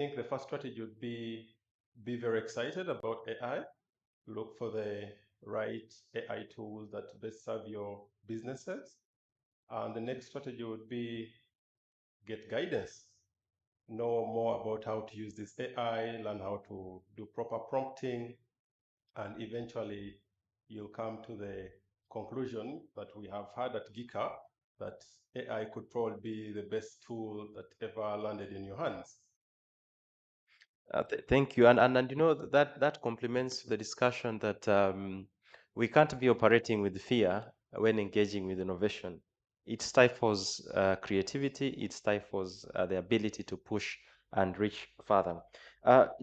think the first strategy would be very excited about AI. Look for the right AI tools that best serve your businesses. And the next strategy would be get guidance, know more about how to use this AI, learn how to do proper prompting, and eventually you'll come to the conclusion that we have had at Geeka that AI could probably be the best tool that ever landed in your hands. Thank you. And you know that complements the discussion that we can't be operating with fear when engaging with innovation. It stifles creativity. It stifles the ability to push and reach further.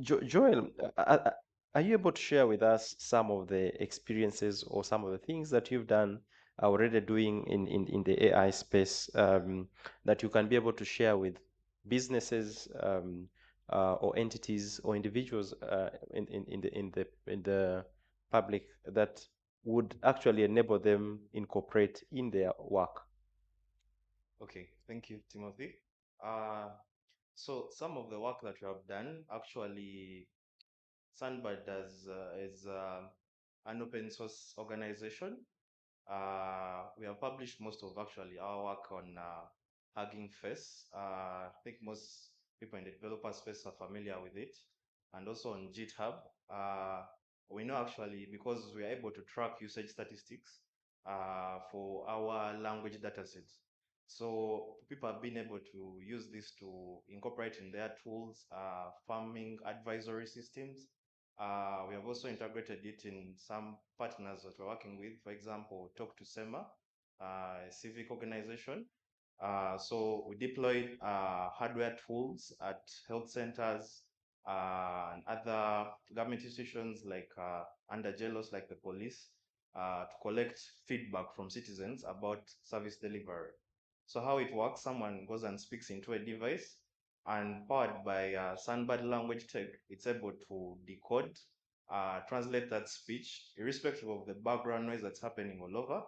Joel, are you able to share with us some of the experiences or some of the things that you've done already doing in the AI space that you can be able to share with businesses? Or entities or individuals in the public that would actually enable them incorporate in their work. Okay, thank you, Timothy. Uh, so some of the work that we have done, actually, Sunbird is an open source organization. We have published most of actually our work on Hugging Face. I think most people in the developer space are familiar with it, and also on GitHub. We know actually because we are able to track usage statistics for our language datasets. So people have been able to use this to incorporate in their tools, farming advisory systems. We have also integrated it in some partners that we're working with, for example, Talk to SEMA, a civic organization. So we deployed hardware tools at health centers and other government institutions like under JLOS, like the police, to collect feedback from citizens about service delivery. So how it works, someone goes and speaks into a device, and powered by Sunbird language tech, it's able to decode, translate that speech, irrespective of the background noise that's happening all over,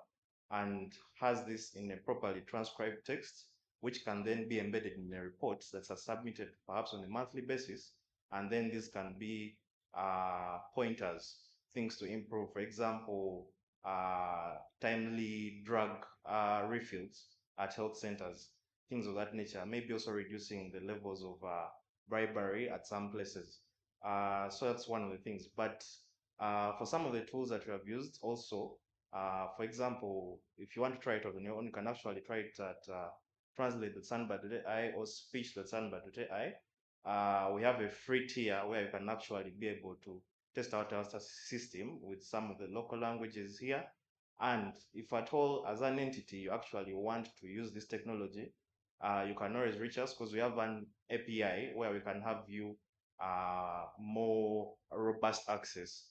and has this in a properly transcribed text, which can then be embedded in the reports that are submitted perhaps on a monthly basis. And then this can be pointers, things to improve. For example, timely drug refills at health centers, things of that nature, maybe also reducing the levels of bribery at some places. So that's one of the things. But for some of the tools that we have used also, for example, if you want to try it on your own, you can actually try it at translate.sunbird.ai or speech.sunbird.ai. We have a free tier where you can actually be able to test out our system with some of the local languages here. And if at all, as an entity, you actually want to use this technology, you can always reach us because we have an API where we can have you more robust access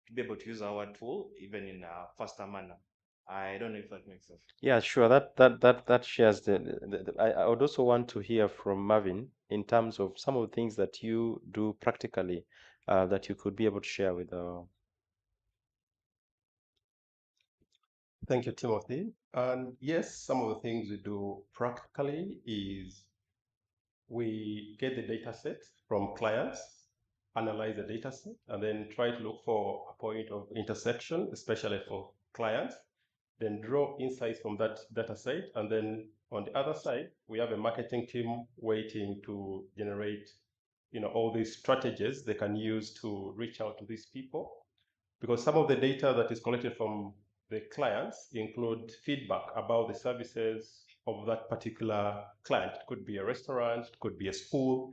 to be able to use our tool even in a faster manner. I don't know if that makes sense. Yeah, sure. That shares I would also want to hear from Marvin in terms of some of the things that you do practically that you could be able to share with. Thank you, Timothy. And yes, some of the things we do practically is we get the data set from clients, analyze the data set, and then try to look for a point of intersection, especially for clients, then draw insights from that data set. And then on the other side, we have a marketing team waiting to generate all these strategies they can use to reach out to these people. Because some of the data that is collected from the clients include feedback about the services of that particular client. It could be a restaurant, it could be a school,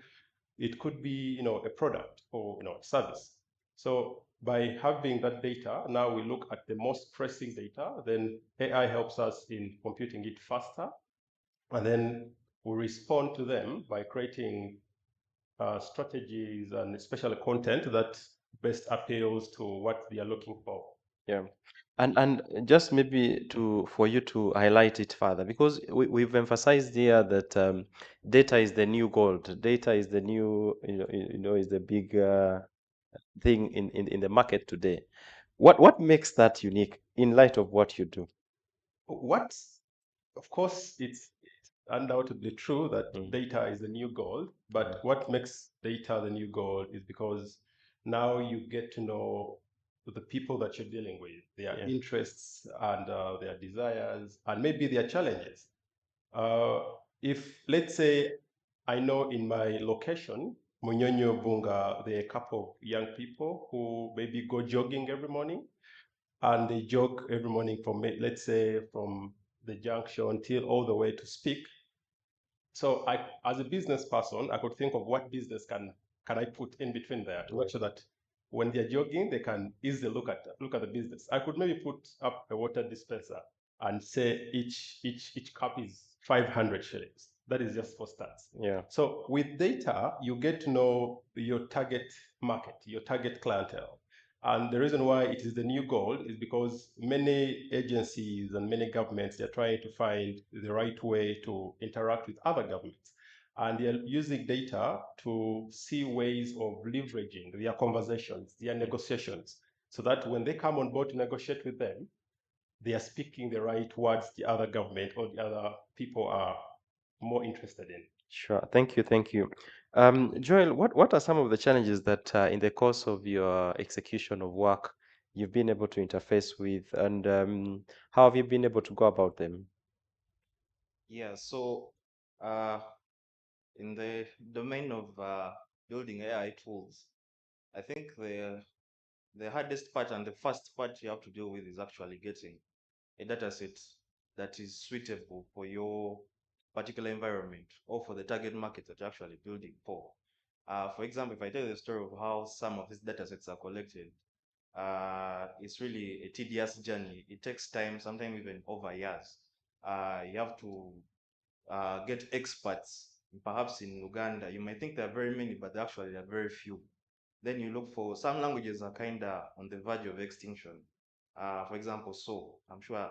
it could be a product or a service. So by having that data, now we look at the most pressing data, then AI helps us in computing it faster, and then we respond to them by creating strategies and especially content that best appeals to what they are looking for. Yeah. And just maybe for you to highlight it further, because we've emphasized here that data is the new gold. Data is the new, is the big thing in the market today. What makes that unique in light of what you do? What, of course, it's undoubtedly true that Mm. data is the new gold, but Yeah. what makes data the new gold is because now you get to know the people that you're dealing with, their Yeah. interests and their desires, and maybe their challenges. Uh, if, let's say, I know in my location, Munyonyo Bunga, there are a couple of young people who maybe go jogging every morning, and they jog every morning from, let's say, from the junction till all the way to Speak. So I, as a business person, I could think of what business can I put in between there to make sure that when they're jogging, they can easily look at the business. I could maybe put up a water dispenser and say each cup is 500 shillings. That is just for stats. Yeah. So with data, you get to know your target market, your target clientele. And the reason why it is the new gold is because many agencies and many governments, they're trying to find the right way to interact with other governments. And they're using data to see ways of leveraging their conversations, their negotiations, so that when they come on board to negotiate with them, they are speaking the right words the other government or the other people are more interested in. Sure. Thank you. Thank you. Joel, what are some of the challenges that in the course of your execution of work you've been able to interface with, and how have you been able to go about them? Yeah, so uh, in the domain of building AI tools, I think the hardest part and the first part you have to deal with is actually getting a data set that is suitable for your particular environment or for the target market that you're actually building for. For example, if I tell you the story of how some of these data sets are collected, it's really a tedious journey. It takes time, sometimes even over years. You have to get experts. Perhaps in Uganda, you might think there are very many, but actually there are very few. Then you look for some languages are kind of on the verge of extinction. For example, so I'm sure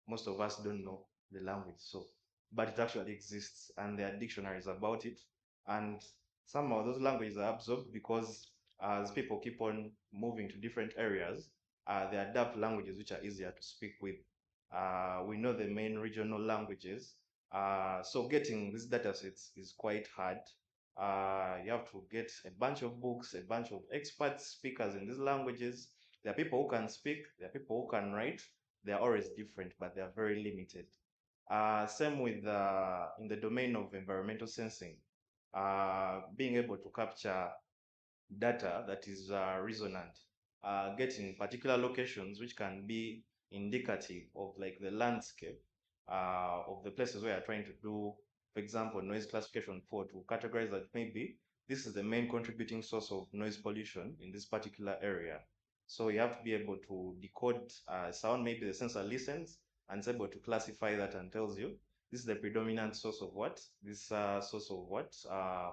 most of us don't know the language so, but it actually exists, and there are dictionaries about it. And some of those languages are absorbed because as people keep on moving to different areas, they adapt languages which are easier to speak with. We know the main regional languages, so getting these data sets is quite hard. You have to get a bunch of books, a bunch of experts, speakers in these languages. There are people who can speak, there are people who can write. They are always different, but they are very limited. Same with in the domain of environmental sensing, being able to capture data that is resonant, getting particular locations which can be indicative of like the landscape of the places where you're trying to do, for example, noise classification for to categorize that maybe this is the main contributing source of noise pollution in this particular area. So you have to be able to decode sound, maybe the sensor listens and it's able to classify that and tells you this is the predominant source of what, this source of what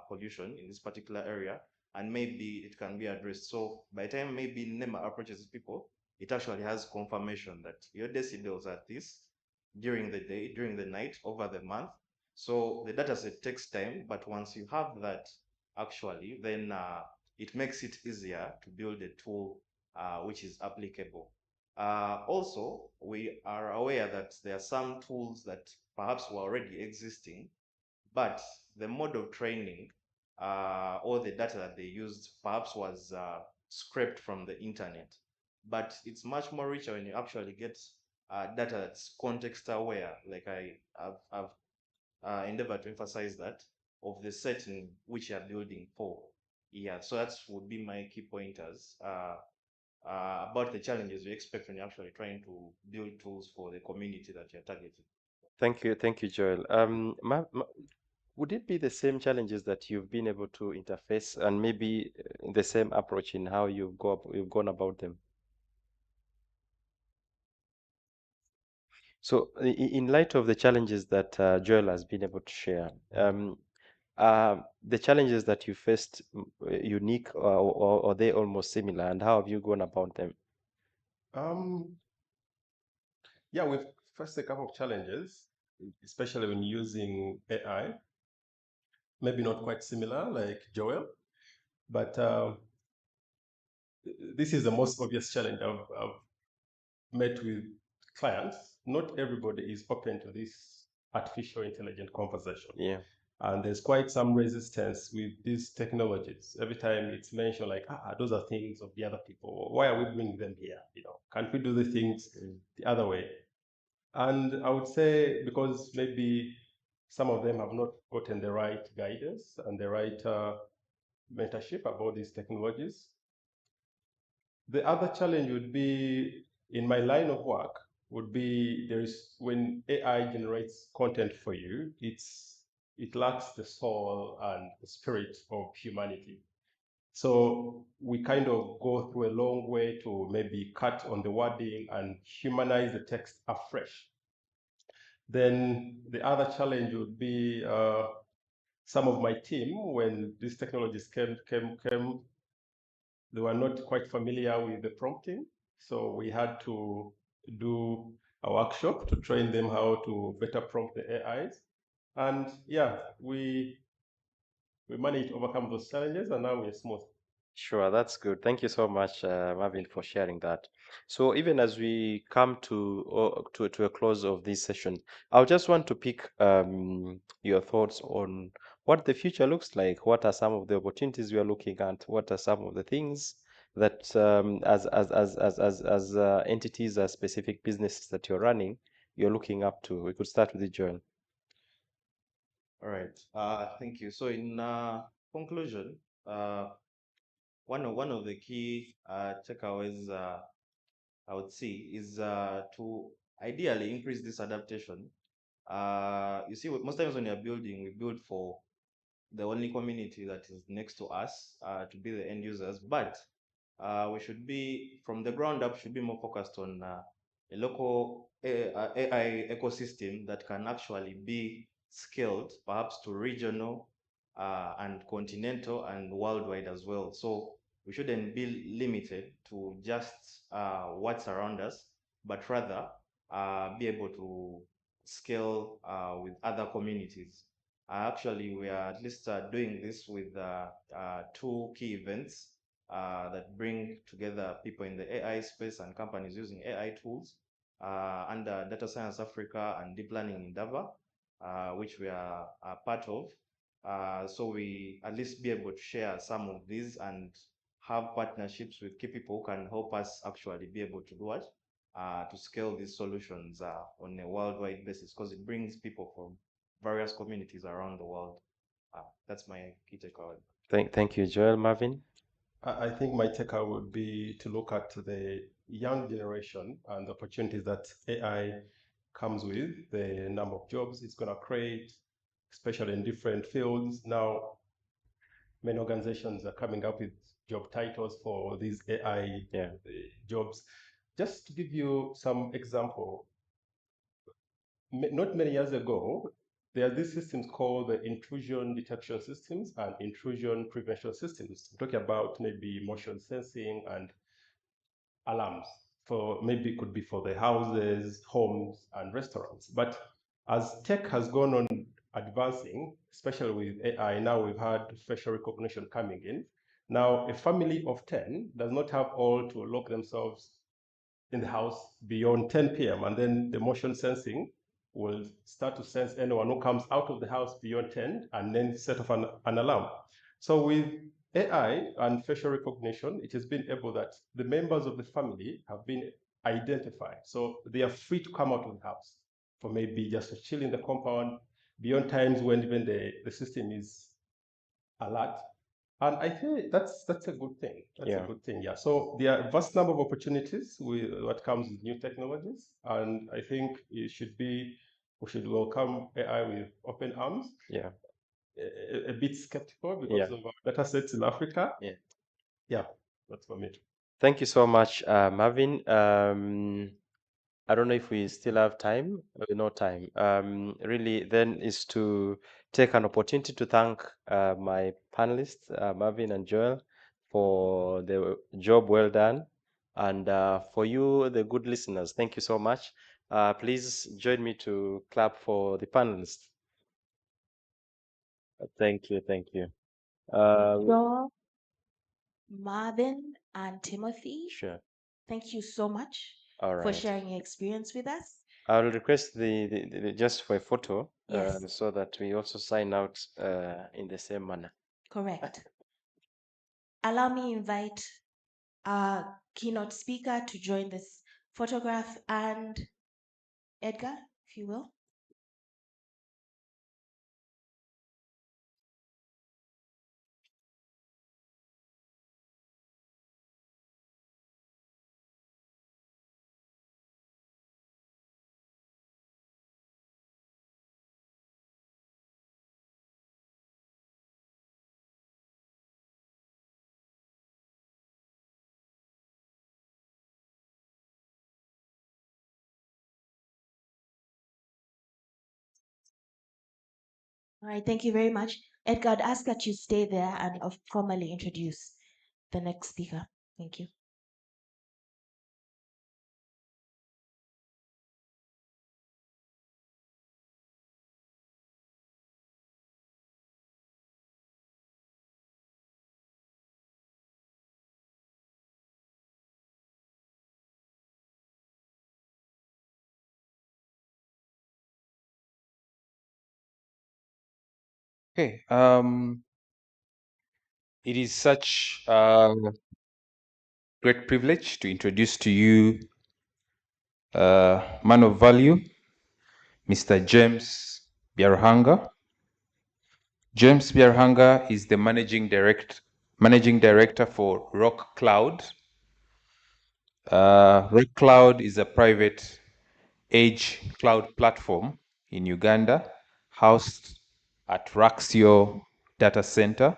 pollution in this particular area, and maybe it can be addressed. So by the time maybe NEMA approaches people, it actually has confirmation that your decibels are this during the day, during the night, over the month. So the data set takes time, but once you have that actually, then it makes it easier to build a tool which is applicable. Also, we are aware that there are some tools that perhaps were already existing, but the mode of training or the data that they used perhaps was scraped from the internet. But it's much more richer when you actually get data that's context aware, like I've endeavored to emphasize that, of the setting which you're building for. Yeah, so that would be my key pointers about the challenges you expect when you're actually trying to build tools for the community that you're targeting. Thank you, Joel. Would it be the same challenges that you've been able to interface, and maybe the same approach in how you've gone about them? So, in light of the challenges that Joel has been able to share, the challenges that you faced unique, or are they almost similar, and how have you gone about them? Um, yeah, we've faced a couple of challenges, especially when using AI. Maybe not quite similar like Joel, but this is the most obvious challenge I've met with clients. Not everybody is open to this artificial intelligent conversation. Yeah. And there's quite some resistance with these technologies. Every time it's mentioned, like, those are things of the other people. Why are we bringing them here? Can't we do the things the other way? And I would say because maybe some of them have not gotten the right guidance and the right mentorship about these technologies. The other challenge would be in my line of work would be when AI generates content for you, it lacks the soul and the spirit of humanity. So we kind of go through a long way to maybe cut on the wording and humanize the text afresh. Then the other challenge would be some of my team, when these technologies came, they were not quite familiar with the prompting. So we had to do a workshop to train them how to better prompt the AIs. And yeah, we managed to overcome those challenges, and now we're smooth. Sure, that's good. Thank you so much, Marvin, for sharing that. So even as we come to a close of this session, I just want to pick your thoughts on what the future looks like. What are some of the opportunities we are looking at? What are some of the things that as entities, as specific businesses that you're running, you're looking up to? We could start with you, Joel. All right. Thank you. So in conclusion, one of the key takeaways I would see is to ideally increase this adaptation. You see, most times when you're building, we build for the only community that is next to us to be the end users, but we should be, from the ground up, should be more focused on a local AI ecosystem that can actually be scaled perhaps to regional and continental and worldwide as well. So we shouldn't be limited to just what's around us, but rather be able to scale with other communities. Actually, we are at least doing this with two key events that bring together people in the AI space and companies using AI tools under Data Science Africa and Deep Learning Endeavor, which we are a part of. So we at least be able to share some of these and have partnerships with key people who can help us actually be able to do what? To scale these solutions on a worldwide basis, because it brings people from various communities around the world. That's my key takeaway. Thank you, Joel. Marvin. I think my takeaway would be to look at the young generation and the opportunities that AI comes with, the number of jobs it's going to create, especially in different fields. Now, many organizations are coming up with job titles for these AI jobs. Just to give you some example, not many years ago, there are these systems called the intrusion detection systems and intrusion prevention systems. I'm talking about maybe motion sensing and alarms for maybe it could be for the houses, homes, and restaurants. But as tech has gone on advancing, especially with AI, now we've had facial recognition coming in. Now, a family of 10 does not have all to lock themselves in the house beyond 10 p.m. And then the motion sensing will start to sense anyone who comes out of the house beyond 10 and then set off an alarm. So with AI and facial recognition, it has been able that the members of the family have been identified. So they are free to come out of the house for maybe just to chill in the compound beyond times when even the system is alert. And I think that's a good thing. That's a good thing, yeah. So there are a vast number of opportunities with what comes with new technologies, and I think we should welcome AI with open arms. Yeah. A bit skeptical because of our data sets in Africa. Yeah, that's for me. Thank you so much, Marvin. I don't know if we still have time. No time. Really, then is to take an opportunity to thank my panelists, Marvin and Joel, for the job well done, and for you, the good listeners. Thank you so much. Please join me to clap for the panelists. Thank you. Thank you. Joel, Marvin, and Timothy, Sure. thank you so much All for right. sharing your experience with us. I'll request just for a photo, Yes, so that we also sign out in the same manner. correct. Allow me invite our keynote speaker to join this photograph, and Edgar, if you will. All right, thank you very much. Edgar, I'd ask that you stay there and formally introduce the next speaker. Thank you. Okay, it is such a great privilege to introduce to you man of value, Mr. James Biarhanga. James Biarhanga is the managing director for Rock Cloud. Rock Cloud is a private edge cloud platform in Uganda, housed at Raxio Data Center,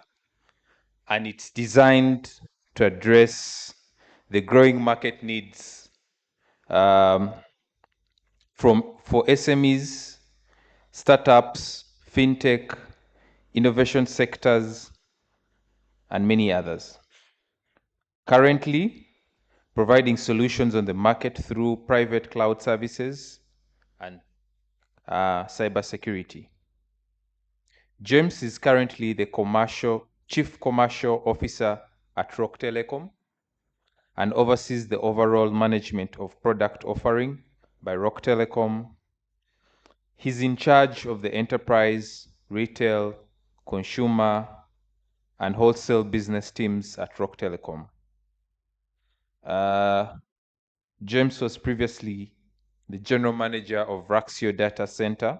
and it's designed to address the growing market needs for SMEs, startups, fintech, innovation sectors, and many others. Currently, providing solutions on the market through private cloud services and cybersecurity. James is currently the Chief Commercial Officer at Rock Telecom and oversees the overall management of product offering by Rock Telecom. He's in charge of the enterprise, retail, consumer, and wholesale business teams at Rock Telecom. James was previously the general manager of Raxio Data Center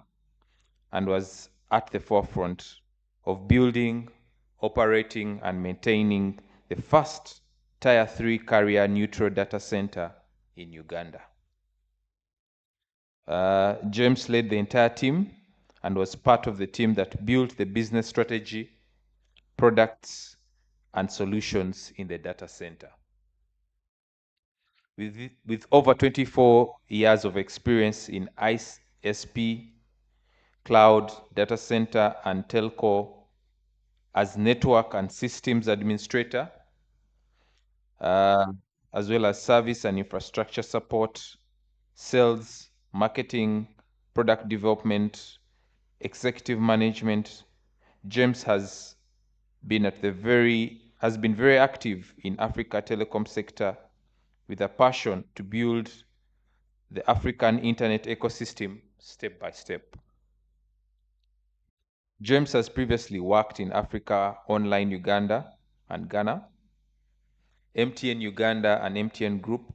and was at the forefront of building, operating, and maintaining the first Tier 3 carrier neutral data center in Uganda. James led the entire team and was part of the team that built the business strategy, products, and solutions in the data center. With over 24 years of experience in ISP, cloud, data center, and telco as network and systems administrator, as well as service and infrastructure support, sales, marketing, product development, executive management, James has been very active in Africa telecom sector with a passion to build the African internet ecosystem step by step. James has previously worked in Africa Online Uganda and Ghana, MTN Uganda and MTN Group,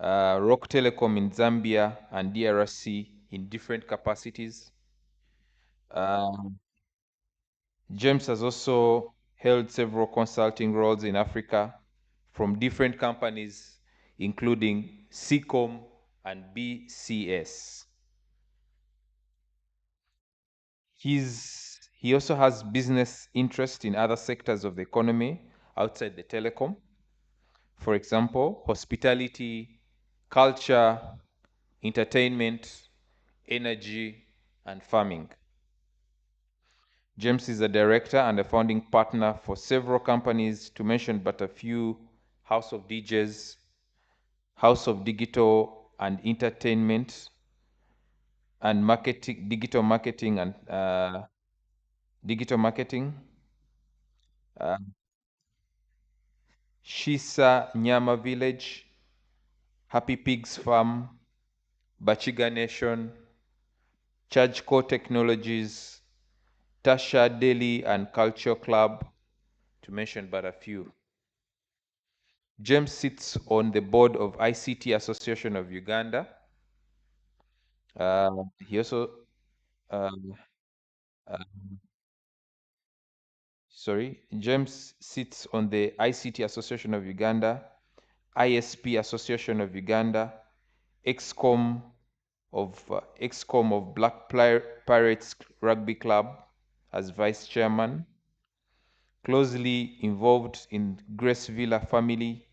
Rock Telecom in Zambia and DRC in different capacities. James has also held several consulting roles in Africa from different companies, including CCOM and BCS. He also has business interest in other sectors of the economy outside the telecom. For example, hospitality, culture, entertainment, energy, and farming. James is a director and a founding partner for several companies, to mention but a few: House of DJs, House of Digital and Entertainment, and digital marketing, Shisa Nyama Village, Happy Pigs Farm, Bachiga Nation, ChargeCore Technologies, Tasha Delhi and Culture Club, to mention but a few. James sits on the board of ICT Association of Uganda. He also, James sits on the ICT Association of Uganda, ISP Association of Uganda, XCOM of Black Pirates Rugby Club as vice chairman, closely involved in Grace Villa family,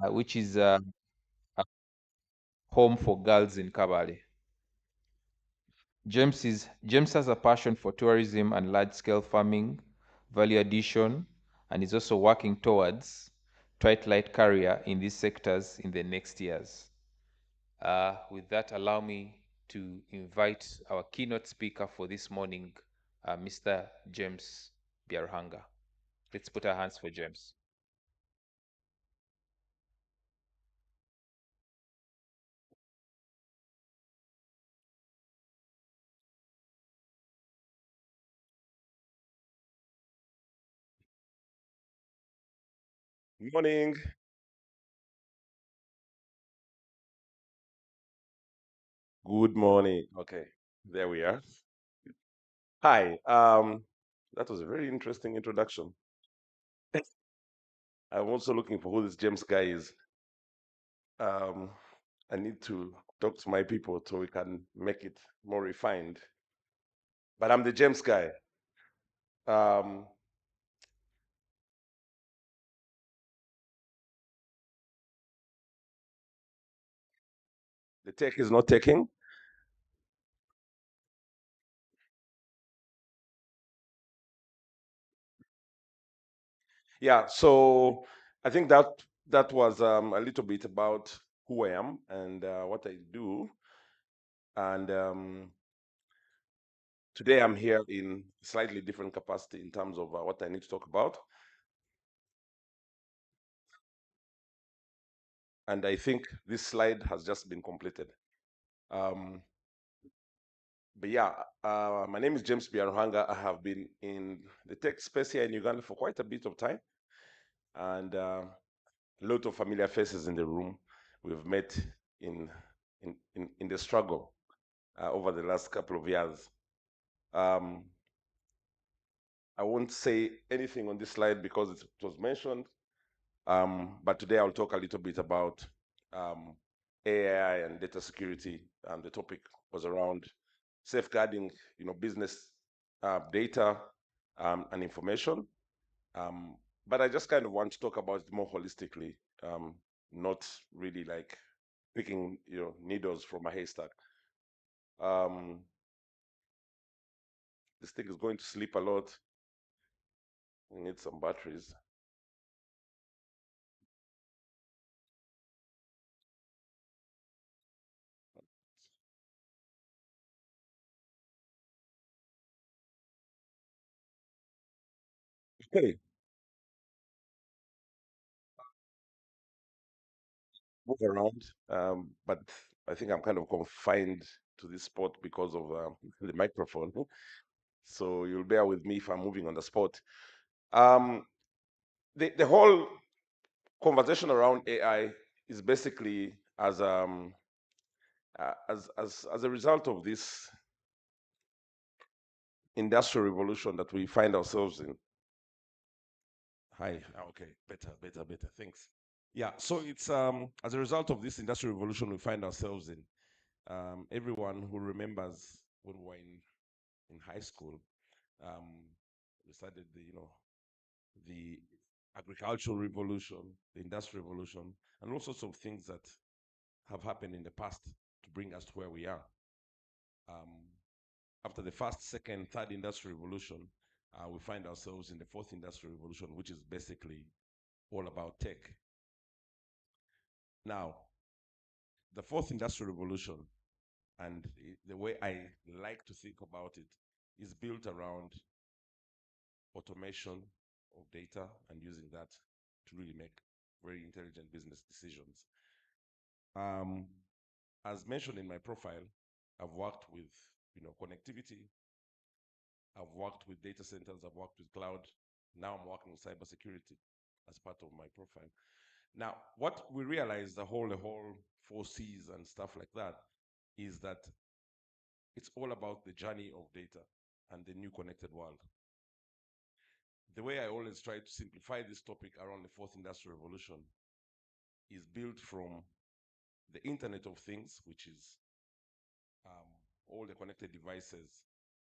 which is a home for girls in Kabale. James has a passion for tourism and large-scale farming, value addition, and is also working towards Twilight career in these sectors in the next years. With that, allow me to invite our keynote speaker for this morning, Mr. James Biaruhanga. Let's put our hands for James. Good morning. Good morning. Okay, there we are. Hi. That was a very interesting introduction. I'm also looking for who this James guy is. I need to talk to my people so we can make it more refined. But I'm the James guy. Um, the tech is not taking. Yeah, so I think that was a little bit about who I am and what I do. And today I'm here in slightly different capacity in terms of what I need to talk about. And I think this slide has just been completed. But yeah, my name is James Biaruhanga. I have been in the tech space here in Uganda for quite a bit of time, and a lot of familiar faces in the room. We've met in the struggle over the last couple of years. I won't say anything on this slide because it was mentioned, but today I'll talk a little bit about AI and data security. The topic was around safeguarding, business data and information. But I just kind of want to talk about it more holistically, not really like picking, needles from a haystack. This thing is going to sleep a lot. We need some batteries. Okay, move around, but I think I'm kind of confined to this spot because of the microphone. So you'll bear with me if I'm moving on the spot. The whole conversation around AI is basically as as a result of this industrial revolution that we find ourselves in. Hi. Okay. Better. Thanks. Yeah. So it's as a result of this industrial revolution we find ourselves in. Everyone who remembers when we were in high school, we started the agricultural revolution, the industrial revolution, and all sorts of things that have happened in the past to bring us to where we are. After the first, second, third industrial revolution, we find ourselves in the fourth industrial revolution, which is basically all about tech. Now, the fourth industrial revolution, and the way I like to think about it, is built around automation of data and using that to really make very intelligent business decisions. as mentioned in my profile, I've worked with connectivity, I've worked with data centers, I've worked with cloud. Now I'm working with cybersecurity as part of my profile. Now, what we realize, the whole 4Cs and stuff like that, is that it's all about the journey of data and the new connected world. The way I always try to simplify this topic around the fourth industrial revolution is built from the Internet of Things, which is all the connected devices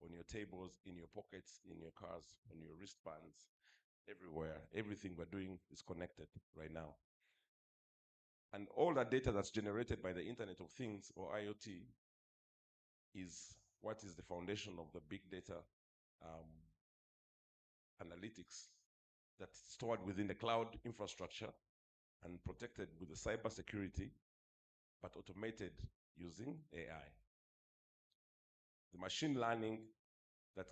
on your tables, in your pockets, in your cars, on your wristbands, everywhere. Everything we're doing is connected right now. And all that data that's generated by the Internet of Things, or IoT, is what is the foundation of the big data analytics that's stored within the cloud infrastructure and protected with the cybersecurity, but automated using AI. The machine learning that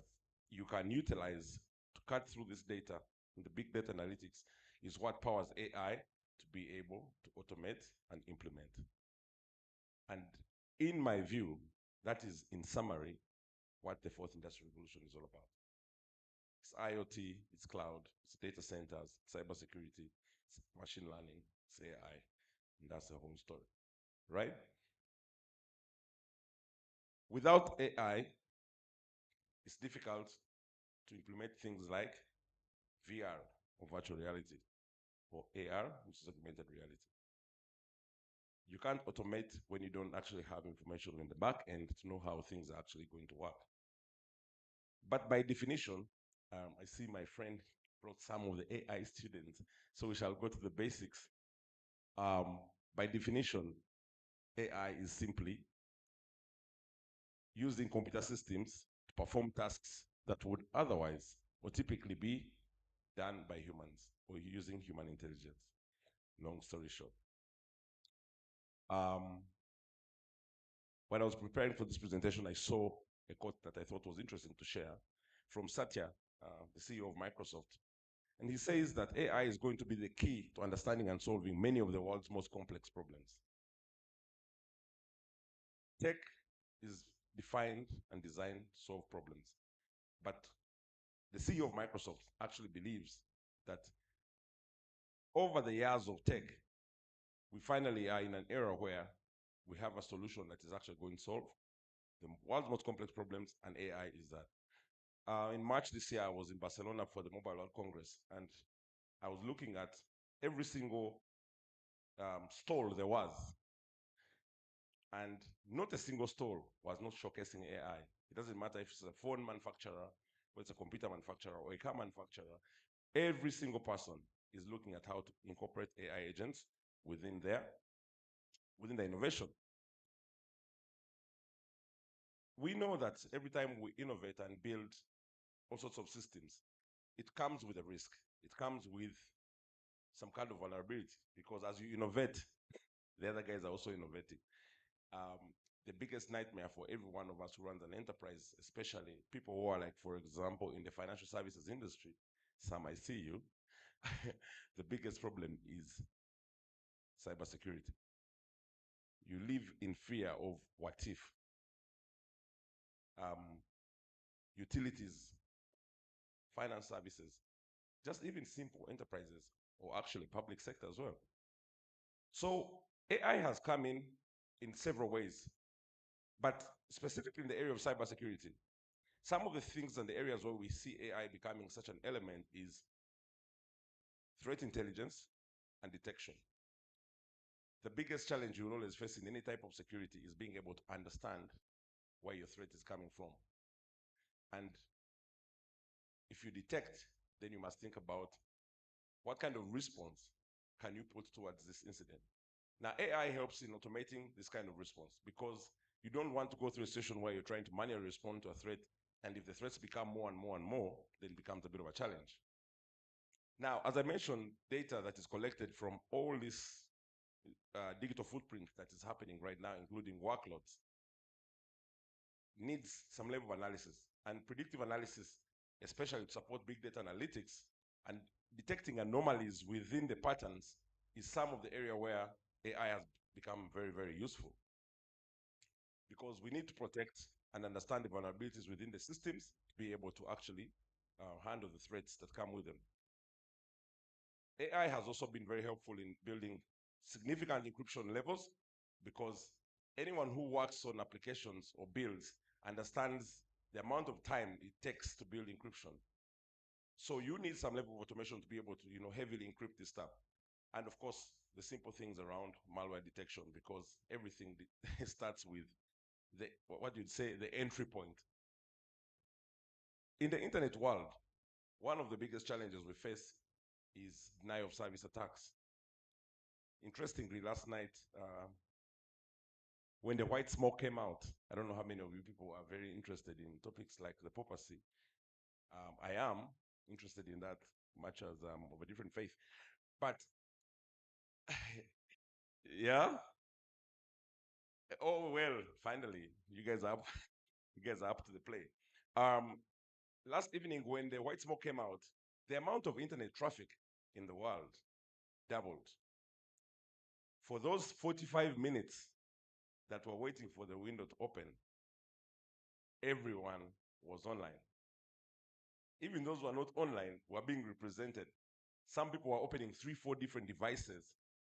you can utilize to cut through this data in the big data analytics is what powers AI to be able to automate and implement. And in my view, that is, in summary, what the fourth industrial revolution is all about. It's IoT, it's cloud, it's data centers, cybersecurity, it's machine learning, it's AI, and that's the whole story, right? Without AI, it's difficult to implement things like VR, or virtual reality, or AR, which is augmented reality. You can't automate when you don't actually have information in the back end to know how things are actually going to work. But by definition, I see my friend brought some of the AI students, so we shall go to the basics. By definition, AI is simply using computer systems to perform tasks that would otherwise or typically be done by humans or using human intelligence. Long story short. When I was preparing for this presentation, I saw a quote that I thought was interesting to share from Satya, the CEO of Microsoft. And he says that AI is going to be the key to understanding and solving many of the world's most complex problems. Tech is defined and designed to solve problems. But the CEO of Microsoft actually believes that over the years of tech, we finally are in an era where we have a solution that is actually going to solve the world's most complex problems, and AI is that. In March this year, I was in Barcelona for the Mobile World Congress, and I was looking at every single stall there was, and not a single stall was not showcasing AI. It doesn't matter if it's a phone manufacturer, or it's a computer manufacturer, or a car manufacturer. Every single person is looking at how to incorporate AI agents within the innovation. We know that every time we innovate and build all sorts of systems, it comes with a risk. It comes with some kind of vulnerability, because as you innovate, the other guys are also innovating. The biggest nightmare for every one of us who runs an enterprise, especially people who are, like, for example, in the financial services industry, Sam, I see you, the biggest problem is cybersecurity. You live in fear of what if. Utilities, finance services, just even simple enterprises, or actually public sector as well. So AI has come in several ways, but specifically in the area of cybersecurity, some of the things and the areas where we see AI becoming such an element is threat intelligence and detection. The biggest challenge you will always face in any type of security is being able to understand where your threat is coming from. And if you detect, then you must think about what kind of response can you put towards this incident. Now, AI helps in automating this kind of response, because you don't want to go through a situation where you're trying to manually respond to a threat, and if the threats become more and more and more, then it becomes a bit of a challenge. Now, as I mentioned, data that is collected from all this digital footprint that is happening right now, including workloads, needs some level of analysis, and predictive analysis, especially to support big data analytics and detecting anomalies within the patterns, is some of the area where AI has become very, very useful. because we need to protect and understand the vulnerabilities within the systems to be able to actually handle the threats that come with them. AI has also been very helpful in building significant encryption levels because anyone who works on applications or builds understands the amount of time it takes to build encryption. So you need some level of automation to be able to, heavily encrypt this stuff. And of course, the simple things around malware detection, because everything starts with what you'd say, the entry point. In the internet world, one of the biggest challenges we face is denial of service attacks. Interestingly, last night, when the white smoke came out, I don't know how many of you people are very interested in topics like the papacy. I am interested in that much as of a different faith. But yeah. Oh well, finally, you guys are up. You guys are up to the play. Last evening, when the white smoke came out, the amount of internet traffic in the world doubled. For those 45 minutes that were waiting for the window to open, everyone was online. Even those who are not online were being represented. Some people were opening 3-4 different devices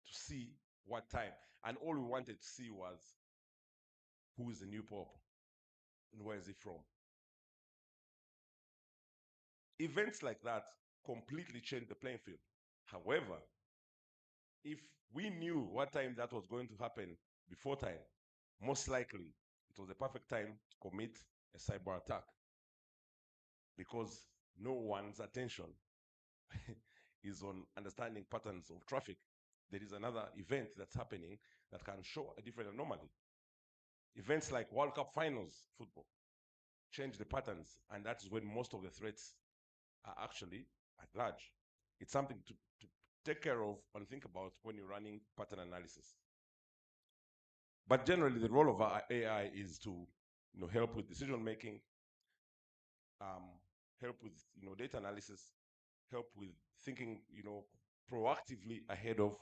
to see what time. And all we wanted to see was, who is the new pope and where is he from? Events like that completely changed the playing field. However, if we knew what time that was going to happen before time, most likely it was the perfect time to commit a cyber attack, because no one's attention is on understanding patterns of traffic. There is another event that's happening that can show a different anomaly. Events like World Cup finals football change the patterns, and that is when most of the threats are actually at large. It's something to take care of and think about when you're running pattern analysis. But generally, the role of our AI is to help with decision making, help with data analysis, help with thinking proactively ahead of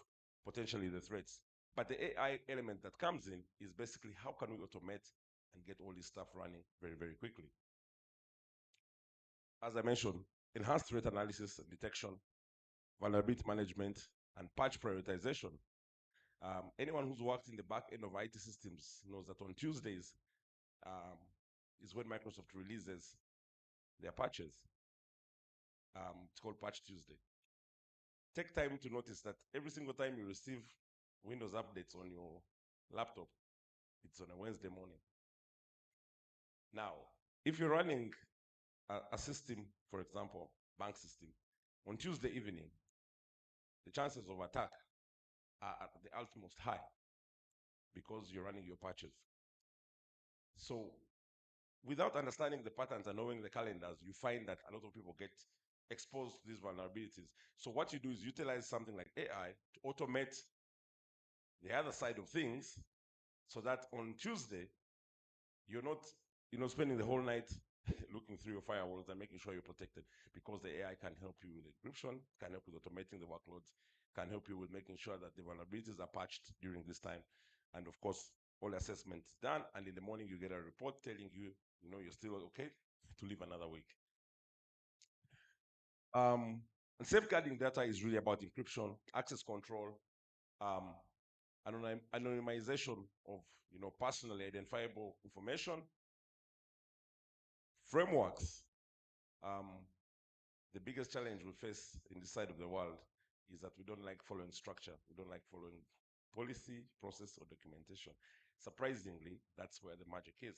potentially the threats. But the AI element that comes in is basically, how can we automate and get all this stuff running very, very quickly? As I mentioned, enhanced threat analysis and detection, vulnerability management, and patch prioritization. Anyone who's worked in the back end of IT systems knows that on Tuesdays is when Microsoft releases their patches. It's called Patch Tuesday. Take time to notice that every single time you receive Windows updates on your laptop, it's on a Wednesday morning. Now, if you're running a system, for example, bank system, on Tuesday evening, the chances of attack are at the utmost high because you're running your patches. So without understanding the patterns and knowing the calendars, you find that a lot of people get exposed to these vulnerabilities. So what you do is utilize something like AI to automate the other side of things, so that on Tuesday, you're not spending the whole night looking through your firewalls and making sure you're protected, because the AI can help you with encryption, can help with automating the workloads, can help you with making sure that the vulnerabilities are patched during this time. And of course, all assessments done, and in the morning you get a report telling you, you're still okay to live another week. And safeguarding data is really about encryption, access control, anonymization of personally identifiable information, frameworks. The biggest challenge we face in this side of the world is that we don't like following structure. We don't like following policy, process, or documentation. Surprisingly, that's where the magic is.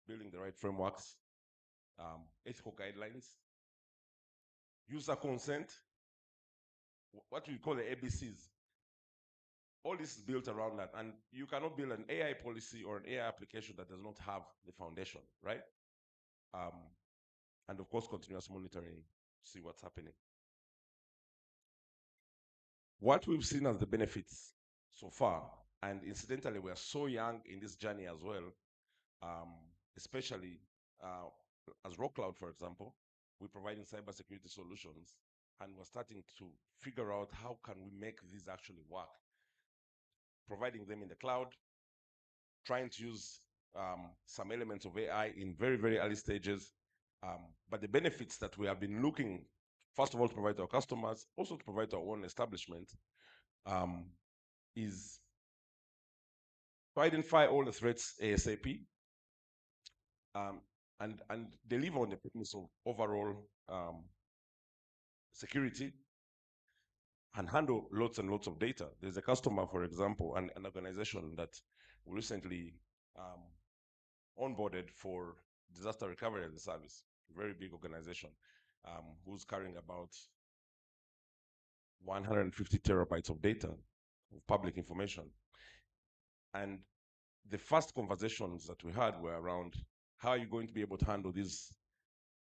Building the right frameworks, ethical guidelines, user consent, what we call the ABCs. All this is built around that, and you cannot build an AI policy or an AI application that does not have the foundation, right? And of course, continuous monitoring to see what's happening. What we've seen as the benefits so far, and incidentally, we are so young in this journey as well, especially as RawCloud, for example, we're providing cybersecurity solutions, and we're starting to figure out how can we make these actually work. Providing them in the cloud, trying to use some elements of AI in very, very early stages. But the benefits that we have been looking, first of all, to provide to our customers, also to provide to our own establishment, is to identify all the threats ASAP, and deliver on the promise of overall security, and handle lots and lots of data. There's a customer, for example, an organization that we recently onboarded for disaster recovery as a service, a very big organization, who's carrying about 150 terabytes of data, of public information. And the first conversations that we had were around, how are you going to be able to handle this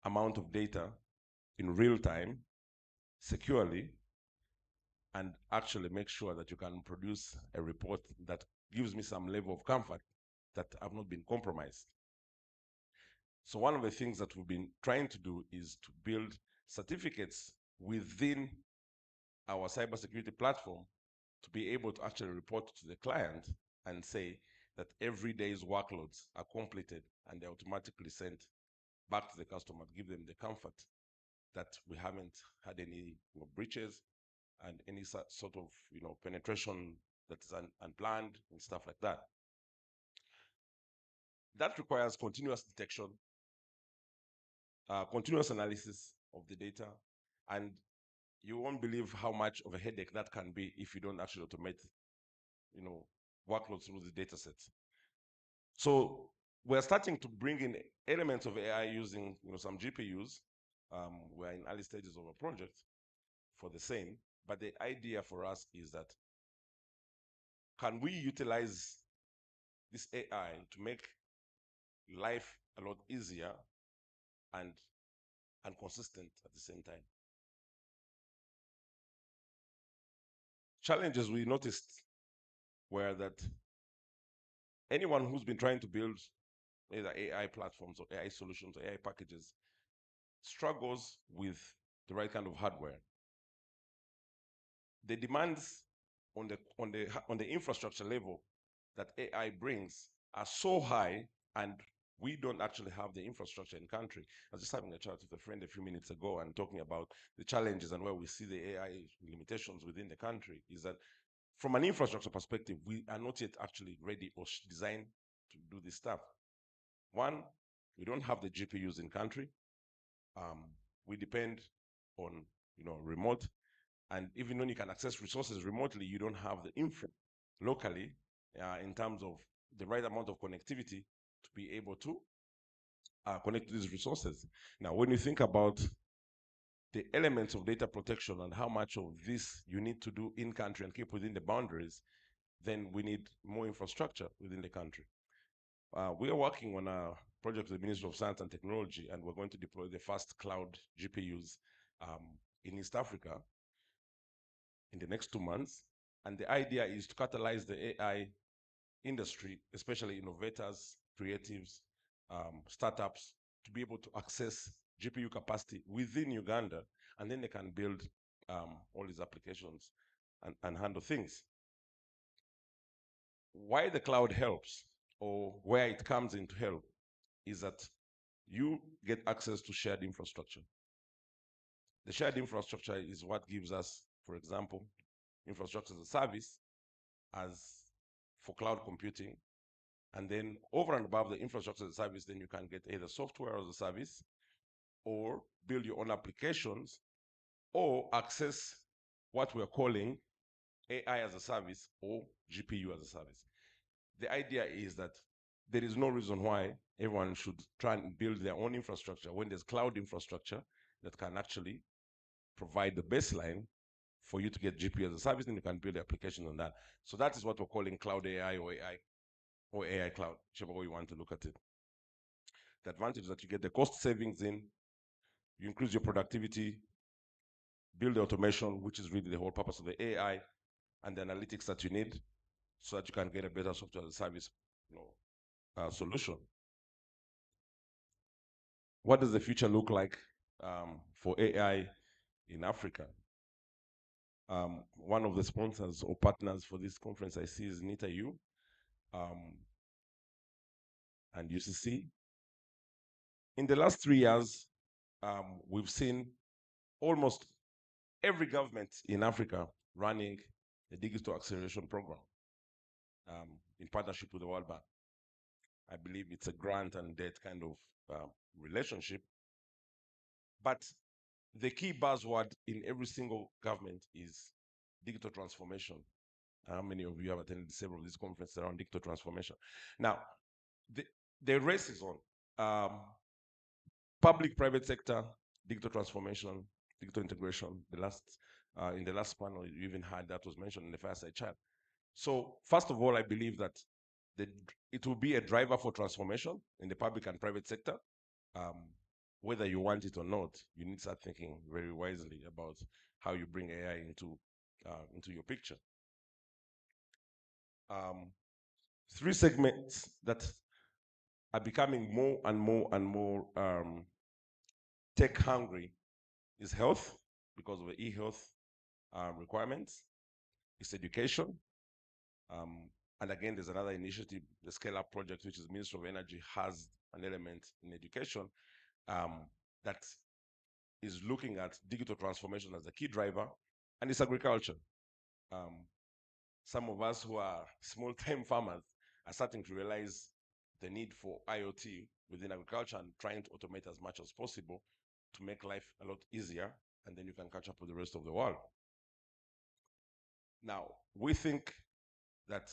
amount of data in real time, securely, and actually make sure that you can produce a report that gives me some level of comfort that I've not been compromised. So one of the things that we've been trying to do is to build certificates within our cybersecurity platform to be able to actually report to the client and say that every day's workloads are completed and they're automatically sent back to the customer to give them the comfort that we haven't had any breaches and any sort of penetration that is unplanned and stuff like that. That requires continuous detection, continuous analysis of the data, and you won't believe how much of a headache that can be if you don't actually automate workloads through the data sets. So we're starting to bring in elements of AI using some GPUs. We're in early stages of a project for the same, but the idea for us is that, can we utilize this AI to make life a lot easier and consistent at the same time? Challenges we noticed were that anyone who's been trying to build either AI platforms or AI solutions or AI packages struggles with the right kind of hardware. The demands on the infrastructure level that AI brings are so high, and we don't actually have the infrastructure in country. I was just having a chat with a friend a few minutes ago and talking about the challenges and where we see the AI limitations within the country, is that from an infrastructure perspective, we are not yet actually ready or designed to do this stuff. One, we don't have the GPUs in country. We depend on remote, and even when you can access resources remotely, you don't have the infra locally in terms of the right amount of connectivity to be able to connect to these resources. Now, when you think about the elements of data protection and how much of this you need to do in country and keep within the boundaries, then we need more infrastructure within the country. We are working on a project with the Ministry of Science and Technology, and we're going to deploy the first cloud GPUs in East Africa in the next 2 months. And the idea is to catalyze the AI industry, especially innovators, creatives, startups, to be able to access GPU capacity within Uganda, and then they can build all these applications and handle things. Why the cloud helps, or where it comes into help, is that you get access to shared infrastructure. The shared infrastructure is what gives us, for example, infrastructure as a service as for cloud computing. And then over and above the infrastructure as a service, then you can get either software as a service, or build your own applications, or access what we're calling AI as a service or GPU as a service. The idea is that there is no reason why everyone should try and build their own infrastructure when there's cloud infrastructure that can actually provide the baseline for you to get GPU as a service, and you can build the application on that. So that is what we're calling cloud AI or AI cloud, whichever way you want to look at it. The advantage is that you get the cost savings in, you increase your productivity, build the automation, which is really the whole purpose of the AI, and the analytics that you need, so that you can get a better software as a service solution. What does the future look like for AI in Africa? One of the sponsors or partners for this conference I see is NITAU. and UCC. In the last 3 years, we've seen almost every government in Africa running a digital acceleration program in partnership with the World Bank. I believe it's a grant and debt kind of relationship. But the key buzzword in every single government is digital transformation. How many of you have attended several of these conferences around digital transformation? Now, the race is on. Public, private sector, digital transformation, digital integration. In the last panel, you even had that was mentioned in the fireside chat. So first of all, I believe that it will be a driver for transformation in the public and private sector. Whether you want it or not, you need to start thinking very wisely about how you bring AI into your picture. Three segments that are becoming more and more and more tech hungry is health, because of the e-health requirements. It's education. And again, there's another initiative, the Scale Up Project, which is Ministry of Energy has an element in education that is looking at digital transformation as a key driver, and it's agriculture. Some of us who are small-time farmers are starting to realize the need for IoT within agriculture and trying to automate as much as possible to make life a lot easier, and then you can catch up with the rest of the world. Now, we think that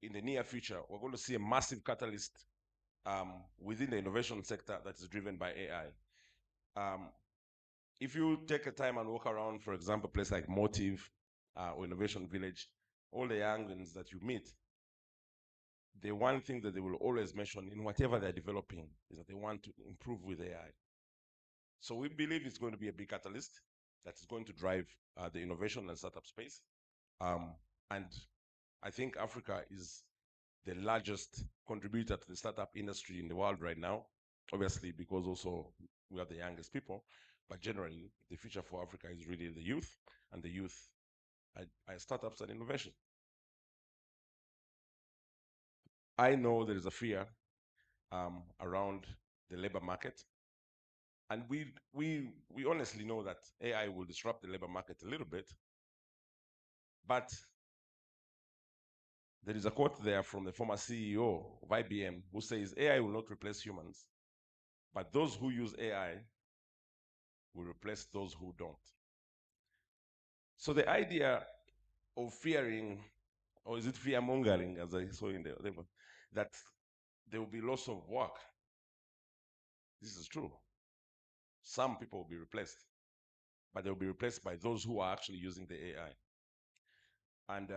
in the near future, we're going to see a massive catalyst within the innovation sector that is driven by AI. If you take a time and walk around, for example, a place like Motive or Innovation Village, all the youngins that you meet, the one thing that they will always mention in whatever they're developing is that they want to improve with AI. So we believe it's going to be a big catalyst that is going to drive the innovation and startup space. And I think Africa is the largest contributor to the startup industry in the world right now, obviously because also we are the youngest people, but generally the future for Africa is really the youth, and the youth are startups and innovation. I know there is a fear around the labor market, and we honestly know that AI will disrupt the labor market a little bit, but there is a quote there from the former CEO of IBM who says AI will not replace humans, but those who use AI will replace those who don't. So the idea of fearing, or is it fear mongering, as I saw in the that there will be loss of work, this is true. Some people will be replaced, but they will be replaced by those who are actually using the AI. And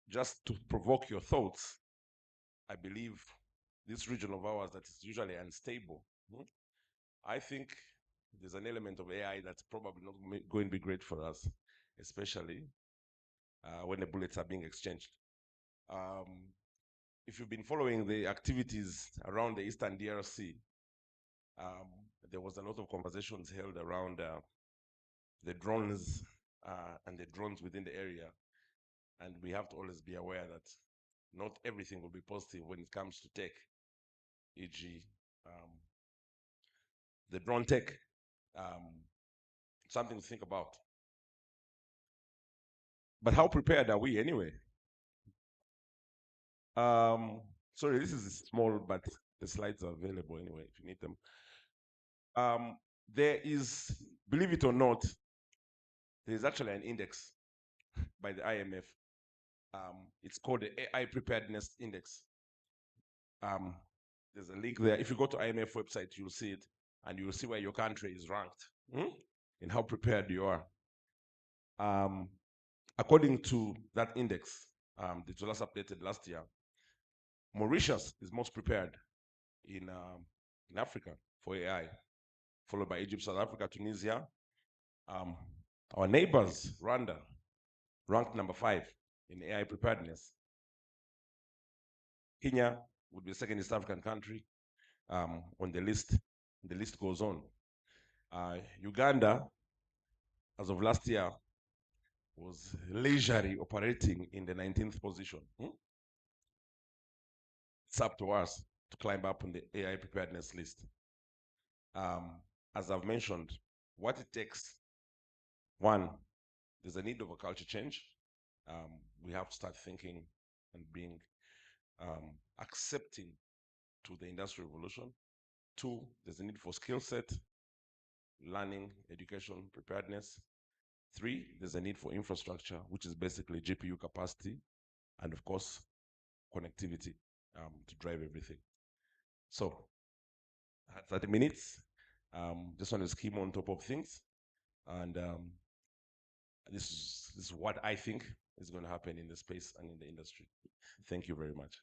just to provoke your thoughts, I believe this region of ours that is usually unstable, I think there's an element of AI that's probably not going to be great for us, especially when the bullets are being exchanged. If you've been following the activities around the Eastern DRC, there was a lot of conversations held around the drones and the drones within the area. And we have to always be aware that not everything will be positive when it comes to tech, e.g. The drone tech, something to think about. But how prepared are we anyway? Sorry, this is small, but the slides are available anyway if you need them. There is, believe it or not, there is actually an index by the IMF. It's called the AI Preparedness Index. There's a link there. If you go to IMF website, you'll see it, and you'll see where your country is ranked and how prepared you are. According to that index, it was last updated last year, Mauritius is most prepared in Africa for AI, followed by Egypt, South Africa, Tunisia. Our neighbors, Rwanda, ranked number 5 in AI preparedness. Kenya would be the second East African country on the list. The list goes on. Uganda, as of last year, was leisurely operating in the 19th position. it's up to us to climb up on the AI preparedness list. As I've mentioned, what it takes, one, there's a need of a culture change. We have to start thinking and being accepting to the industrial revolution. Two, there's a need for skill set, learning, education, preparedness. Three, there's a need for infrastructure, which is basically GPU capacity, and of course, connectivity to drive everything. So, I had 30 minutes. Just want to skim on top of things. And this is what I think is going to happen in the space and in the industry. Thank you very much.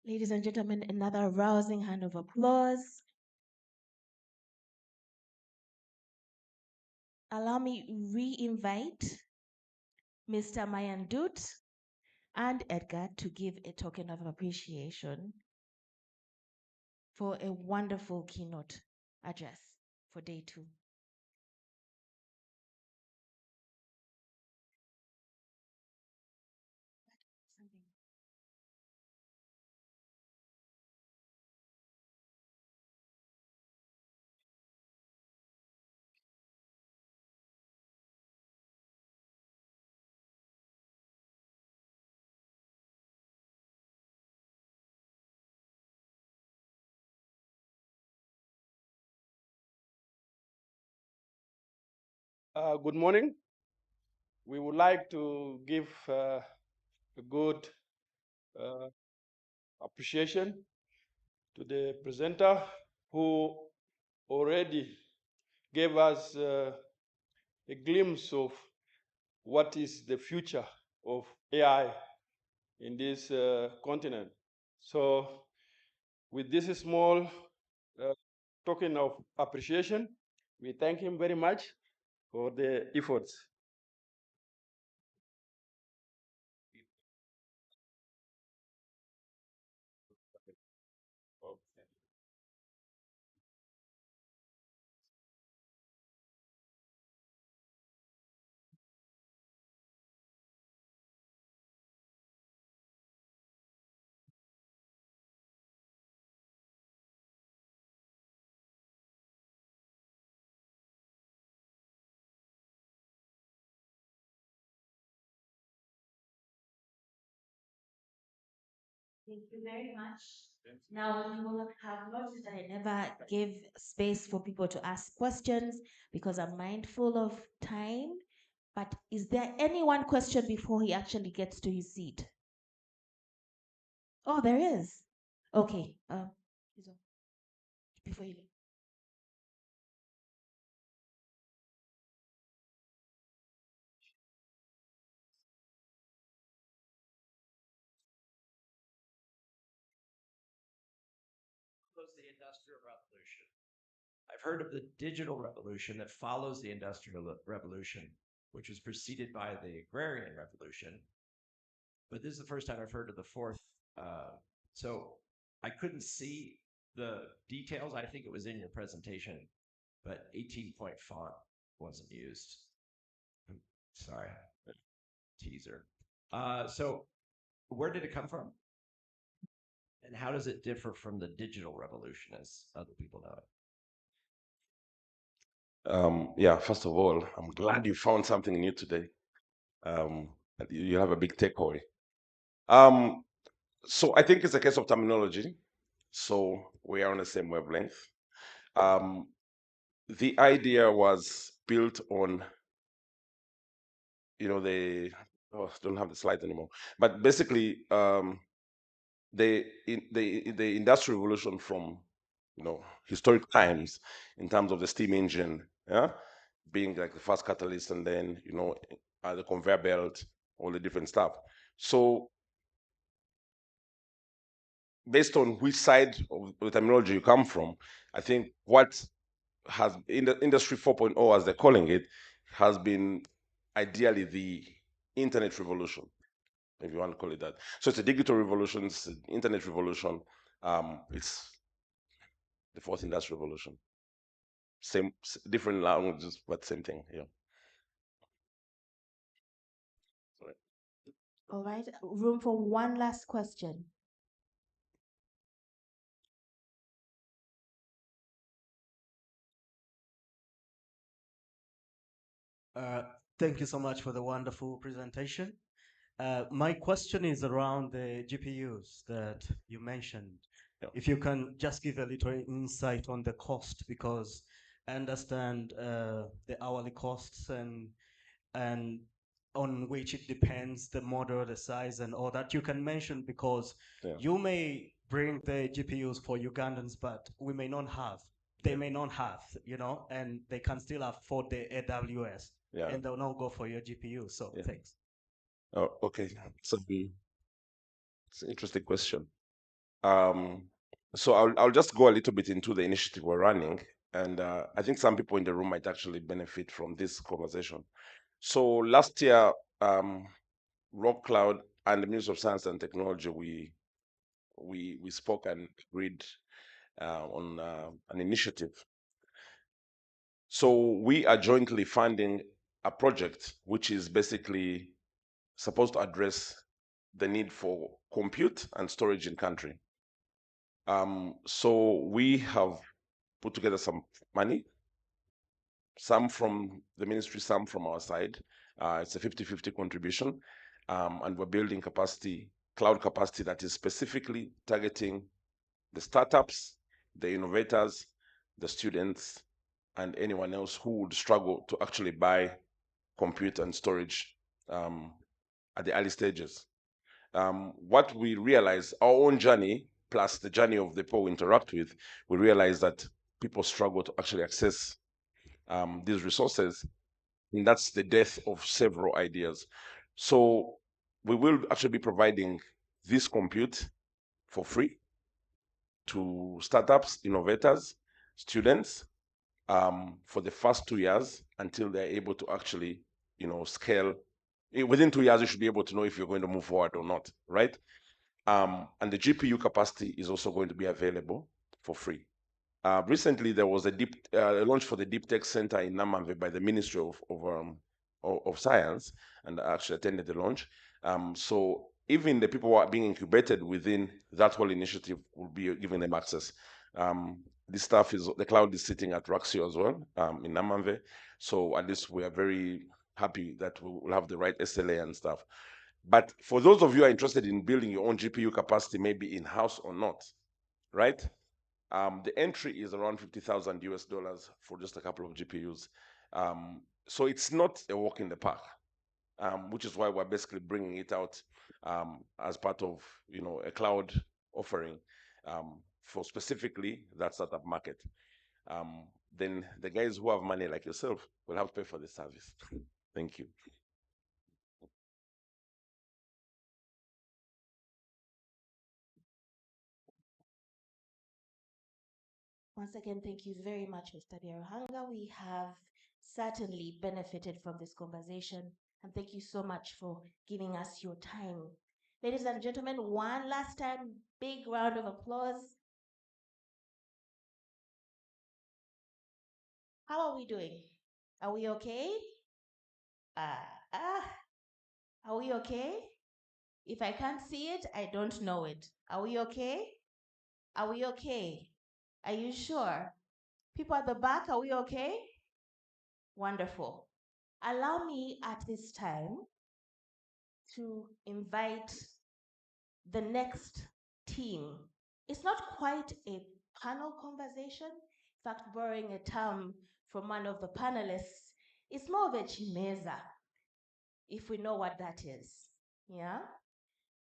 Ladies and gentlemen, another rousing hand of applause. Allow me re-invite Mr. Mayandut and Edgar to give a token of appreciation for a wonderful keynote address for day 2. Good morning. We would like to give a good appreciation to the presenter who already gave us a glimpse of what is the future of AI in this continent. So with this small token of appreciation, we thank him very much for the efforts. Thank you very much. Now, you will have noticed that I never gave space for people to ask questions because I'm mindful of time. But is there any one question before he actually gets to his seat? Oh, there is. Okay. Before you leave. Follows the Industrial Revolution. I've heard of the digital revolution that follows the Industrial Revolution, which was preceded by the Agrarian Revolution. But this is the first time I've heard of the fourth. So I couldn't see the details. I think it was in your presentation, but 18-point font wasn't used. I'm sorry, teaser. So where did it come from? And how does it differ from the digital revolution as other people know it? Yeah, first of all, I'm glad you found something new today. You have a big takeaway. So I think it's a case of terminology. So we are on the same wavelength. The idea was built on, don't have the slides anymore, but basically the industrial revolution from historic times in terms of the steam engine, being like the first catalyst, and then the conveyor belt, all the different stuff. So based on which side of the terminology you come from, I think what has in the industry 4.0, as they're calling it, has been ideally the internet revolution. if you want to call it that. So it's a digital revolution, it's an internet revolution. It's the fourth industrial revolution. Same, different languages, but same thing. Yeah. Sorry. All right, room for one last question. Thank you so much for the wonderful presentation. My question is around the GPUs that you mentioned. Yeah. If you can just give a little insight on the cost, because I understand the hourly costs and on which it depends, the model, the size, and all that you can mention, because Yeah. you may bring the GPUs for Ugandans, but we may not have. They Yeah. may not have, you know, and they can still afford the AWS, Yeah. and they'll not go for your GPU. So Yeah. thanks. Oh, okay. So it's an interesting question. So I'll just go a little bit into the initiative we're running, and I think some people in the room might actually benefit from this conversation. So last year, Rock Cloud and the Ministry of Science and Technology, we spoke and agreed on an initiative. So we are jointly funding a project which is basically supposed to address the need for compute and storage in country. So we have put together some money, some from the ministry, some from our side. It's a 50-50 contribution. And we're building capacity, cloud capacity that is specifically targeting the startups, the innovators, the students, and anyone else who would struggle to actually buy compute and storage at the early stages. What we realize, our own journey, plus the journey of the people we interact with, we realize that people struggle to actually access these resources, and that's the death of several ideas. So we will actually be providing this compute for free to startups, innovators, students, for the first 2 years until they're able to actually, scale. Within 2 years, you should be able to know if you're going to move forward or not, right? And the GPU capacity is also going to be available for free. Recently, there was a launch for the Deep Tech Center in Namamve by the Ministry of Science, and I actually attended the launch. So even the people who are being incubated within that whole initiative will be giving them access. This stuff the cloud is sitting at Raxio as well, in Namamve. So at least we are very happy that we will have the right SLA and stuff. But for those of you who are interested in building your own GPU capacity, maybe in-house or not, right? The entry is around $50,000 for just a couple of GPUs. So it's not a walk in the park, which is why we're basically bringing it out as part of a cloud offering for specifically that startup market. Then the guys who have money like yourself will have to pay for the service. Thank you. Once again, thank you very much, Mr. Biaruhanga. We have certainly benefited from this conversation, and thank you so much for giving us your time. Ladies and gentlemen, one last time, big round of applause. How are we doing? Are we okay? Are we okay? If I can't see it, I don't know it. Are we okay? Are we okay? Are you sure? People at the back, are we okay? Wonderful. Allow me at this time to invite the next team. It's not quite a panel conversation. In fact, borrowing a term from one of the panelists, it's more of a chimeza, if we know what that is. Yeah?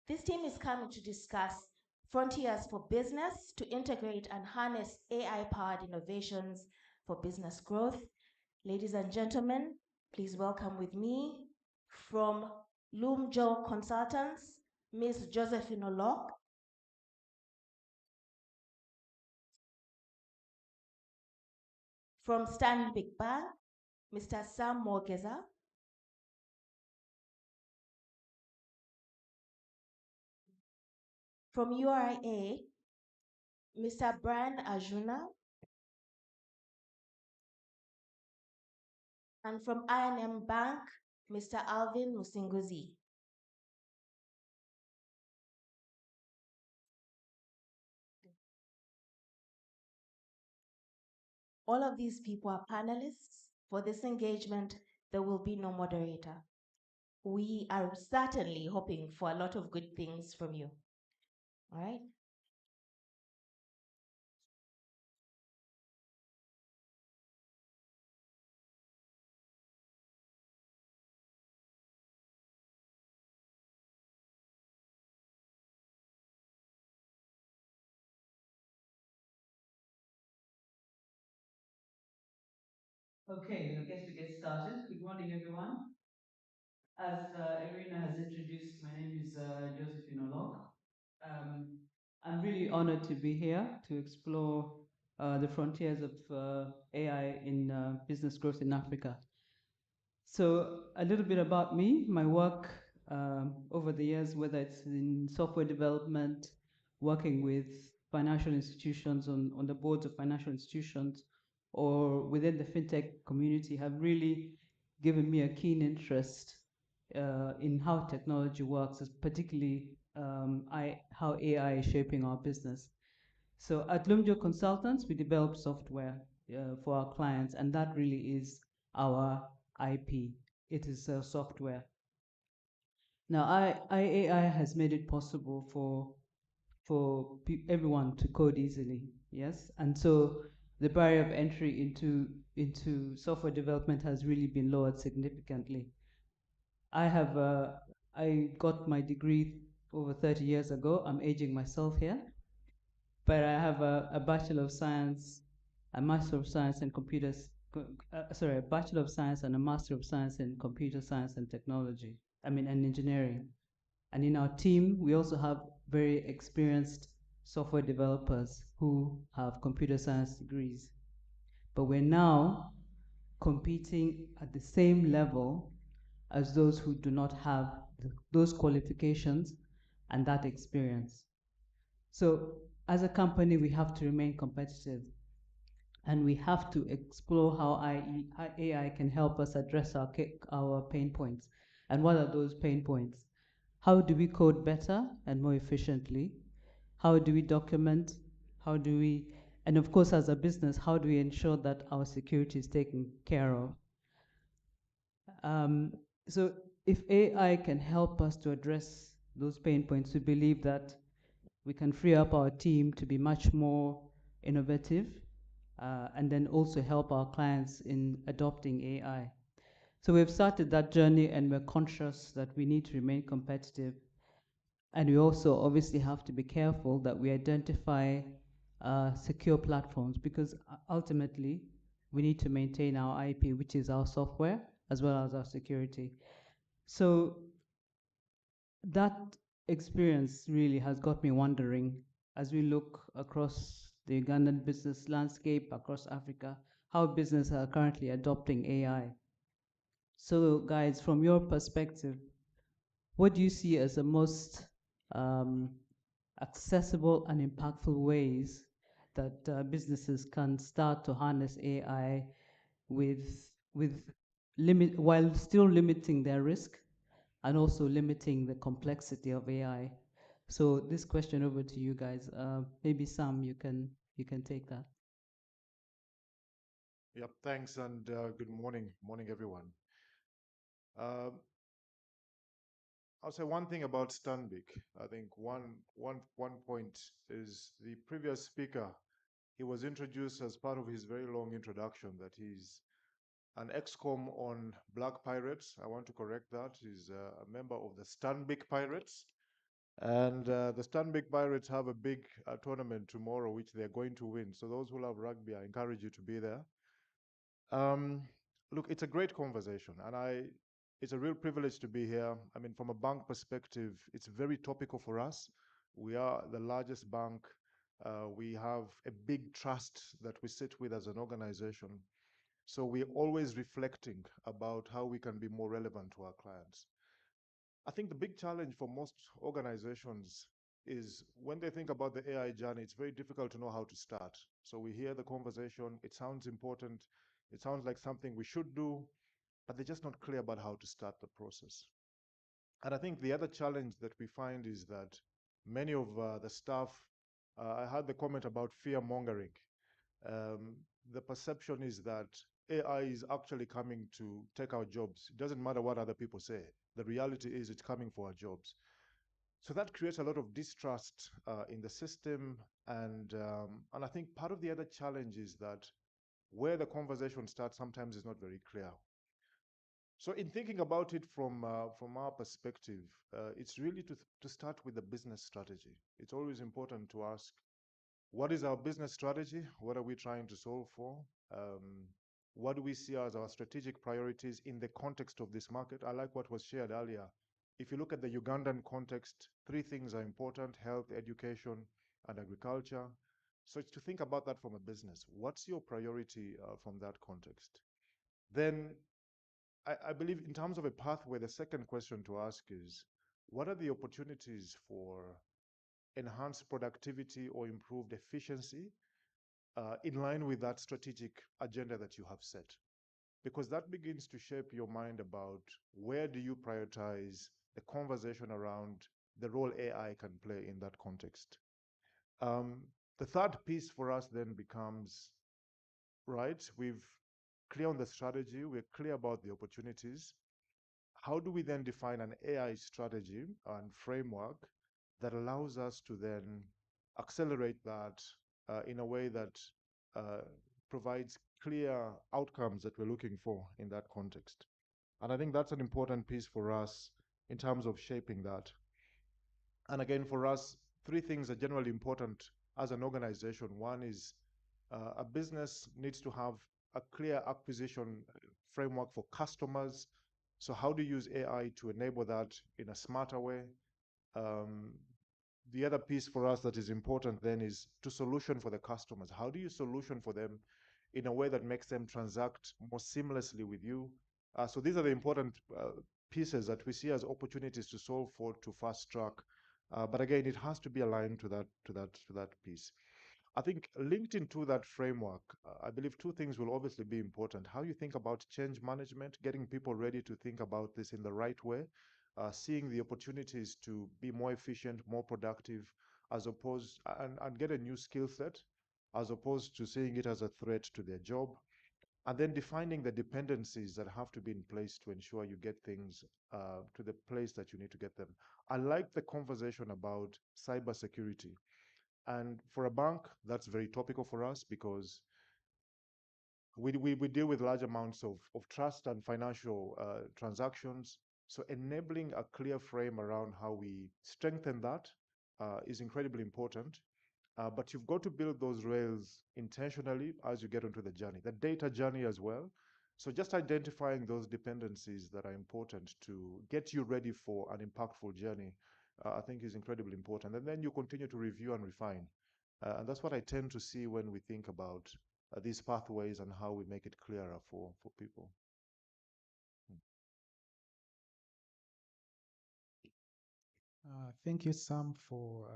This team is coming to discuss frontiers for business to integrate and harness AI-powered innovations for business growth. Ladies and gentlemen, please welcome with me from Lumjo Consultants, Ms. Josephine Olok. From Stanbic Bank, Mr. Sam Morgeza. From URA, Mr. Brian Ajuna. And from I&M Bank, Mr. Alvin Musinguzi. All of these people are panelists. For this engagement, there will be no moderator. We are certainly hoping for a lot of good things from you. All right? Okay, I guess we get started. Good morning, everyone. As Irina has introduced, my name is Josephine Olok. I'm really honored to be here to explore the frontiers of AI in business growth in Africa. So a little bit about me, my work over the years, whether it's in software development, working with financial institutions on the boards of financial institutions, or within the fintech community, have really given me a keen interest in how technology works, particularly how AI is shaping our business. So at Lumjo Consultants, we develop software for our clients, and that really is our IP. It is software. Now, AI has made it possible for everyone to code easily, yes? And so the barrier of entry into software development has really been lowered significantly. I got my degree over 30 years ago. I'm aging myself here. But I have a Bachelor of Science, a Master of Science in a Bachelor of Science and a Master of Science in Computer Science and Technology, and Engineering. And in our team, we also have very experienced software developers who have computer science degrees. But we're now competing at the same level as those who do not have those qualifications and that experience. So as a company, we have to remain competitive, and we have to explore how AI can help us address our pain points. And what are those pain points? How do we code better and more efficiently? How do we document? And of course, as a business, how do we ensure that our security is taken care of? So if AI can help us to address those pain points, we believe that we can free up our team to be much more innovative, and then also help our clients in adopting AI. So we've started that journey, and we're conscious that we need to remain competitive. And we also obviously have to be careful that we identify secure platforms, because ultimately we need to maintain our IP, which is our software, as well as our security. So that experience really has got me wondering, as we look across the Ugandan business landscape, across Africa, how businesses are currently adopting AI. So guys, from your perspective, what do you see as the most accessible and impactful ways that businesses can start to harness AI while still limiting their risk and also limiting the complexity of AI? So this question over to you guys. Maybe Sam, you can take that. Yep, thanks, and good morning, everyone. I'll say one thing about Stanbic. I think one point is the previous speaker. He was introduced as part of his very long introduction that he's an ex-com on Black Pirates. I want to correct that. He's a member of the Stanbic Pirates. And the Stanbic Pirates have a big tournament tomorrow, which they're going to win. So those who love rugby, I encourage you to be there. Look, it's a great conversation, and it's a real privilege to be here. I mean, from a bank perspective, it's very topical for us. We are the largest bank. We have a big trust that we sit with as an organization. So we're always reflecting about how we can be more relevant to our clients. I think the big challenge for most organizations is when they think about the AI journey, it's very difficult to know how to start. So we hear the conversation, it sounds important, it sounds like something we should do, but they're just not clear about how to start the process. And I think the other challenge that we find is that many of the staff, I had the comment about fear mongering. Um, the perception is that AI is actually coming to take our jobs. It doesn't matter what other people say. The reality is it's coming for our jobs. So that creates a lot of distrust in the system. And I think part of the other challenge is that where the conversation starts sometimes is not very clear. So in thinking about it from our perspective, it's really to start with the business strategy. It's always important to ask, what is our business strategy? What are we trying to solve for? What do we see as our strategic priorities in the context of this market? I like what was shared earlier. If you look at the Ugandan context, three things are important: health, education, and agriculture. So it's to think about that from a business. What's your priority from that context? Then I believe in terms of a pathway, the second question to ask is, what are the opportunities for enhanced productivity or improved efficiency in line with that strategic agenda that you have set? Because that begins to shape your mind about where do you prioritize the conversation around the role AI can play in that context. The third piece for us then becomes, right, we've clear on the strategy, we're clear about the opportunities. How do we then define an AI strategy and framework that allows us to then accelerate that in a way that provides clear outcomes that we're looking for in that context? And I think that's an important piece for us in terms of shaping that. And again, for us, three things are generally important as an organization. One is a business needs to have a clear acquisition framework for customers. So how do you use AI to enable that in a smarter way? The other piece for us that is important then is to solution for the customers. How do you solution for them in a way that makes them transact more seamlessly with you? So these are the important pieces that we see as opportunities to solve for, to fast track. But again, it has to be aligned to that piece. I think linked into that framework, I believe two things will obviously be important. How you think about change management, getting people ready to think about this in the right way, seeing the opportunities to be more efficient, more productive, as opposed and get a new skill set, as opposed to seeing it as a threat to their job. And then defining the dependencies that have to be in place to ensure you get things to the place that you need to get them. I like the conversation about cybersecurity. And for a bank, that's very topical for us because we deal with large amounts of trust and financial transactions. So enabling a clear frame around how we strengthen that is incredibly important. But you've got to build those rails intentionally as you get onto the journey, the data journey as well. So just identifying those dependencies that are important to get you ready for an impactful journey, I think is incredibly important. And then you continue to review and refine. And that's what I tend to see when we think about these pathways and how we make it clearer for people. Thank you, Sam, for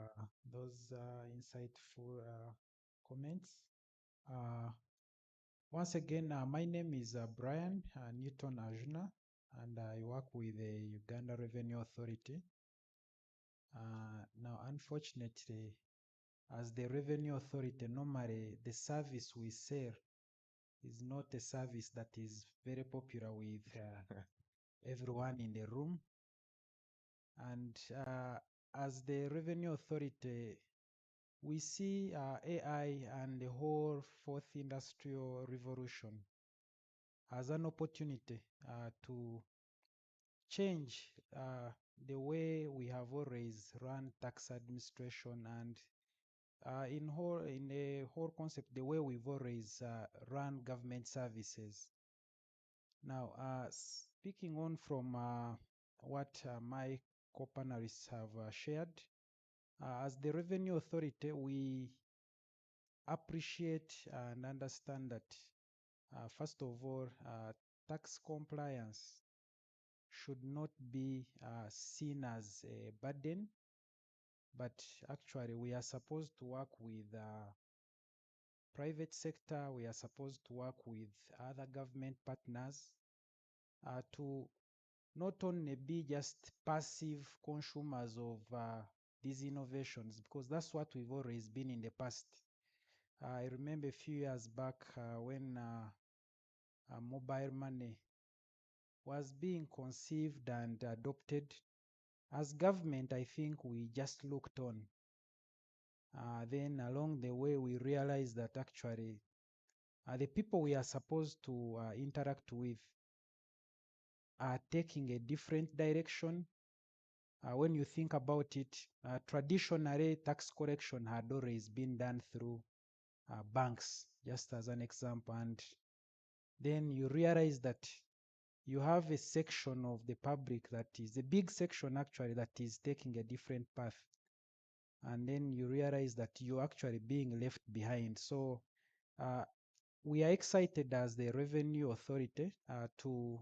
those insightful comments. Once again, my name is Brian Newton Ajuna, and I work with the Uganda Revenue Authority. Now, unfortunately, as the Revenue Authority, normally the service we sell is not a service that is very popular with everyone in the room. And as the Revenue Authority, we see AI and the whole fourth industrial revolution as an opportunity to change the way we have always run tax administration and in the whole concept, the way we've always run government services. Now, speaking on from what my co-panelists have shared, as the Revenue Authority, we appreciate and understand that, first of all, tax compliance should not be seen as a burden, but actually we are supposed to work with private sector, we are supposed to work with other government partners to not only be just passive consumers of these innovations, because that's what we've always been in the past. I remember a few years back when mobile money was being conceived and adopted. As government, I think we just looked on. Then along the way, we realized that actually the people we are supposed to interact with are taking a different direction. When you think about it, traditionally tax collection had always been done through banks, just as an example. And then you realize that you have a section of the public that is a big section actually that is taking a different path. And then you realize that you're actually being left behind. So we are excited as the Revenue Authority to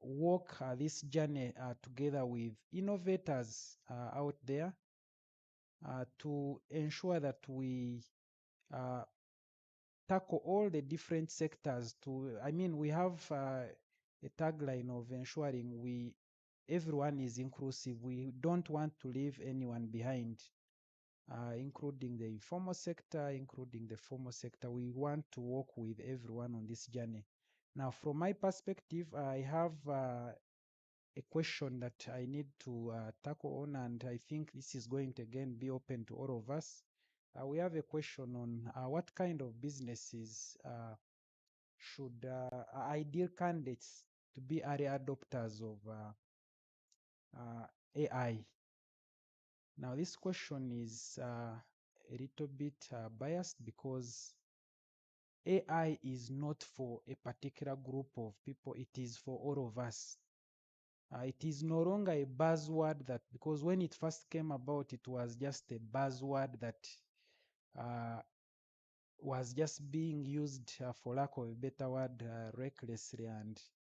walk this journey together with innovators out there to ensure that we tackle all the different sectors. We have a tagline of ensuring everyone is inclusive. We don't want to leave anyone behind, including the informal sector, including the formal sector. We want to work with everyone on this journey. Now, from my perspective, I have a question that I need to tackle on, and I think this is going to again be open to all of us. We have a question on what kind of businesses should ideal candidates to be early adopters of AI. Now, this question is a little bit biased because AI is not for a particular group of people, it is for all of us. It is no longer a buzzword because when it first came about, it was just a buzzword that was just being used, for lack of a better word, recklessly.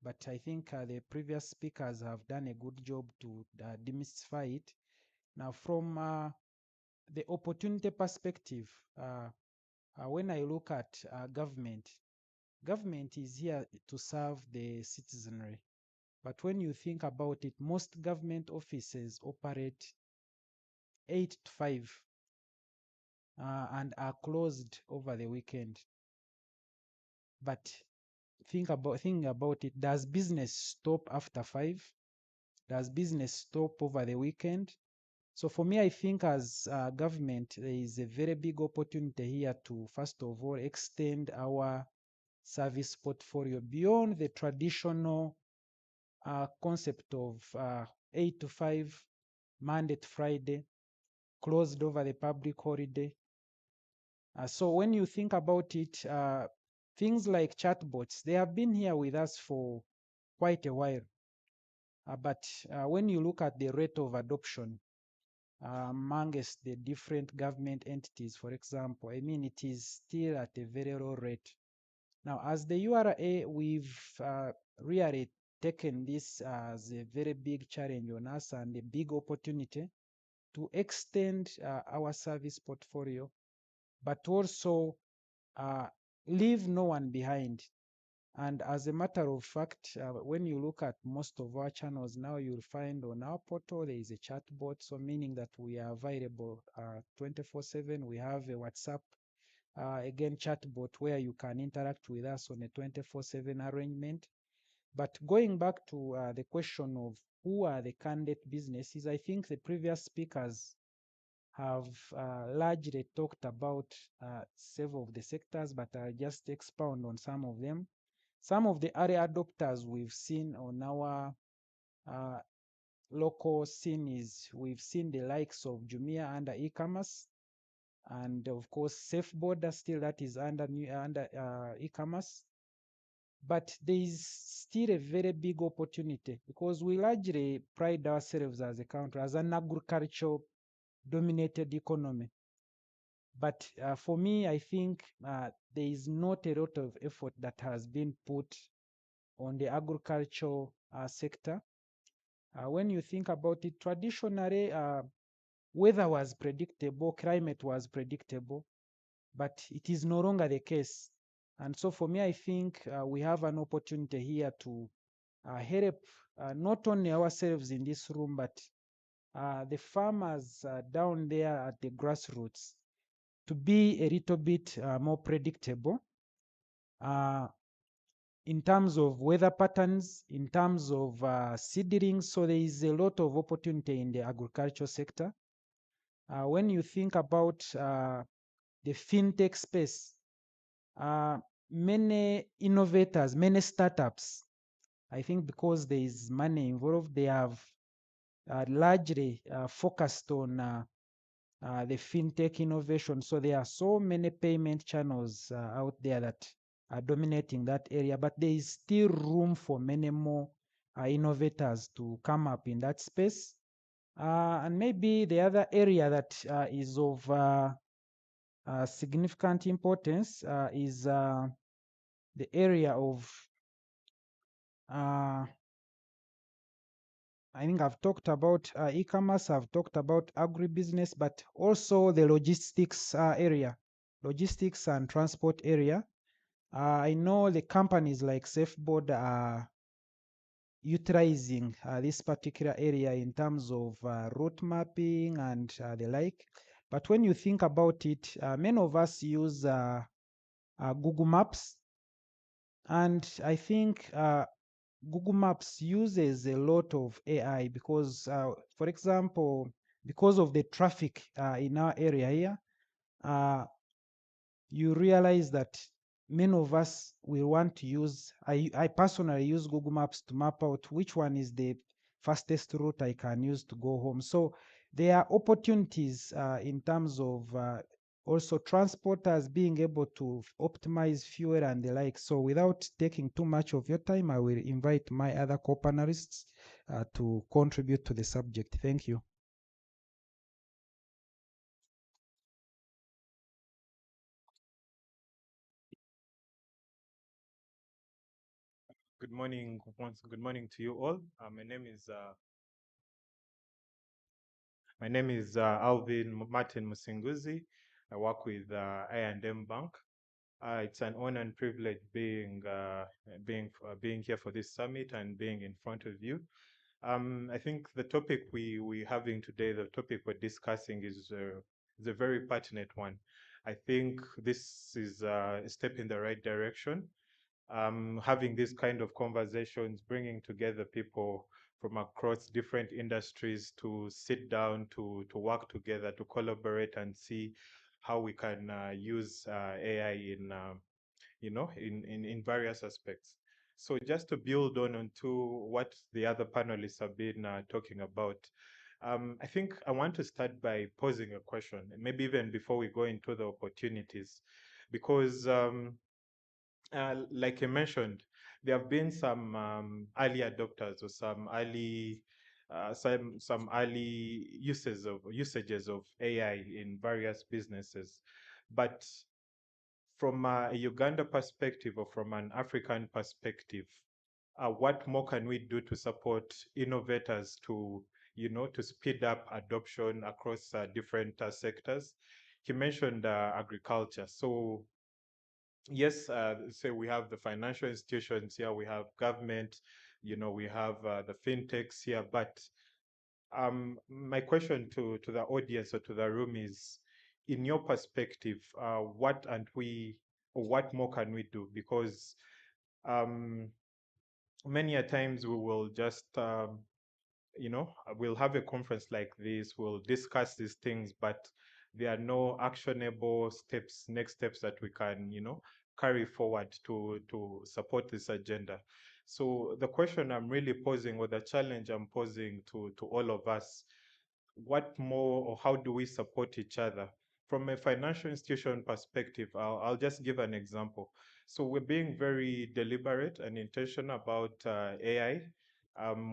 But I think the previous speakers have done a good job to demystify it. Now, from the opportunity perspective, when I look at government is here to serve the citizenry. But when you think about it, most government offices operate 8 to 5 and are closed over the weekend. But think about it. Does business stop after 5? Does business stop over the weekend? So for me, I think as government, there is a very big opportunity here to, first of all, extend our service portfolio beyond the traditional concept of 8 to 5, Monday to Friday, closed over the public holiday. So when you think about it, things like chatbots, they have been here with us for quite a while. But when you look at the rate of adoption amongst the different government entities, for example, it is still at a very low rate. Now, as the URA, we've really taken this as a very big challenge on us and a big opportunity to extend our service portfolio, but also leave no one behind. And as a matter of fact, when you look at most of our channels now, you'll find on our portal there is a chatbot, so meaning that we are available 24/7. We have a WhatsApp, again, chatbot where you can interact with us on a 24/7 arrangement. But going back to the question of who are the candidate businesses, I think the previous speakers have largely talked about several of the sectors, but I'll just expound on some of them. Some of the early adopters we've seen on our local scene is we've seen the likes of Jumia under e-commerce, and of course Safe Border still that is under e-commerce. But there is still a very big opportunity because we largely pride ourselves as a country as an agricultural dominated economy. But for me, I think there is not a lot of effort that has been put on the agricultural sector. When you think about it, traditionally, weather was predictable, climate was predictable, but it is no longer the case. And so for me, I think we have an opportunity here to help not only ourselves in this room, but the farmers down there at the grassroots to be a little bit more predictable in terms of weather patterns, in terms of seedlings. So there is a lot of opportunity in the agricultural sector. When you think about the fintech space, many innovators, many startups, I think because there is money involved, they have largely focused on the fintech innovation. So there are so many payment channels out there that are dominating that area, but there is still room for many more innovators to come up in that space. And maybe the other area that is of significant importance is the area of I think I've talked about e-commerce, I've talked about agribusiness, but also the logistics area, logistics and transport area. I know the companies like Safeboard are utilizing this particular area in terms of route mapping and the like. But when you think about it, many of us use Google Maps, and I think Google Maps uses a lot of AI because, for example, because of the traffic in our area here, you realize that many of us will want to use, I personally use Google Maps to map out which one is the fastest route I can use to go home. So there are opportunities in terms of also transporters being able to optimize fuel and the like. So without taking too much of your time, I will invite my other co-panelists to contribute to the subject. Thank you. Good morning, good morning to you all. My name is Alvin Martin Musinguzi. I work with I&M Bank. It's an honor and privilege being here for this summit and being in front of you. I think the topic we're having today, the topic we're discussing is a very pertinent one. I think this is a step in the right direction. Having these kind of conversations, bringing together people from across different industries to sit down, to work together, to collaborate and see how we can use AI in various aspects. So just to build onto what the other panelists have been talking about, I think I want to start by posing a question, maybe even before we go into the opportunities, because like I mentioned, there have been some early adopters or some early usages of AI in various businesses, but from a Uganda perspective or from an African perspective, what more can we do to support innovators to to speed up adoption across different sectors? He mentioned agriculture, so yes, say we have the financial institutions here, we have government, we have the fintechs here, but my question to the audience or to the room is, in your perspective, what more can we do? Because many a times we will just we'll have a conference like this, we'll discuss these things, but there are no actionable steps, next steps that we can, carry forward to support this agenda. So the question I'm really posing, or the challenge I'm posing to all of us, what more or how do we support each other? From a financial institution perspective, I'll just give an example. So we're being very deliberate and intentional about AI.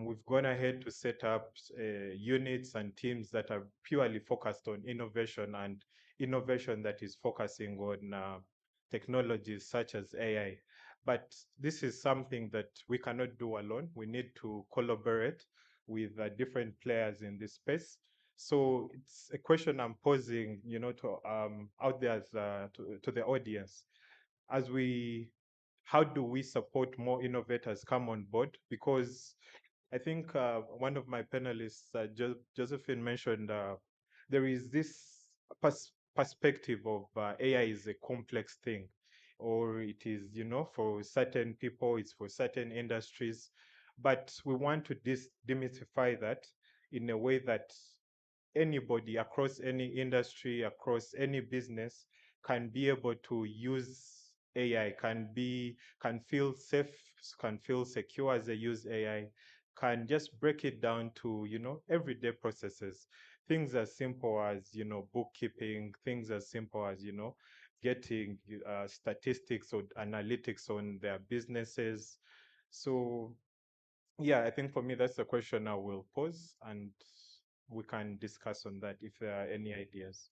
We've gone ahead to set up units and teams that are purely focused on innovation, and innovation that is focusing on technologies such as AI. But this is something that we cannot do alone. We need to collaborate with different players in this space. So it's a question I'm posing, to out there to the audience, as how do we support more innovators come on board? Because I think one of my panelists, Josephine, mentioned there is this perspective of AI is a complex thing, or it is, for certain people, it's for certain industries. But we want to demystify that in a way that anybody across any industry, across any business can be able to use AI, can feel safe, can feel secure as they use AI, can just break it down to, everyday processes. Things as simple as, bookkeeping, things as simple as, getting statistics or analytics on their businesses. So yeah, I think for me, that's the question I will pose, and we can discuss on that if there are any ideas.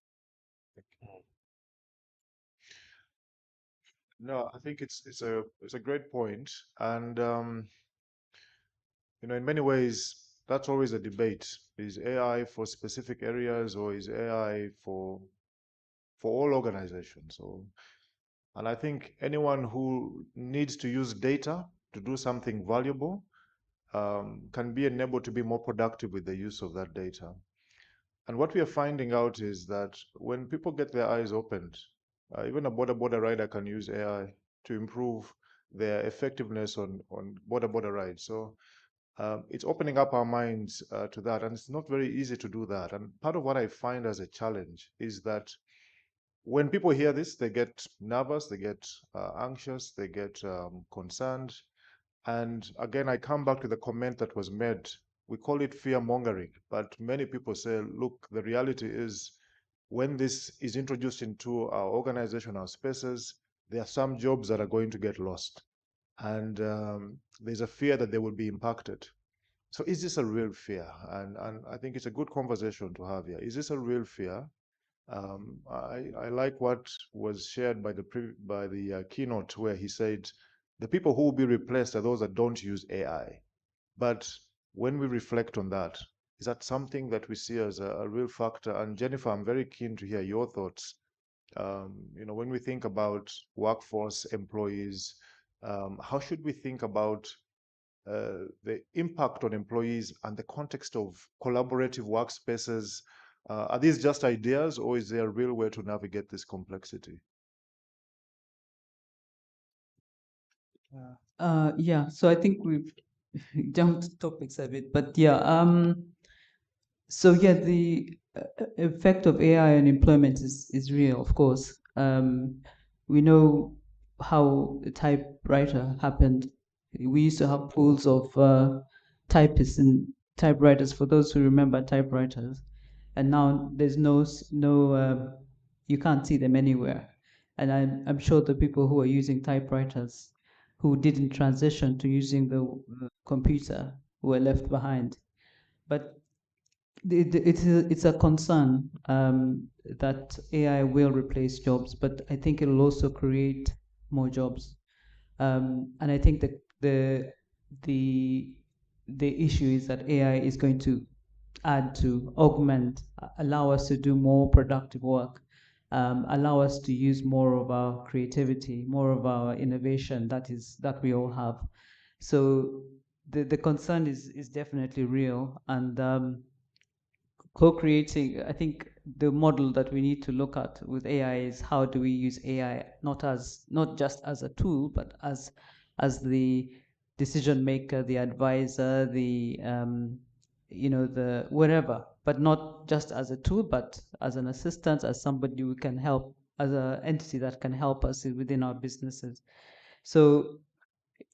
No, I think it's a great point, and in many ways, that's always a debate. Is AI for specific areas, or is AI for all organizations? And I think anyone who needs to use data to do something valuable can be enabled to be more productive with the use of that data. And what we are finding out is that when people get their eyes opened, even a border rider can use AI to improve their effectiveness on border rides. So it's opening up our minds to that, and it's not very easy to do that. And part of what I find as a challenge is that when people hear this, they get nervous, they get anxious, they get concerned. And again, I come back to the comment that was made. We call it fear mongering, but many people say, look, the reality is when this is introduced into our organizational spaces, there are some jobs that are going to get lost. And there's a fear that they will be impacted. So is this a real fear? And I think it's a good conversation to have here. Is this a real fear? I like what was shared by the keynote, where he said the people who will be replaced are those that don't use AI. But when we reflect on that, is that something that we see as a real factor? And Jennifer, I'm very keen to hear your thoughts. When we think about workforce employees, how should we think about the impact on employees and the context of collaborative workspaces? Are these just ideas, or is there a real way to navigate this complexity? Yeah, so I think we've jumped topics a bit, but yeah, so yeah, the effect of AI on employment is real, of course. We know how the typewriter happened. We used to have pools of typists and typewriters, for those who remember typewriters, and now there's you can't see them anywhere. And I'm sure the people who are using typewriters who didn't transition to using the computer were left behind. But it's a concern that AI will replace jobs, but I think it'll also create more jobs. And I think that the issue is that AI is going to add to, augment, allow us to do more productive work, allow us to use more of our creativity, more of our innovation that we all have. So the concern is definitely real, and co-creating, I think the model that we need to look at with AI is how do we use AI not just as a tool, but as the decision maker, the advisor, the the whatever, but not just as a tool, but as an assistant, as somebody who can help, as an entity that can help us within our businesses. So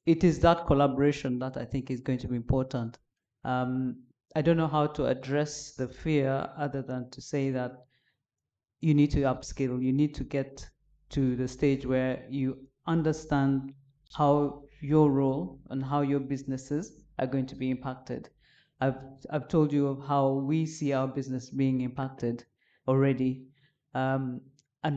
it is that collaboration that I think is going to be important. I don't know how to address the fear other than to say that you need to upskill, you need to get to the stage where you understand how your role and how your businesses are going to be impacted. I've told you of how we see our business being impacted already, and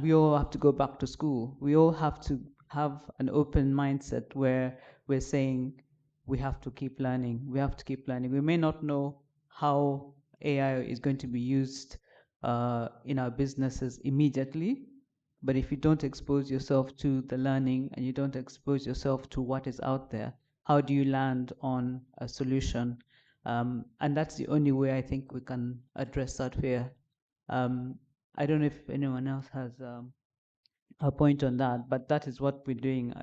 we all have to go back to school. We all have to have an open mindset where we're saying we have to keep learning. We have to keep learning. We may not know how AI is going to be used in our businesses immediately. But if you don't expose yourself to the learning and you don't expose yourself to what is out there, how do you land on a solution? And that's the only way I think we can address that fear. I don't know if anyone else has a point on that, but that is what we're doing.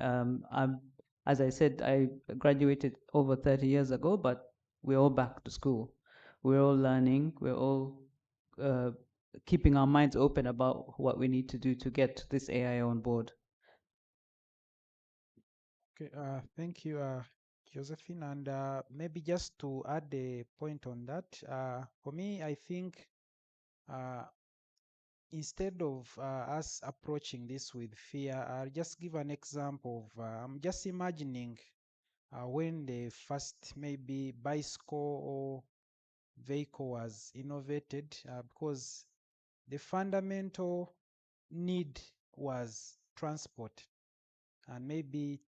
As I said, I graduated over 30 years ago, but we're all back to school. We're all learning. We're all uh, keeping our minds open about what we need to do to get this AI on board. Okay, thank you, Josephine. And maybe just to add a point on that, for me, I think uh, instead of us approaching this with fear, I'll just give an example of, I'm just imagining when the first maybe bicycle or vehicle was innovated, because the fundamental need was transport. And maybe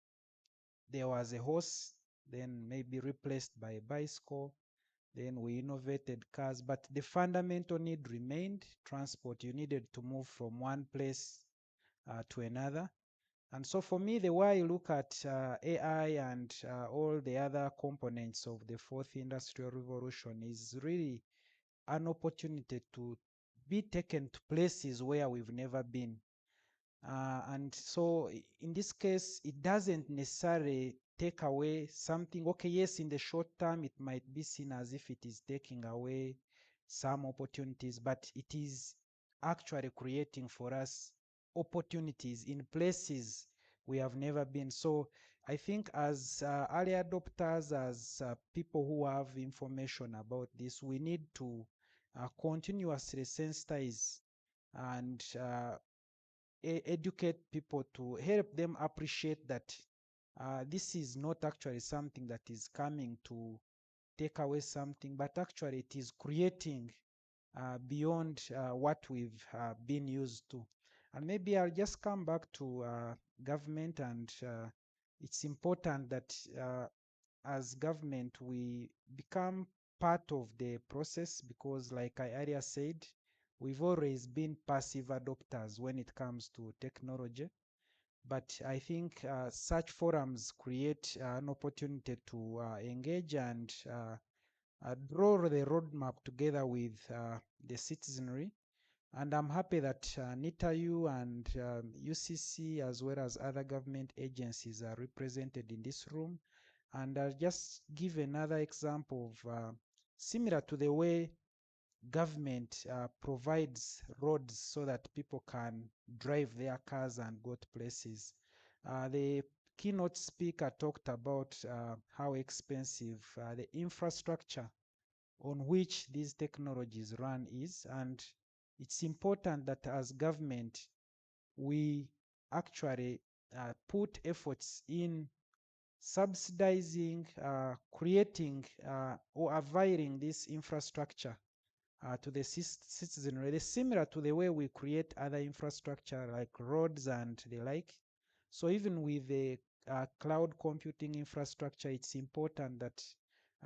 there was a horse, then maybe replaced by a bicycle. Then we innovated cars, but the fundamental need remained transport. You needed to move from one place to another. And so for me, the way I look at AI and all the other components of the fourth industrial revolution is really an opportunity to be taken to places where we've never been. And so in this case, it doesn't necessarily take away something. Okay, yes, in the short term, it might be seen as if it is taking away some opportunities, but it is actually creating for us opportunities in places we have never been. So I think as early adopters, as people who have information about this, we need to continuously sensitize and educate people to help them appreciate that this is not actually something that is coming to take away something, but actually it is creating beyond what we've been used to. And maybe I'll just come back to government, and it's important that as government we become part of the process, because like I earlier said, we've always been passive adopters when it comes to technology. But I think such forums create an opportunity to engage and draw the roadmap together with the citizenry. And I'm happy that NITAU and UCC, as well as other government agencies, are represented in this room. And I'll just give another example of similar to the way government provides roads so that people can drive their cars and go to places. The keynote speaker talked about how expensive the infrastructure on which these technologies run is, and it's important that as government we actually put efforts in subsidizing, creating or availing this infrastructure to the citizenry. It's similar to the way we create other infrastructure like roads and the like. So even with the cloud computing infrastructure, it's important that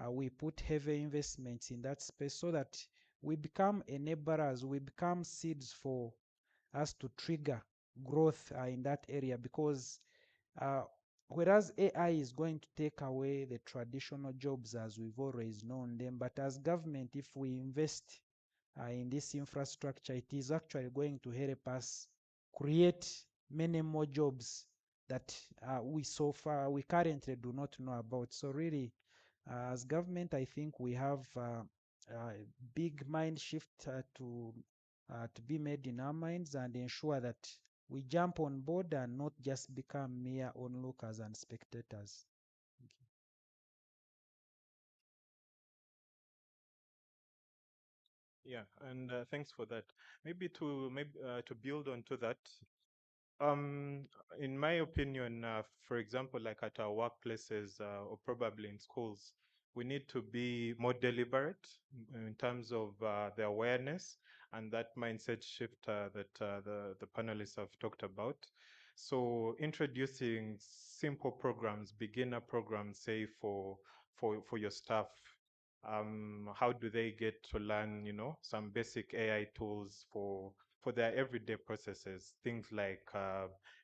we put heavy investments in that space so that we become enablers, we become seeds for us to trigger growth in that area. Because uh, whereas AI is going to take away the traditional jobs as we've always known them, but as government, if we invest in this infrastructure, it is actually going to help us create many more jobs that we currently do not know about. So really, as government, I think we have a big mind shift to be made in our minds, and ensure that we jump on board and not just become mere onlookers and spectators. Yeah, and thanks for that. Maybe to build on to that, in my opinion, for example, like at our workplaces or probably in schools, we need to be more deliberate in terms of the awareness and that mindset shift that the panelists have talked about. So introducing simple programs, beginner programs, say for your staff, How do they get to learn, some basic AI tools for their everyday processes, things like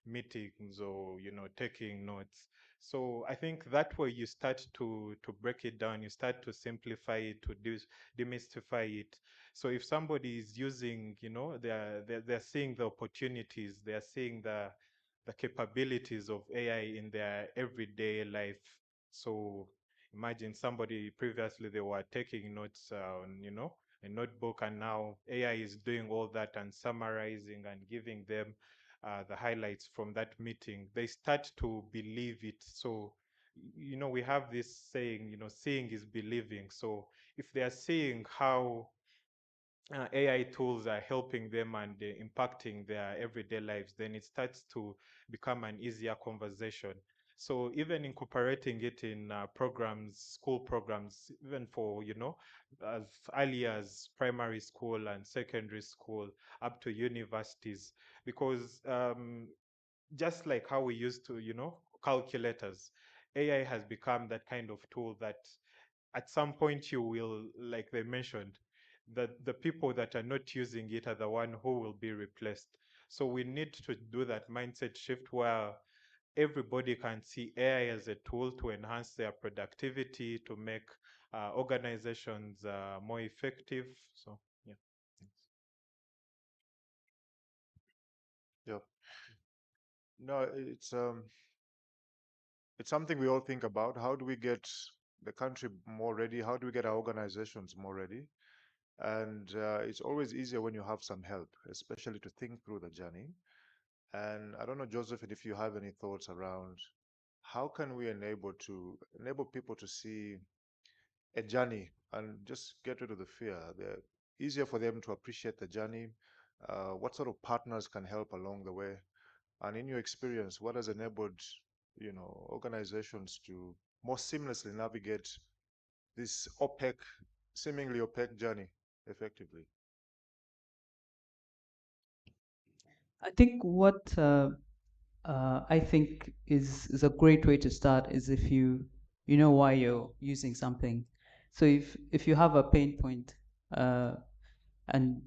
meetings or, taking notes. So I think that way you start to break it down, you start to simplify it, to demystify it. So if somebody is using, they're seeing the opportunities, they're seeing the capabilities of AI in their everyday life. So imagine somebody previously they were taking notes on, a notebook, and now AI is doing all that and summarizing and giving them the highlights from that meeting. They start to believe it. So, we have this saying, seeing is believing. So if they are seeing how AI tools are helping them and impacting their everyday lives, then it starts to become an easier conversation. So even incorporating it in programs, school programs, even for, as early as primary school and secondary school up to universities, because just like how we used to, calculators, AI has become that kind of tool that at some point you will, like they mentioned, that the people that are not using it are the one who will be replaced. So we need to do that mindset shift where everybody can see AI as a tool to enhance their productivity, to make organizations more effective. So yeah. Yeah. No, it's something we all think about. How do we get the country more ready? How do we get our organizations more ready? And it's always easier when you have some help, especially to think through the journey. And I don't know, Joseph, if you have any thoughts around how can we enable people to see a journey and just get rid of the fear. They're easier for them to appreciate the journey. What sort of partners can help along the way? And in your experience, what has enabled, organizations to more seamlessly navigate this opaque, seemingly opaque journey effectively? I think what I think is a great way to start is if you know why you're using something. So if you have a pain point, and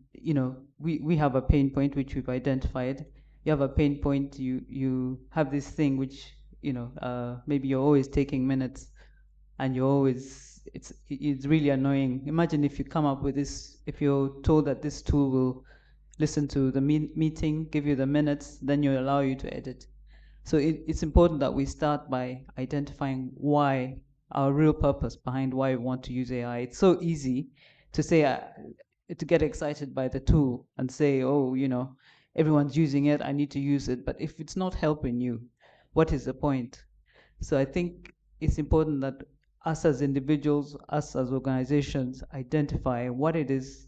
we have a pain point which we've identified. You have a pain point. You have this thing which maybe you're always taking minutes, and you're always it's really annoying. Imagine if you come up with this. If you're told that this tool will listen to the meeting, give you the minutes, then you allow you to edit. So it's important that we start by identifying why, our real purpose behind why we want to use AI. It's so easy to say, to get excited by the tool and say, oh, everyone's using it, I need to use it. But if it's not helping you, what is the point? So I think it's important that us as individuals, us as organizations, identify what it is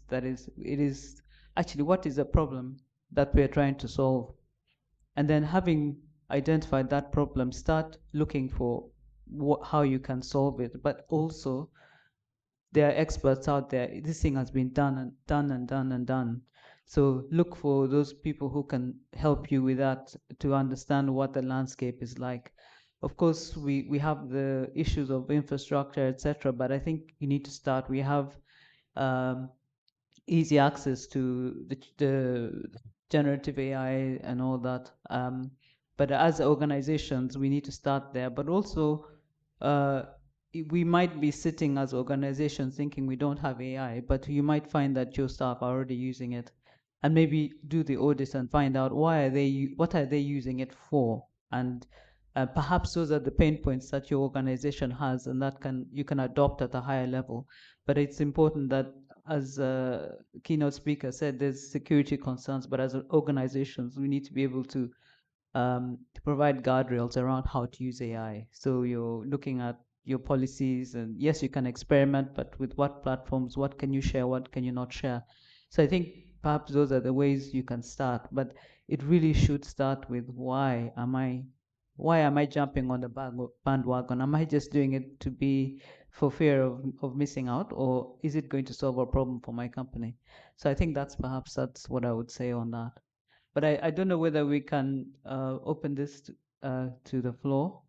actually what is the problem that we're trying to solve. And then having identified that problem, start looking for how you can solve it. But also, there are experts out there. This thing has been done and done and done and done. So look for those people who can help you with that, to understand what the landscape is like. Of course, we have the issues of infrastructure, etc. But I think you need to start. We have easy access to the generative AI and all that. But as organizations, we need to start there. But also, we might be sitting as organizations thinking we don't have AI, but you might find that your staff are already using it, and maybe do the audit and find out what are they using it for, and perhaps those are the pain points that your organization has, and that you can adopt at a higher level. But it's important that, as keynote speaker said, there's security concerns, but as organizations, we need to be able to provide guardrails around how to use AI. So you're looking at your policies, and yes, you can experiment, but with what platforms, what can you share, what can you not share? So I think perhaps those are the ways you can start, but it really should start with why am I jumping on the bandwagon? Am I just doing it to be for fear of missing out, or is it going to solve a problem for my company? So I think that's what I would say on that. But I don't know whether we can open this to the floor.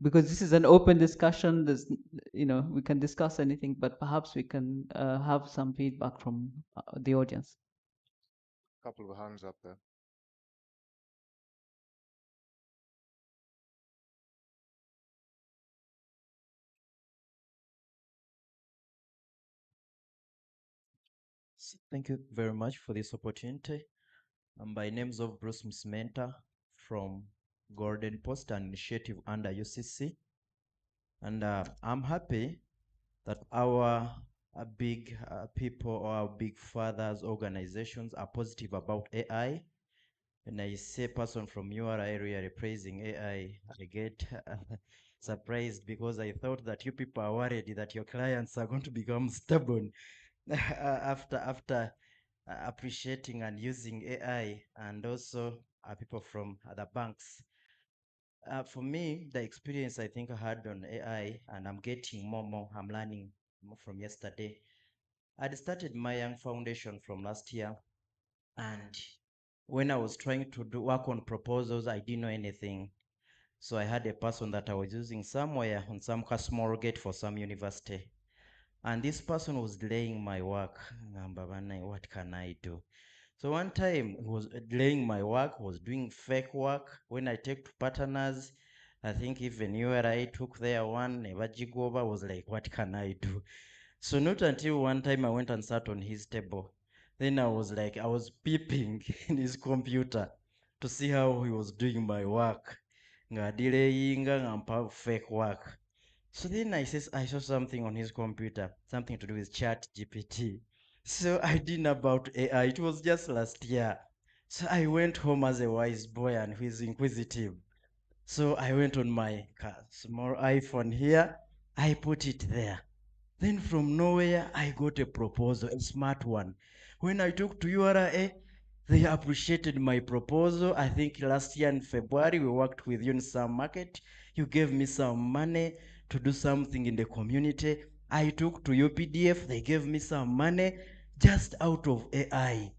because this is an open discussion. There's, we can discuss anything, but perhaps we can have some feedback from the audience. Couple of hands up there. Thank you very much for this opportunity. My name is of Bruce Msmenta from Golden Post, an initiative under UCC. And I'm happy that our big people or our big fathers organizations are positive about AI. When I see a person from your area praising AI, I get surprised because I thought that you people are worried that your clients are going to become stubborn after appreciating and using AI, and also people from other banks. For me, the experience I think I had on AI, and I'm getting more, I'm learning more from yesterday. I'd started my young foundation from last year, and when I was trying to work on proposals, I didn't know anything. So I had a person that I was using somewhere on some small gate for some university. And this person was delaying my work. What can I do? So one time he was delaying my work, was doing fake work. When I take to partners, I think even URI took their one, Nevajigoba was like, what can I do? So not until one time I went and sat on his table. Then I was like, I was peeping in his computer to see how he was doing my work. Nga delaying and fake work. So then I saw something on his computer, something to do with Chat GPT. So I didn't know about AI. It was just last year. So I went home as a wise boy and who is inquisitive. So I went on my small iPhone here. I put it there. Then from nowhere, I got a proposal, a smart one. When I talked to URA, they appreciated my proposal. I think last year in February, we worked with you in some market. You gave me some money to do something in the community. I took to UPDF, they gave me some money just out of AI.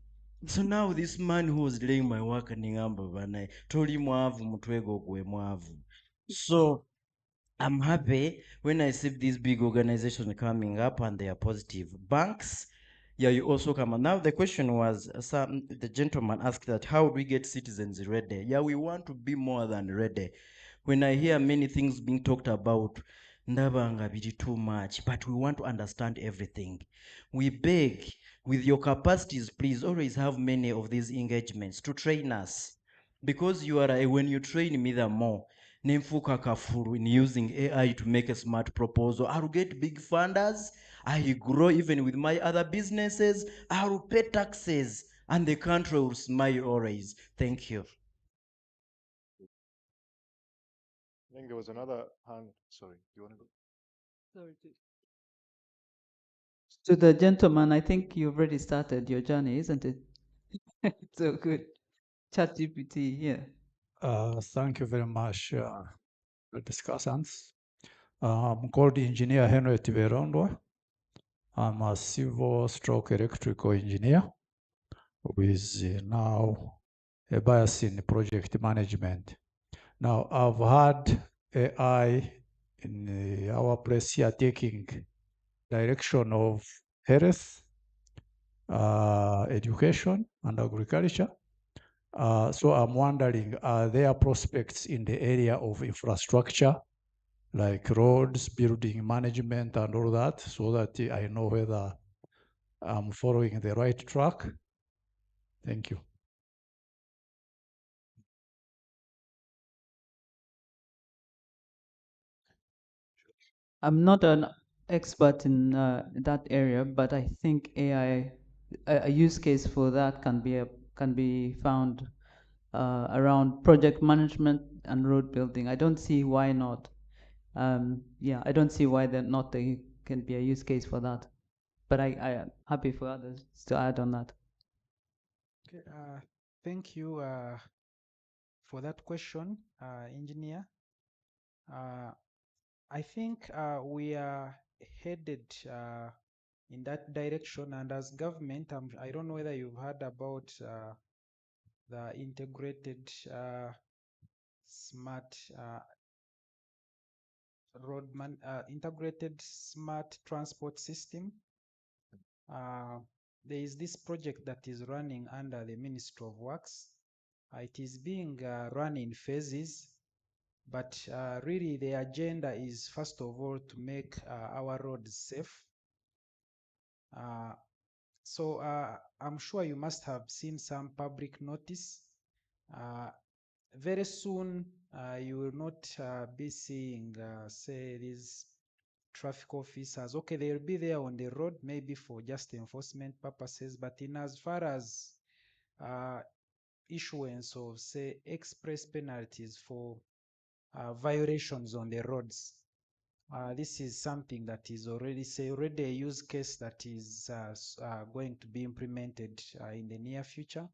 So now this man who was doing my work ningamba bana toli mwavu mutwego gwe mwavu. So I'm happy when I see these big organizations coming up and they are positive. Banks, yeah, you also come. Now the question was, the gentleman asked that, how do we get citizens ready? Yeah, we want to be more than ready. When I hear many things being talked about, ndabanga biri too much, but we want to understand everything. We beg, with your capacities, please always have many of these engagements to train us. Because when you train me the more, Nimfuka kafuru in using AI to make a smart proposal. I'll get big funders. I grow even with my other businesses. I'll pay taxes and the country will smile always. Thank you. I think there was another hand. Sorry, do you want to go? Sorry. To the gentleman, I think you've already started your journey, isn't it? So good. ChatGPT, yeah. Thank you very much, the discussants. I'm called Engineer Henry Tiberondwa. I'm a civil stroke electrical engineer with now a bias in project management. Now, I've had AI in our place here taking direction of health, education, and agriculture. So I'm wondering, are there prospects in the area of infrastructure, like roads, building management, and all that, so that I know whether I'm following the right track? Thank you. I'm not an expert in that area, but I think AI, a use case for that can be found around project management and road building. I don't see why not. Yeah, I don't see why there can be a use case for that. But I am happy for others to add on that. Okay, thank you for that question, engineer. I think we are headed in that direction, and as government, I don't know whether you've heard about the integrated smart integrated smart transport system. There is this project that is running under the Ministry of Works. It is being run in phases, but really the agenda is first of all to make our roads safe. So I'm sure you must have seen some public notice. Very soon you will not be seeing, say, these traffic officers. Okay, they'll be there on the road, maybe for just enforcement purposes, but in as far as issuance of, say, express penalties for violations on the roads, this is something that is already a use case that is going to be implemented in the near future.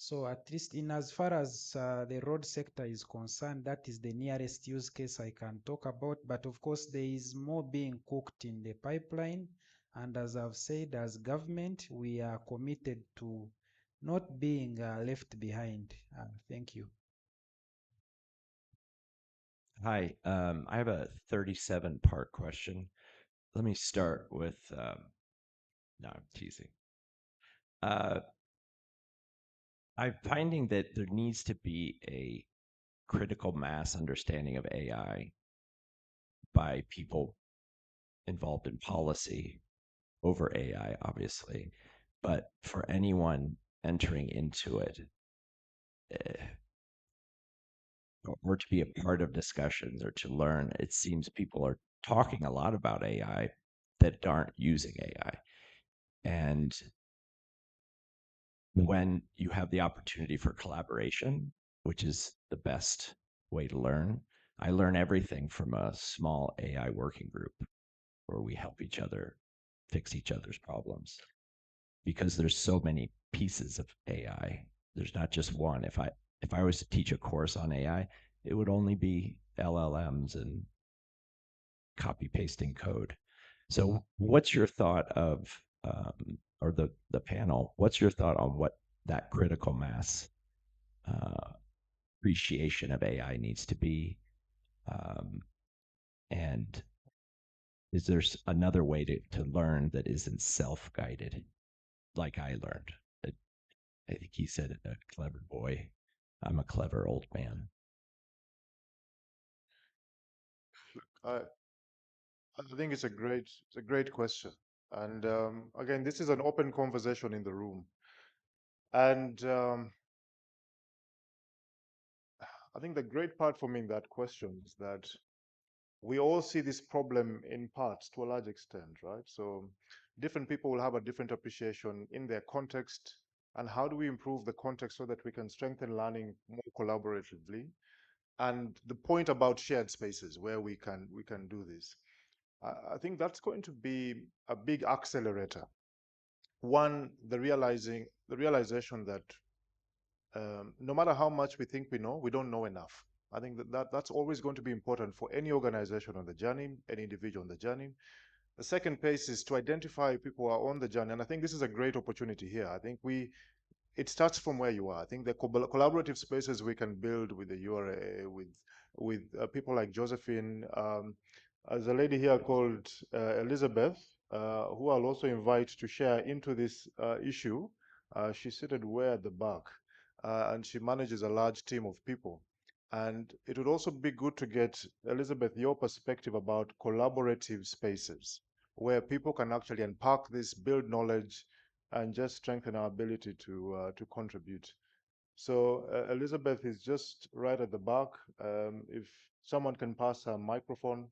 So at least in as far as the road sector is concerned, that is the nearest use case I can talk about. But of course, there is more being cooked in the pipeline. And as I've said, as government, we are committed to not being left behind. Thank you. Hi, I have a 37-part question. Let me start with, no, I'm teasing. I'm finding that there needs to be a critical mass understanding of AI by people involved in policy over AI, obviously. But for anyone entering into it, or to be a part of discussions or to learn, it seems people are talking a lot about AI that aren't using AI. And when you have the opportunity for collaboration, which is the best way to learn, I learn everything from a small AI working group where we help each other fix each other's problems. Because there's so many pieces of AI. There's not just one. If I was to teach a course on AI, it would only be LLMs and copy pasting code. So what's your thought of, or the panel, what's your thought on what that critical mass appreciation of AI needs to be? And is there another way to learn that isn't self-guided, like I learned? I think he said it, a clever boy. I'm a clever old man. I think it's a great question. And again, this is an open conversation in the room. And I think the great part for me in that question is that we all see this problem in parts to a large extent, right? So different people will have a different appreciation in their context. And how do we improve the context so that we can strengthen learning more collaboratively? And the point about shared spaces where we can do this. I think that's going to be a big accelerator. One, the realization that no matter how much we think we know, we don't know enough. I think that's always going to be important for any organization on the journey, any individual on the journey. The second pace is to identify people who are on the journey, and I think this is a great opportunity here. I think it starts from where you are. I think the collaborative spaces we can build with the URA, with people like Josephine, there's a lady here called Elizabeth, who I'll also invite to share into this issue. She's seated way at the back, and she manages a large team of people. And it would also be good to get, Elizabeth, your perspective about collaborative spaces where people can actually unpack this, build knowledge, and just strengthen our ability to contribute. So Elizabeth is just right at the back. If someone can pass her microphone,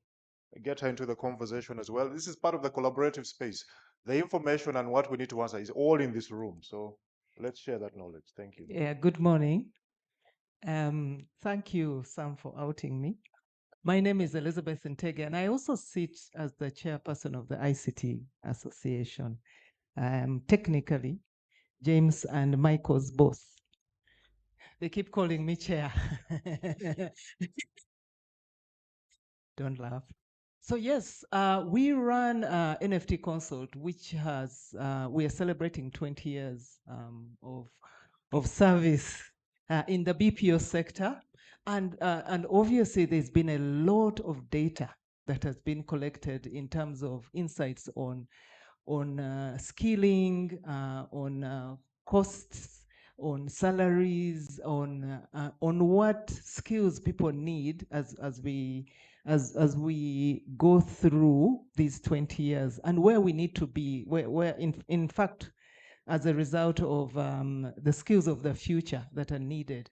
get her into the conversation as well. This is part of the collaborative space. The information and what we need to answer is all in this room. So let's share that knowledge. Thank you. Yeah, good morning. Thank you, Sam, for outing me. My name is Elizabeth Ntege, and I also sit as the chairperson of the ICT Association. Technically, James and Michael's boss. They keep calling me chair. Don't laugh. So yes, we run NFT Consult, which has, we are celebrating 20 years of service in the BPO sector. And obviously there's been a lot of data that has been collected in terms of insights on skilling, on costs, on salaries, on what skills people need as we go through these 20 years, and where we need to be, where in fact, as a result of the skills of the future that are needed.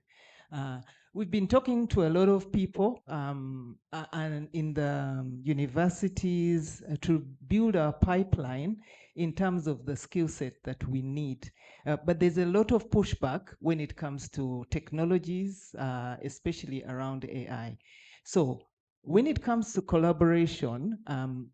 We've been talking to a lot of people and in the universities to build our pipeline in terms of the skill set that we need. But there's a lot of pushback when it comes to technologies, especially around AI. So when it comes to collaboration,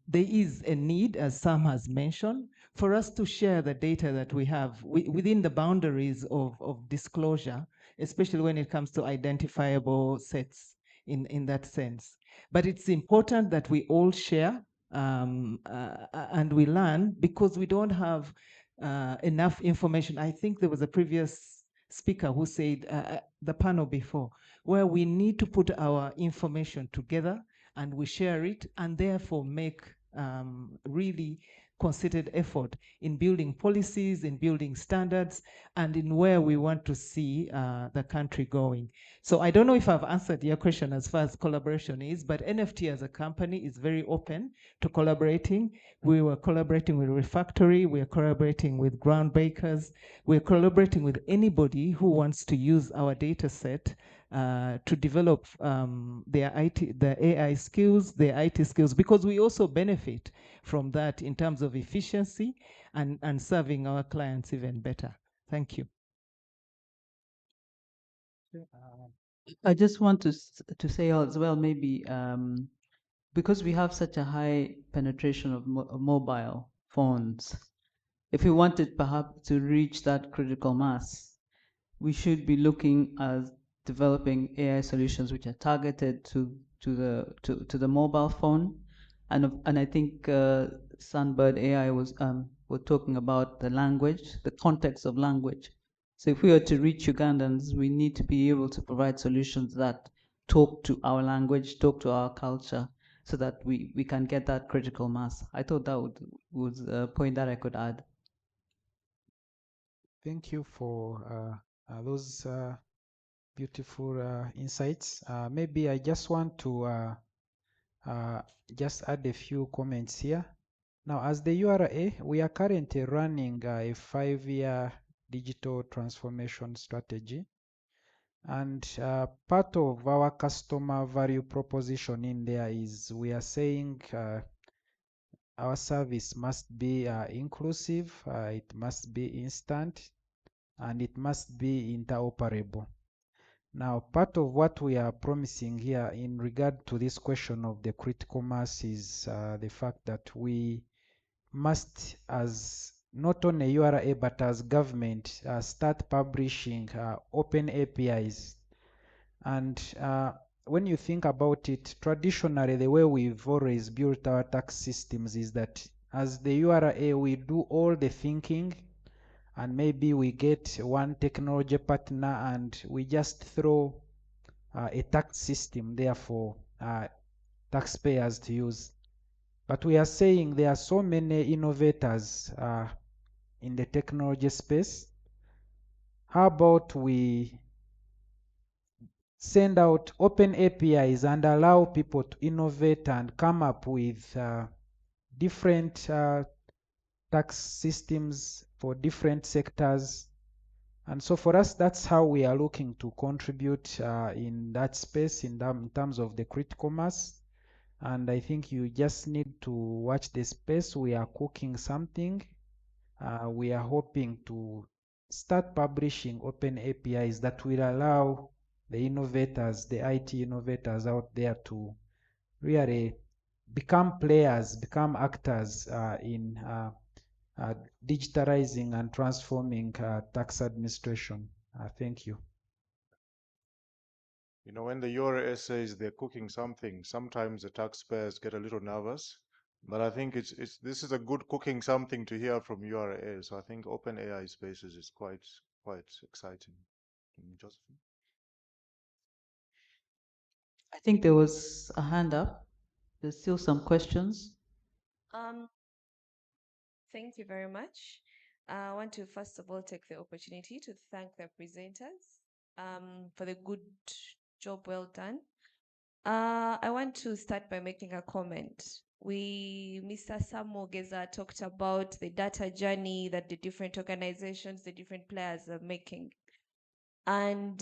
there is a need, as Sam has mentioned, for us to share the data that we have within the boundaries of disclosure, especially when it comes to identifiable sets in that sense. But it's important that we all share and we learn, because we don't have enough information. I think there was a previous speaker who said, the panel before, where we need to put our information together and we share it, and therefore make really concerted effort in building policies, in building standards, and in where we want to see the country going. So I don't know if I've answered your question as far as collaboration is, but NFT as a company is very open to collaborating. We were collaborating with Refactory, we are collaborating with Groundbreakers, we're collaborating with anybody who wants to use our data set to develop the AI skills, their IT skills, because we also benefit from that in terms of efficiency and serving our clients even better. Thank you. I just want to say as well, maybe because we have such a high penetration of mobile phones, if we wanted perhaps to reach that critical mass, we should be looking at developing AI solutions which are targeted to the mobile phone, and I think Sunbird AI was talking about the language, the context of language. So if we are to reach Ugandans, we need to be able to provide solutions that talk to our language, talk to our culture, so that we can get that critical mass. I thought that was a point that I could add. Thank you for those beautiful insights. Maybe I just want to just add a few comments here. Now, as the URA, we are currently running a 5-year digital transformation strategy. And part of our customer value proposition in there is we are saying our service must be inclusive, it must be instant, and it must be interoperable. Now, part of what we are promising here in regard to this question of the critical mass is the fact that we must, as not only URA, but as government, start publishing open APIs. And when you think about it, traditionally, the way we've always built our tax systems is that as the URA, we do all the thinking, and maybe we get one technology partner and we just throw a tax system there for taxpayers to use. But we are saying there are so many innovators in the technology space. How about we send out open APIs and allow people to innovate and come up with different tax systems for different sectors. And so for us, that's how we are looking to contribute in that space in terms of the critical mass. And I think you just need to watch the space. We are cooking something. We are hoping to start publishing open APIs that will allow the innovators, the IT innovators out there to really become players, become actors in digitalizing and transforming tax administration. Thank you. You know, when the URA says they're cooking something, sometimes the taxpayers get a little nervous. But I think this is a good cooking something to hear from URA. So I think open AI spaces is quite exciting. Josephine? I think there was a hand up. There's still some questions. Um, Thank you very much. I want to first of all take the opportunity to thank the presenters for the good job well done. I want to start by making a comment. Mr. Samuel Geza talked about the data journey that the different organizations, the different players are making. And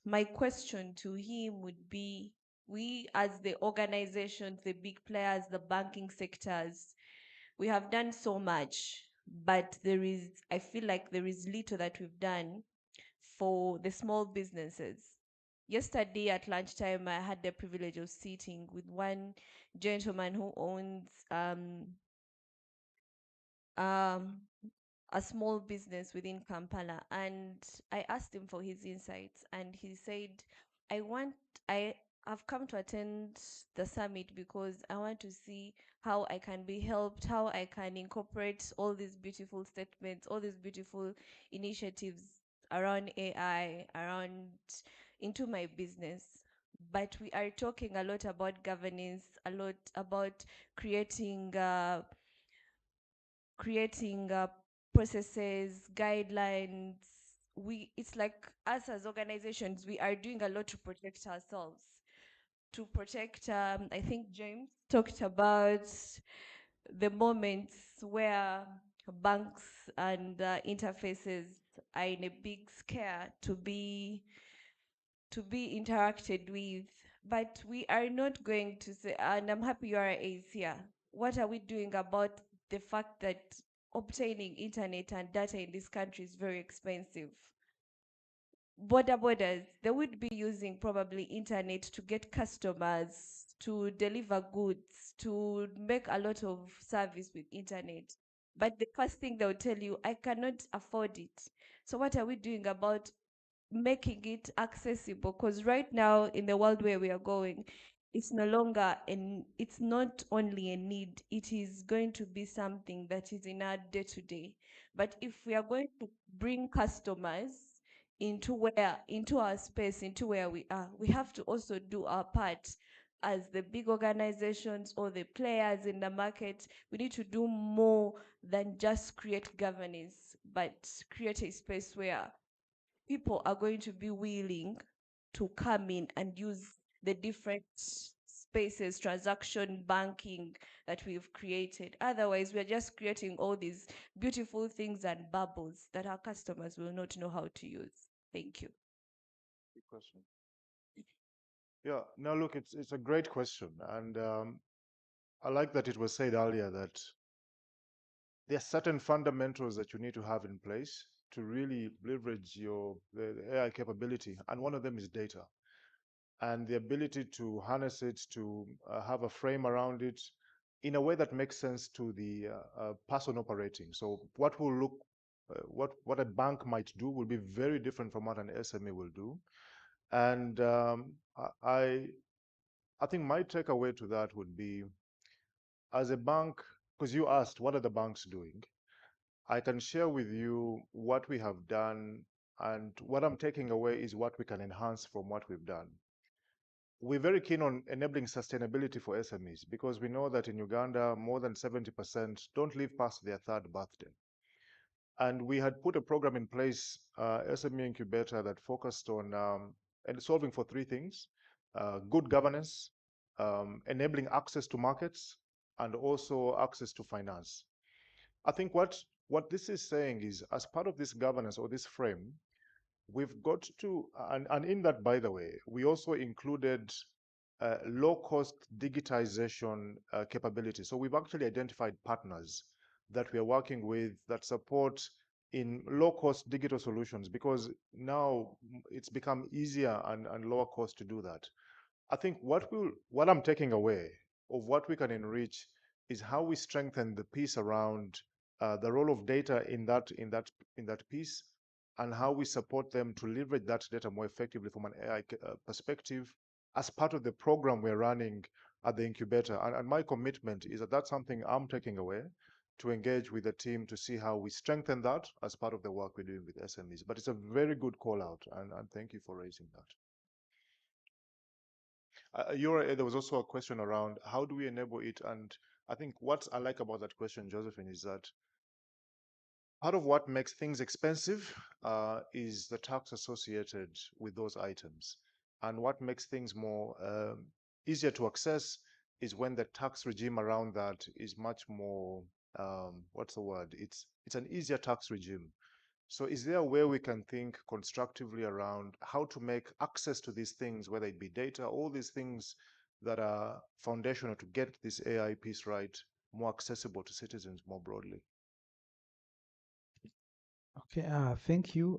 my question to him would be, we as the organizations, the big players, the banking sectors, we have done so much, but I feel like there is little that we've done for the small businesses. Yesterday at lunchtime, I had the privilege of sitting with one gentleman who owns a small business within Kampala, and I asked him for his insights, and he said, I've come to attend the summit because I want to see how I can be helped, how I can incorporate all these beautiful statements, all these beautiful initiatives around AI, into my business. But we are talking a lot about governance, a lot about creating processes, guidelines. It's like us as organizations, we are doing a lot to protect ourselves. To protect, I think James talked about the moments where banks and interfaces are in a big scare to be interacted with, but we are not going to say, and I'm happy URA is here. What are we doing about the fact that obtaining internet and data in this country is very expensive? Borders, they would be using probably internet to get customers, to deliver goods, to make a lot of service with internet. But the first thing they'll tell you, I cannot afford it. So what are we doing about making it accessible? Because right now in the world where we are going, it's no longer it's not only a need, it is going to be something that is in our day-to-day. But if we are going to bring customers into our space, into where we are, we have to also do our part as the big organizations or the players in the market. We need to do more than just create governance, but create a space where people are going to be willing to come in and use the different spaces, transaction banking that we've created. Otherwise, we're just creating all these beautiful things and bubbles that our customers will not know how to use. Thank you. Good question. Yeah, no, look, it's a great question. And I like that it was said earlier that there are certain fundamentals that you need to have in place to really leverage the AI capability. And one of them is data and the ability to harness it, to have a frame around it in a way that makes sense to the person operating. So what will look, what a bank might do will be very different from what an SME will do. And I think my takeaway to that would be, as a bank, because you asked, what are the banks doing? I can share with you what we have done, and what I'm taking away is what we can enhance from what we've done. We're very keen on enabling sustainability for SMEs because we know that in Uganda, more than 70% don't live past their third birthday. And we had put a program in place, SME Incubator, that focused on and solving for three things: good governance, enabling access to markets, and also access to finance. I think what this is saying is, as part of this governance or this frame, we've got to, and in that, by the way, we also included low-cost digitization capability. So we've actually identified partners that we are working with that support in low-cost digital solutions, because now it's become easier and lower cost to do that. I think what I'm taking away of what we can enrich is how we strengthen the piece around the role of data in that piece, and how we support them to leverage that data more effectively from an AI perspective as part of the program we're running at the incubator. And my commitment is that that's something I'm taking away, to engage with the team to see how we strengthen that as part of the work we're doing with SMEs. But it's a very good call out, and thank you for raising that. there was also a question around how do we enable it, and I think what I like about that question, Josephine, is that part of what makes things expensive is the tax associated with those items. And what makes things more easier to access is when the tax regime around that is much more, what's the word? It's an easier tax regime. So is there a way we can think constructively around how to make access to these things, whether it be data, all these things that are foundational to get this AI piece right, more accessible to citizens more broadly? Okay, thank you.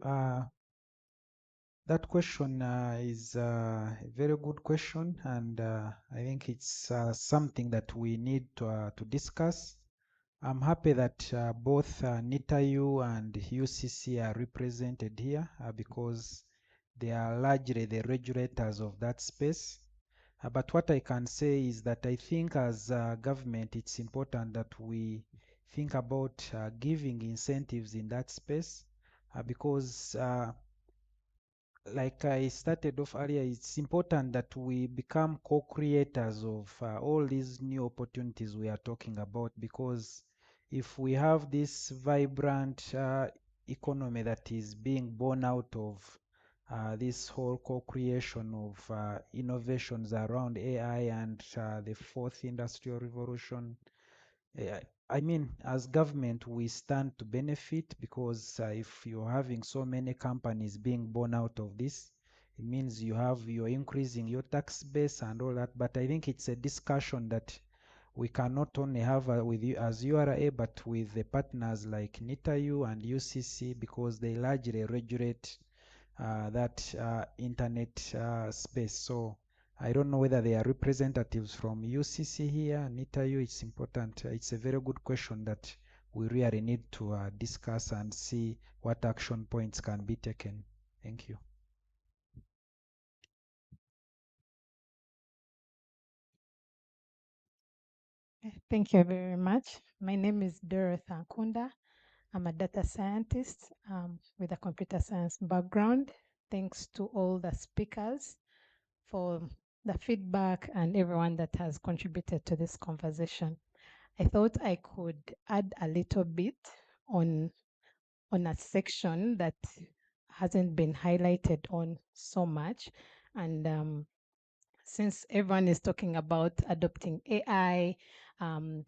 That question is a very good question, and I think it's something that we need to discuss. I'm happy that both NITAU and UCC are represented here because they are largely the regulators of that space. But what I can say is that I think as a government, it's important that we think about giving incentives in that space because like I started off earlier, it's important that we become co-creators of all these new opportunities we are talking about, because if we have this vibrant economy that is being born out of this whole co-creation of innovations around AI and the fourth industrial revolution, uh, I mean, as government, we stand to benefit because if you're having so many companies being born out of this, it means you're increasing your tax base and all that. But I think it's a discussion that we can not only have with you as URA, but with the partners like NITAU and UCC, because they largely regulate that internet space. So I don't know whether they are representatives from UCC here, NITAU. It's important. It's a very good question that we really need to discuss and see what action points can be taken. Thank you. Thank you very much. My name is Dorothy Ankunda. I'm a data scientist with a computer science background. Thanks to all the speakers for the feedback and everyone that has contributed to this conversation. I thought I could add a little bit on a section that hasn't been highlighted on so much. And since everyone is talking about adopting AI,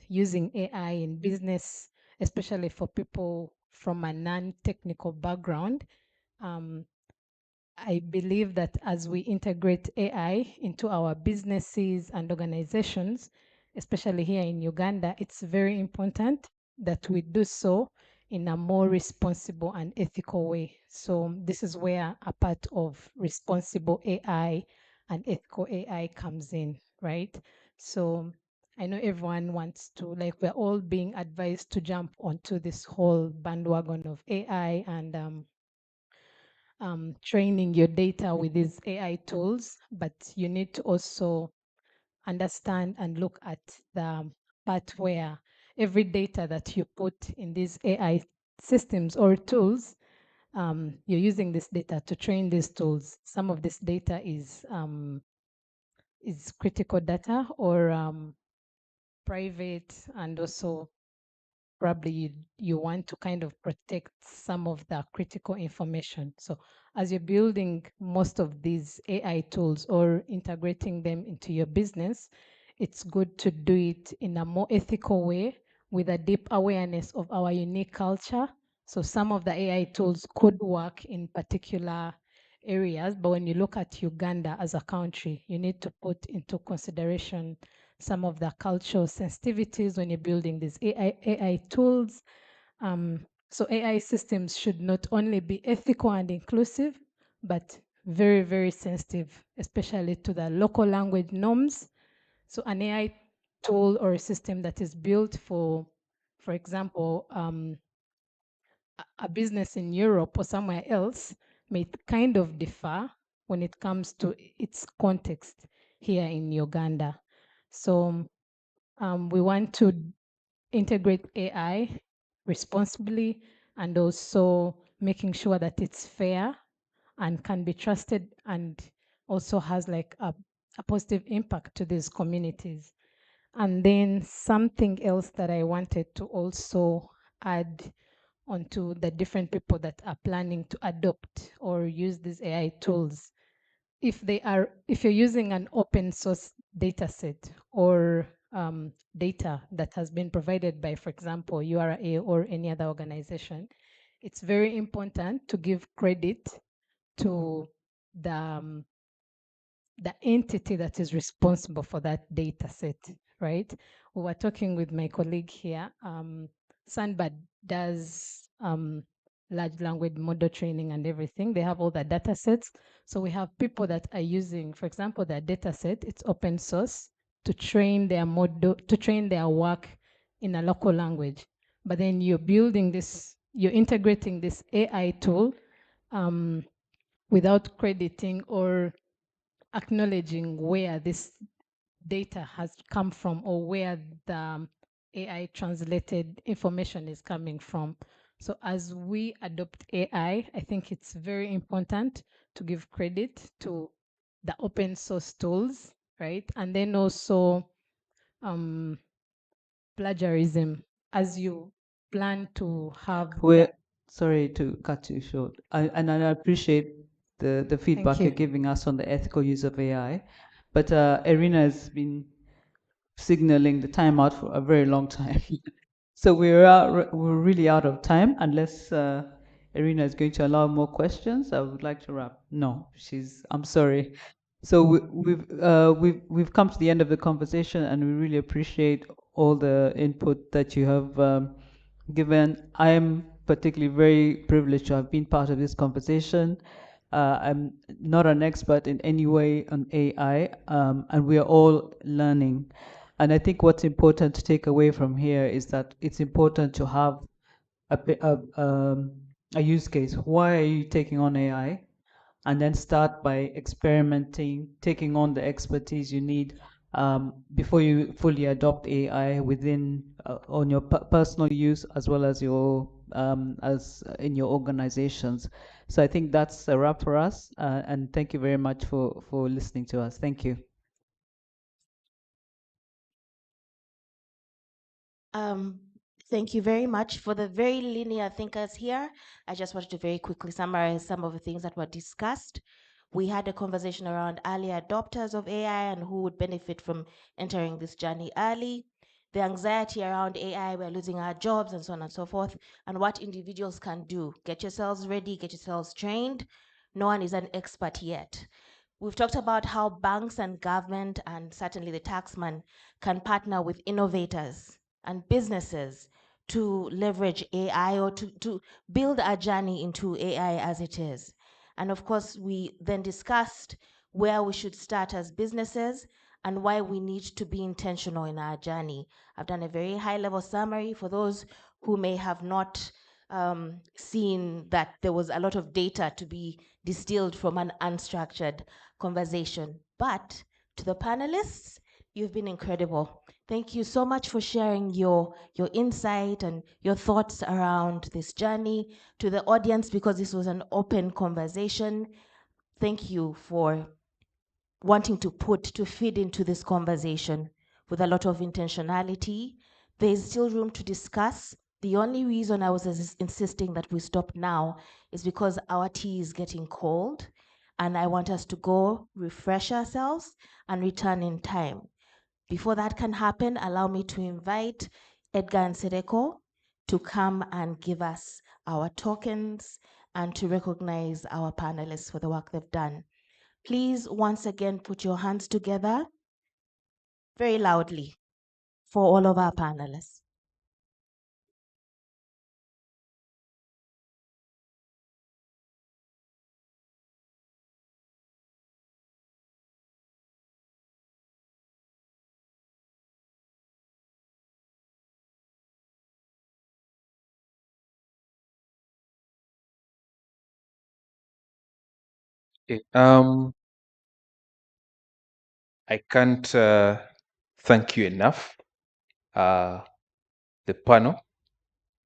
using AI in business, especially for people from a non-technical background, I believe that as we integrate AI into our businesses and organizations, especially here in Uganda, it's very important that we do so in a more responsible and ethical way. So this is where a part of responsible AI and ethical AI comes in, right? So I know everyone wants to, like, we're all being advised to jump onto this whole bandwagon of AI and training your data with these AI tools, but you need to also understand and look at the part where every data that you put in these AI systems or tools, you're using this data to train these tools. Some of this data is critical data or private, and also probably you want to kind of protect some of the critical information. So as you're building most of these AI tools or integrating them into your business, it's good to do it in a more ethical way with a deep awareness of our unique culture. So some of the AI tools could work in particular areas, but when you look at Uganda as a country, you need to put into consideration some of the cultural sensitivities when you're building these AI tools. So AI systems should not only be ethical and inclusive, but very, very sensitive, especially to the local language norms. So an AI tool or a system that is built for example, a business in Europe or somewhere else may kind of differ when it comes to its context here in Uganda. So we want to integrate AI responsibly and also making sure that it's fair and can be trusted and also has like a a positive impact to these communities. And then something else that I wanted to also add onto the different people that are planning to adopt or use these AI tools. If you're using an open source data set or data that has been provided by, for example, URA or any other organization, it's very important to give credit to the entity that is responsible for that data set, right? We were talking with my colleague here. Sandbird does large language model training and everything. They have all the data sets. So we have people that are using, for example, their data set, it's open source to train their model, to train their work in a local language. But then you're building this, you're integrating this AI tool without crediting or acknowledging where this data has come from or where the AI translated information is coming from. So as we adopt AI, I think it's very important to give credit to the open source tools, right? And then also plagiarism, as you plan to have. We're sorry to cut you short, and I appreciate the feedback you. you're giving us on the ethical use of AI, but Irina has been signaling the timeout for a very long time. So we're really out of time unless Irina is going to allow more questions. I would like to wrap. No, I'm sorry. So we've come to the end of the conversation, and we really appreciate all the input that you have given. I am particularly very privileged to have been part of this conversation. I'm not an expert in any way on AI, and we are all learning. And I think what's important to take away from here is that it's important to have a use case. Why are you taking on AI? And then start by experimenting, taking on the expertise you need before you fully adopt AI within on your personal use as well as your as in your organizations. So I think that's a wrap for us. And thank you very much for listening to us. Thank you. Thank you very much. For the very linear thinkers here, I just wanted to very quickly summarize some of the things that were discussed. We had a conversation around early adopters of AI and who would benefit from entering this journey early, the anxiety around AI, we're losing our jobs and so on and so forth, and what individuals can do. Get yourselves ready, get yourselves trained. No one is an expert yet. We've talked about how banks and government and certainly the taxman can partner with innovators and businesses to leverage AI or to build a journey into AI as it is. And of course, we then discussed where we should start as businesses and why we need to be intentional in our journey. I've done a very high-level summary for those who may have not seen that there was a lot of data to be distilled from an unstructured conversation. But to the panelists, you've been incredible. Thank you so much for sharing your insight and your thoughts around this journey. To the audience, because this was an open conversation, thank you for wanting to feed into this conversation with a lot of intentionality. There's still room to discuss. The only reason I was insisting that we stop now is because our tea is getting cold, and I want us to go refresh ourselves and return in time. Before that can happen, allow me to invite Edgar and Sereko to come and give us our tokens and to recognize our panelists for the work they've done. Please, once again, put your hands together very loudly for all of our panelists. Okay, I can't thank you enough, the panel,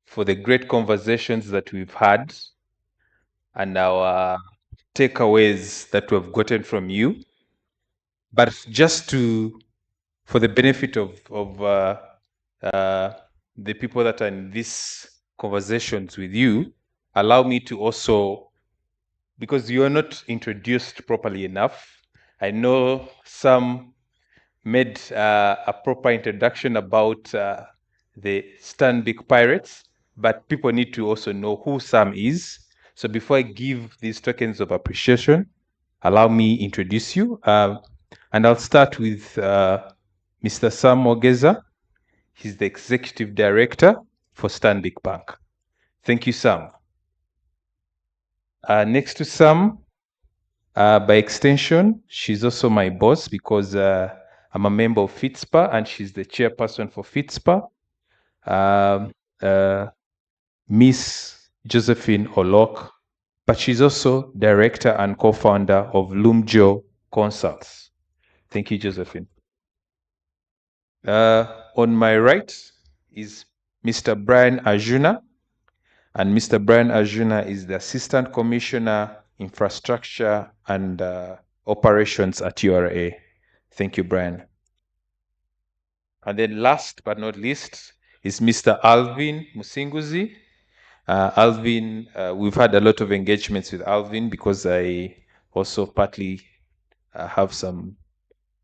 for the great conversations that we've had and our takeaways that we've gotten from you. But just for the benefit of the people that are in these conversations with you, allow me to also, because you are not introduced properly enough. I know some made a proper introduction about the Stanbic Pirates, but people need to also know who Sam is. So before I give these tokens of appreciation, allow me introduce you. And I'll start with Mr. Sam Mogeza. He's the Executive Director for Stanbic Bank. Thank you, Sam. Next to Sam, by extension, she's also my boss because I'm a member of FITSPA and she's the chairperson for FITSPA. Miss Josephine Olok, but she's also director and co-founder of Lumjo Consults. Thank you, Josephine. On my right is Mr. Brian Ajuna, and Mr. Brian Ajuna is the Assistant Commissioner, Infrastructure and Operations at URA. Thank you, Brian. And then last but not least is Mr. Alvin Musinguzi. Alvin, we've had a lot of engagements with Alvin because I also partly have some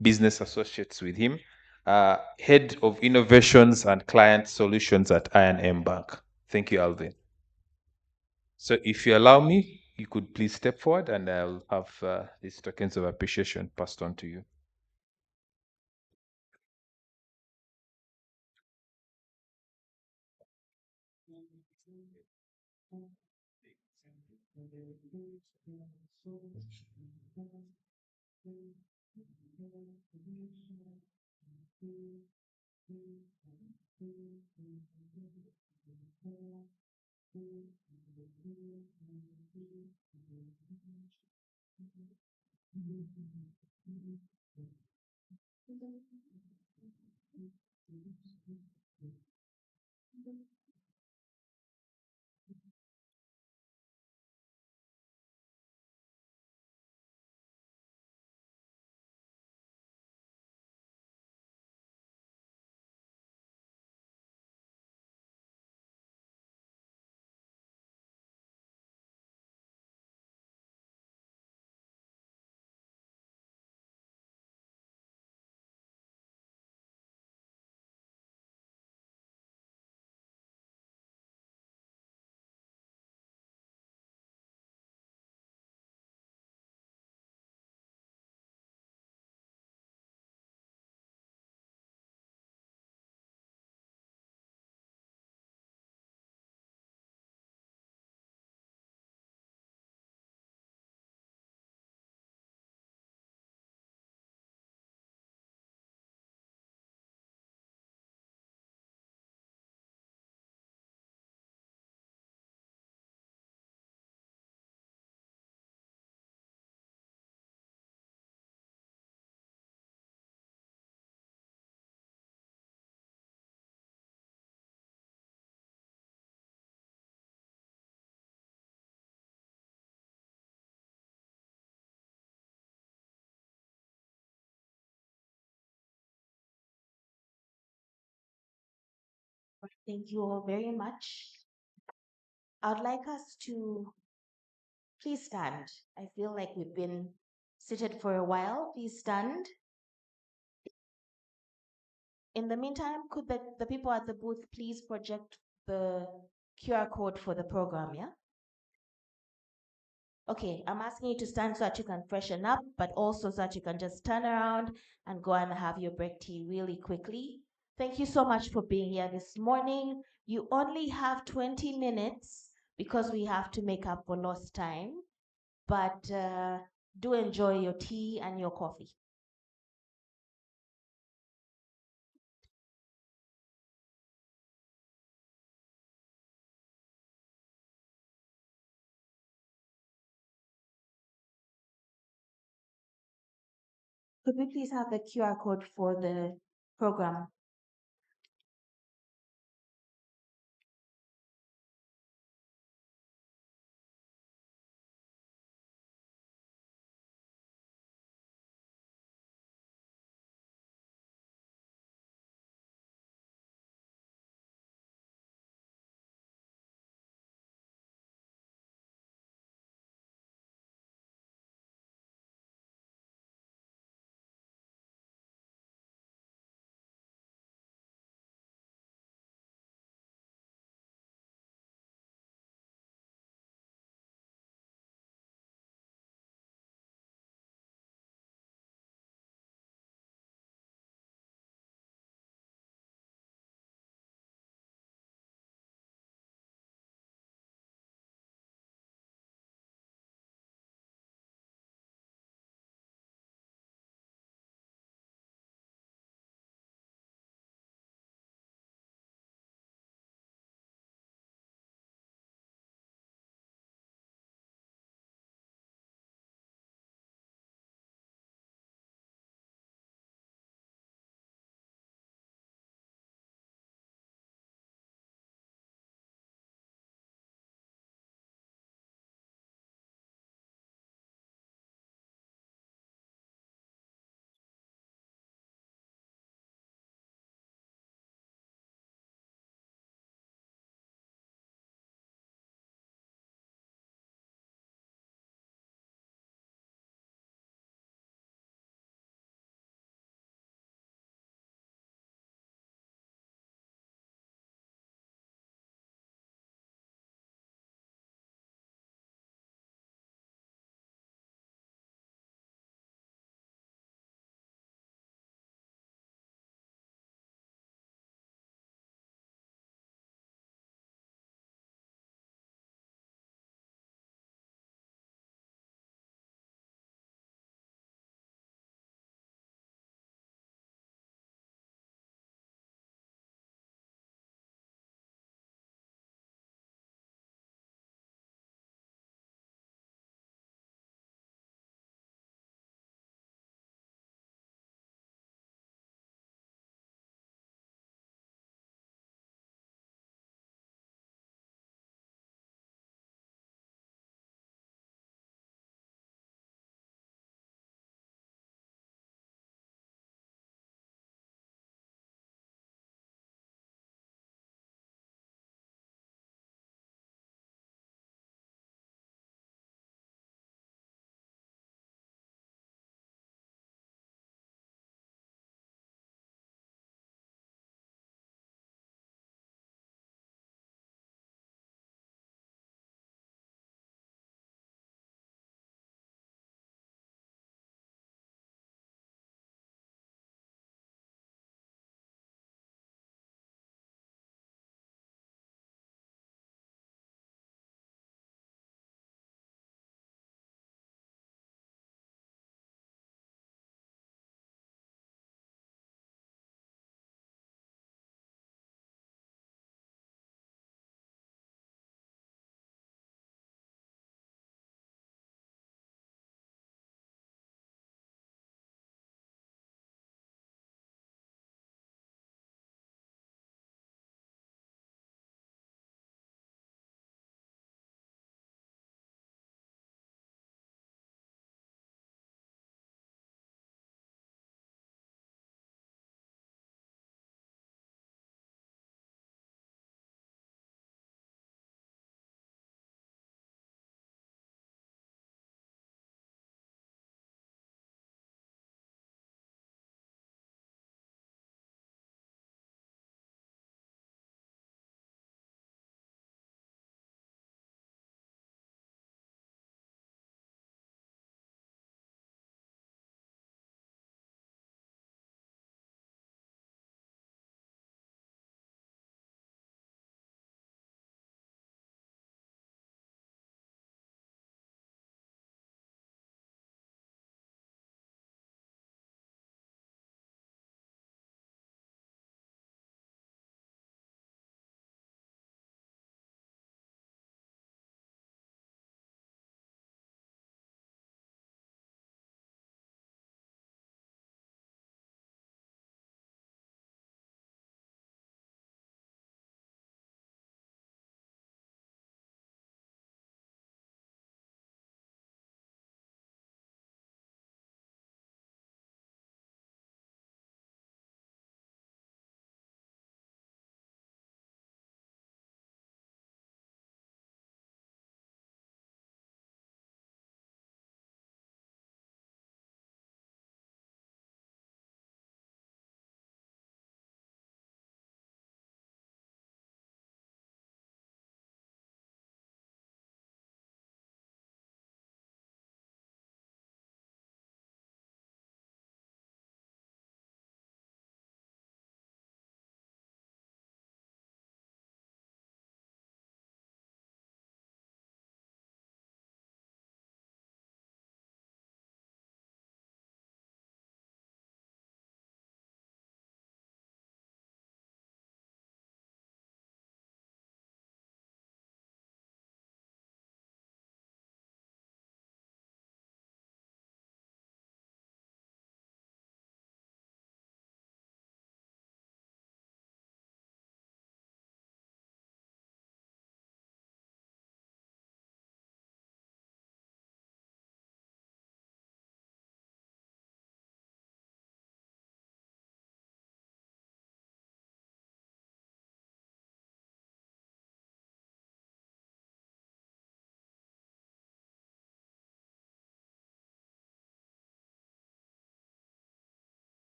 business associates with him. Head of Innovations and Client Solutions at I&M Bank. Thank you, Alvin. So if you allow me, you could please step forward and I'll have these tokens of appreciation passed on to you. Thank you all very much. I'd like us to please stand. I feel like we've been seated for a while. Please stand. In the meantime, could the people at the booth please project the QR code for the program, yeah? Okay, I'm asking you to stand so that you can freshen up, but also so that you can just turn around and go and have your break tea really quickly. Thank you so much for being here this morning. You only have 20 minutes because we have to make up for lost time, but do enjoy your tea and your coffee. Could we please have the QR code for the program?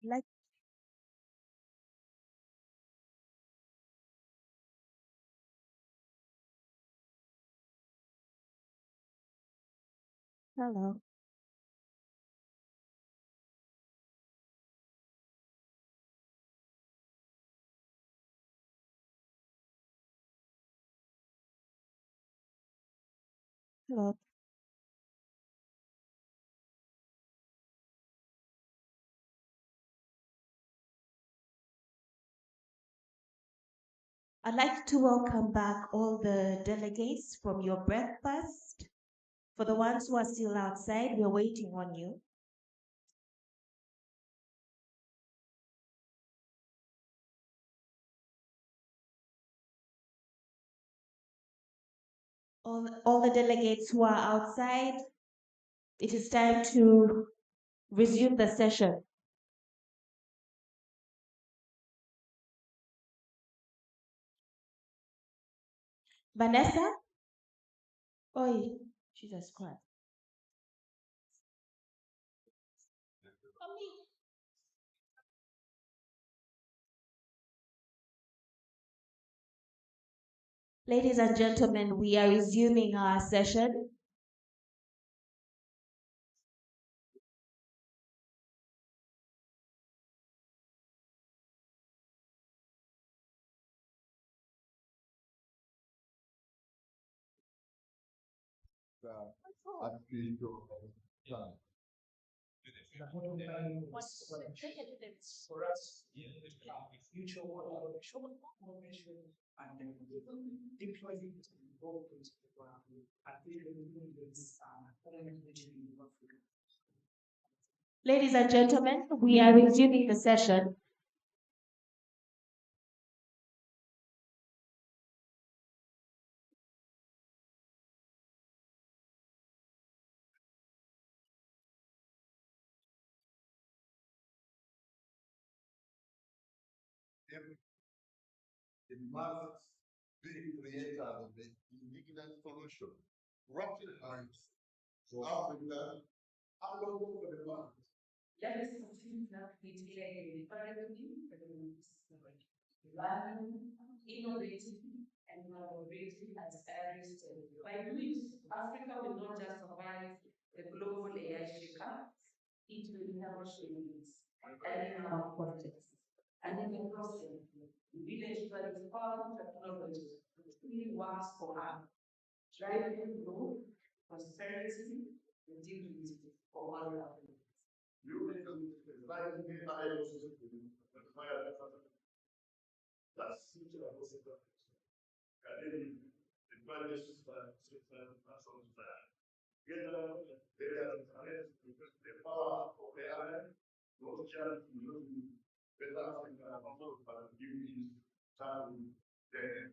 Like, hello. Hello. I'd like to welcome back all the delegates from your breakfast. For the ones who are still outside, we're waiting on you. All the delegates who are outside, it is time to resume the session. Vanessa? Oi, Jesus Christ. Ladies and gentlemen, we are resuming our session. For us, future information and then deploying it involved into the ground. I feel this in Africa. Ladies and gentlemen, we are resuming the session. The must be created of the indigenous solution. Rocky heights for Africa, and local for the land. That is something that we take learning, innovating, and collaborating as every step. By doing so, Africa will not just survive the global AI shakeup, it will never change and in our context. And in the process, the village that is found technology really works for us, driving growth, prosperity, and dignity for all our people. You need to like me, I also that's future of the and then the values that get the power of the other, those chance to look better Africa, but give you time there.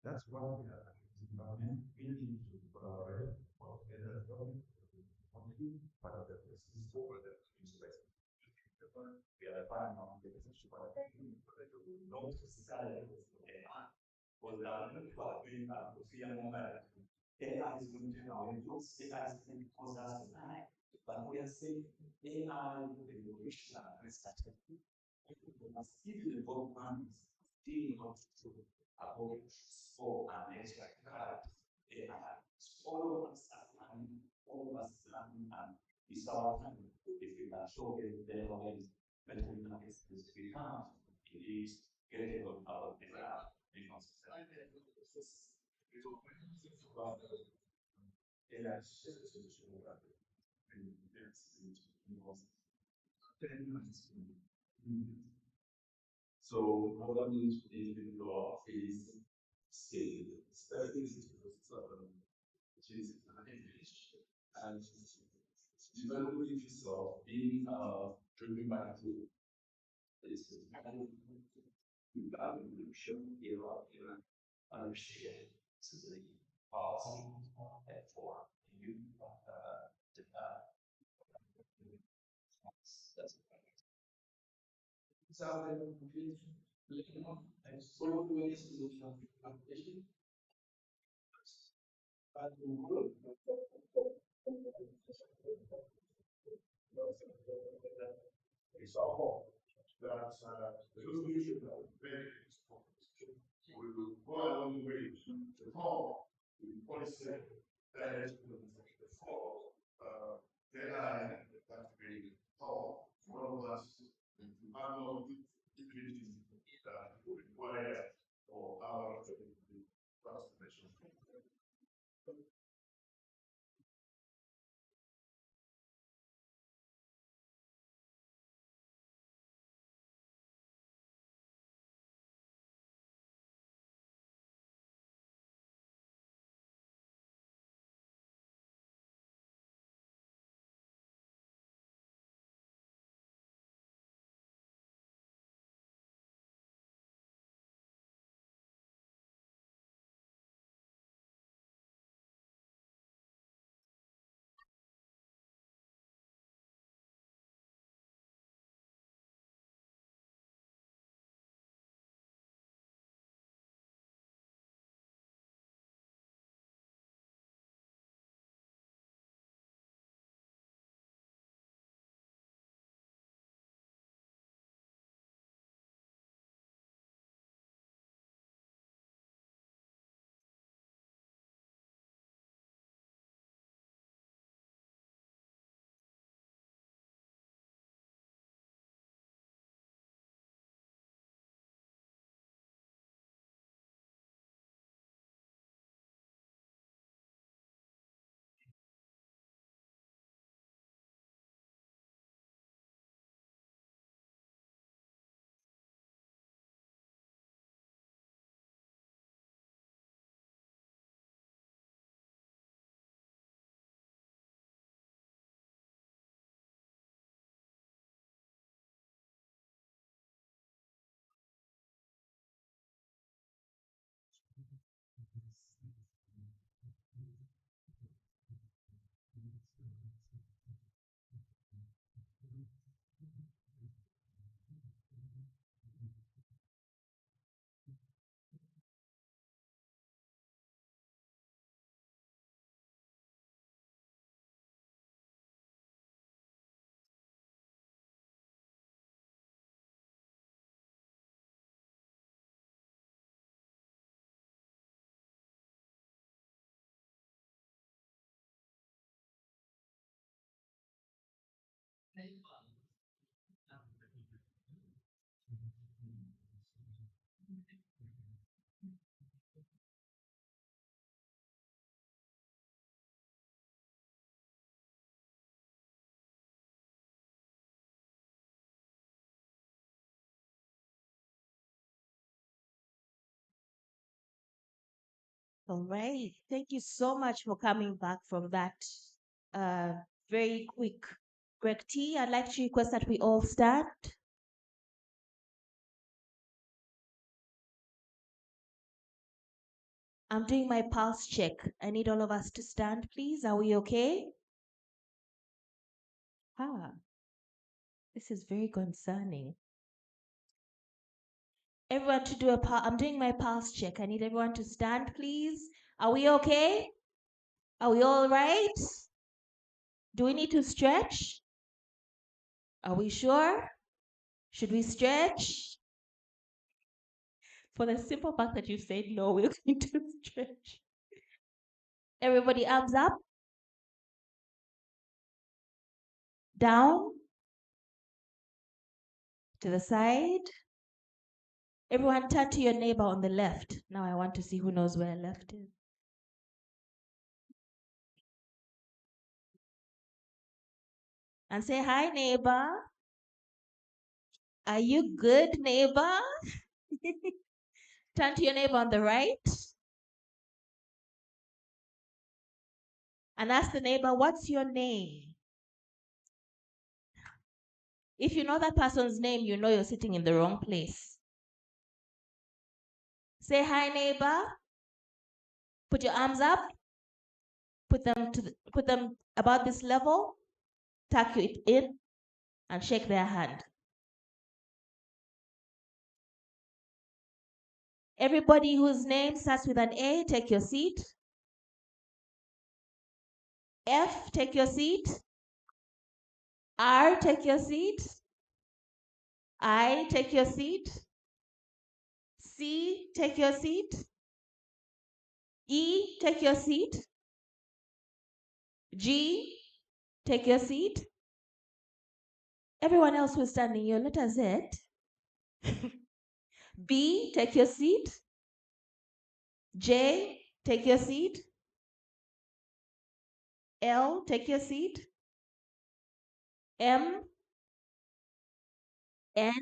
That's why we are environment building to collaborate together, but the is over the space. We are finding out the relationship of not silence was done for being a fear moment. AI is going to our inputs, AI is going to cause us to die. But we are saying AI will be revolutionary started. We must give the development still not to about for an extra card. All of us are learning, all of us learning, and it's our time. If we can show them the knowledge, better knowledge, we can't. It is getting on our because so what that means is the law is scale. Which is an English and developing yourself being driven by a tool. Is evolution era understand to the policy and for you that's so and follow the ways to application It's our hope that the resolution that we make in this conversation will go a long way to reform the policy that the fall deadline that we thought one of us have no utilities that would require for our transformation. All right. Thank you so much for coming back from that uh, very quick Greg T. I'd like to request that we all stand. I'm doing my pulse check. I need all of us to stand, please. Are we okay? Ah, this is very concerning. Everyone to do I'm doing my pulse check. I need everyone to stand, please. Are we okay? Are we all right? Do we need to stretch? Are we sure? Should we stretch? For the simple fact that you said no, we're going to stretch. Everybody, arms up. Down. To the side. Everyone turn to your neighbor on the left. Now I want to see who knows where left is. And say, hi, neighbor. Are you good, neighbor? Turn to your neighbor on the right. And ask the neighbor, what's your name? If you know that person's name, you know you're sitting in the wrong place. Say hi, neighbor. Put your arms up. Put them about this level. Tuck it in and shake their hand. Everybody whose name starts with an A, take your seat. F, take your seat. R, take your seat. I, take your seat. C, take your seat. E, take your seat. G, take your seat. Everyone else who's standing, your letter Z. B, take your seat. J, take your seat. L, take your seat. M, N,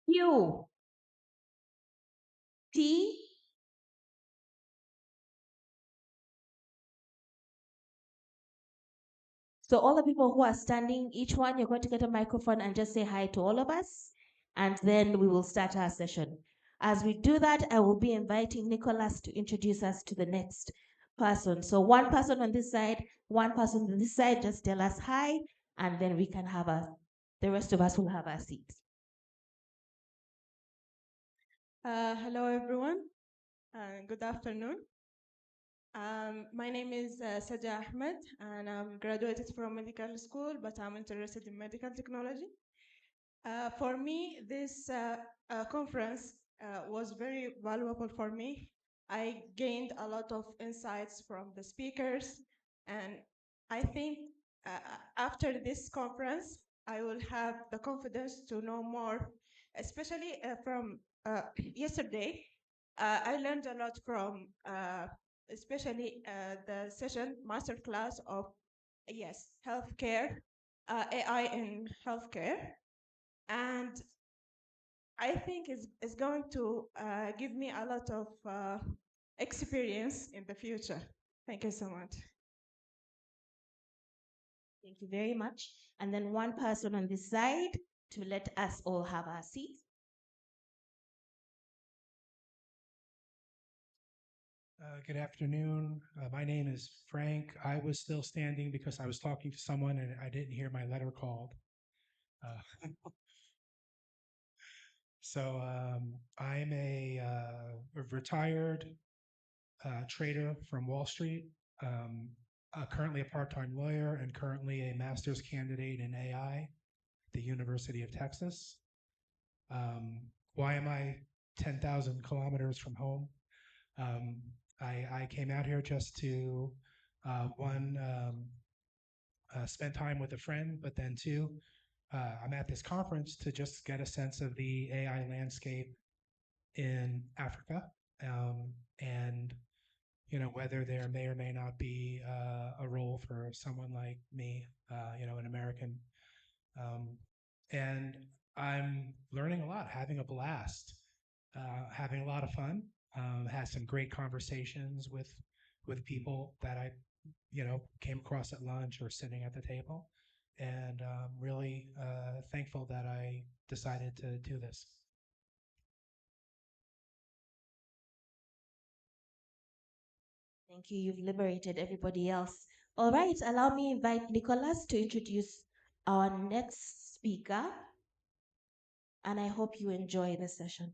Q, T, so all the people who are standing, each one, you're going to get a microphone and just say hi to all of us, and then we will start our session. As we do that, I will be inviting Nicholas to introduce us to the next person. So one person on this side, one person on this side, just tell us hi, and then we can have the rest of us will have our seats. Hello, everyone. Good afternoon. My name is Saja Ahmed, and I'm graduated from medical school, but I'm interested in medical technology. For me, this conference was very valuable for me. I gained a lot of insights from the speakers, and I think after this conference, I will have the confidence to know more, especially from yesterday. I learned a lot from especially the session masterclass of healthcare, AI in healthcare, and I think it's going to give me a lot of experience in the future. Thank you so much. Thank you very much. And then one person on this side to let us all have our seats. Good afternoon. My name is Frank. I was still standing because I was talking to someone and I didn't hear my letter called. I'm a retired trader from Wall Street, currently a part-time lawyer and currently a master's candidate in AI at the University of Texas. Why am I 10,000 kilometers from home? I came out here just to, spend time with a friend, but then two, I'm at this conference to just get a sense of the AI landscape in Africa, and whether there may or may not be a role for someone like me, an American. And I'm learning a lot, having a blast, having a lot of fun. Had some great conversations with people that I came across at lunch or sitting at the table, and really thankful that I decided to do this. Thank you. You've liberated everybody else. All right, allow me to invite Nicholas to introduce our next speaker, and I hope you enjoy the session.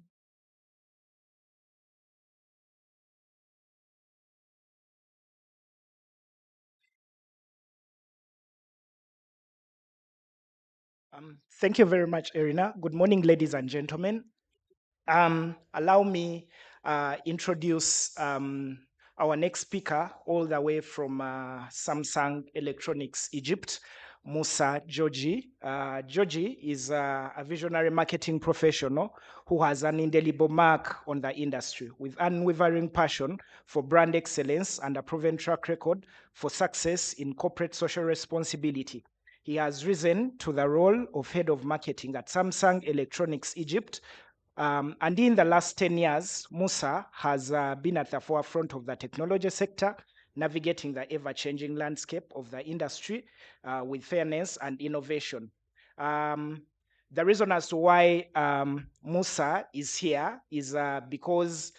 Thank you very much, Irina. Good morning, ladies and gentlemen. Allow me introduce our next speaker, all the way from Samsung Electronics, Egypt, Musa Georgie. Georgie is a visionary marketing professional who has an indelible mark on the industry with unwavering passion for brand excellence and a proven track record for success in corporate social responsibility. He has risen to the role of head of marketing at Samsung Electronics Egypt. And in the last 10 years, Musa has been at the forefront of the technology sector, navigating the ever-changing landscape of the industry with fairness and innovation. The reason as to why Musa is here is because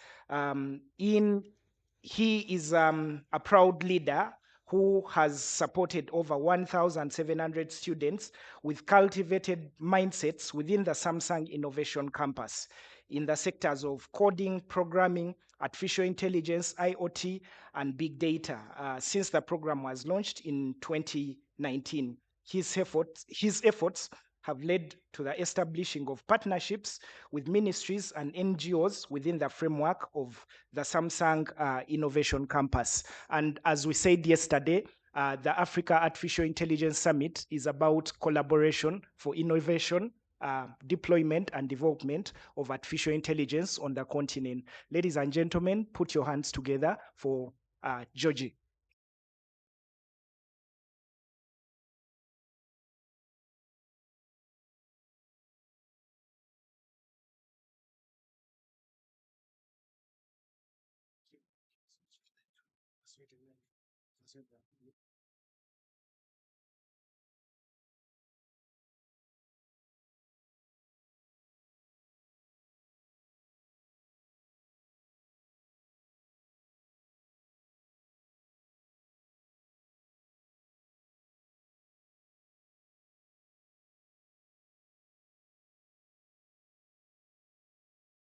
he is a proud leader who has supported over 1,700 students with cultivated mindsets within the Samsung Innovation Campus in the sectors of coding, programming, artificial intelligence, IoT, and big data since the program was launched in 2019. His efforts have led to the establishing of partnerships with ministries and NGOs within the framework of the Samsung Innovation Campus. And as we said yesterday, the Africa Artificial Intelligence Summit is about collaboration for innovation, deployment and development of artificial intelligence on the continent. Ladies and gentlemen, put your hands together for Georgie.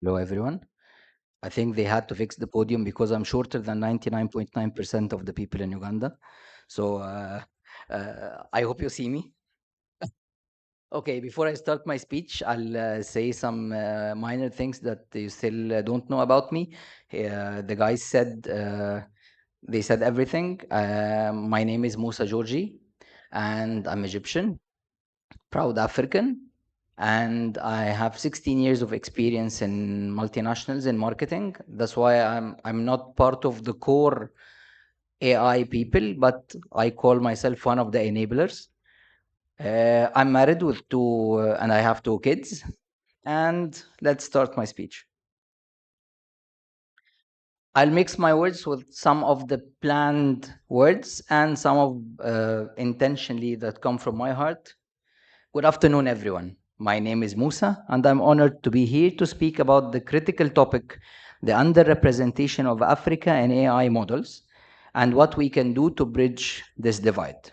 Hello, everyone. I think they had to fix the podium because I'm shorter than 99.9% of the people in Uganda. So I hope you see me. Okay, before I start my speech, I'll say some minor things that you still don't know about me. The guys said, they said everything. My name is Musa Georgi, and I'm Egyptian, proud African, and I have 16 years of experience in multinationals in marketing. That's why I'm not part of the core AI people, but I call myself one of the enablers. I'm married with two, and I have two kids. And let's start my speech. I'll mix my words with some of the planned words and some of intentionally that come from my heart. Good afternoon, everyone. My name is Musa, and I'm honored to be here to speak about the critical topic, the underrepresentation of Africa in AI models, and what we can do to bridge this divide.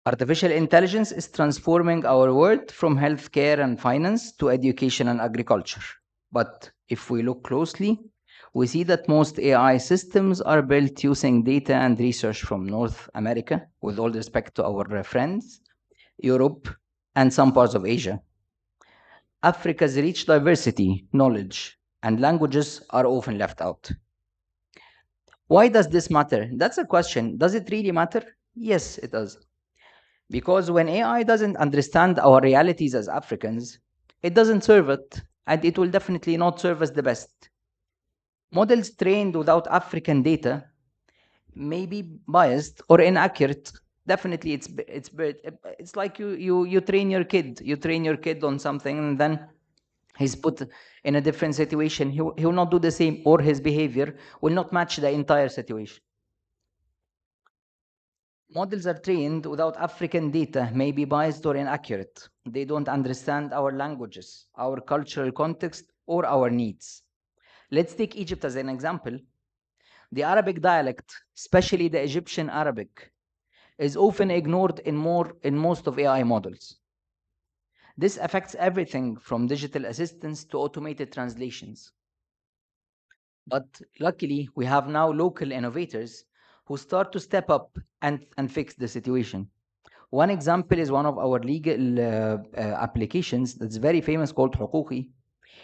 Artificial intelligence is transforming our world from healthcare and finance to education and agriculture. But if we look closely, we see that most AI systems are built using data and research from North America, with all respect to our friends, Europe, and some parts of Asia. Africa's rich diversity, knowledge, and languages are often left out. Why does this matter? That's a question. Does it really matter? Yes, it does. Because when AI doesn't understand our realities as Africans, it doesn't serve it, and it will definitely not serve us the best. Models trained without African data may be biased or inaccurate. Definitely, it's like you train your kid. You train your kid on something, and then he's put in a different situation. He will not do the same, or his behavior will not match the entire situation. Models are trained without African data, may be biased or inaccurate. They don't understand our languages, our cultural context, or our needs. Let's take Egypt as an example. The Arabic dialect, especially the Egyptian Arabic, is often ignored in most of AI models. This affects everything from digital assistants to automated translations. But luckily, we have now local innovators who start to step up and fix the situation. One example is one of our legal applications that's very famous called Huquqi.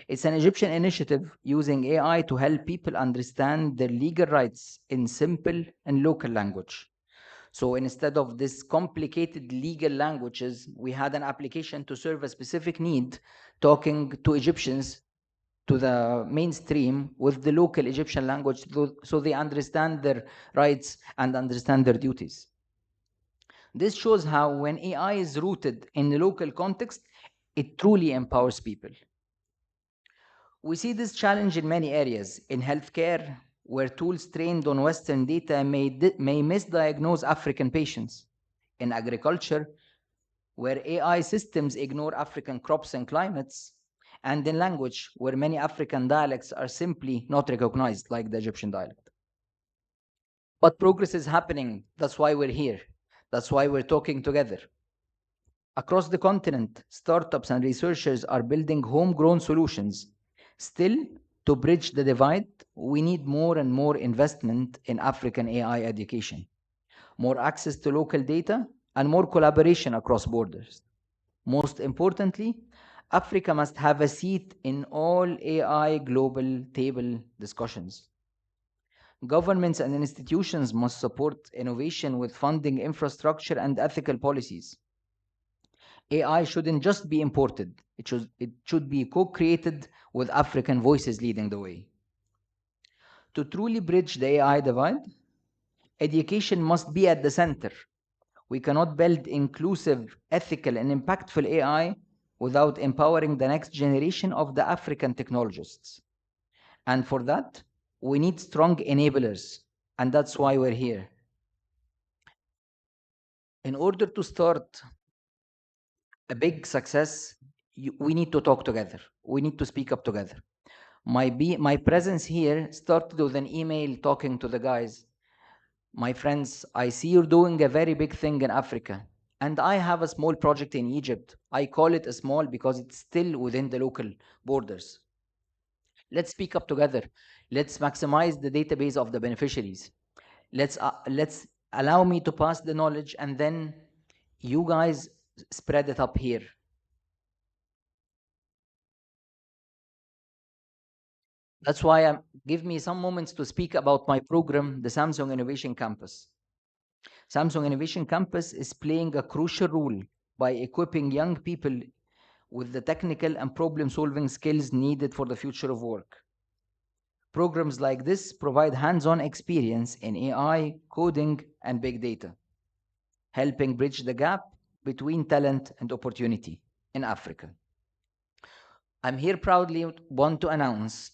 It's an Egyptian initiative using AI to help people understand their legal rights in simple and local language. So instead of this complicated legal languages, we had an application to serve a specific need, talking to Egyptians to the mainstream with the local Egyptian language so they understand their rights and understand their duties. This shows how when AI is rooted in the local context, it truly empowers people. We see this challenge in many areas. In healthcare, where tools trained on Western data may misdiagnose African patients. In agriculture, where AI systems ignore African crops and climates. And in language, where many African dialects are simply not recognized, like the Egyptian dialect. But progress is happening. That's why we're here. That's why we're talking together. Across the continent, startups and researchers are building homegrown solutions. Still, To bridge the divide, we need more and more investment in African AI education, more access to local data, and more collaboration across borders. Most importantly, Africa must have a seat in all AI global table discussions. Governments and institutions must support innovation with funding, infrastructure, and ethical policies. AI shouldn't just be imported, it should be co-created with African voices leading the way. To truly bridge the AI divide, education must be at the center. We cannot build inclusive, ethical, and impactful AI without empowering the next generation of the African technologists. And for that, we need strong enablers, and that's why we're here. In order to start a big success, we need to talk together. We need to speak up together. My presence here started with an email talking to the guys. My friends, I see you're doing a very big thing in Africa, and I have a small project in Egypt. I call it a small because it's still within the local borders. Let's speak up together. Let's maximize the database of the beneficiaries. Let's allow me to pass the knowledge, and then you guys spread it up here. That's why give me some moments to speak about my program, the Samsung Innovation Campus. Samsung Innovation Campus is playing a crucial role by equipping young people with the technical and problem-solving skills needed for the future of work. Programs like this provide hands-on experience in AI, coding, and big data, helping bridge the gap between talent and opportunity in Africa. I'm here proudly want to announce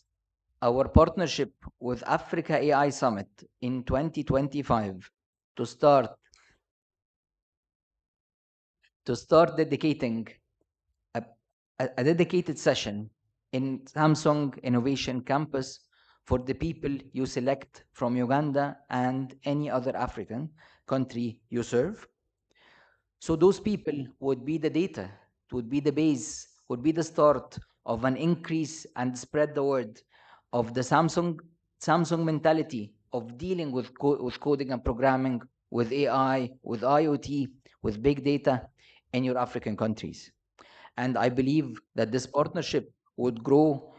our partnership with Africa AI Summit in 2025 to start dedicating a dedicated session in Samsung Innovation Campus for the people you select from Uganda and any other African country you serve. So those people would be the data, would be the base, would be the start of an increase and spread the word of the Samsung mentality of dealing with coding and programming, with AI, with IoT, with big data in your African countries. And I believe that this partnership would grow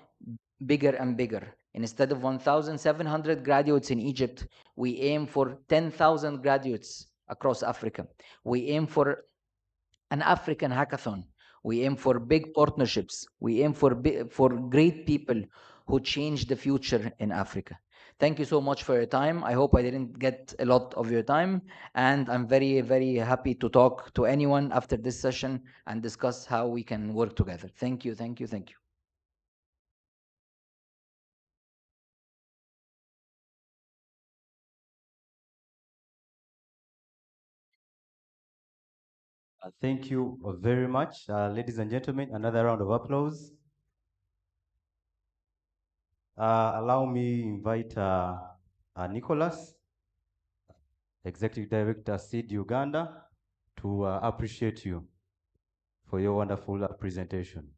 bigger and bigger. Instead of 1,700 graduates in Egypt, we aim for 10,000 graduates across Africa. We aim for an African hackathon. We aim for big partnerships. We aim for great people who change the future in Africa. Thank you so much for your time. I hope I didn't get a lot of your time, and I'm very, very happy to talk to anyone after this session and discuss how we can work together. Thank you, thank you, thank you. Thank you very much, ladies and gentlemen. Another round of applause. Allow me invite Nicholas, Executive Director, SEED Uganda, to appreciate you for your wonderful presentation.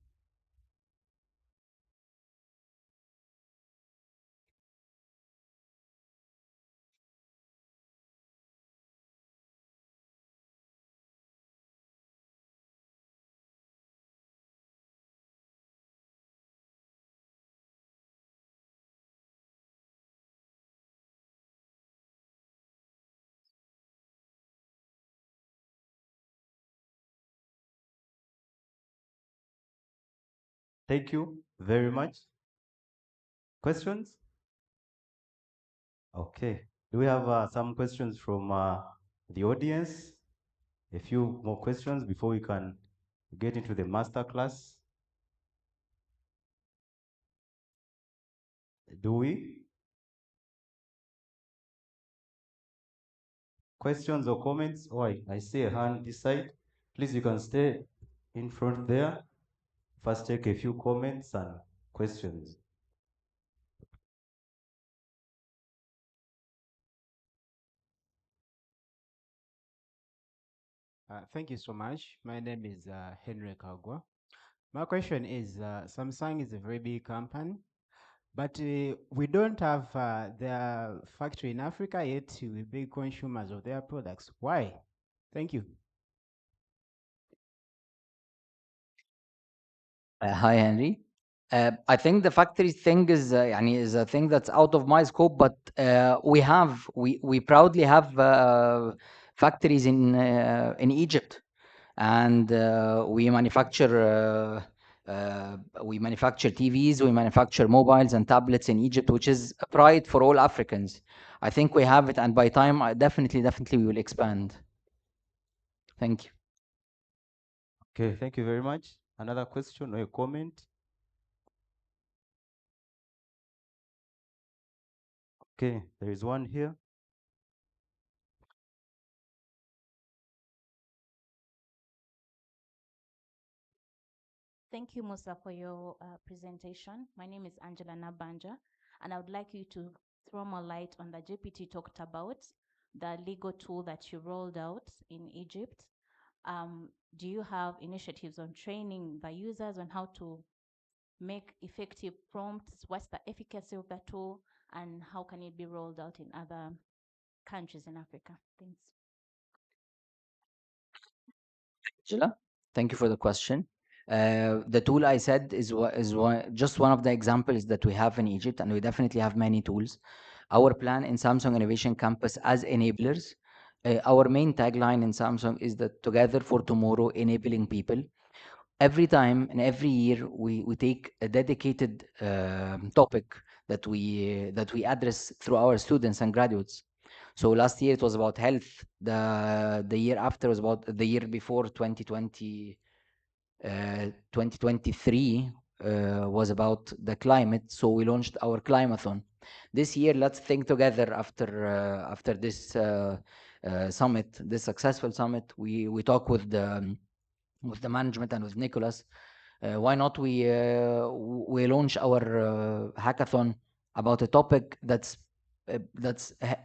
Thank you very much. Questions? Okay. Do we have some questions from the audience? A few more questions before we can get into the master class. Do we? Questions or comments? Oh, I see a hand this side. Please, you can stay in front there. First, take a few comments and questions. Thank you so much. My name is Henry Kagwa. My question is, Samsung is a very big company, But we don't have their factory in Africa, yet we're big consumers of their products. Why? Thank you. Hi, Henry. I think the factory thing is a thing that's out of my scope, but we proudly have factories in Egypt, and we manufacture TVs, we manufacture mobiles and tablets in Egypt, which is a pride for all Africans. I think we have it, and by time, definitely we will expand. Thank you. Okay, thank you very much. Another question or a comment? Okay, there is one here. Thank you, Musa, for your presentation. My name is Angela Nabanja, and I would like you to throw more light on the GPT talked about, the legal tool that you rolled out in Egypt. Do you have initiatives on training the users on how to make effective prompts? What's the efficacy of the tool, and how can it be rolled out in other countries in Africa? Thanks. Angela, thank you for the question. The tool I said is just one of the examples that we have in Egypt, and we definitely have many tools. Our plan in Samsung Innovation Campus as enablers, our main tagline in Samsung is that together for tomorrow, enabling people. Every time and every year, we take a dedicated topic that we address through our students and graduates. So last year it was about health. The year after was about the year before 2020, 2023 was about the climate. So we launched our climathon. This year, let's think together after this summit, this successful summit. We talk with the management and with Nicholas. Why not we launch our hackathon about a topic that's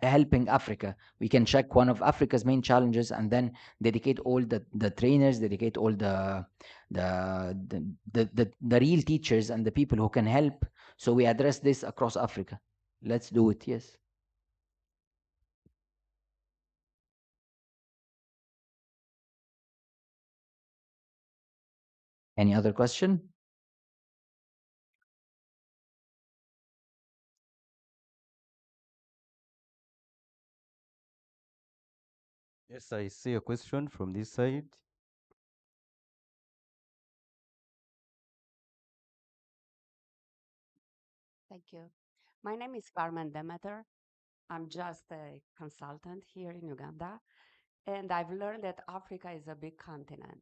helping Africa. We can check one of Africa's main challenges and then dedicate all the trainers, dedicate all the real teachers and the people who can help. So we address this across Africa. Let's do it. Yes. Any other question? Yes, I see a question from this side. Thank you. My name is Carmen Demeter. I'm just a consultant here in Uganda, and I've learned that Africa is a big continent.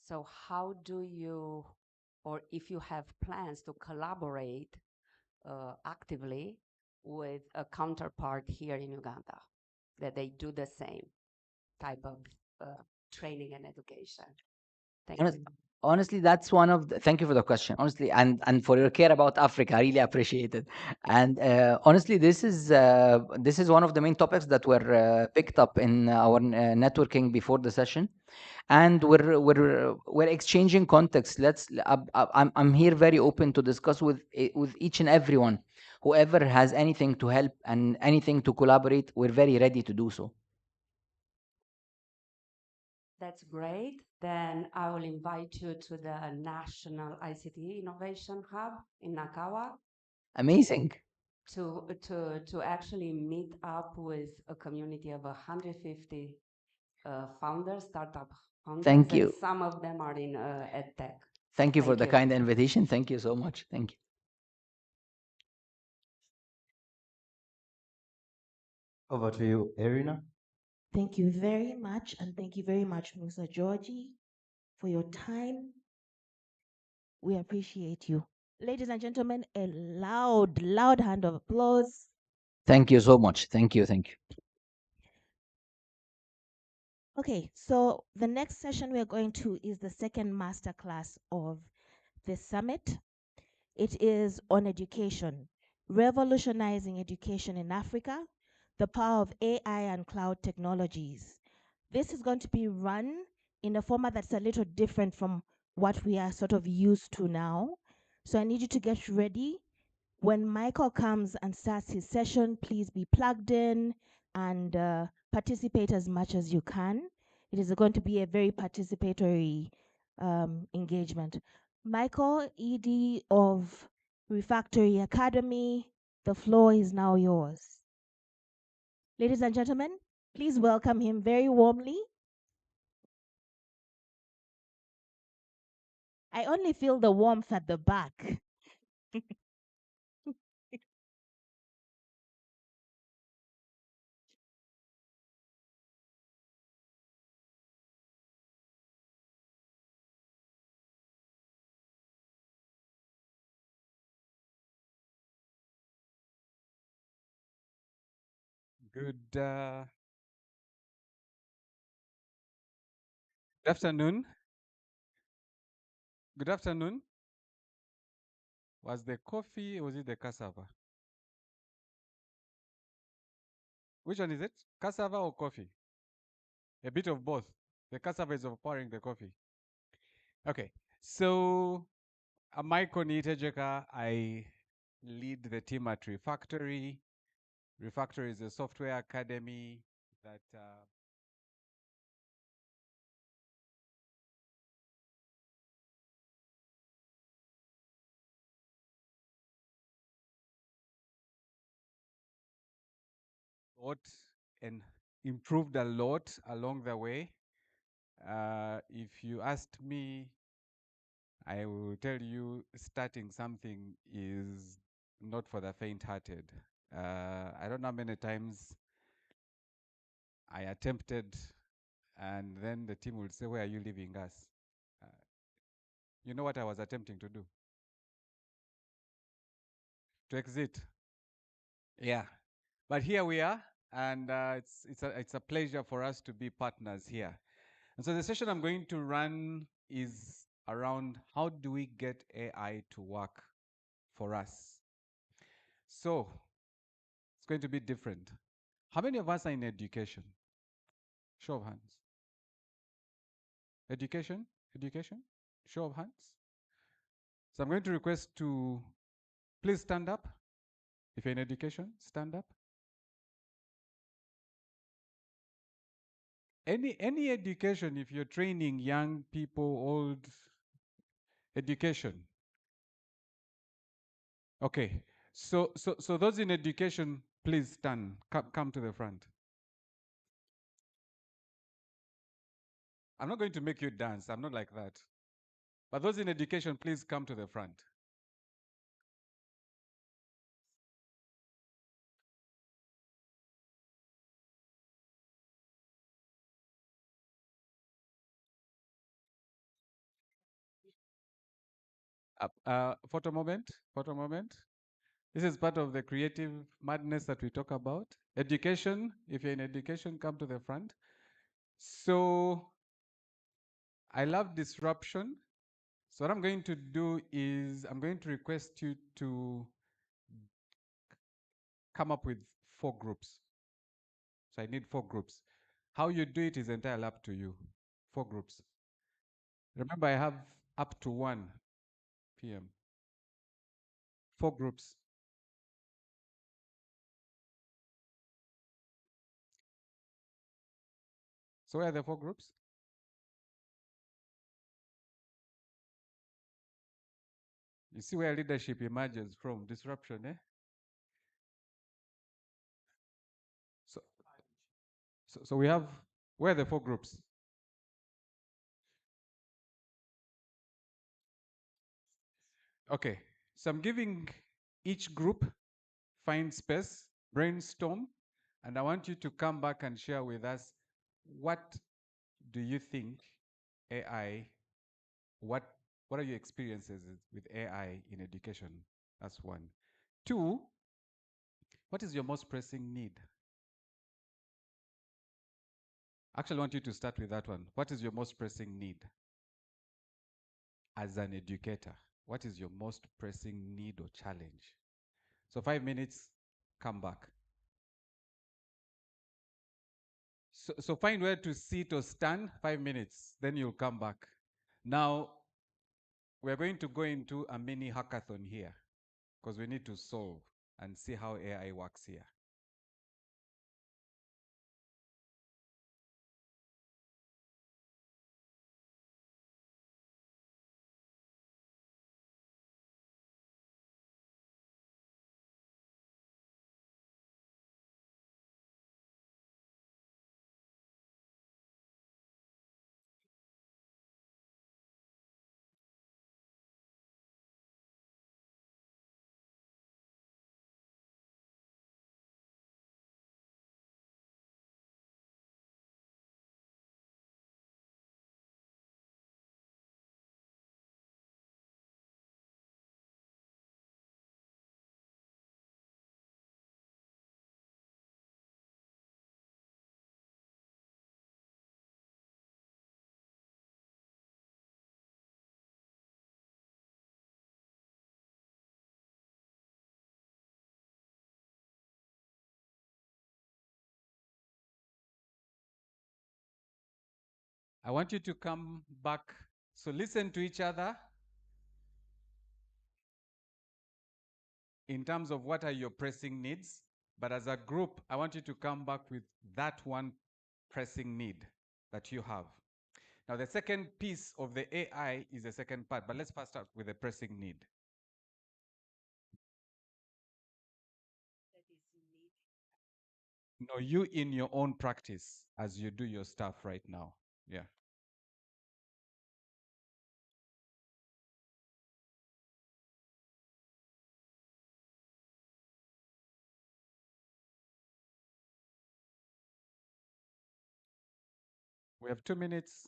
So how do you, or if you have plans to collaborate actively with a counterpart here in Uganda, that they do the same type of training and education? Thank you. Honestly, that's one of the, thank you for the question. Honestly, and for your care about Africa, I really appreciate it. And honestly, this is one of the main topics that were picked up in our networking before the session, and we're exchanging context. I'm here very open to discuss with each and everyone. Whoever has anything to help and anything to collaborate, we're very ready to do so. That's great. Then I will invite you to the National ICT Innovation Hub in Nakawa. Amazing. To actually meet up with a community of 150 founders, startup founders. Thank and you. some of them are in EdTech. Thank you for the kind invitation. Thank you so much. Thank you. Over to you, Erina. Thank you very much, and thank you very much, Musa Georgie, for your time. We appreciate you. Ladies and gentlemen, a loud, loud hand of applause. Thank you so much. Thank you. Thank you. Okay, so the next session we're going to is the second masterclass of the summit. It is on education, revolutionizing education in Africa, the power of AI and cloud technologies. This is going to be run in a format that's a little different from what we are sort of used to now. So I need you to get ready When Michael comes and starts his session, please be plugged in and participate as much as you can. It is going to be a very participatory engagement. Michael, ED of Refactory Academy, the floor is now yours. Ladies and gentlemen, please welcome him very warmly. I only feel the warmth at the back. Good afternoon. Good afternoon. Was the coffee or was it the cassava? Which one is it? Cassava or coffee? A bit of both. The cassava is overpowering the coffee. Okay, so I'm Michael Nitejeka. I lead the team at Refactory. Refactory is a software academy that and improved a lot along the way. If you asked me, I will tell you starting something is not for the faint-hearted. I don't know how many times I attempted, and then the team would say, "Where are you leaving us?" You know what I was attempting to do? To exit. Yeah, but here we are, and it's a pleasure for us to be partners here. And so the session I'm going to run is around how do we get AI to work for us. So it's going to be different. How many of us are in education? Show of hands. Education? Education? Show of hands. So I'm going to request to please stand up. If you're in education, stand up. Any education, if you're training young people, old, education. Okay, so those in education, please stand, come to the front. I'm not going to make you dance, I'm not like that. But those in education, please come to the front. Photo moment, photo moment. This is part of the creative madness that we talk about. Education, if you're in education, come to the front. So I love disruption. So what I'm going to do is I'm going to request you to come up with 4 groups. So I need 4 groups. How you do it is entirely up to you. 4 groups. Remember, I have up to 1 p.m. 4 groups. So where are the 4 groups? You see where leadership emerges from disruption, eh? So we have, where are the 4 groups? Okay, so I'm giving each group find space, brainstorm, and I want you to come back and share with us what do you think AI, what are your experiences with AI in education? That's 1. 2, what is your most pressing need? Actually, I want you to start with that one. What is your most pressing need? As an educator, what is your most pressing need or challenge? So 5 minutes, come back. So find where to sit or stand, 5 minutes, then you'll come back. Now, we're going to go into a mini hackathon here. because we need to solve and see how AI works here. I want you to come back. So listen to each other in terms of what are your pressing needs. But as a group, I want you to come back with that one pressing need that you have. Now, the second piece of the AI is the second part, but let's first start with the pressing need. No, you in your own practice as you do your stuff right now. Yeah. We have 2 minutes.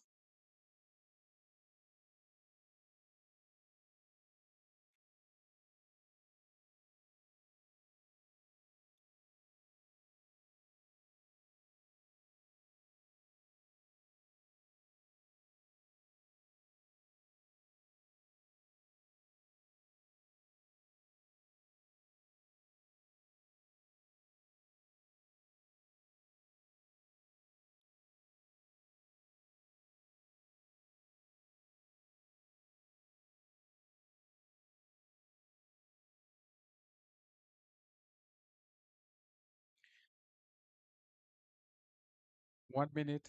One minute.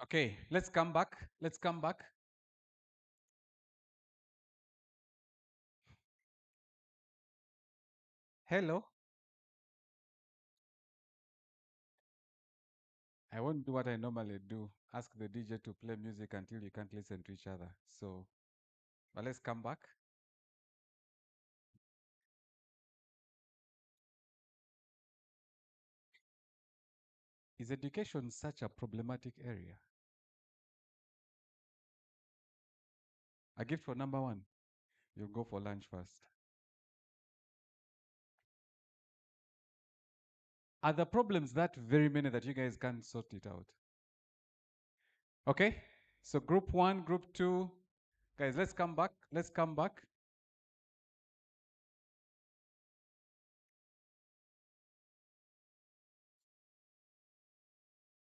Okay, let's come back. Let's come back. Hello. I won't do what I normally do. Ask the DJ to play music until you can't listen to each other. So, but let's come back. Is education such a problematic area? A gift for number one. You go for lunch first. Are the problems that very many that you guys can't sort it out? Okay, so group one, group two, guys, let's come back. Let's come back.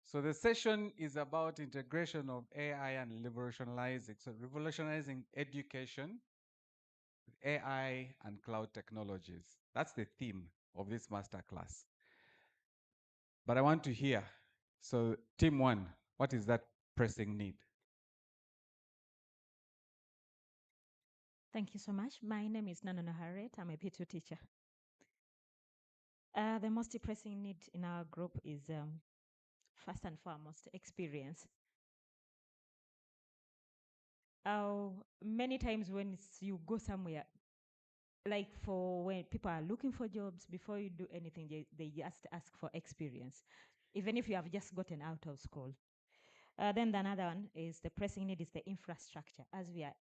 So the session is about integration of AI and revolutionizing. So revolutionizing education, AI and cloud technologies. That's the theme of this masterclass. But I want to hear. So team one, what is that pressing need? Thank you so much. My name is Nanono Harriet. I'm a P2 teacher. The most pressing need in our group is first and foremost experience. Many times when you go somewhere, like for when people are looking for jobs, before you do anything, they just ask for experience, even if you have just gotten out of school. Then the another one is the pressing need is the infrastructure. As we are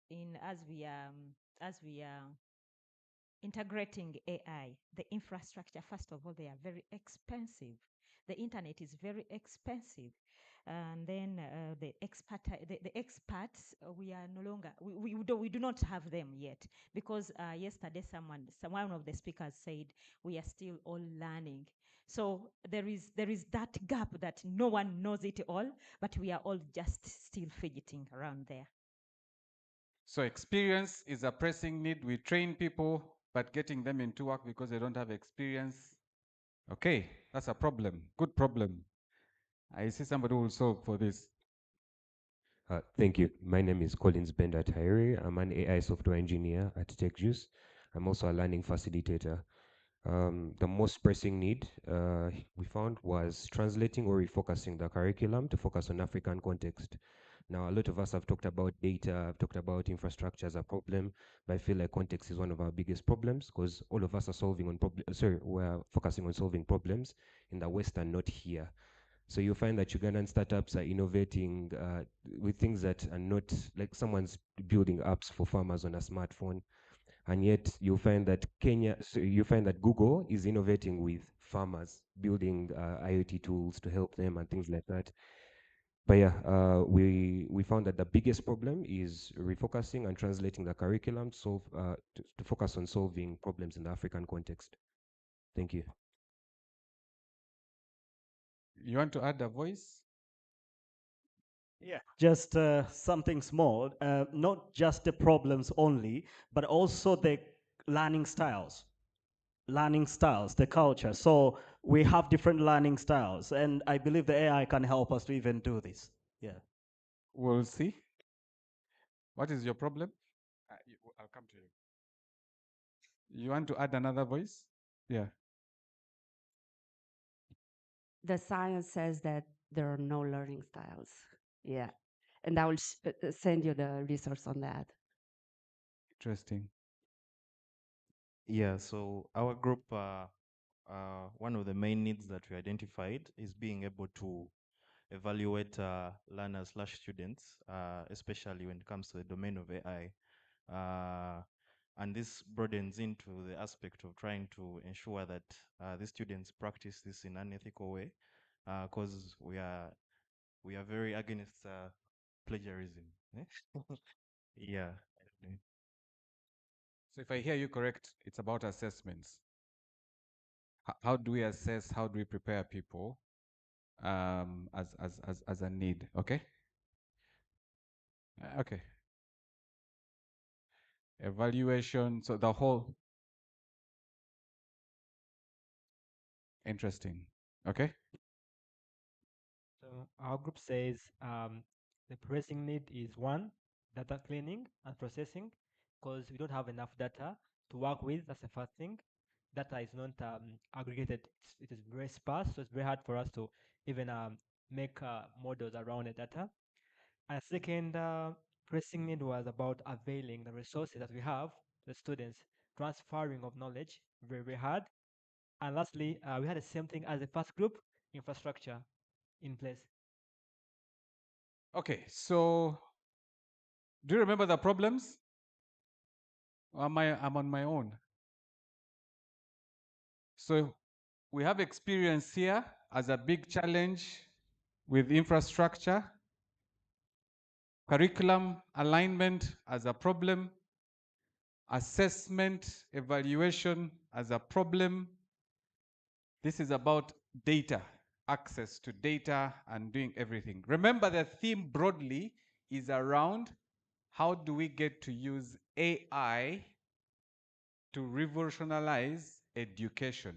integrating AI, the infrastructure, first of all, they are very expensive. The internet is very expensive. And then the experts, we are no longer, we do not have them yet, because yesterday one of the speakers said we are still all learning. So there is that gap that no one knows it all, but we are all just still fidgeting around there. So experience is a pressing need. We train people, but getting them into work because they don't have experience. Okay, that's a problem. Good problem. I see somebody who will solve for this. Thank you. My name is Collins Bender Tairi. I'm an AI software engineer at TechJuice. I'm also a learning facilitator. The most pressing need we found was translating or refocusing the curriculum to focus on African context. Now, a lot of us have talked about data, have talked about infrastructure as a problem, but I feel like context is one of our biggest problems because all of us are solving on we're focusing on solving problems in the West and not here. So you find that Ugandan startups are innovating with things that are not like someone's building apps for farmers on a smartphone. And yet you find that Google is innovating with farmers, building IoT tools to help them and things like that. But yeah, we found that the biggest problem is refocusing and translating the curriculum to focus on solving problems in the African context. Thank you. You want to add a voice? Yeah, just something small, not just the problems only, but also the learning styles, the culture. So we have different learning styles, and I believe the AI can help us to even do this. Yeah. We'll see. What is your problem? I'll come to you. You want to add another voice? Yeah. The science says that there are no learning styles. Yeah. And I will send you the resource on that. Interesting. Yeah, so our group, one of the main needs that we identified is being able to evaluate learners / students, especially when it comes to the domain of AI. And this broadens into the aspect of trying to ensure that the students practice this in an ethical way, because we are very against plagiarism. Yeah. So if I hear you correct, it's about assessments. How do we assess? How do we prepare people as a need? Okay. Okay. Evaluation. So the whole. Interesting. Okay. So our group says the pressing need is one, data cleaning and processing, because we don't have enough data to work with. That's the first thing. Data is not aggregated. It is very sparse, so it's very hard for us to even make models around the data. And second pressing need was about availing the resources that we have, the students, transferring of knowledge, very, very hard. And lastly, we had the same thing as the first group, infrastructure in place. Okay, so do you remember the problems? Or I'm on my own. So we have experience here as a big challenge with infrastructure, curriculum alignment as a problem, assessment, evaluation as a problem. This is about data, access to data and doing everything. Remember, the theme broadly is around how do we get to use AI to revolutionize education.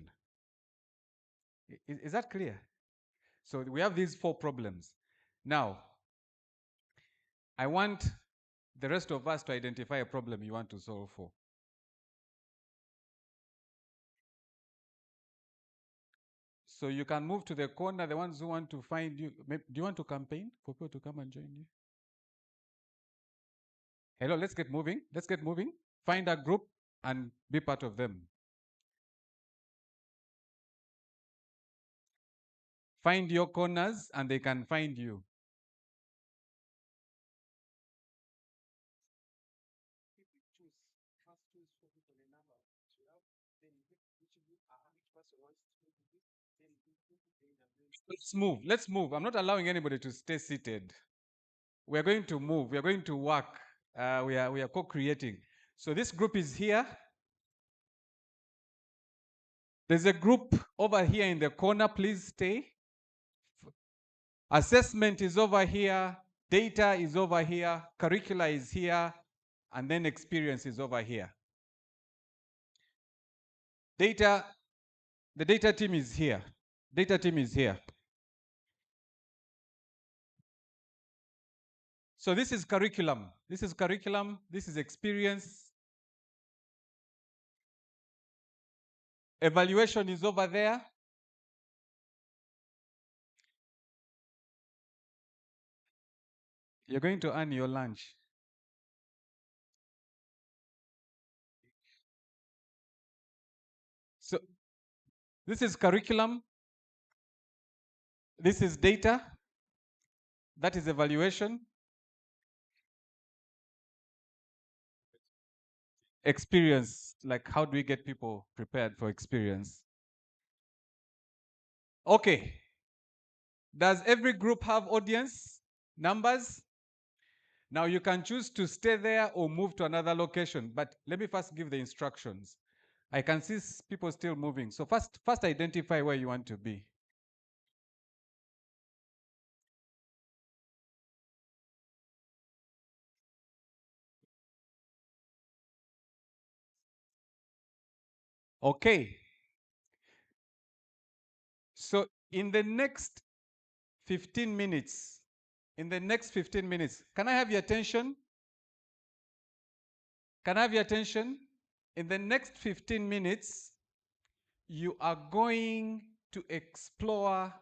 Is that clear? So we have these 4 problems. Now, I want the rest of us to identify a problem you want to solve for. So you can move to the corner, the ones who want to find you. Do you want to campaign for people to come and join you? Hello, let's get moving. Let's get moving. Find a group and be part of them. Find your corners and they can find you. Let's move. Let's move. I'm not allowing anybody to stay seated. We're going to move. We're going to work. We are co-creating. So this group is here. There's a group over here in the corner. Please stay. Assessment is over here. Data is over here. Curricula is here. And then experience is over here. Data, the data team is here. Data team is here. So this is curriculum. This is curriculum. This is experience. Evaluation is over there. You're going to earn your lunch. So this is curriculum. This is data. That is evaluation. Experience, like how do we get people prepared for experience? Okay. Does every group have audience numbers? Now you can choose to stay there or move to another location, but let me first give the instructions. I can see people still moving. So first identify where you want to be. Okay. So in the next 15 minutes, can I have your attention? Can I have your attention? In the next 15 minutes, you are going to explore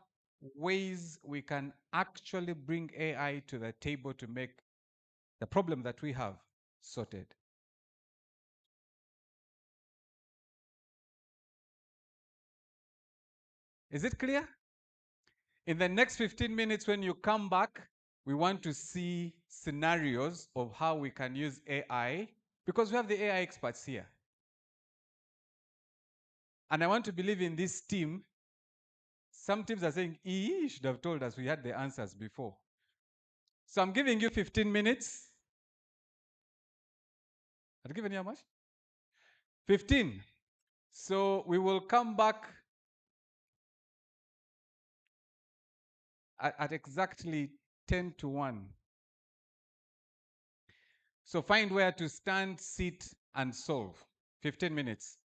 ways we can actually bring AI to the table to make the problem that we have sorted. Is it clear? In the next 15 minutes, when you come back, we want to see scenarios of how we can use AI, because we have the AI experts here. And I want to believe in this team. Some teams are saying, you should have told us we had the answers before. So I'm giving you 15 minutes. I've given you how much? 15. So we will come back at exactly 10 to 1. So find where to stand, sit, and solve. 15 minutes.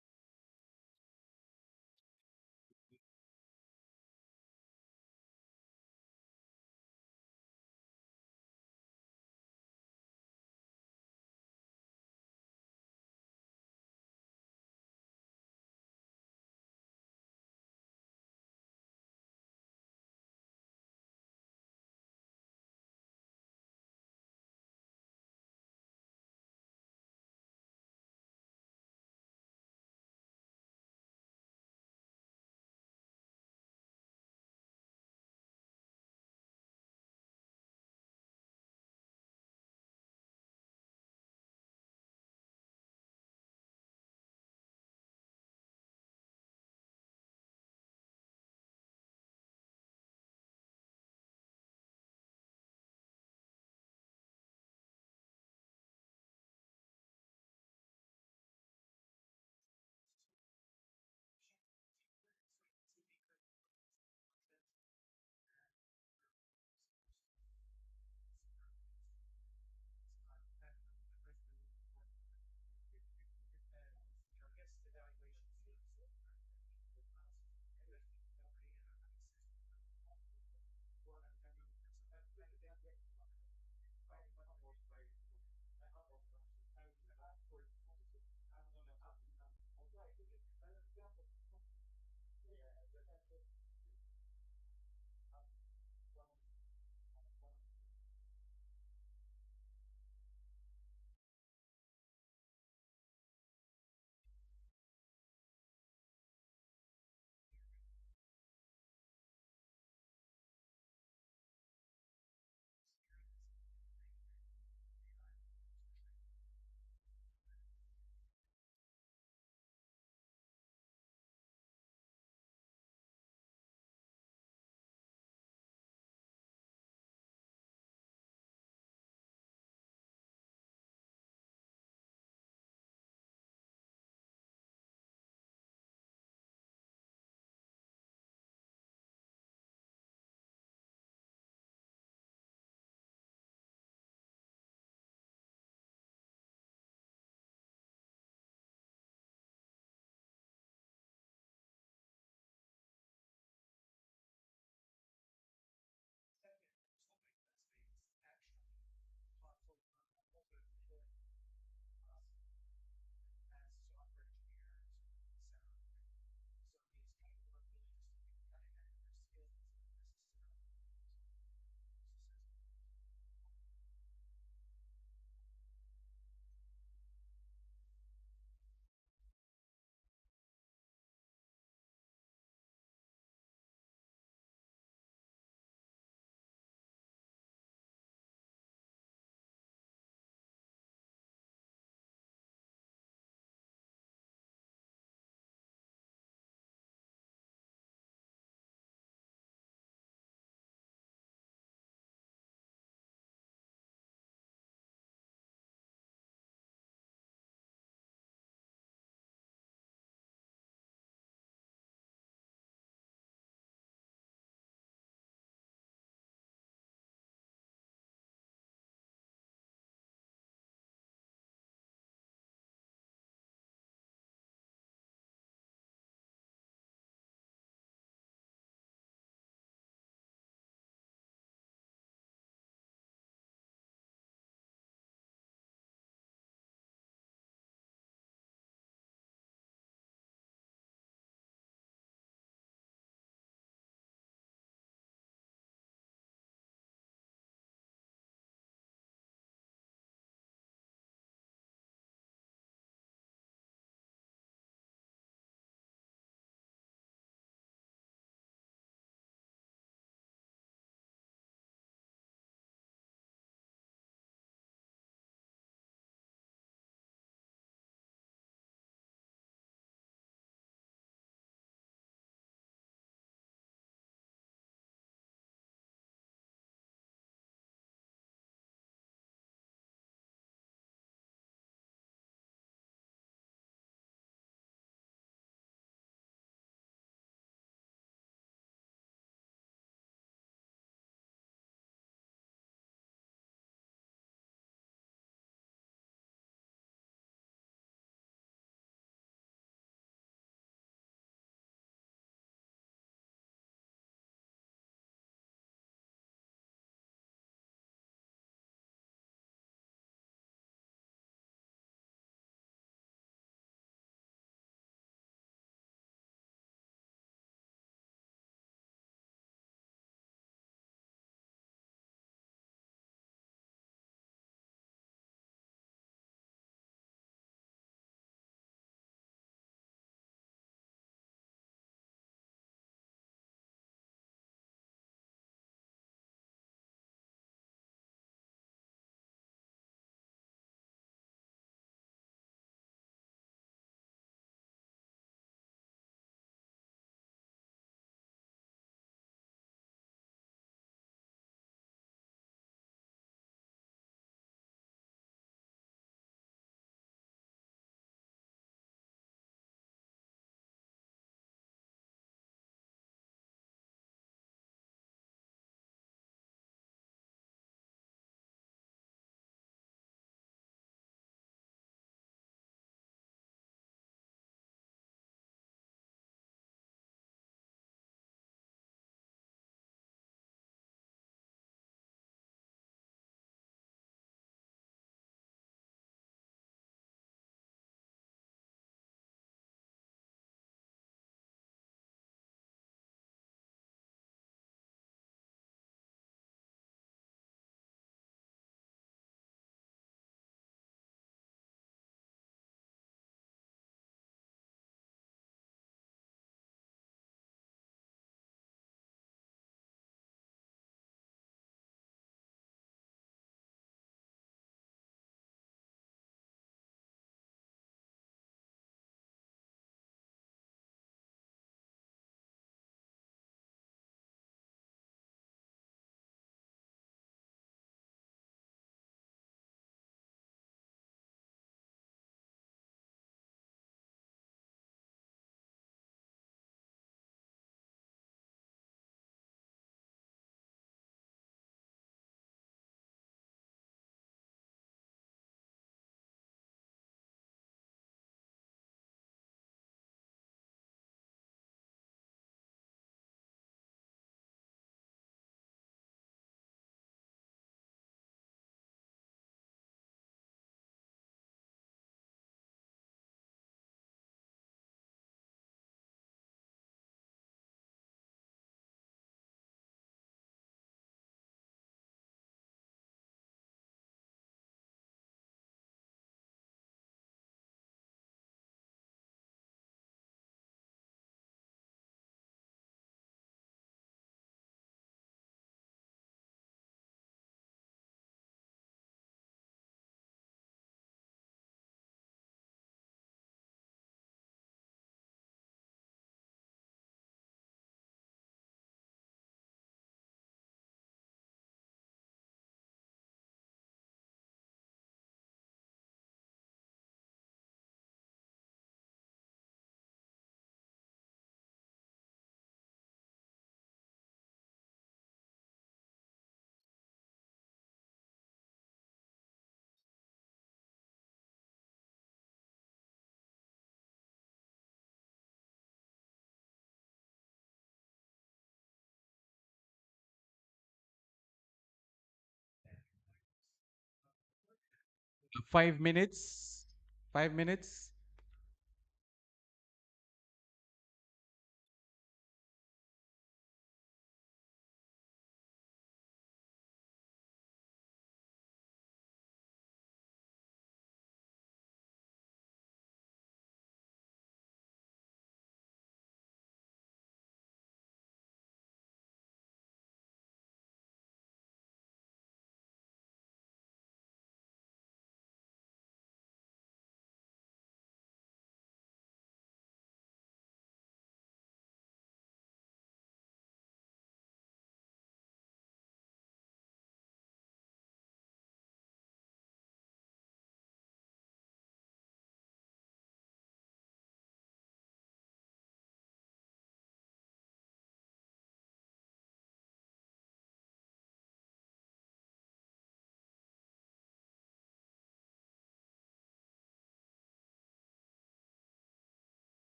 5 minutes. 5 minutes.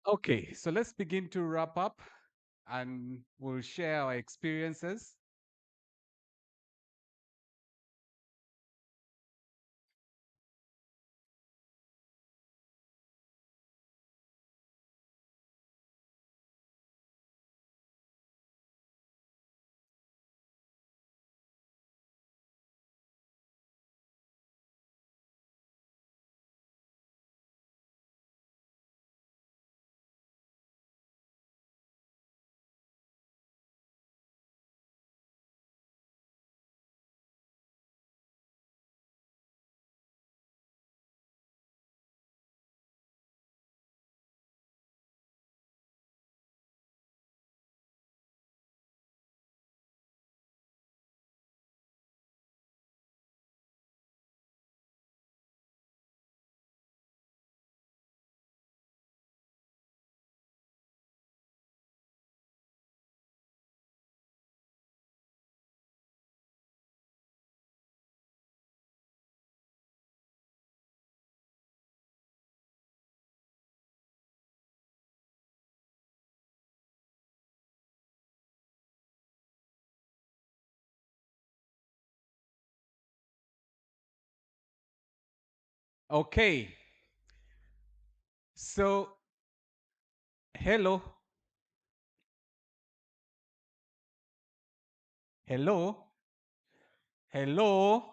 Okay, so let's begin to wrap up and we'll share our experiences. Okay, so hello, hello, hello,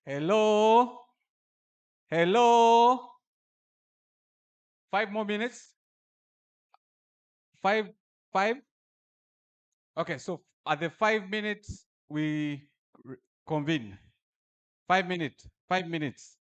hello, hello. 5 more minutes. Five. Okay, so at the 5 minutes we convene. 5 minutes. 5 minutes.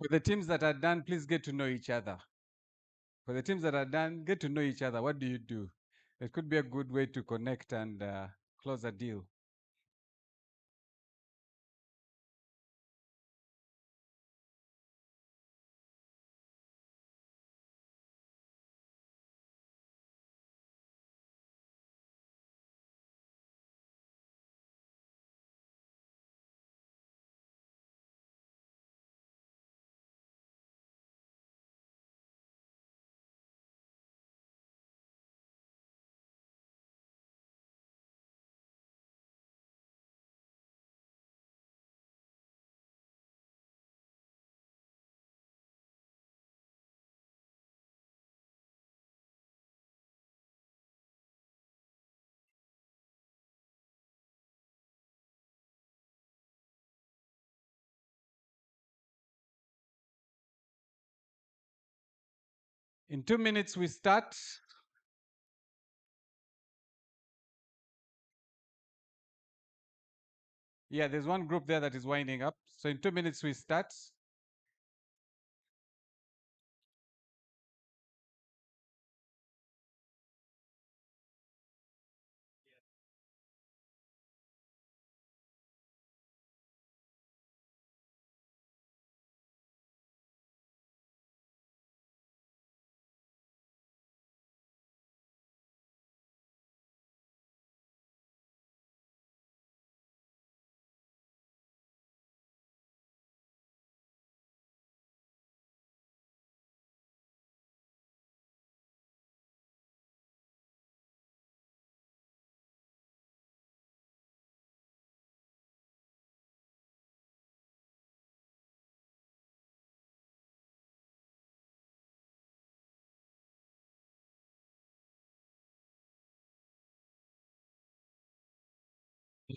For the teams that are done, please get to know each other. For the teams that are done, get to know each other. What do you do? It could be a good way to connect and close a deal. In 2 minutes, we start. Yeah, there's one group there that is winding up. So in 2 minutes, we start.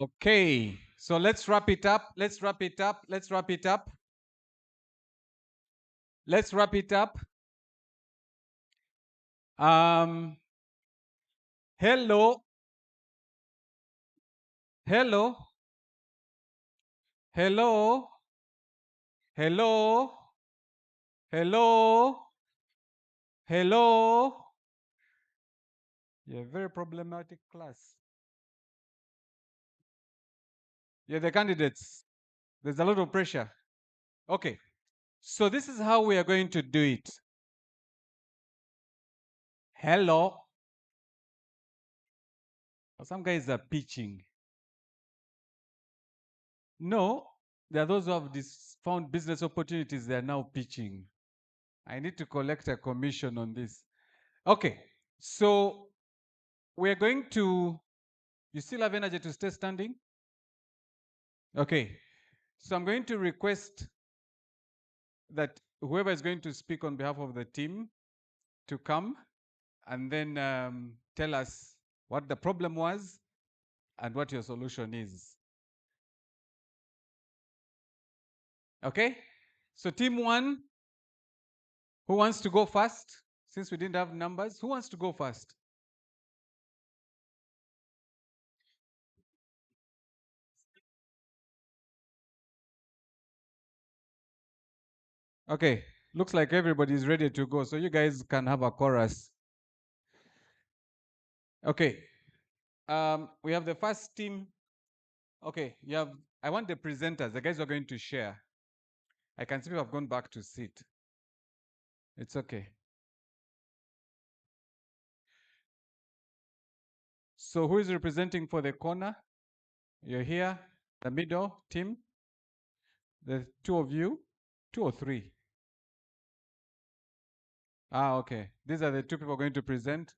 Okay, so let's wrap it up. Let's wrap it up. Let's wrap it up. Let's wrap it up. Hello. Hello. Hello. Hello. Hello. Hello. Yeah, very problematic class. Yeah, the candidates. There's a lot of pressure. Okay, so this is how we are going to do it. Hello. Some guys are pitching. No, there are those who have found business opportunities, they are now pitching. I need to collect a commission on this. Okay, so we're going to, you still have energy to stay standing? Okay, so I'm going to request that whoever is going to speak on behalf of the team to come and then tell us what the problem was and what your solution is. Okay, so team one, who wants to go first? Since we didn't have numbers, who wants to go first? Okay, looks like everybody is ready to go, so you guys can have a chorus. Okay, we have the first team. Okay, you have, I want the presenters, the guys who are going to share. I can see people have gone back to sit. It's okay. So who is representing for the corner? You're here, the middle team. The two of you, 2 or 3? Ah, okay. These are the 2 people going to present.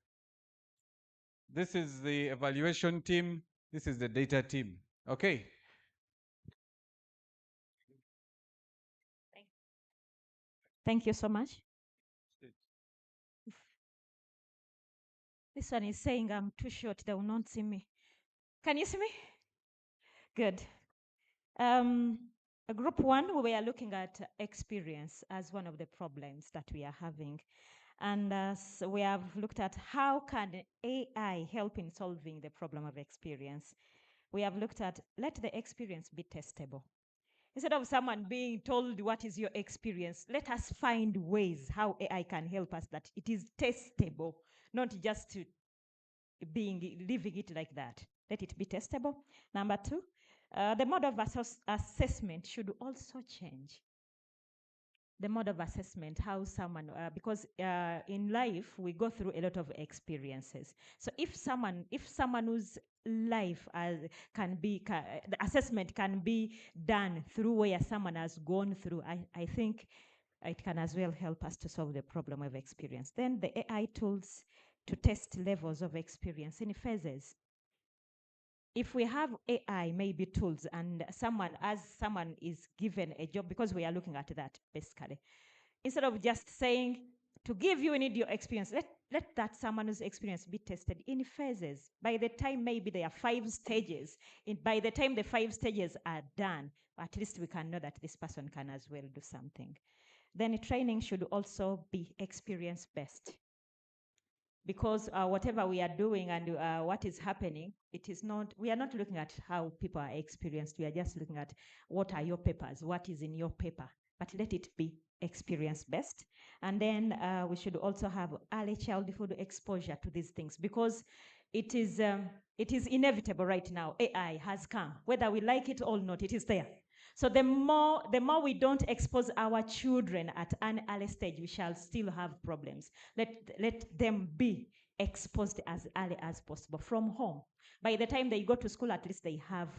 This is the evaluation team. This is the data team. Okay. Thank you so much. This one is saying I'm too short, they will not see me. Can you see me? Good. Group 1, we are looking at experience as one of the problems that we are having. And so we have looked at how can AI help in solving the problem of experience. We have looked at let the experience be testable. Instead of someone being told what is your experience, let us find ways how AI can help us that it is testable, not just to leaving it like that. Let it be testable. Number 2, the mode of assessment should also change. The mode of assessment, how someone, because in life we go through a lot of experiences. So if someone whose life the assessment can be done through where someone has gone through, I think it can as well help us to solve the problem of experience. Then the AI tools to test levels of experience in phases. If we have AI, maybe tools, and someone is given a job, because we are looking at that basically, instead of just saying, to give you need your experience, let that someone's experience be tested in phases. By the time maybe there are 5 stages, by the time the 5 stages are done, at least we can know that this person can as well do something. then training should also be experience-based. Because whatever we are doing and what is happening, we are not looking at how people are experienced. We are just looking at what are your papers, what is in your paper, but let it be experience-based. And then we should also have early childhood exposure to these things, because it is inevitable right now. AI has come. Whether we like it or not, it is there. So the more we don't expose our children at an early stage, we shall still have problems. Let them be exposed as early as possible from home. By the time they go to school, at least they have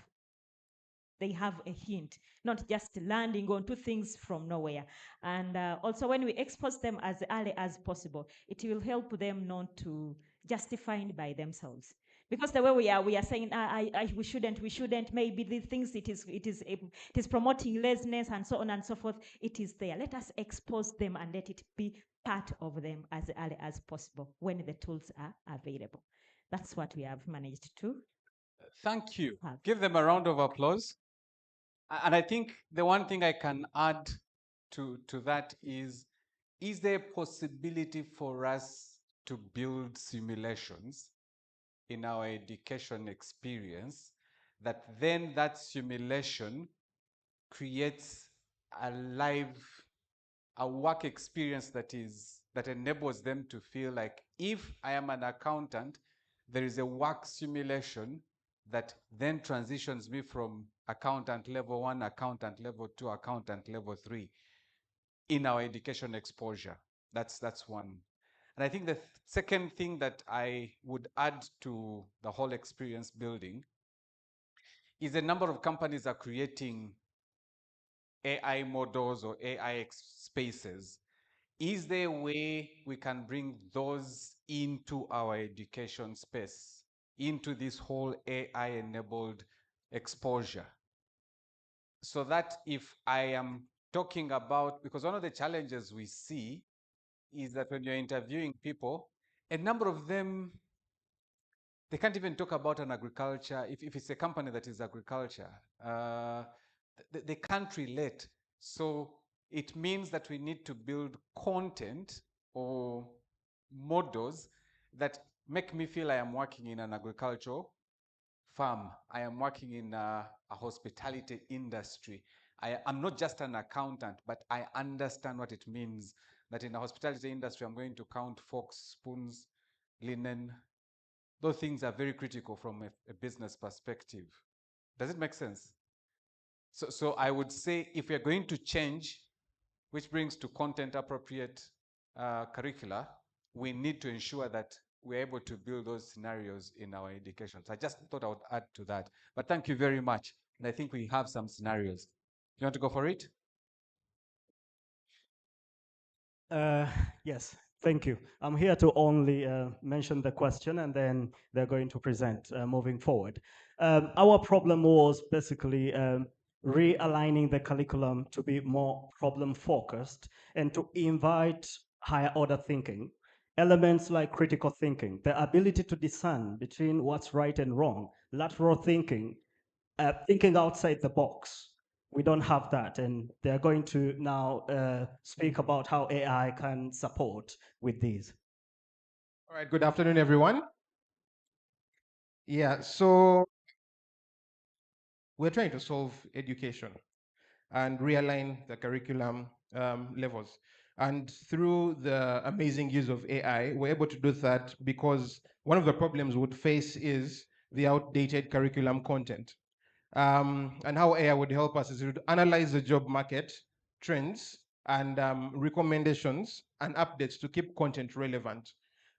a hint, not just landing onto things from nowhere. And also when we expose them as early as possible, it will help them not to justify it by themselves. Because the way we are saying, we shouldn't, maybe the things it is promoting laziness and so on and so forth, it is there. Let us expose them and let it be part of them as early as possible when the tools are available. That's what we have managed to. Thank you. Give them a round of applause. And I think the one thing I can add to that is there a possibility for us to build simulations in our education experience that then that simulation creates a work experience that enables them to feel like, if I am an accountant, there is a work simulation that then transitions me from accountant level 1, accountant level 2, accountant level 3 in our education exposure. That's one. And I think the second thing that I would add to the whole experience building is a number of companies are creating AI models or AI spaces. Is there a way we can bring those into our education space, into this whole AI-enabled exposure? So that if I am talking about, because one of the challenges we see is that when you're interviewing people, a number of them, they can't even talk about an agriculture. If it's a company that is agriculture, they can't relate. So it means that we need to build content or models that make me feel I am working in an agricultural farm. I am working in a hospitality industry. I'm not just an accountant, but I understand what it means that in the hospitality industry, I'm going to count forks, spoons, linen. Those things are very critical from a business perspective. Does it make sense? So I would say if we're going to change, which brings to content appropriate curricula, we need to ensure that we're able to build those scenarios in our education. So I just thought I would add to that. But thank you very much. And I think we have some scenarios. You want to go for it? Yes, thank you. I'm here to only mention the question, and then they're going to present moving forward. Our problem was basically realigning the curriculum to be more problem focused and to invite higher order thinking. Elements like critical thinking, the ability to discern between what's right and wrong, lateral thinking, thinking outside the box. We don't have that, and they're going to now speak about how AI can support with these. All right, good afternoon, everyone. Yeah, so we're trying to solve education and realign the curriculum levels. And through the amazing use of AI, we're able to do that because one of the problems we would face is the outdated curriculum content. And how AI would help us is it would analyze the job market trends and recommendations and updates to keep content relevant.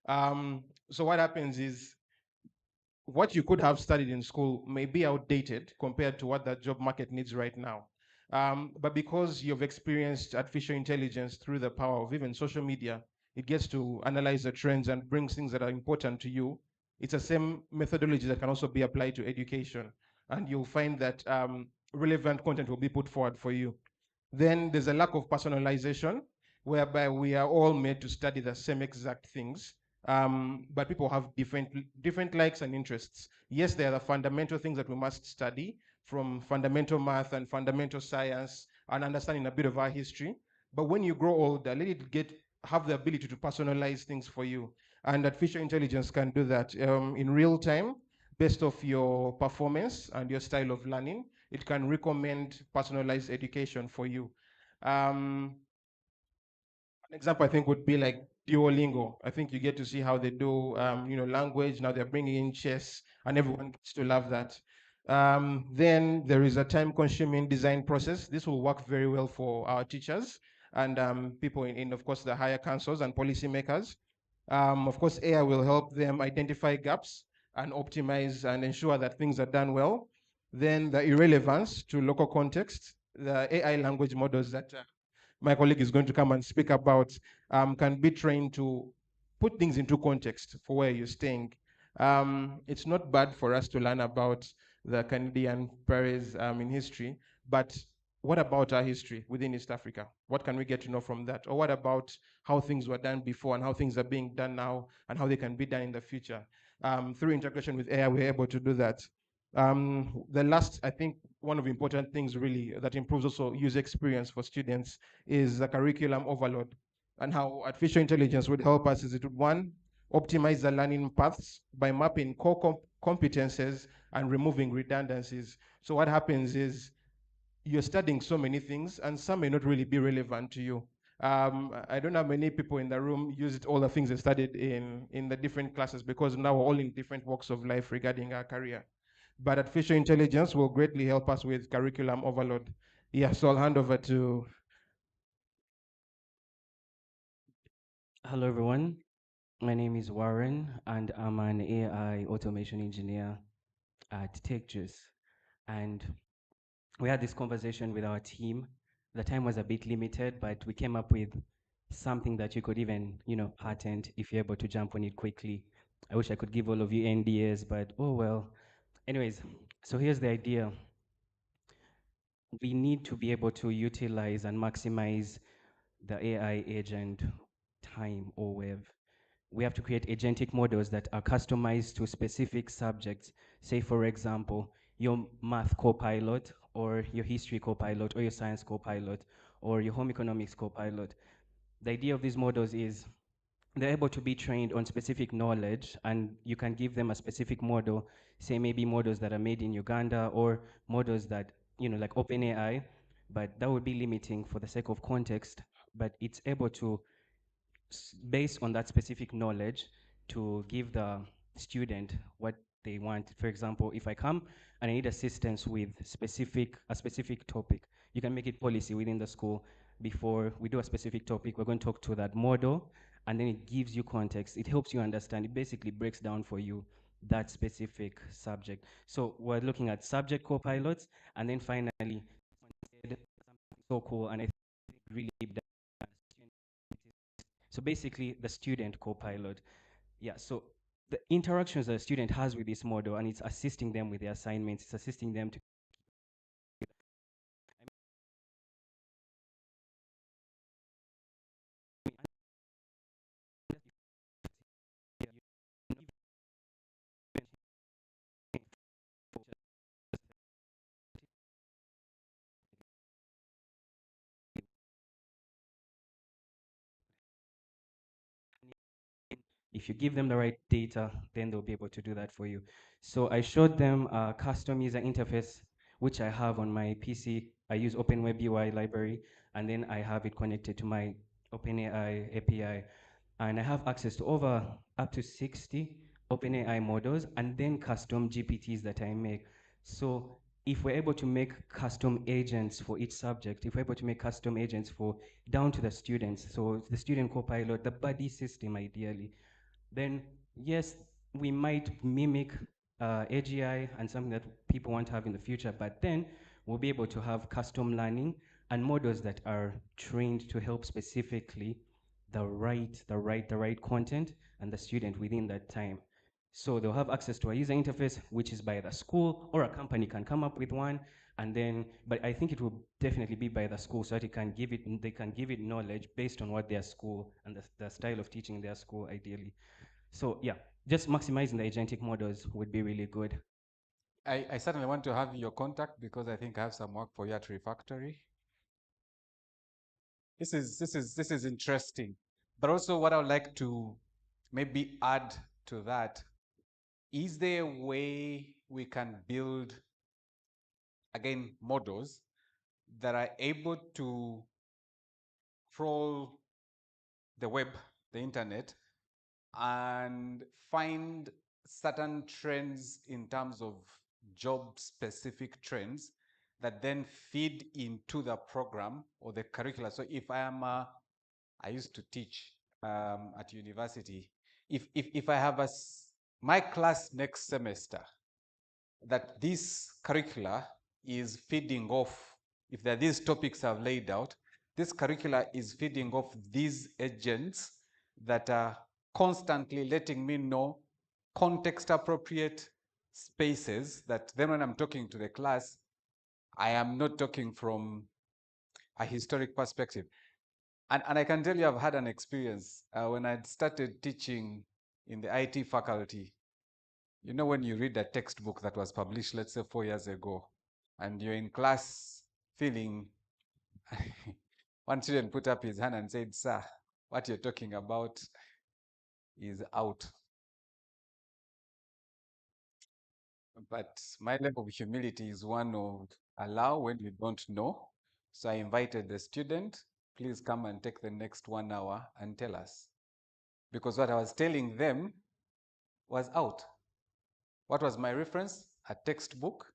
So what happens is what you could have studied in school may be outdated compared to what the job market needs right now. But because you've experienced artificial intelligence through the power of even social media, it gets to analyze the trends and brings things that are important to you. It's the same methodology that can also be applied to education. And you'll find that relevant content will be put forward for you. Then there's a lack of personalization, whereby we are all made to study the same exact things. But people have different likes and interests. Yes, there are the fundamental things that we must study, from fundamental math and fundamental science and understanding a bit of our history. But when you grow older, let it have the ability to personalize things for you. And artificial intelligence can do that in real time, based off your performance and your style of learning. It can recommend personalized education for you. Um, an example I think would be like Duolingo. I think you get to see how they do, language. Now they're bringing in chess, and everyone gets to love that. Then there is a time-consuming design process. This will work very well for our teachers and people in, of course, the higher councils and policymakers. Of course, AI will help them identify gaps and optimize and ensure that things are done well. Then the irrelevance to local context, the AI language models that my colleague is going to come and speak about can be trained to put things into context for where you're staying. It's not bad for us to learn about the Canadian prairies in history, but what about our history within East Africa? What can we get to know from that? Or what about how things were done before and how things are being done now and how they can be done in the future? Through integration with AI, we're able to do that. The last, I think, one of the important things really that improves also user experience for students is the curriculum overload. And how artificial intelligence would help us is it would, one, optimize the learning paths by mapping core competences and removing redundancies. So what happens is you're studying so many things and some may not really be relevant to you. I don't know how many people in the room used all the things they studied in the different classes, because now we're all in different walks of life regarding our career. But artificial intelligence will greatly help us with curriculum overload. Yeah, so I'll hand over to. Hello, everyone. My name is Warren, and I'm an AI automation engineer at TechJuice. And we had this conversation with our team. The time was a bit limited, but we came up with something that you could even, patent if you're able to jump on it quickly. I wish I could give all of you NDAs, but oh well. Anyways, so here's the idea. We need to be able to utilize and maximize the AI agent time or wave. We have to create agentic models that are customized to specific subjects. Say, for example, your math co-pilot or your history co-pilot or your science co-pilot or your home economics co-pilot. The idea of these models is they're able to be trained on specific knowledge, and you can give them a specific model, say maybe models that are made in Uganda or models that, like OpenAI, but that would be limiting for the sake of context, but it's able to, based on that specific knowledge, to give the student what they want. For example, if I come and I need assistance with a specific topic, you can make it policy within the school. Before we do a specific topic, we're going to talk to that model, and then it gives you context. It helps you understand. It basically breaks down for you that specific subject. So we're looking at subject co-pilots, and then finally, so cool, and I think really so basically the student co-pilot. Yeah, so the interactions that a student has with this model, and it's assisting them with their assignments, it's assisting them to if you give them the right data, then they'll be able to do that for you. So I showed them a custom user interface, which I have on my PC. I use OpenWeb UI library, and then I have it connected to my OpenAI API. And I have access to up to 60 OpenAI models, and then custom GPTs that I make. So if we're able to make custom agents for each subject, if we're able to make custom agents for down to the students, so the student co-pilot, the buddy system ideally, then yes, we might mimic AGI and something that people want to have in the future, but then we'll be able to have custom learning and models that are trained to help specifically the right content and the student within that time. So they'll have access to a user interface, which is by the school, or a company can come up with one, and then, but I think it will definitely be by the school, so that they can give it knowledge based on what their school and the style of teaching their school ideally. So yeah, just maximizing the agentic models would be really good. I certainly want to have your contact because I think I have some work for you at Refactory. this is interesting. But also what I would like to maybe add to that, is there a way we can build, again, models that are able to crawl the web, the internet, and find certain trends in terms of job-specific trends that then feed into the program or the curricula. So if I used to teach at university, if I have my class next semester, that this curricula is feeding off, if there are these topics I've laid out, this curricula is feeding off these agents that are constantly letting me know context appropriate spaces, that then when I'm talking to the class, I am not talking from a historic perspective. And I can tell you I've had an experience when I started teaching in the IT faculty. You know, when you read a textbook that was published, let's say 4 years ago, and you're in class feeling, one student put up his hand and said, "Sir, what you're talking about is out." But my level of humility is one of allow when you don't know. So I invited the student, please come and take the next 1 hour and tell us. Because what I was telling them was out. What was my reference? A textbook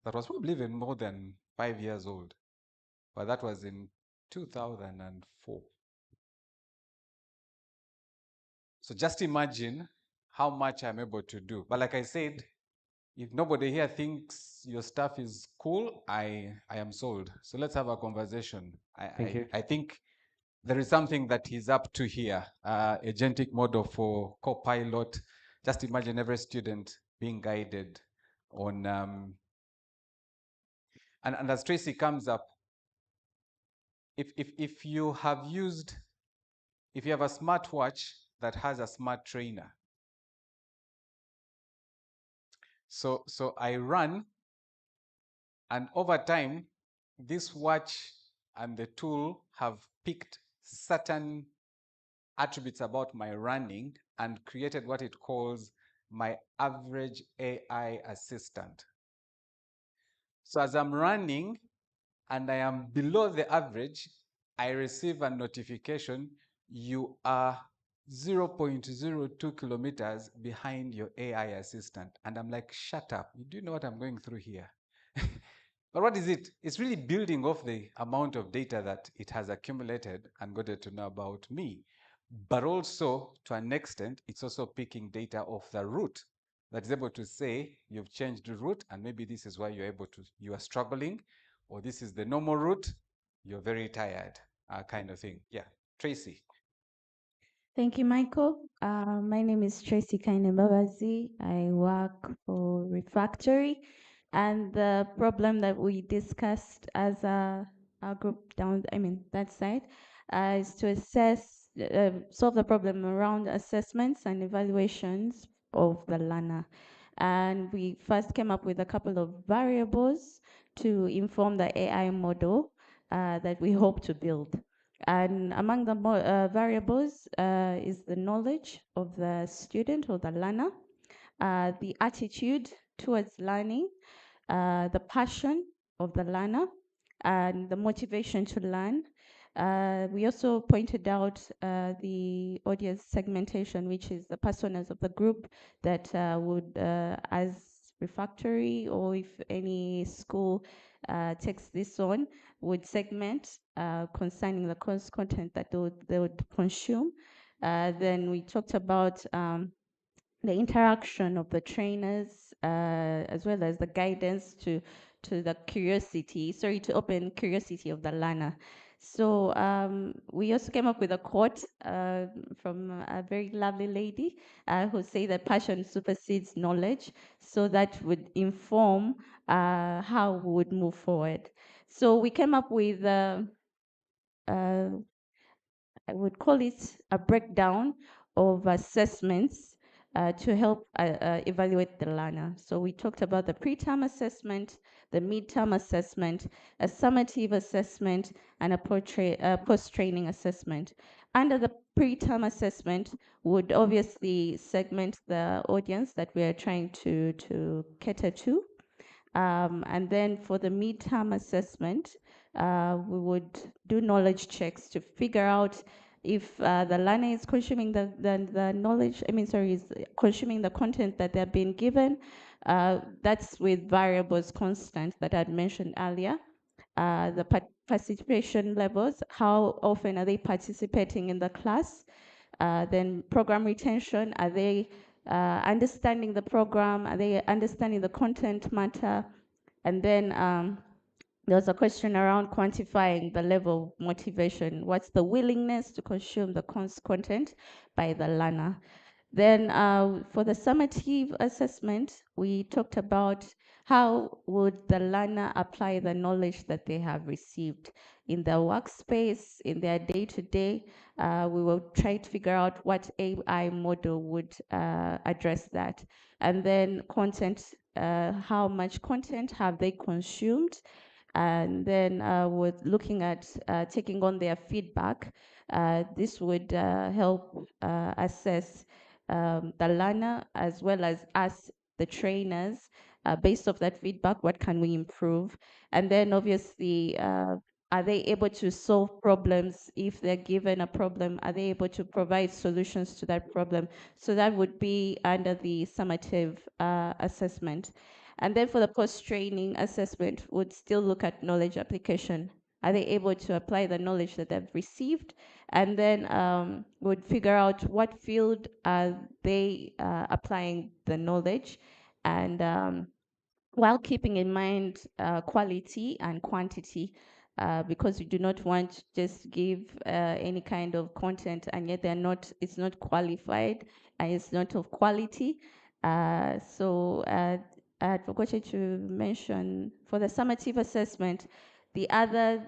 that was probably even more than 5 years old. But that was in 2004. So just imagine how much I'm able to do. But like I said, if nobody here thinks your stuff is cool, I am sold. So let's have a conversation. Thank you. I think there is something that is up to here, agentic model for Copilot. Just imagine every student being guided on, and as Tracy comes up, if you have a smartwatch that has a smart trainer, so I run, and over time, this watch and the tool have picked certain attributes about my running and created what it calls my average AI assistant. So as I'm running and I am below the average, I receive a notification, you are 0.02 kilometers behind your AI assistant. And I'm like, shut up. Do you know what I'm going through here? But what is it? It's really building off the amount of data that it has accumulated and gotten to know about me. But also, to an extent, it's also picking data off the route that is able to say, you've changed the route, and maybe this is why you are struggling, or this is the normal route, you're very tired, kind of thing. Yeah, Tracy. Thank you, Michael. My name is Tracy Kainebabazi. I work for Refactory, and the problem that we discussed as a group that side, is to solve the problem around assessments and evaluations of the learner. And we first came up with a couple of variables to inform the AI model that we hope to build. And among the variables is the knowledge of the student or the learner, the attitude towards learning, the passion of the learner, and the motivation to learn. We also pointed out the audience segmentation, which is the personas of the group that would, as Refactory, or if any school takes this on, would segment concerning the course content that they would consume. Then we talked about the interaction of the trainers, as well as the guidance to open curiosity of the learner. So we also came up with a quote from a very lovely lady who say that passion supersedes knowledge, so that would inform how we would move forward. So we came up with I would call it a breakdown of assessments to help evaluate the learner. So we talked about the pre-term assessment, the mid-term assessment, a summative assessment, and a post-training assessment. Under the pre-term assessment would obviously segment the audience that we are trying to cater to. And then for the mid-term assessment, we would do knowledge checks to figure out if the learner is consuming the knowledge, is consuming the content that they're being given. That's with variables constant that I'd mentioned earlier. The participation levels, how often are they participating in the class? Then program retention, are they understanding the program? Are they understanding the content matter? And then there was a question around quantifying the level of motivation. What's the willingness to consume the content by the learner? Then for the summative assessment, we talked about how would the learner apply the knowledge that they have received in their workspace, in their day-to-day. We will try to figure out what AI model would address that. And then content, how much content have they consumed? And then with looking at taking on their feedback, this would help assess the learner as well as us, the trainers, based off that feedback, what can we improve? And then obviously, are they able to solve problems? If they're given a problem, are they able to provide solutions to that problem? So that would be under the summative assessment. And then for the post-training assessment, would still look at knowledge application. Are they able to apply the knowledge that they've received? And then would figure out what field are they applying the knowledge, and while keeping in mind quality and quantity, because we do not want to just give any kind of content and yet it's not qualified and it's not of quality. So I had forgotten to mention for the summative assessment, the other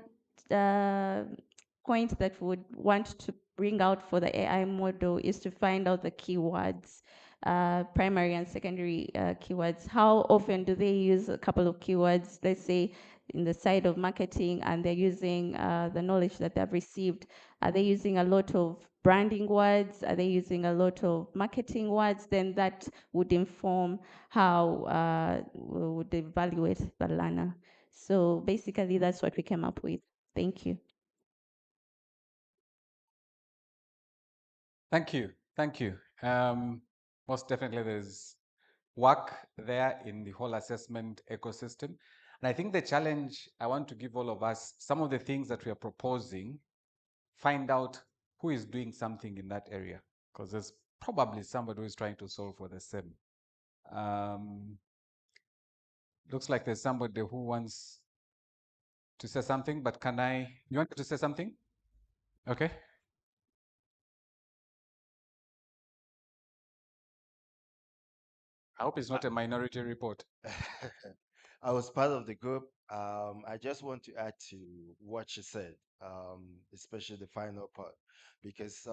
point that we would want to bring out for the AI model is to find out the keywords, primary and secondary keywords. How often do they use a couple of keywords, let's say in the side of marketing, and they're using the knowledge that they've received? Are they using a lot of branding words? Are they using a lot of marketing words? Then that would inform how we would evaluate the learner. So basically, that's what we came up with. Thank you. Thank you. Thank you. Most definitely, there's work there in the whole assessment ecosystem. And I think the challenge I want to give all of us, some of the things that we are proposing, find out who is doing something in that area, because there's probably somebody who is trying to solve for the same. Looks like there's somebody who wants to say something, but you want to say something? Okay. I hope it's not a minority report. I was part of the group. I just want to add to what she said, especially the final part, because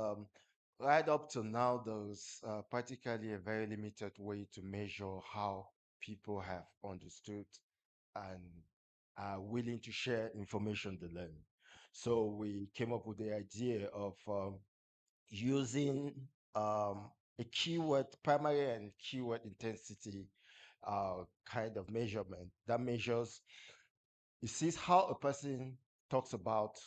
right up to now, there's practically a very limited way to measure how people have understood and are willing to share information they learn. So we came up with the idea of using a keyword, primary and keyword intensity kind of measurement that measures, it sees how a person talks about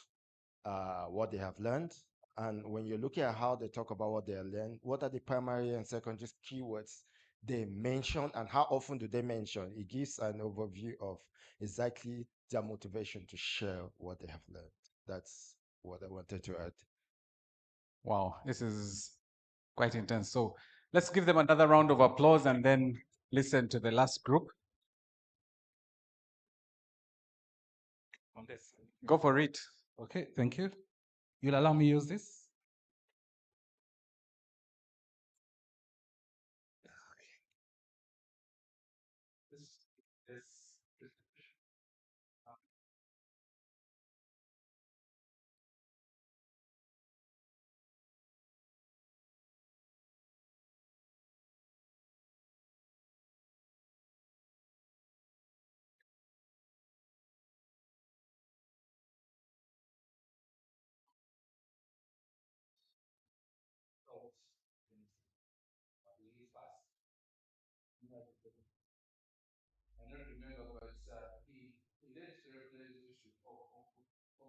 what they have learned. And when you're looking at how they talk about what they have learned, what are the primary and secondary keywords they mention and how often do they mention? It gives an overview of exactly their motivation to share what they have learned. That's what I wanted to add. Wow, this is quite intense. So let's give them another round of applause and then listen to the last group. Go for it. Okay, thank you. You'll allow me use this? I don't remember, but he led to the issue of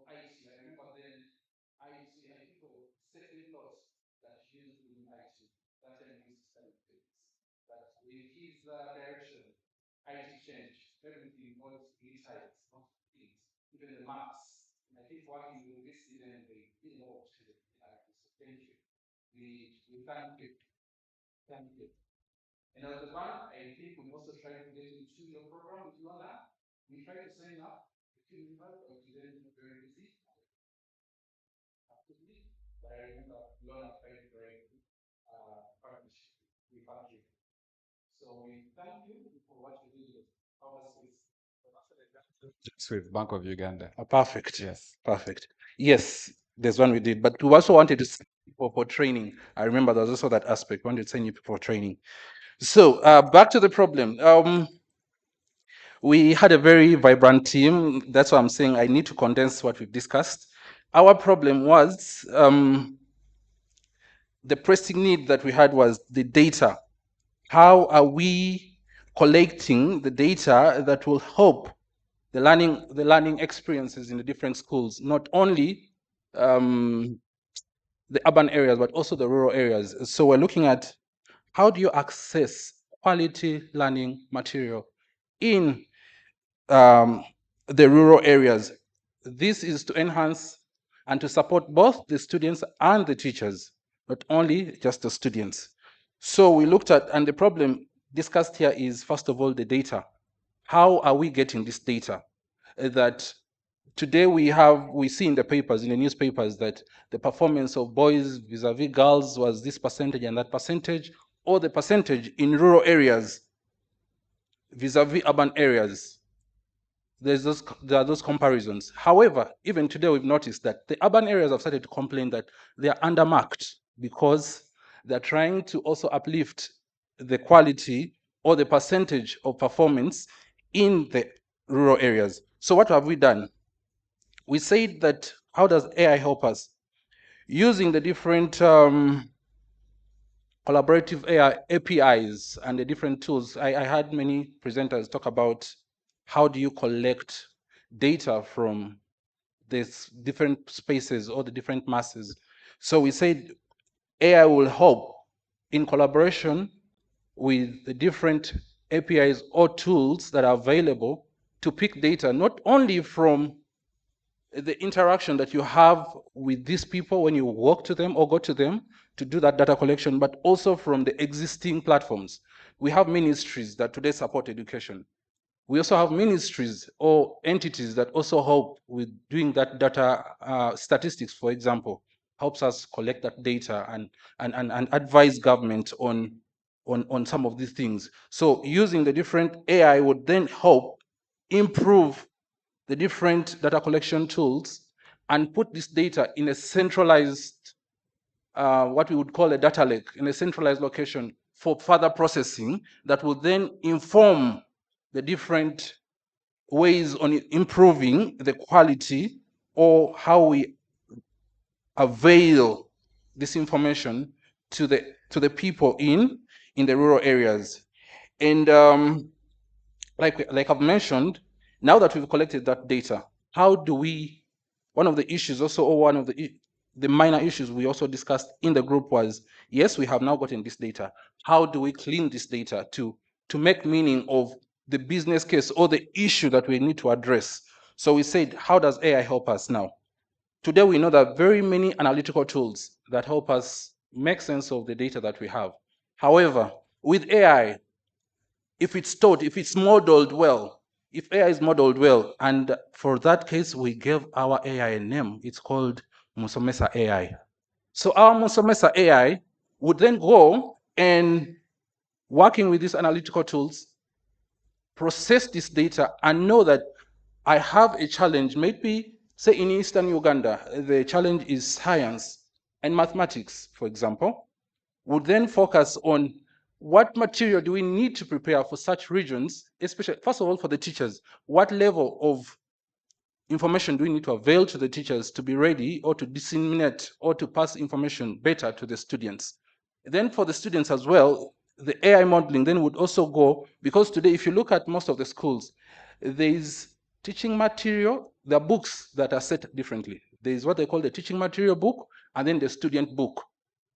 IT. I remember then IT, I think of certain laws that used in IT. That time we used to study things. But with his direction, IT changed. Everything was digitized, not things, even the maps. And I think working with this student, they did a lot of students. So thank you. We thank you. Thank you. And as the one, I think we also try to get into your program with Lola. We try to sign up, but then very busy. Absolutely. But I remember Lola tried to break partnership with Patrick. So we thank you for what you did with our Swiss. It's with Bank of Uganda. Perfect. Yes. Perfect. Yes, there's one we did, but we also wanted to send people for training. I remember there was also that aspect. We wanted to send you people for training. So back to the problem. We had a very vibrant team. That's why I'm saying I need to condense what we've discussed. Our problem was the pressing need that we had was the data. How are we collecting the data that will help the learning experiences in the different schools, not only the urban areas, but also the rural areas. So we're looking at how do you access quality learning material in the rural areas. This is to enhance and to support both the students and the teachers, not only just the students. So we looked at, and the problem discussed here is, first of all, the data. How are we getting this data? That today we see in the papers, in the newspapers, that the performance of boys vis-a-vis girls was this percentage and that percentage, or the percentage in rural areas vis-a-vis urban areas. There are those comparisons. However, even today we've noticed that the urban areas have started to complain that they are undermarked because they're trying to also uplift the quality or the percentage of performance in the rural areas. So what have we done? We said that, how does AI help us? Using the different collaborative AI APIs and the different tools. I had many presenters talk about how do you collect data from these different spaces or the different masses. So we said AI will help in collaboration with the different APIs or tools that are available to pick data, not only from the interaction that you have with these people when you walk to them or go to them to do that data collection, but also from the existing platforms. We have ministries that today support education. We also have ministries or entities that also help with doing that data statistics, for example, helps us collect that data and advise government on some of these things. So using the different AI would then help improve the different data collection tools and put this data in a centralized, what we would call a data lake, in a centralized location for further processing that will then inform the different ways on improving the quality or how we avail this information to the people in the rural areas. And like I've mentioned, now that we've collected that data, how do we, one of the issues also, or one of the minor issues we also discussed in the group was, yes, we have now gotten this data. How do we clean this data to make meaning of the business case or the issue that we need to address? So we said, how does AI help us now? Today we know that very many analytical tools that help us make sense of the data that we have. However, with AI, if it's taught, if it's modeled well, if AI is modeled well, and for that case, we gave our AI a name. It's called Musomesa AI. So our Musomesa AI would then go and, working with these analytical tools, process this data and know that I have a challenge. Maybe, say in Eastern Uganda, the challenge is science and mathematics, for example. Would then focus on what material do we need to prepare for such regions, especially, first of all, for the teachers. What level of information do we need to avail to the teachers to be ready or to disseminate or to pass information better to the students? Then for the students as well, the AI modeling then would also go, because today, if you look at most of the schools, there is teaching material, there are books that are set differently. There is what they call the teaching material book, and then the student book.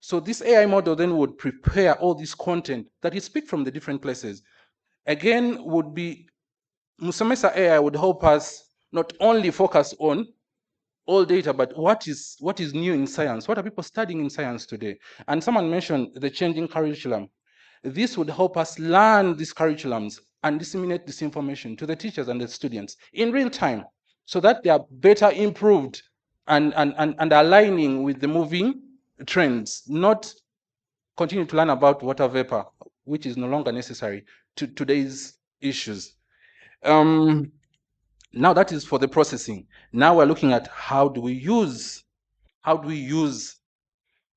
So this AI model then would prepare all this content that is picked from the different places. Again, would be, Musomesa AI would help us not only focus on all data, but what is new in science? What are people studying in science today? And someone mentioned the changing curriculum. This would help us learn these curriculums and disseminate this information to the teachers and the students in real time, so that they are better improved and aligning with the moving trends, not continue to learn about water vapor, which is no longer necessary to today's issues. Now that is for the processing. Now we're looking at how do we use the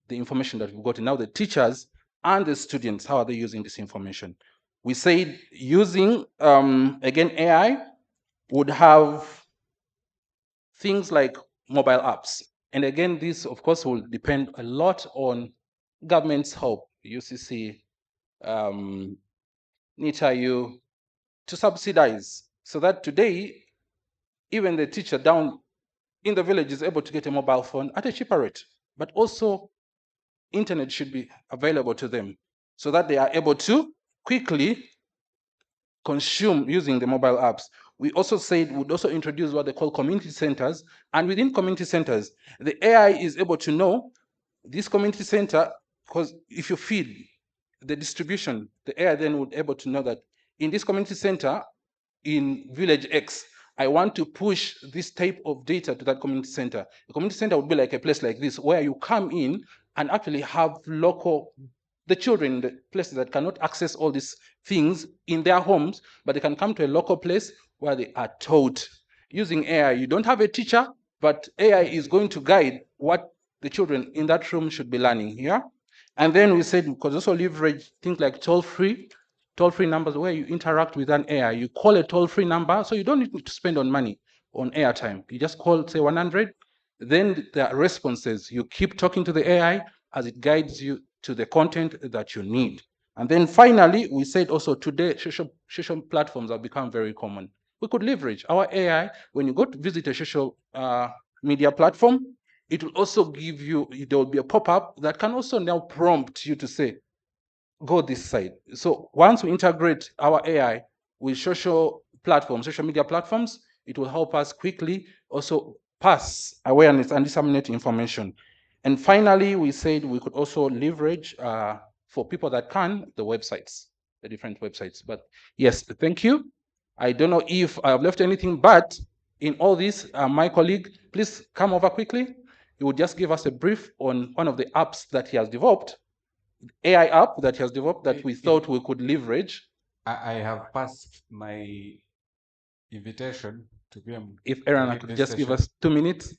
information that we've got. Now the teachers and the students, how are they using this information? We said using, again, AI would have things like mobile apps. And again, this of course will depend a lot on government's help, UCC, NITAU, to subsidize, so that today, even the teacher down in the village is able to get a mobile phone at a cheaper rate. But also, internet should be available to them so that they are able to quickly consume using the mobile apps. We also said we'd also introduce what they call community centers. And within community centers, the AI is able to know this community center, because if you feed the distribution, the AI then would able to know that in this community center, in village X, I want to push this type of data to that community center. The community center would be like a place like this, where you come in and actually have the children, the places that cannot access all these things in their homes, but they can come to a local place where they are taught. Using AI, you don't have a teacher, but AI is going to guide what the children in that room should be learning, yeah? And then we said, we could also leverage things like toll-free numbers where you interact with an AI. You call a toll-free number, so you don't need to spend on money on airtime. You just call, say, 100, then there are responses. You keep talking to the AI as it guides you to the content that you need. And then finally, we said also today, social platforms have become very common. We could leverage our AI. When you go to visit a social media platform, it will also give you, there will be a pop-up that can also now prompt you to say, go this side. So once we integrate our AI with social platforms, social media platforms, it will help us quickly also pass awareness and disseminate information. And finally, we said we could also leverage, for people that can, the websites, the different websites. But yes, thank you. I don't know if I've left anything, but in all this, my colleague, please come over quickly. He will just give us a brief on one of the apps that he has developed, AI app that he has developed that we thought we could leverage. I have passed my invitation to be If Aaron could just give us 2 minutes.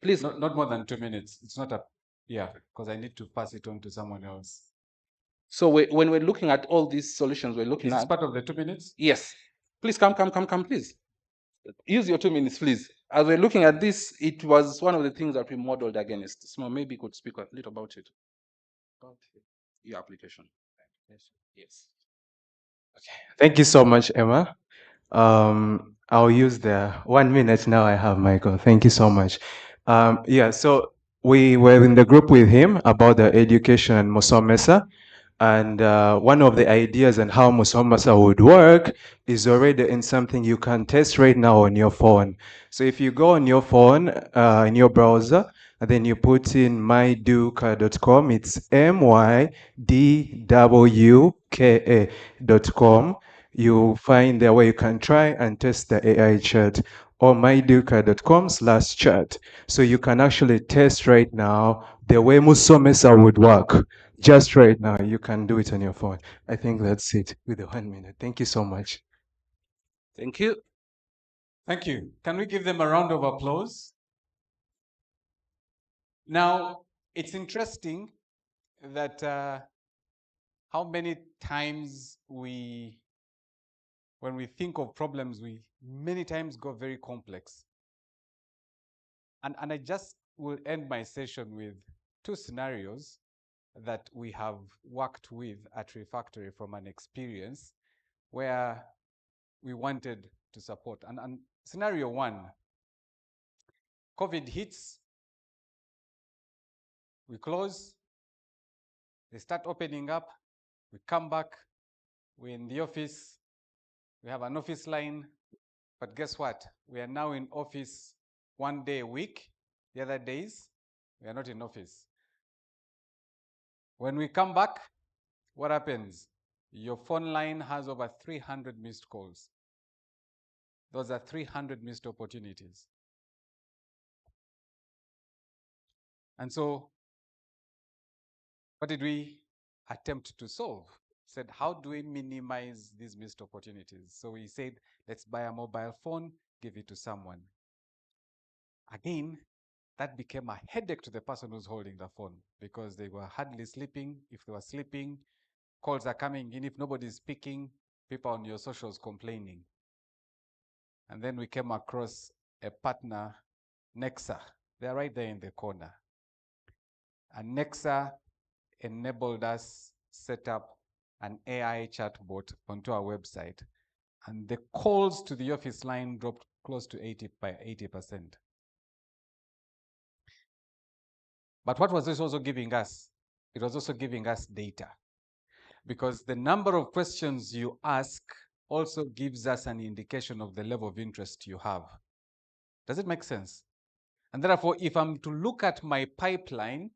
Please. Not more than 2 minutes. It's not a, yeah, because I need to pass it on to someone else. So when we're looking at all these solutions, we're looking Is at. this part of the 2 minutes? Yes. Please come, please. Use your 2 minutes, please. As we're looking at this, it was one of the things that we modeled against. So maybe you could speak a little about it. About your application. Yes. Thank you so much, Emma. I'll use the 1 minute now I have, Michael. Thank you so much. Yeah, so we were in the group with him about the education and Musomesa. And one of the ideas and how Musomesa would work is already in something you can test right now on your phone. So if you go on your phone, in your browser, and then you put in myduka.com, it's mydwka.com. You find there where you can try and test the AI chat, or myduka.com/chat. So you can actually test right now the way Musomesa would work. Just right now, you can do it on your phone. I think that's it with the 1 minute. Thank you so much. Thank you. Thank you. Can we give them a round of applause? Now, it's interesting that how many times when we think of problems, we many times go very complex. And I just will end my session with 2 scenarios that we have worked with at Refactory from an experience where we wanted to support. And scenario one, COVID hits, we close, they start opening up, we come back, we're in the office, we have an office line, but guess what? We are now in office 1 day a week. The other days, we are not in office. When we come back, what happens? Your phone line has over 300 missed calls. Those are 300 missed opportunities. And so, what did we attempt to solve? Said, how do we minimize these missed opportunities? So we said, let's buy a mobile phone, give it to someone. Again, that became a headache to the person who's holding the phone because they were hardly sleeping. If they were sleeping, calls are coming in. If nobody's speaking, people on your socials complaining. And then we came across a partner, Nexa. They're right there in the corner. And Nexa enabled us set up an AI chatbot onto our website. And the calls to the office line dropped close to 80%. But what was this also giving us? It was also giving us data. Because the number of questions you ask also gives us an indication of the level of interest you have. Does it make sense? And therefore, if I'm to look at my pipeline,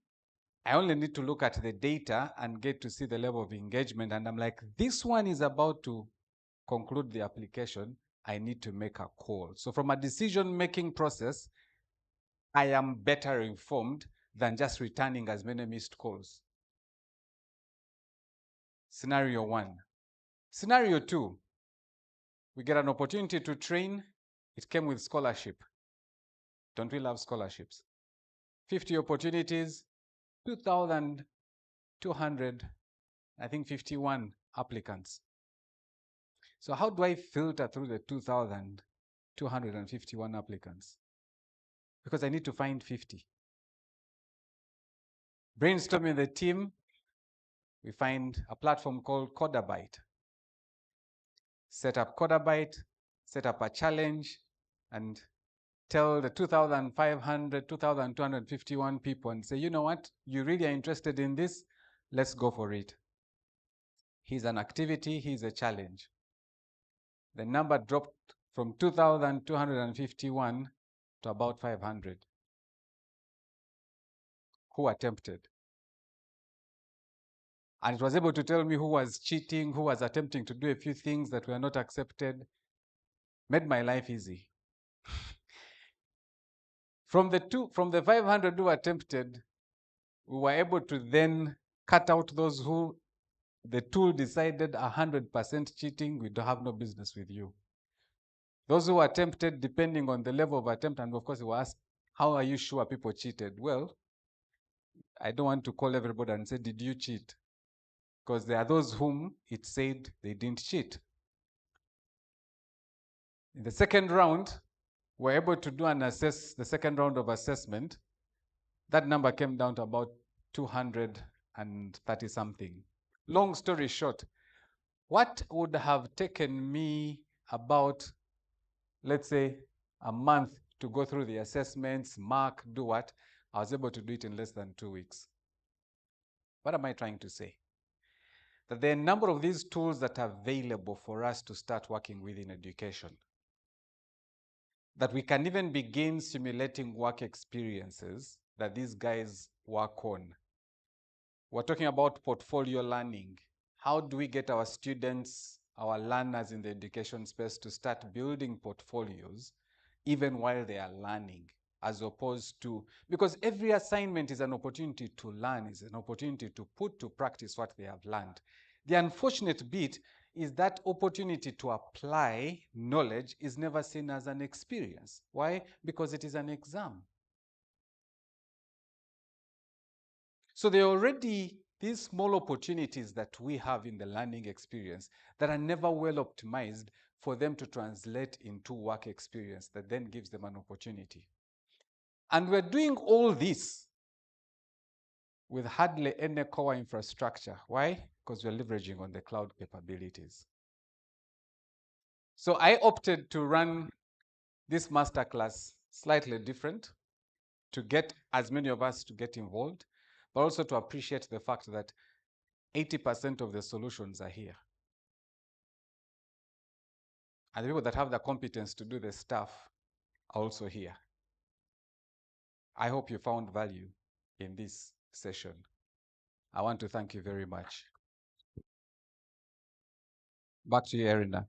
I only need to look at the data and get to see the level of engagement. And I'm like, this one is about to conclude the application. I need to make a call. So from a decision-making process, I am better informed than just returning as many missed calls. Scenario one. Scenario two, we get an opportunity to train. It came with scholarship. Don't we love scholarships? 50 opportunities, 2,200, I think 51 applicants. So how do I filter through the 2,251 applicants? Because I need to find 50. Brainstorming the team, we find a platform called Codabyte. Set up Codabyte, set up a challenge, and tell the 2,500, 2,251 people and say, you know what, you really are interested in this? Let's go for it. Here's an activity, here's a challenge. The number dropped from 2,251 to about 500. Who attempted? And it was able to tell me who was cheating, who was attempting to do a few things that were not accepted. Made my life easy. From the 500 who attempted, we were able to then cut out those who the tool decided 100% cheating, we don't have no business with you. Those who attempted, depending on the level of attempt, and of course we were asked, how are you sure people cheated? Well, I don't want to call everybody and say, did you cheat? Because there are those whom it said they didn't cheat. In the second round, we're able to do the second round of assessment. That number came down to about 230 something. Long story short, what would have taken me about, let's say, a month to go through the assessments, mark, do what, I was able to do it in less than 2 weeks. What am I trying to say? That there are a number of these tools that are available for us to start working with in education. That we can even begin simulating work experiences that these guys work on. We're talking about portfolio learning. How do we get our students, our learners in the education space to start building portfolios even while they are learning, as opposed to, because every assignment is an opportunity to learn, is an opportunity to put to practice what they have learned. The unfortunate bit is that opportunity to apply knowledge is never seen as an experience. Why? Because it is an exam. So there are already these small opportunities that we have in the learning experience that are never well optimized for them to translate into work experience that then gives them an opportunity. And we're doing all this with hardly any core infrastructure. Why? Because we're leveraging on the cloud capabilities. So I opted to run this masterclass slightly different, to get as many of us to get involved, but also to appreciate the fact that 80% of the solutions are here. And the people that have the competence to do the stuff are also here. I hope you found value in this session. I want to thank you very much. Back to you, Erina.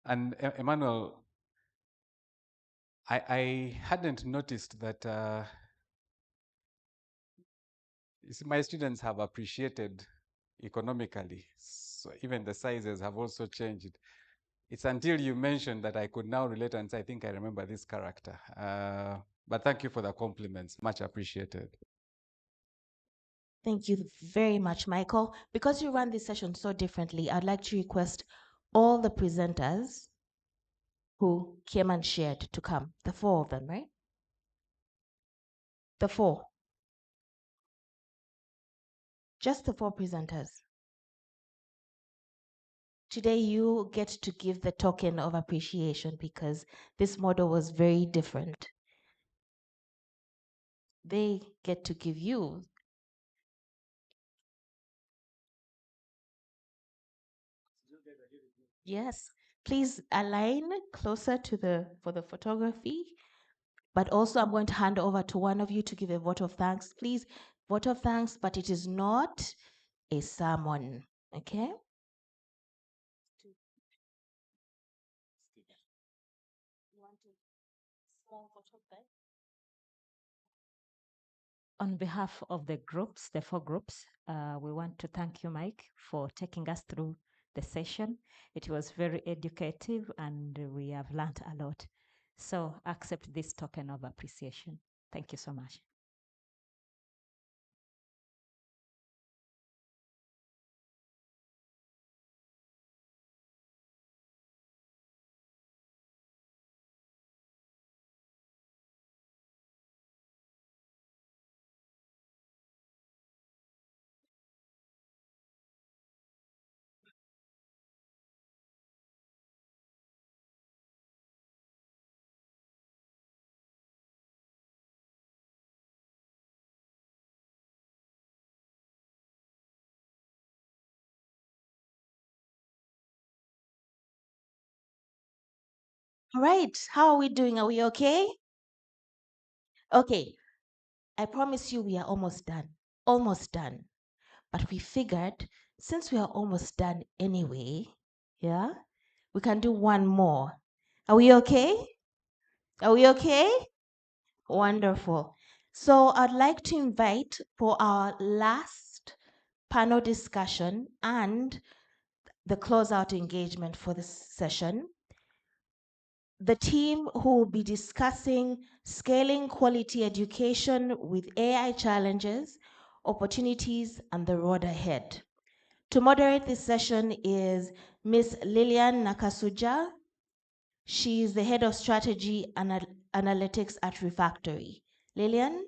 And Emmanuel, I hadn't noticed that you see, my students have appreciated economically. So even the sizes have also changed. It's until you mentioned that I could now relate and say, I think I remember this character. But thank you for the compliments. Much appreciated. Thank you very much, Michael. Because you ran this session so differently, I'd like to request all the presenters who came and shared to come. The 4 of them, right? The 4. Just the 4 presenters. Today you get to give the token of appreciation because this model was very different. They get to give you. Yes, please align closer to for the photography. But also I'm going to hand over to one of you to give a vote of thanks. Please, vote of thanks, but it is not a sermon, okay? On behalf of the groups, the 4 groups, we want to thank you, Mike, for taking us through the session. It was very educative and we have learned a lot. So accept this token of appreciation. Thank you so much. All right, how are we doing? Are we okay? Okay, I promise you we are almost done. Almost done. But we figured since we are almost done anyway, yeah, we can do one more. Are we okay? Are we okay? Wonderful. So I'd like to invite for our last panel discussion and the closeout engagement for this session, the team who will be discussing scaling quality education with AI challenges, opportunities, and the road ahead. To moderate this session is Ms. Lillian Nakasuja. She is the head of strategy and analytics at Refactory. Lillian?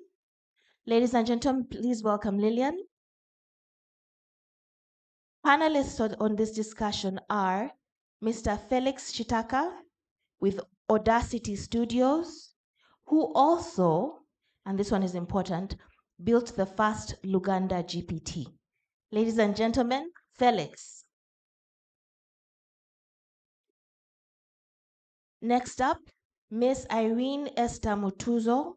Ladies and gentlemen, please welcome Lillian. Panelists on this discussion are Mr. Felix Chitaka with Audacity Studios, who also, and this one is important, built the first Luganda GPT. Ladies and gentlemen, Felix. Next up, Miss Irene Esther Mutuzo.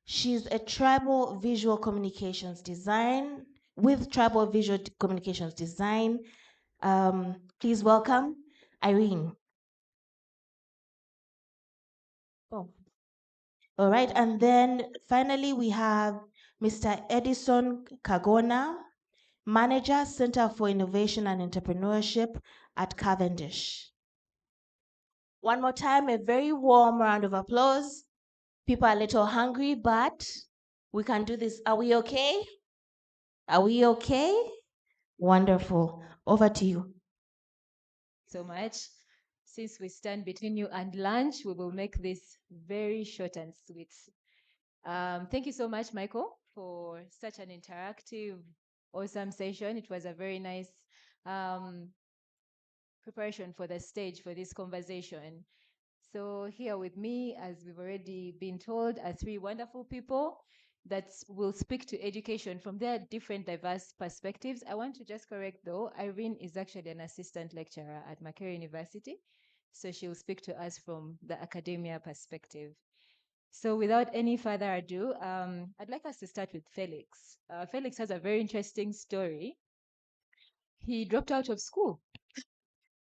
She's a tribal visual communications design with tribal visual communications design. Please welcome Irene. Oh. All right, and then finally we have Mr. Edison Kagona, Manager, Center for Innovation and Entrepreneurship at Cavendish. One more time, a very warm round of applause. People are a little hungry, but we can do this. Are we okay? Are we okay? Wonderful. Over to you. so much. Since we stand between you and lunch, we will make this very short and sweet. Thank you so much, Michael, for such an interactive, awesome session. It was a very nice preparation for the stage for this conversation. So here with me, as we've already been told, are three wonderful people that will speak to education from their different diverse perspectives. I want to just correct though, Irene is actually an assistant lecturer at Makerere University. So she will speak to us from the academia perspective. So without any further ado, I'd like us to start with Felix. Felix has a very interesting story. He dropped out of school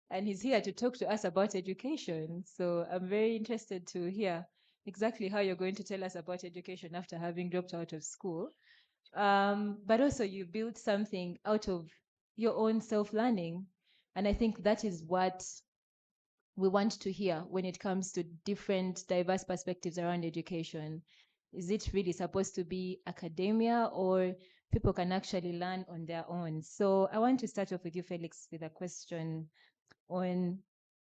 and he's here to talk to us about education. So I'm very interested to hear exactly how you're going to tell us about education after having dropped out of school. But also you built something out of your own self-learning. And I think that is what we want to hear when it comes to different diverse perspectives around education. Is it really supposed to be academia, or people can actually learn on their own? So I want to start off with you, Felix, with a question on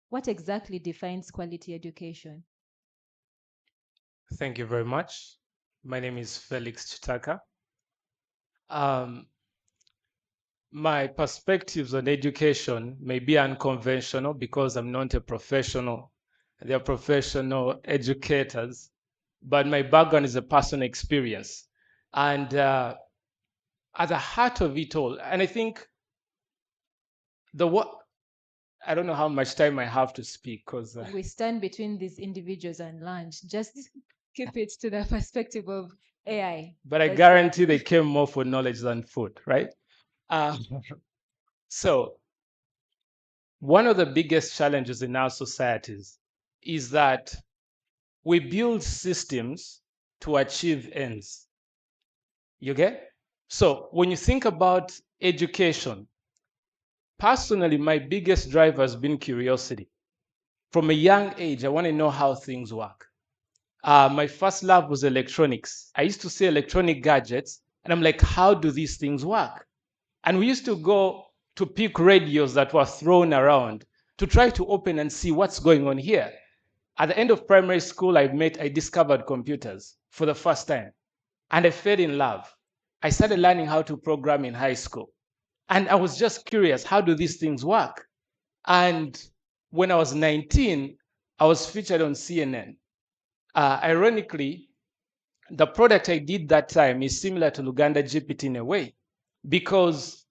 what exactly defines quality education? Thank you very much. My name is Felix Chitaka. My perspectives on education may be unconventional because I'm not a professional. They are professional educators, but my background is a personal experience. And at the heart of it all, and I think I don't know how much time I have to speak because We stand between these individuals and lunch. Just keep it to the perspective of AI. but I That's guarantee they came more for knowledge than food, right? So one of the biggest challenges in our societies is that we build systems to achieve ends. You get? So when you think about education, personally, my biggest driver has been curiosity. From a young age, I want to know how things work. My first love was electronics. I used to see electronic gadgets, and I'm like, how do these things work? And we used to go to pick radios that were thrown around to try to open and see what's going on here. At the end of primary school, I discovered computers for the first time, and I fell in love. I started learning how to program in high school. And I was just curious, how do these things work? And when I was 19, I was featured on CNN. Ironically, the product I did that time is similar to Luganda GPT in a way, because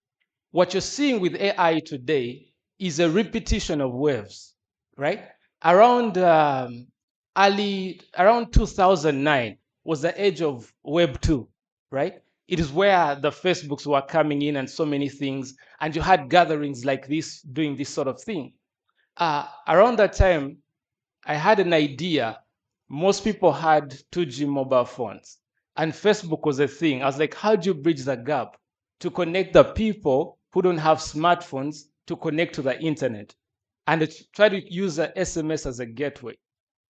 what you're seeing with AI today is a repetition of waves, right? Around 2009 was the age of Web 2, right? It is where the Facebooks were coming in and so many things, and you had gatherings like this doing this sort of thing. Around that time, I had an idea. Most people had 2G mobile phones, and Facebook was a thing. I was like, how do you bridge the gap to connect the people who don't have smartphones to connect to the internet, and try to use the SMS as a gateway?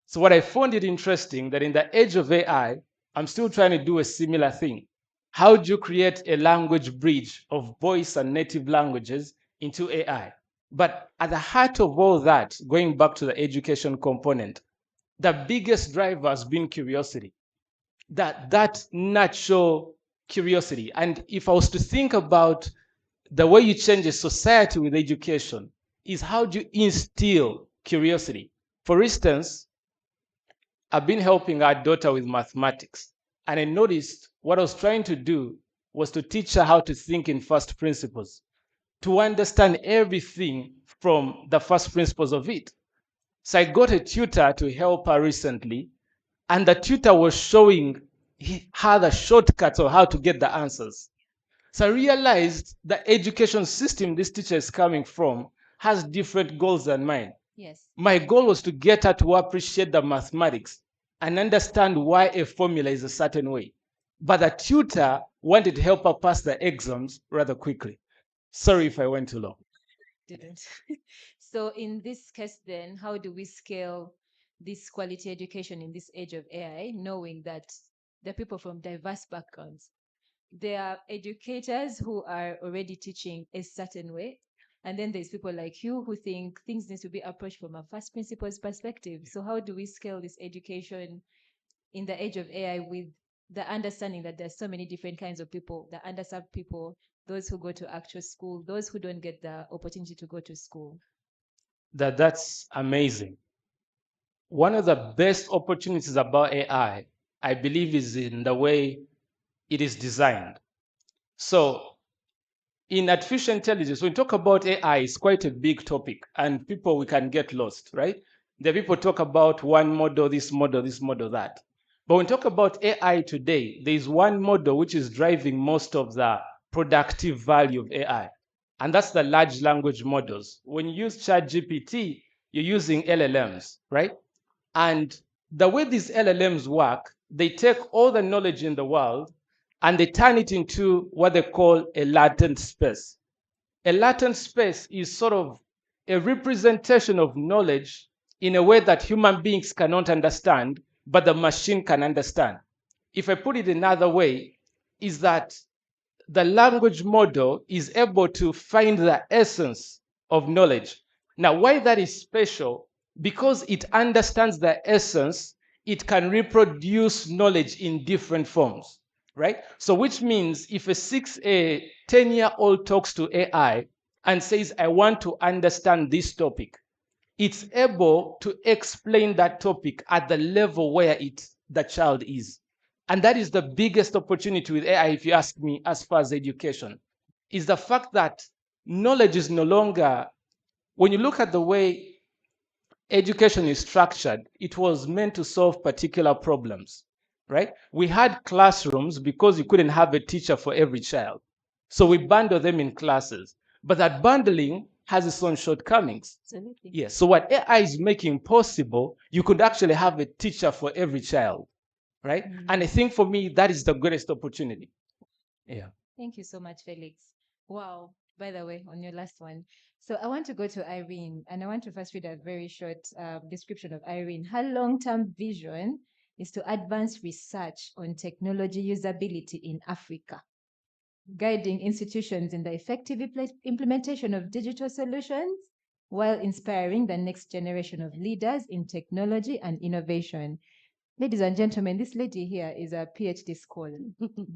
So what I found it interesting that in the age of AI, I'm still trying to do a similar thing. How do you create a language bridge of voice and native languages into AI? But at the heart of all that, going back to the education component, the biggest driver has been curiosity. That natural curiosity. And if I was to think about the way you change a society with education, is how do you instill curiosity? For instance, I've been helping our daughter with mathematics, and I noticed what I was trying to do was to teach her how to think in first principles, to understand everything from the first principles of it. So I got a tutor to help her recently, and the tutor was showing her the shortcuts of how to get the answers. So I realized the education system this teacher is coming from has different goals than mine. Yes. My goal was to get her to appreciate the mathematics and understand why a formula is a certain way. But the tutor wanted to help her pass the exams rather quickly. Sorry if I went too long. Didn't. So in this case then, how do we scale this quality education in this age of AI, knowing that there are people from diverse backgrounds? There are educators who are already teaching a certain way, And then there's people like you who think things need to be approached from a first principles perspective. So how do we scale this education in the age of AI with the understanding that there's so many different kinds of people, the underserved people, those who go to actual school, those who don't get the opportunity to go to school? That's amazing. One of the best opportunities about AI, I believe, is in the way it is designed. So in artificial intelligence, when we talk about AI, it's quite a big topic, and we can get lost, right? The people talk about one model, this model, that. But when we talk about AI today, there is one model which is driving most of the productive value of AI, and that's the large language models. When you use ChatGPT, you're using LLMs, right? And the way these LLMs work, they take all the knowledge in the world and they turn it into what they call a latent space. A latent space is sort of a representation of knowledge in a way that human beings cannot understand, but the machine can understand. If I put it another way, is that the language model is able to find the essence of knowledge. Now, why that is special? Because it understands the essence, it can reproduce knowledge in different forms, right? So which means if a 10-year-old talks to AI and says, I want to understand this topic, it's able to explain that topic at the level where the child is. And that is the biggest opportunity with AI, if you ask me, as far as education, is the fact that knowledge is no longer, when you look at the way education is structured, it was meant to solve particular problems, right? We had classrooms because you couldn't have a teacher for every child. So we bundle them in classes. But that bundling has its own shortcomings. Absolutely. Yes. So what AI is making possible, you could actually have a teacher for every child, right? And I think for me, that is the greatest opportunity. Yeah. Thank you so much, Felix. Wow. By the way, on your last one. So I want to go to Irene, and I want to first read a very short description of Irene. Her long-term vision is to advance research on technology usability in Africa, guiding institutions in the effective implementation of digital solutions while inspiring the next generation of leaders in technology and innovation. Ladies and gentlemen, this lady here is a PhD scholar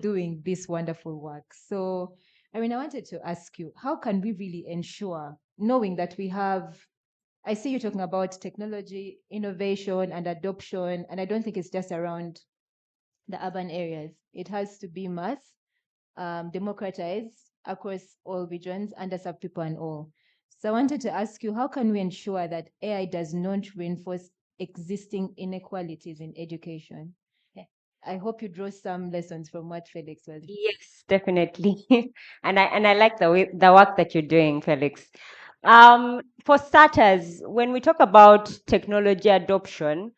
doing this wonderful work. So, I wanted to ask you, how can we really ensure, knowing that we have, I see you talking about technology, innovation, and adoption, and I don't think it's just around the urban areas. It has to be mass, democratized across all regions, underserved people and all. So I wanted to ask you, how can we ensure that AI does not reinforce existing inequalities in education? I hope you draw some lessons from what Felix was. Yes, definitely. And I like the work that you're doing, Felix. For starters, when we talk about technology adoption,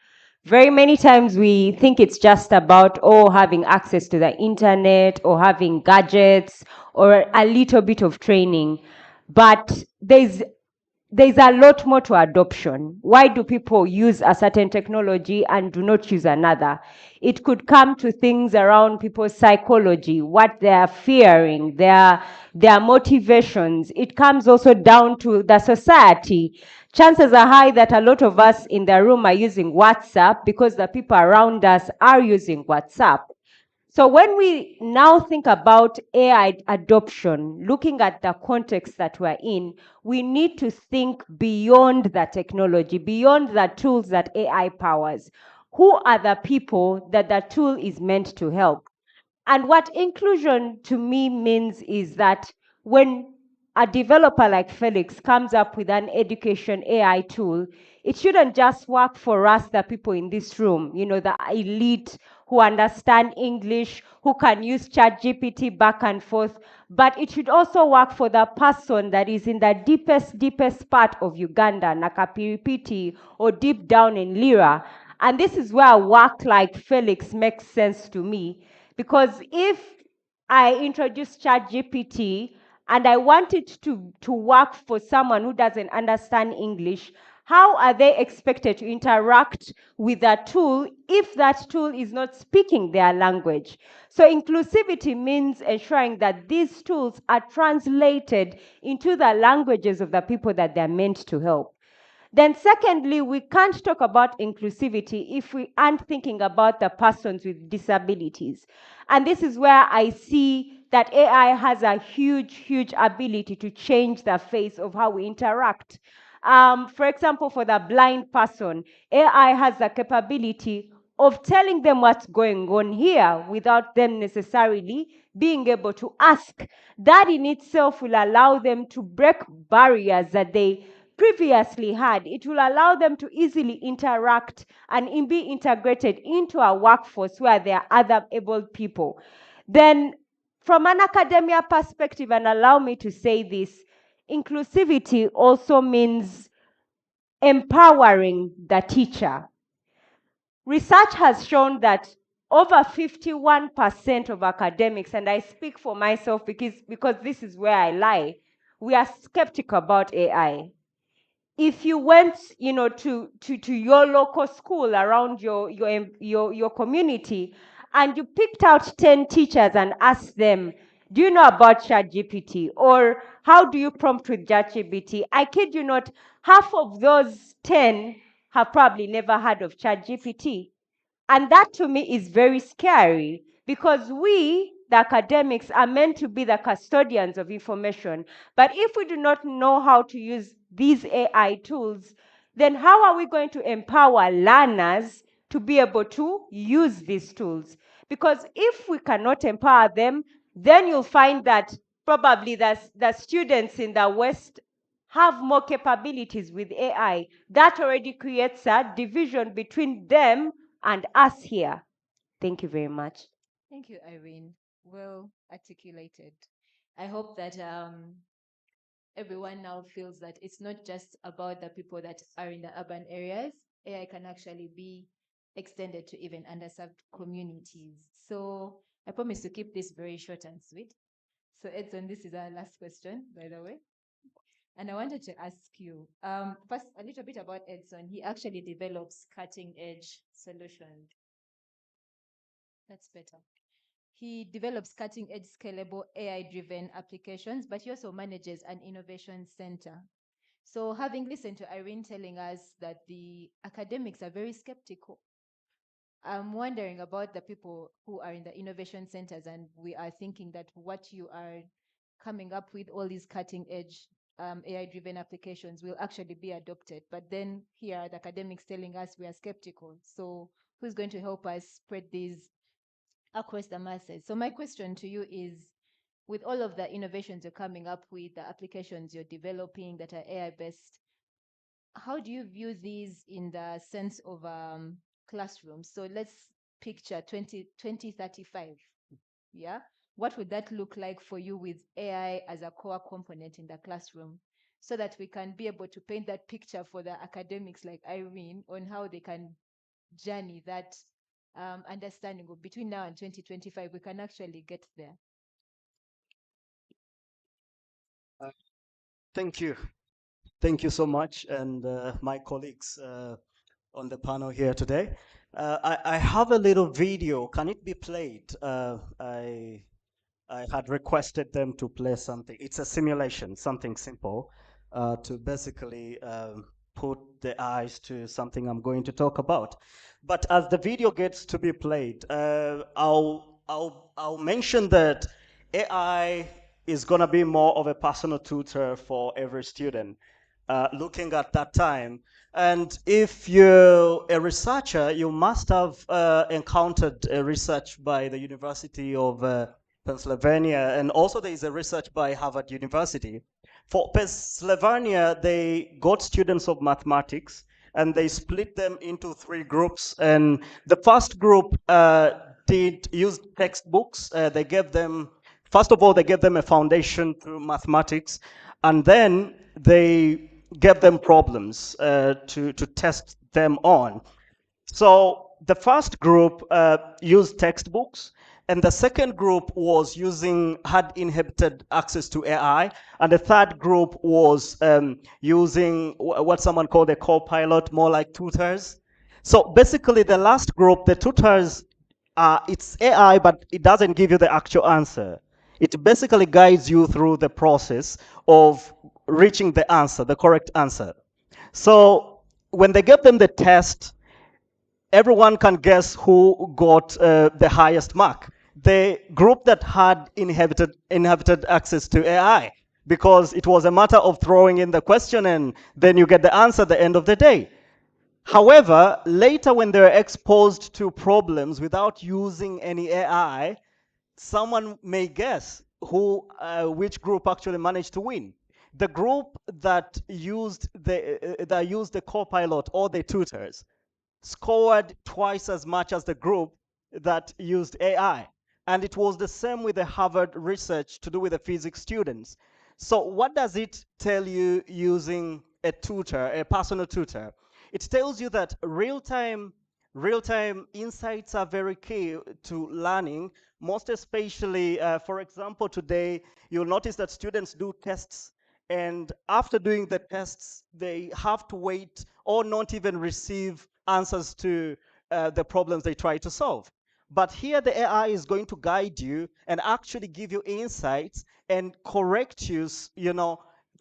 very many times we think it's just about having access to the internet or having gadgets or a little bit of training. But there's a lot more to adoption. Why do people use a certain technology and do not use another? It could come to things around people's psychology, what they are fearing, their motivations. It comes also down to the society. Chances are high that a lot of us in the room are using WhatsApp because the people around us are using WhatsApp. So when we now think about AI adoption, looking at the context that we're in, we need to think beyond the technology, beyond the tools that AI powers. Who are the people that the tool is meant to help? And what inclusion to me means is that when a developer like Felix comes up with an education AI tool, it shouldn't just work for us, the people in this room, the elite who understand English, who can use ChatGPT back and forth, but it should also work for the person that is in the deepest part of Uganda, Nakapiripiti, or deep down in Lira. And this is where work like Felix makes sense to me, because if I introduce ChatGPT and I want it to work for someone who doesn't understand English, how are they expected to interact with that tool if that tool is not speaking their language? So inclusivity means ensuring that these tools are translated into the languages of the people that they're meant to help. Then secondly, we can't talk about inclusivity if we aren't thinking about the persons with disabilities. And this is where I see that AI has a huge, huge ability to change the face of how we interact. For example, for the blind person, AI has the capability of telling them what's going on here without them necessarily being able to ask. That in itself will allow them to break barriers that they previously had. It will allow them to easily interact and be integrated into a workforce where there are other able people. Then, from an academia perspective, and allow me to say this, inclusivity also means empowering the teacher. Research has shown that over 51% of academics, and I speak for myself because this is where I lie, we are skeptical about AI. If you went, to your local school around your community, and you picked out 10 teachers and asked them, do you know about ChatGPT? Or how do you prompt with ChatGPT? I kid you not, half of those 10 have probably never heard of ChatGPT. And that to me is very scary because we, the academics, are meant to be the custodians of information. But if we do not know how to use these AI tools, then how are we going to empower learners to be able to use these tools? Because if we cannot empower them, then you'll find that probably the students in the West have more capabilities with AI. That already creates a division between them and us here. Thank you very much. Thank you, Irene. Well articulated. I hope that everyone now feels that it's not just about the people that are in the urban areas. AI can actually be extended to even underserved communities. So I promise to keep this very short and sweet. So Edson, this is our last question, by the way. And I wanted to ask you, first a little bit about Edson. He actually develops cutting edge solutions. That's better. He develops cutting edge scalable AI driven applications, but he also manages an innovation center. So having listened to Irene telling us that the academics are very skeptical, I'm wondering about the people who are in the innovation centers, and we are thinking that what you are coming up with, all these cutting edge AI-driven applications will actually be adopted. But then here are the academics telling us we are skeptical. So who's going to help us spread these across the masses? So my question to you is, with all of the innovations you're coming up with, the applications you're developing that are AI-based, how do you view these in the sense of classrooms? So let's picture 2035. Yeah. What would that look like for you with AI as a core component in the classroom, so that we can be able to paint that picture for the academics like Irene on how they can journey that understanding of between now and 2025, we can actually get there. Thank you. Thank you so much, and my colleagues on the panel here today. I have a little video. Can it be played? I had requested them to play something. It's a simulation, something simple, to basically put the eyes to something I'm going to talk about. But as the video gets to be played, I'll mention that AI is going to be more of a personal tutor for every student, looking at that time. And if you're a researcher, you must have encountered a research by the University of Pennsylvania, and also there is a research by Harvard University. For Pennsylvania, they got students of mathematics and they split them into 3 groups. And the first group did use textbooks. They gave them, first of all, they gave them a foundation through mathematics, and then they gave them problems to test them on. So the first group used textbooks, And the second group was had inhibited access to AI. And the third group was using what someone called a co-pilot, more like tutors. So basically the last group, the tutors, it's AI, but it doesn't give you the actual answer. It basically guides you through the process of reaching the answer, the correct answer. So when they gave them the test, everyone can guess who got the highest mark. The group that had inhabited access to AI, because it was a matter of throwing in the question and then you get the answer at the end of the day. However, later when they're exposed to problems without using any AI, someone may guess which group actually managed to win. The group that used the co-pilot or the tutors scored twice as much as the group that used AI. And it was the same with the Harvard research to do with the physics students. So what does it tell you using a tutor, a personal tutor? It tells you that real-time insights are very key to learning, most especially, for example, today, you'll notice that students do tests, and after doing the tests, they have to wait or not even receive answers to the problems they try to solve. But here the AI is going to guide you and actually give you insights and correct you,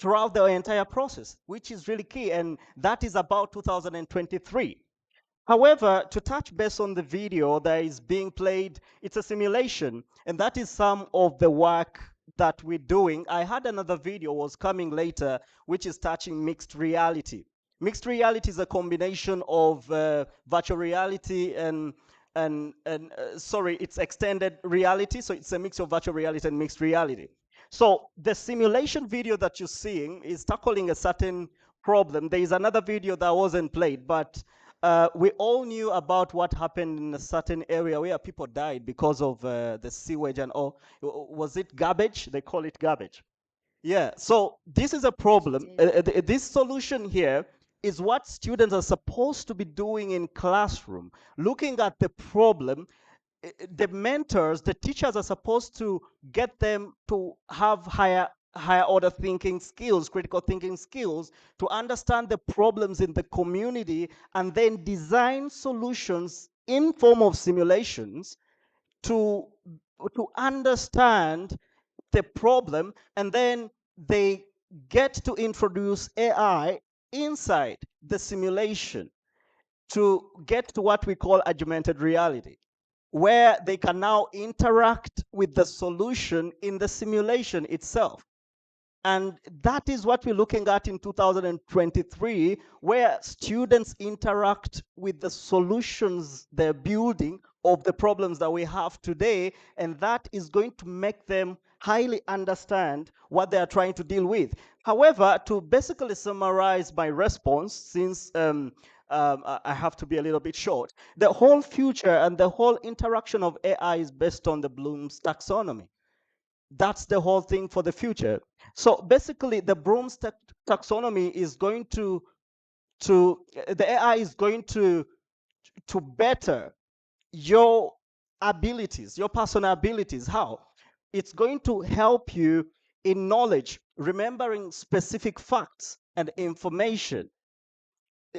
throughout the entire process, which is really key. And that is about 2023. However, to touch base on the video that is being played, it's a simulation, and that is some of the work that we're doing. I had another video was coming later, which is touching mixed reality. Mixed reality is a combination of virtual reality and sorry, it's extended reality. So it's a mix of virtual reality and mixed reality. So the simulation video that you're seeing is tackling a certain problem. There is another video that wasn't played, but we all knew about what happened in a certain area where people died because of the sewage and all. Was it garbage? They call it garbage. Yeah, so this is a problem. This solution here is what students are supposed to be doing in classroom, looking at the problem. The mentors, the teachers are supposed to get them to have higher order thinking skills, critical thinking skills, to understand the problems in the community and then design solutions in form of simulations to understand the problem, and then they get to introduce AI inside the simulation to get to what we call augmented reality, where they can now interact with the solution in the simulation itself. And that is what we're looking at in 2023, where students interact with the solutions they're building of the problems that we have today. And that is going to make them highly understand what they are trying to deal with. However, to basically summarize my response, since I have to be a little bit short, the whole future and the whole interaction of AI is based on the Bloom's taxonomy. That's the whole thing for the future. So basically, the Bloom's taxonomy is going to the AI is going to better your abilities, your personal abilities. How? It's going to help you in knowledge, remembering specific facts and information.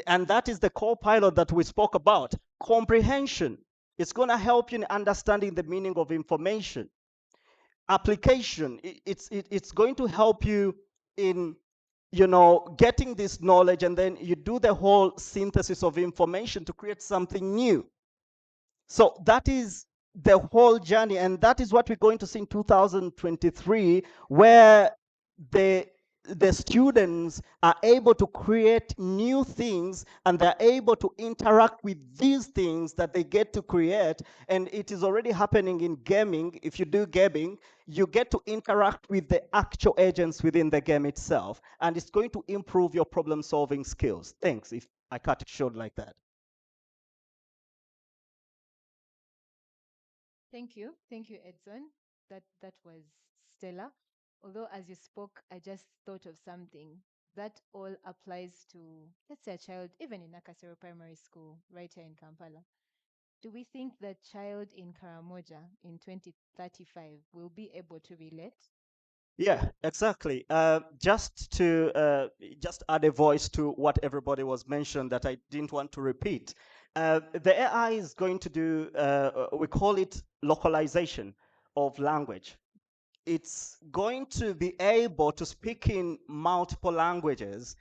And that is the co-pilot that we spoke about. Comprehension. It's going to help you in understanding the meaning of information. Application, it's going to help you in getting this knowledge, and then you do the whole synthesis of information to create something new. So that is the whole journey, and that is what we're going to see in 2023, where the students are able to create new things, and they're able to interact with these things that they get to create. And it is already happening in gaming. If you do gaming, you get to interact with the actual agents within the game itself, and it's going to improve your problem solving skills. Thanks, if I cut it short like that. Thank you, Edson. That was stellar. Although as you spoke, I just thought of something that all applies to, let's say, a child even in Nakasero Primary School right here in Kampala. Do we think the child in Karamoja in 2035 will be able to relate? Yeah, exactly. Just add a voice to what everybody was mentioned that I didn't want to repeat. The AI is going to do, we call it localization of language. It's going to be able to speak in multiple languages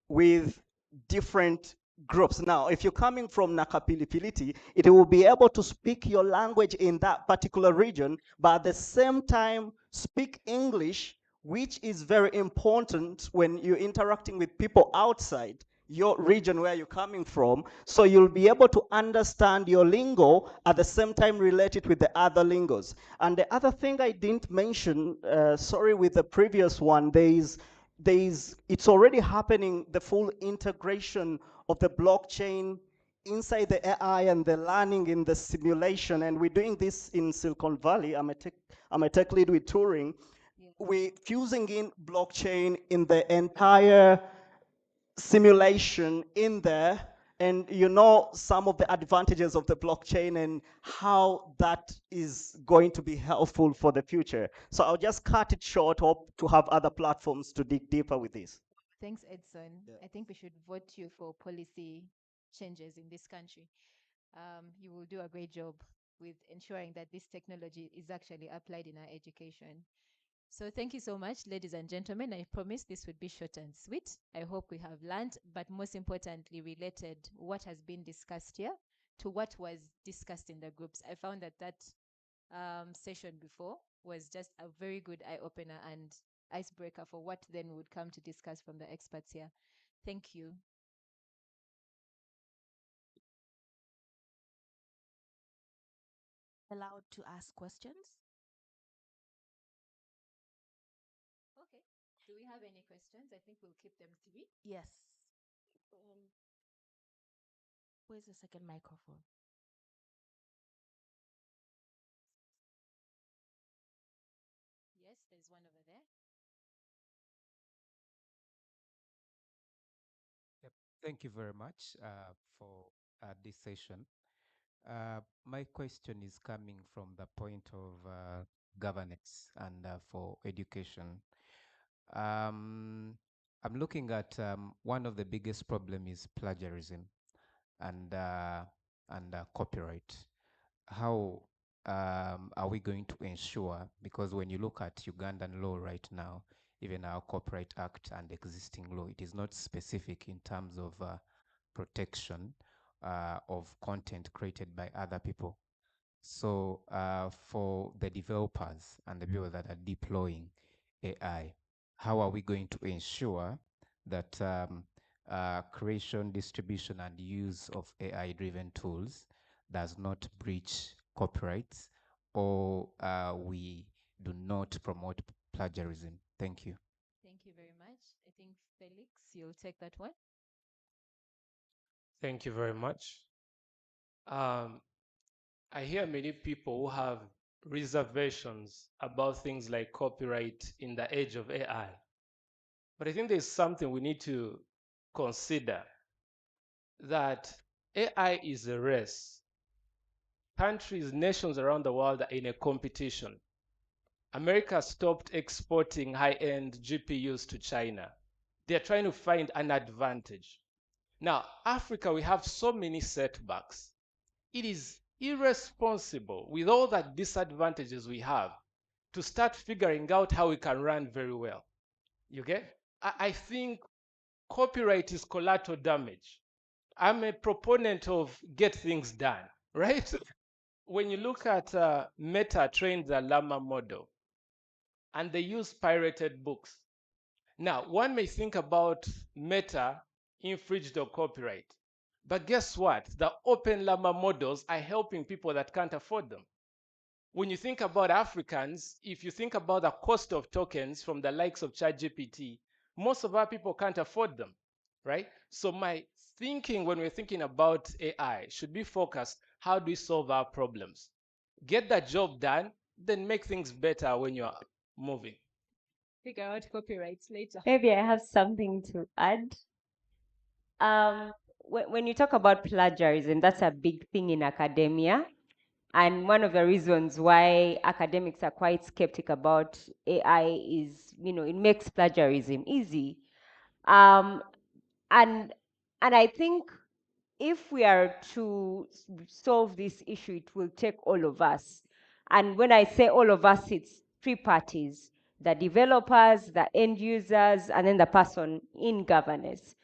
with different groups. Now, if you're coming from Nakapilipiliti, it will be able to speak your language in that particular region, but at the same time speak English, which is very important when you're interacting with people outside your region where you're coming from. So you'll be able to understand your lingo at the same time relate it with the other lingos. And the other thing I didn't mention, sorry, with the previous one, it's already happening, the full integration of the blockchain inside the AI and the learning in the simulation. And we're doing this in Silicon Valley. I'm a tech lead with Turing. We're fusing in blockchain in the entire simulation in there, and you know some of the advantages of the blockchain and how that is going to be helpful for the future. So I'll just cut it short, hope to have other platforms to dig deeper with this. Thanks, Edson. I think we should vote you for policy changes in this country. You will do a great job with ensuring that this technology is actually applied in our education. So thank you so much, ladies and gentlemen. I promise this would be short and sweet. I hope we have learned, but most importantly, related what has been discussed here to what was discussed in the groups. I found that session before was just a very good eye-opener and icebreaker for what then would come to discuss from the experts here. Thank you. Allowed to ask questions? Okay. Do we have any questions? I think we'll keep them 3. Yes. Where's the second microphone? Yes, there's one over there. Yep. Thank you very much for this session. My question is coming from the point of governance and for education. I'm looking at one of the biggest problem is plagiarism and copyright. How are we going to ensure? Because when you look at Ugandan law right now, even our Copyright Act and existing law, it is not specific in terms of protection of content created by other people. So for the developers and the people that are deploying AI, how are we going to ensure that creation, distribution, and use of AI-driven tools does not breach copyrights, or we do not promote plagiarism? Thank you. Thank you very much. I think Felix, you'll take that one. Thank you very much. I hear many people who have reservations about things like copyright in the age of AI. But I think there's something we need to consider, that AI is a race. Countries, nations around the world are in a competition. America stopped exporting high-end GPUs to China. They're trying to find an advantage. Now, Africa, we have so many setbacks. It is irresponsible, with all the disadvantages we have, to start figuring out how we can run very well. You get? I think copyright is collateral damage. I'm a proponent of get things done, right? When you look at Meta trained the Llama model, and they use pirated books. Now, one may think about Meta infringed on copyright. But guess what? The open Llama models are helping people that can't afford them. When you think about Africans, if you think about the cost of tokens from the likes of ChatGPT, most of our people can't afford them, right? So my thinking when we're thinking about AI should be focused, how do we solve our problems? Get that job done, then make things better when you're moving. Figure out copyrights later. Maybe I have something to add. when you talk about plagiarism, that's a big thing in academia. And one of the reasons why academics are quite skeptic about AI is, it makes plagiarism easy. Um, and I think if we are to solve this issue, it will take all of us. And when I say all of us, it's three parties: the developers, the end users, and then the person in governance.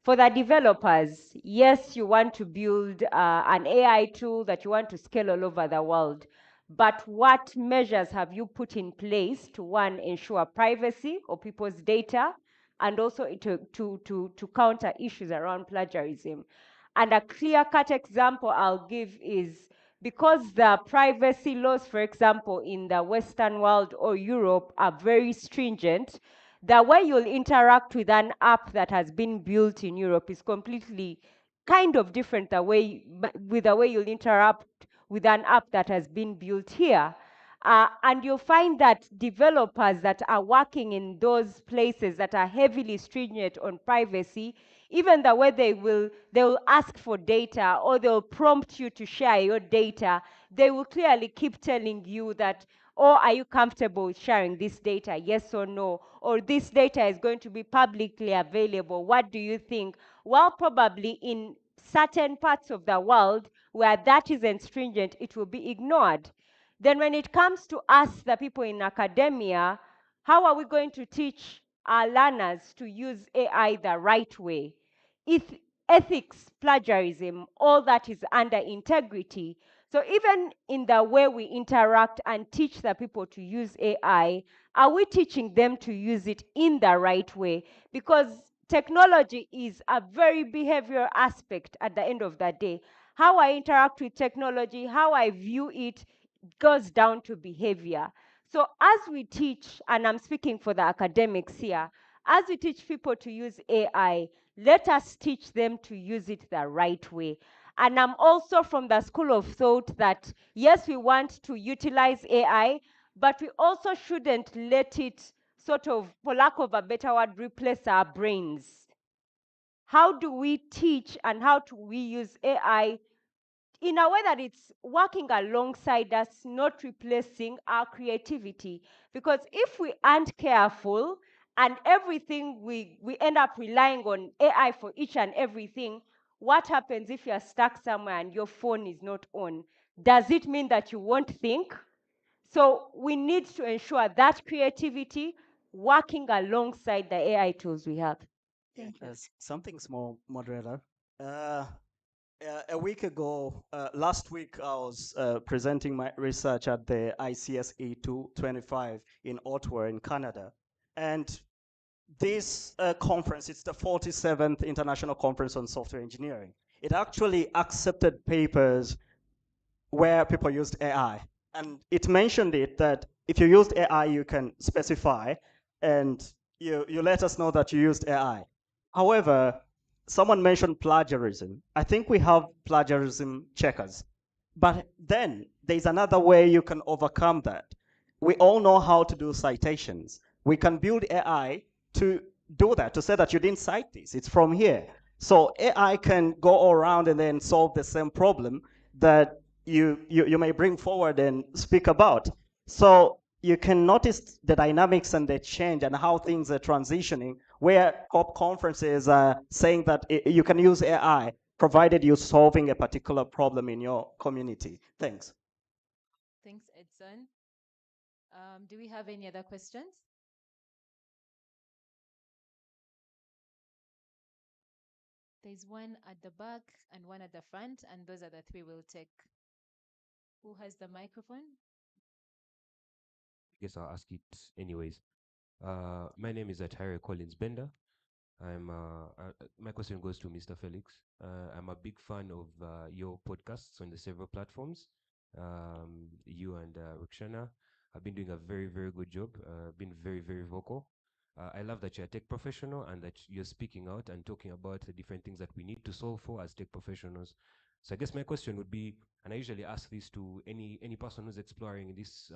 For the developers, yes, you want to build an AI tool that you want to scale all over the world. But what measures have you put in place to, one, ensure privacy of people's data, and also to counter issues around plagiarism? And a clear-cut example I'll give is, because the privacy laws, for example, in the Western world or Europe are very stringent, the way you'll interact with an app that has been built in Europe is completely kind of different with the way you'll interact with an app that has been built here. And you'll find that developers that are working in those places that are heavily stringent on privacy, even the way they will ask for data, or they'll prompt you to share your data, they will clearly keep telling you that, or are you comfortable with sharing this data, yes or no? Or this data is going to be publicly available, what do you think? Well, probably in certain parts of the world where that isn't stringent, it will be ignored. Then when it comes to us, the people in academia, how are we going to teach our learners to use AI the right way? If ethics, plagiarism, all that is under integrity. So even in the way we interact and teach the people to use AI, are we teaching them to use it in the right way? Because technology is a very behavioral aspect at the end of the day. How I interact with technology, how I view it, goes down to behavior. So as we teach, and I'm speaking for the academics here, as we teach people to use AI, let us teach them to use it the right way. And I'm also from the school of thought that, yes, we want to utilize AI, but we also shouldn't let it sort of, for lack of a better word, replace our brains. How do we teach and how do we use AI in a way that it's working alongside us, not replacing our creativity? Because if we aren't careful and everything we end up relying on AI for each and everything, what happens if you're stuck somewhere and your phone is not on? Does it mean that you won't think? So we need to ensure that creativity working alongside the AI tools we have. Thank you. Something small, moderator. A week ago, last week, I was presenting my research at the ICSE 225 in Ottawa, in Canada. And this conference, it's the 47th International Conference on Software Engineering. It actually accepted papers where people used AI. And it mentioned it that if you used AI, you can specify, and you let us know that you used AI. However, someone mentioned plagiarism. I think we have plagiarism checkers. But then there's another way you can overcome that. We all know how to do citations. We can build AI to do that, to say that you didn't cite this, it's from here. So AI can go around and then solve the same problem that you may bring forward and speak about. So you can notice the dynamics and the change and how things are transitioning, where COP conferences are saying that you can use AI provided you're solving a particular problem in your community. Thanks. Thanks, Edson. Do we have any other questions? There's one at the back and one at the front, and those are the three we'll take. Who has the microphone? Guess I'll ask it anyways. My name is Atari Collins Bender. My question goes to Mr. Felix. I'm a big fan of your podcasts on the several platforms. You and Rukshana have been doing a very, very good job, been very, very vocal. I love that you're a tech professional and that you're speaking out and talking about the different things that we need to solve for as tech professionals. So I guess my question would be, and I usually ask this to any person who's exploring this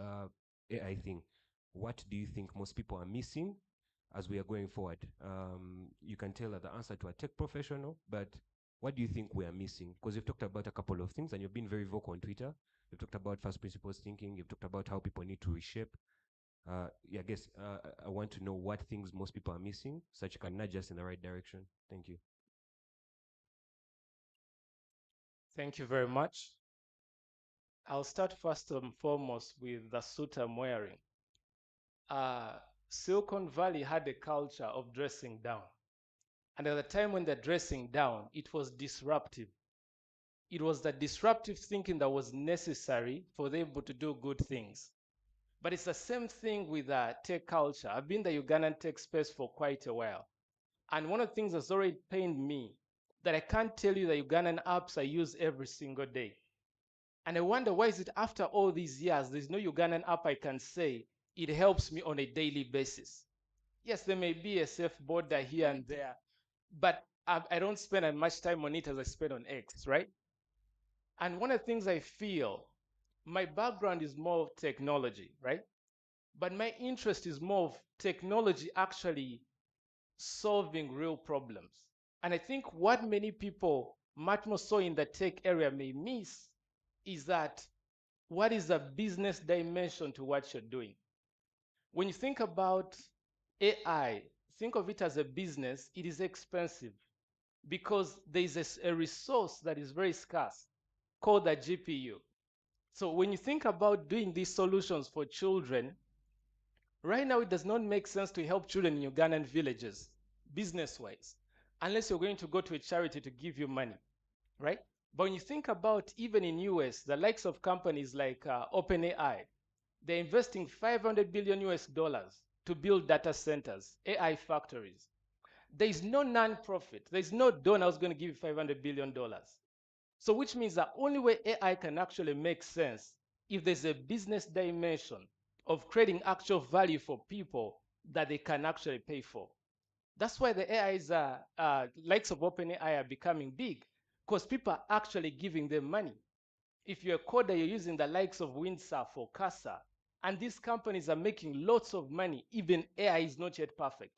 AI thing, what do you think most people are missing as we are going forward? You can tell that the answer to a tech professional, but what do you think we are missing? Because you've talked about a couple of things and you've been very vocal on Twitter. You've talked about first principles thinking. You've talked about how people need to reshape. Yeah, I guess I want to know what things most people are missing so that you can nudge us in the right direction. Thank you. Thank you very much. I'll start first and foremost with the suit I'm wearing. Silicon Valley had a culture of dressing down. And at the time when they're dressing down, it was disruptive. It was the disruptive thinking that was necessary for them to do good things. But it's the same thing with tech culture. I've been in the Ugandan tech space for quite a while. And one of the things that's already pained me, that I can't tell you the Ugandan apps I use every single day. And I wonder, why is it after all these years, there's no Ugandan app I can say it helps me on a daily basis? Yes, there may be a safe border here and there, but I don't spend as much time on it as I spend on X, right? And one of the things I feel, my background is more of technology, right? But my interest is more of technology actually solving real problems. And I think what many people, much more so in the tech area, may miss is that what is the business dimension to what you're doing? When you think about AI, think of it as a business. It is expensive because there is a resource that is very scarce called the GPU. So when you think about doing these solutions for children, right now it does not make sense to help children in Ugandan villages, business-wise, unless you're going to go to a charity to give you money, right? But when you think about even in US, the likes of companies like OpenAI, they're investing 500 billion US dollars to build data centers, AI factories. There is no non-profit, there's no donor who's going to give you $500 billion. So which means the only way AI can actually make sense if there's a business dimension of creating actual value for people that they can actually pay for. That's why the AIs likes of OpenAI are becoming big, because people are actually giving them money. If you're a coder, you're using the likes of Windsurf or Casa, and these companies are making lots of money, even AI is not yet perfect.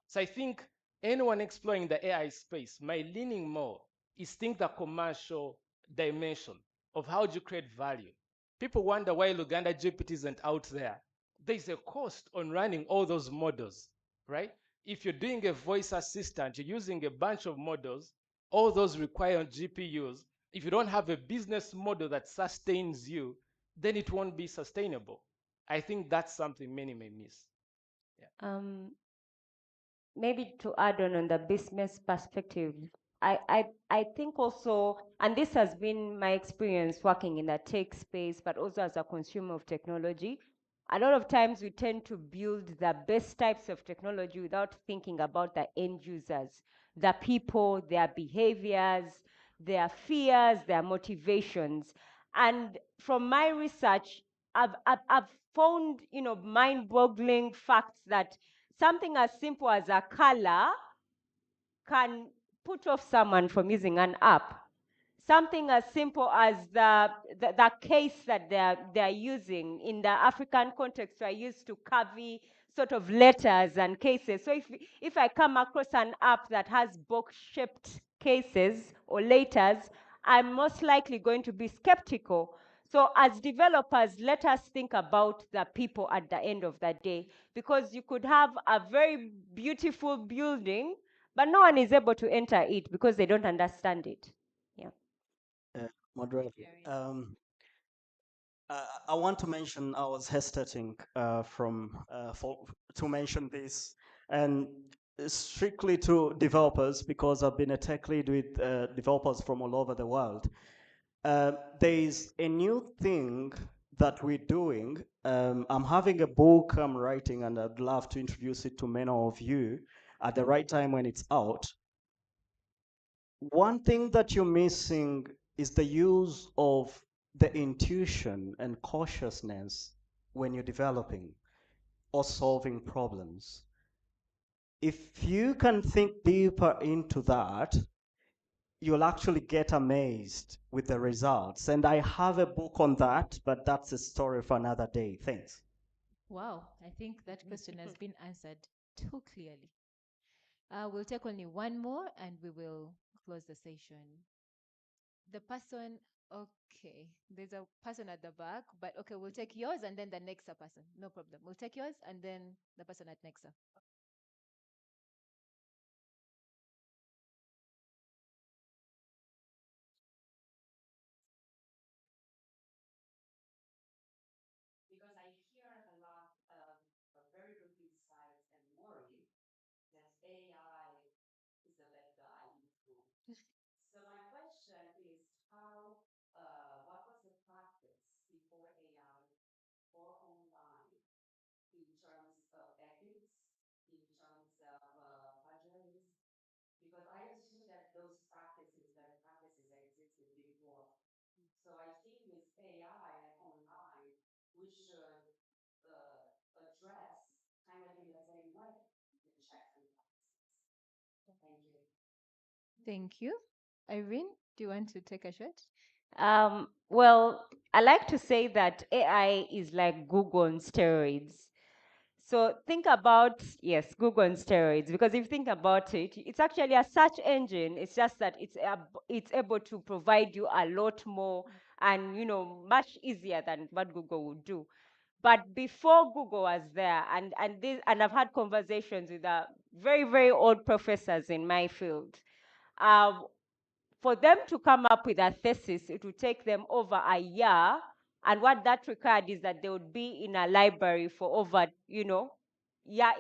So I think anyone exploring the AI space, my leaning more is think the commercial dimension of how do you create value. People wonder why Luganda GPT isn't out there. There's a cost on running all those models, right? If you're doing a voice assistant, you're using a bunch of models, all those require GPUs. If you don't have a business model that sustains you, then it won't be sustainable. I think that's something many may miss. Maybe to add on the business perspective, I think also, and this has been my experience working in the tech space, but also as a consumer of technology, a lot of times we tend to build the best types of technology without thinking about the end users, the people, their behaviors, their fears, their motivations. And from my research, I've found, mind-boggling facts that something as simple as a color can put off someone from using an app. Something as simple as the case that they're using in the African context, we're used to curvy sort of letters and cases. So if I come across an app that has box-shaped cases or letters, I'm most likely going to be skeptical. So as developers, let us think about the people at the end of the day, because you could have a very beautiful building, but no one is able to enter it because they don't understand it. Yeah. Moderator, I want to mention I was hesitating to mention this, and strictly to developers, because I've been a tech lead with developers from all over the world. There is a new thing that we're doing. I'm having a book I'm writing, and I'd love to introduce it to many of you at the right time when it's out. One thing that you're missing is the use of the intuition and cautiousness when you're developing or solving problems. If you can think deeper into that, you'll actually get amazed with the results. And I have a book on that, but that's a story for another day. Thanks. Wow, I think that question has been answered too clearly. We'll take only one more and we will close the session. The person, okay, there's a person at the back, but okay, we'll take yours and then the next person. No problem. We'll take yours and then the person at next. Because I hear a lot of very good insights and worry that AI is the bad guy. So my question is how, what was the practice before AI or online in terms of ethics, in terms of plagiarism? Because I assume that those practices existed before. So I think with AI and online, we should address kind of in the same way the checks and balances. Thank you. Thank you. Irene, do you want to take a shot? Well, I like to say that AI is like Google on steroids. So think about, yes, Google on steroids, because if you think about it, it's actually a search engine. It's just that it's able to provide you a lot more and, much easier than what Google would do. But before Google was there, and I've had conversations with very, very old professors in my field, for them to come up with a thesis, it would take them over a year. And what that required is that they would be in a library for over, year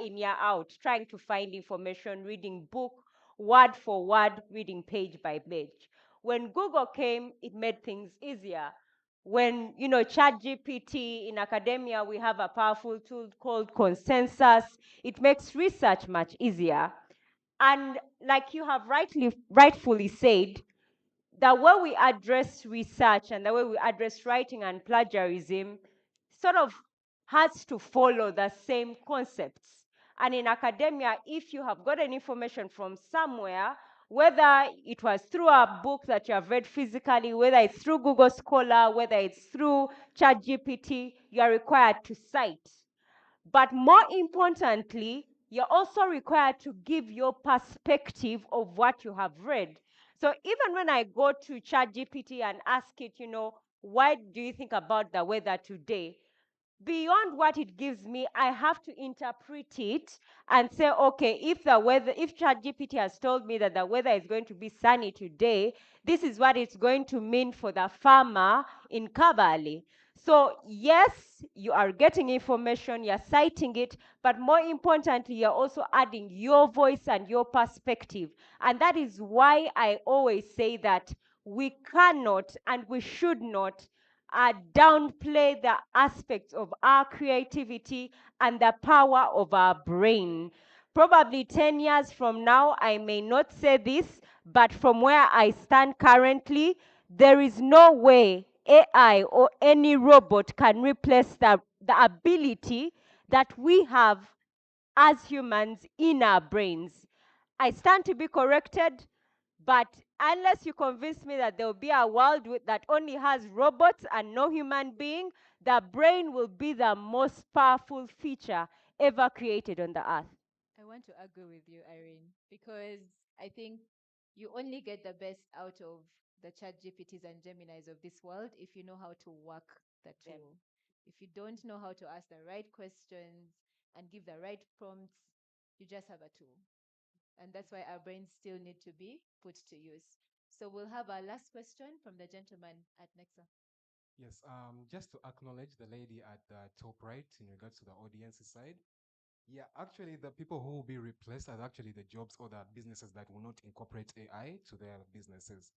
in, year out, trying to find information, reading book, word for word, reading page by page. When Google came, it made things easier. When, ChatGPT in academia, we have a powerful tool called Consensus. It makes research much easier. And like you have rightfully said, the way we address research and the way we address writing and plagiarism sort of has to follow the same concepts. And in academia, if you have gotten information from somewhere, whether it was through a book that you have read physically, whether it's through Google Scholar, whether it's through ChatGPT, you are required to cite. But more importantly, you're also required to give your perspective of what you have read. So even when I go to ChatGPT and ask it, what do you think about the weather today? Beyond what it gives me, I have to interpret it and say, okay, if ChatGPT has told me that the weather is going to be sunny today, this is what it's going to mean for the farmer in Kabale. So yes, you are getting information, you're citing it, but more importantly, you're also adding your voice and your perspective. And that is why I always say that we cannot and we should not downplay the aspects of our creativity and the power of our brain. Probably 10 years from now, I may not say this, but from where I stand currently, there is no way AI or any robot can replace the ability that we have as humans in our brains. I stand to be corrected, but unless you convince me that there will be a world that only has robots and no human being, the brain will be the most powerful feature ever created on the earth. I want to agree with you, Irene, because I think you only get the best out of the ChatGPTs and Geminis of this world if you know how to work the tool. If you don't know how to ask the right questions and give the right prompts, you just have a tool. And that's why our brains still need to be put to use. So we'll have our last question from the gentleman at Nexa. Yes, just to acknowledge the lady at the top right in regards to the audience side. Yeah, actually, the people who will be replaced are actually the jobs or the businesses that will not incorporate AI to their businesses.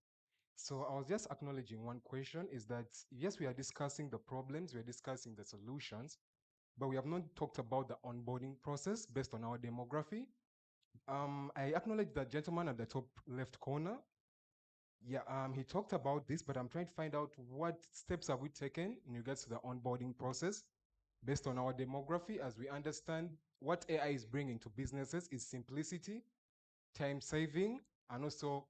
So I was just acknowledging one question is that, yes, we are discussing the problems, we are discussing the solutions, but we have not talked about the onboarding process based on our demography. I acknowledge the gentleman at the top left corner. Yeah, he talked about this, but I'm trying to find out what steps have we taken in regards to the onboarding process based on our demography, as we understand what AI is bringing to businesses is simplicity, time saving, and also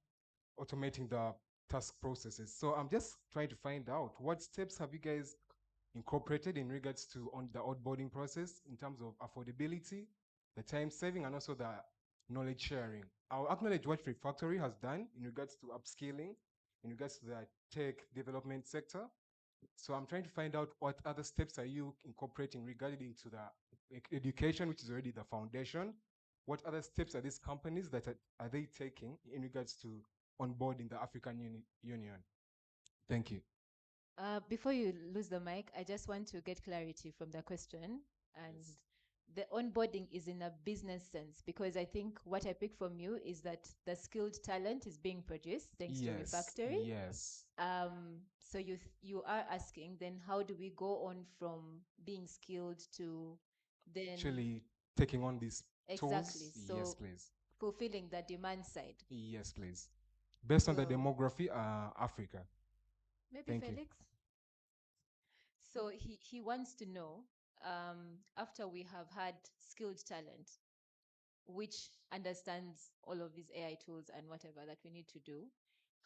automating the task processes. So I'm just trying to find out what steps have you guys incorporated in regards to on the onboarding process in terms of affordability, the time saving, and also the knowledge sharing. I'll acknowledge what Refactory has done in regards to upskilling, in regards to the tech development sector. So I'm trying to find out what other steps are you incorporating regarding to the education, which is already the foundation. What other steps are these companies that are they taking in regards to onboarding the African Union? Thank you. Before you lose the mic, I just want to get clarity from the question. And the onboarding is in a business sense, because I think what I pick from you is that the skilled talent is being produced thanks to Refactory. Yes. So you are asking, then how do we go on from being skilled to then Actually taking on these exactly? tools? So Yes, please. fulfilling the demand side. Yes, please. Based on the So- demography, Africa. Maybe Thank you. Felix. So he wants to know, after we have had skilled talent, which understands all of these AI tools and whatever that we need to do,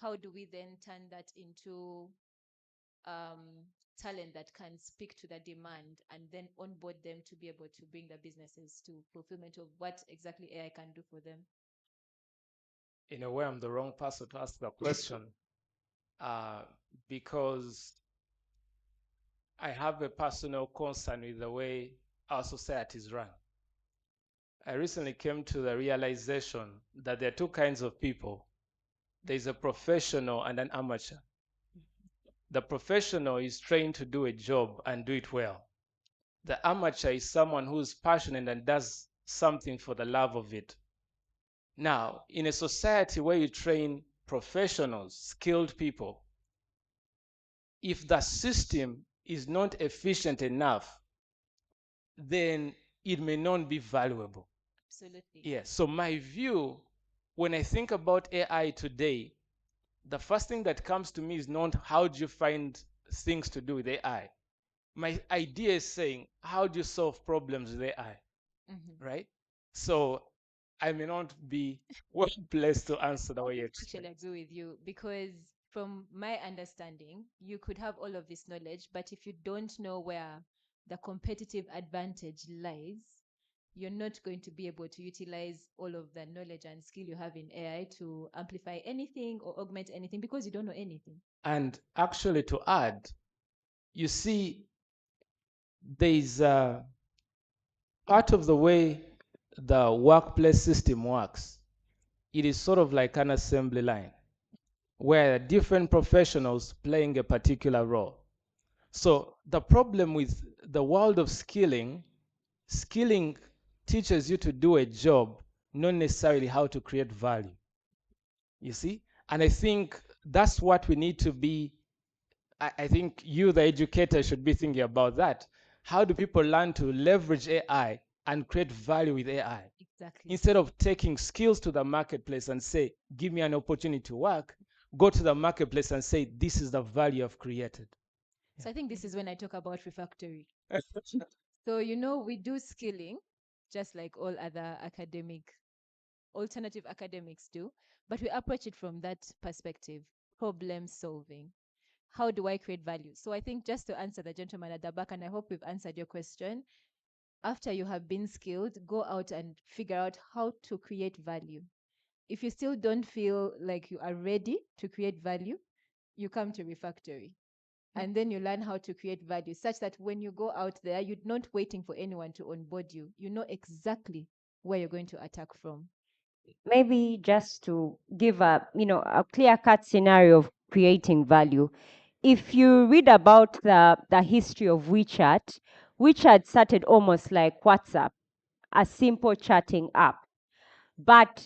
how do we then turn that into talent that can speak to the demand and then onboard them to be able to bring the businesses to fulfillment of what exactly AI can do for them? In a way, I'm the wrong person to ask the question, because I have a personal concern with the way our society is run. I recently came to the realization that there are two kinds of people. There's a professional and an amateur. The professional is trained to do a job and do it well. The amateur is someone who's passionate and does something for the love of it. Now, in a society where you train professionals, skilled people, if the system is not efficient enough, then it may not be valuable. Absolutely. Yes. So my view, when I think about AI today, the first thing that comes to me is not how do you find things to do with AI. My idea is saying, how do you solve problems with AI? Right? So I may not be well placed to answer the way you Actually, I agree with you, because from my understanding, you could have all of this knowledge, but if you don't know where the competitive advantage lies, you're not going to be able to utilize all of the knowledge and skill you have in AI to amplify anything or augment anything, because you don't know anything. And actually, to add, you see, there's part of the way the workplace system works. It is sort of like an assembly line where different professionals playing a particular role. So the problem with the world of skilling teaches you to do a job, not necessarily how to create value. You see? And I think that's what we need to be. I think you, the educator, should be thinking about that. How do people learn to leverage AI and create value with AI? Exactly. Instead of taking skills to the marketplace and say, give me an opportunity to work, go to the marketplace and say, this is the value I've created. So I think this is when I talk about Refactory. So, we do skilling just like all other alternative academics do, but we approach it from that perspective, problem solving. How do I create value? So I think, just to answer the gentleman at the back, and I hope we've answered your question, after you have been skilled, go out and figure out how to create value. If you still don't feel like you are ready to create value, you come to Refactory. And then you learn how to create value, such that when you go out there, you're not waiting for anyone to onboard you. You know exactly where you're going to attack from. Maybe just to give a clear-cut scenario of creating value. If you read about the history of WeChat started almost like WhatsApp, a simple chatting app. But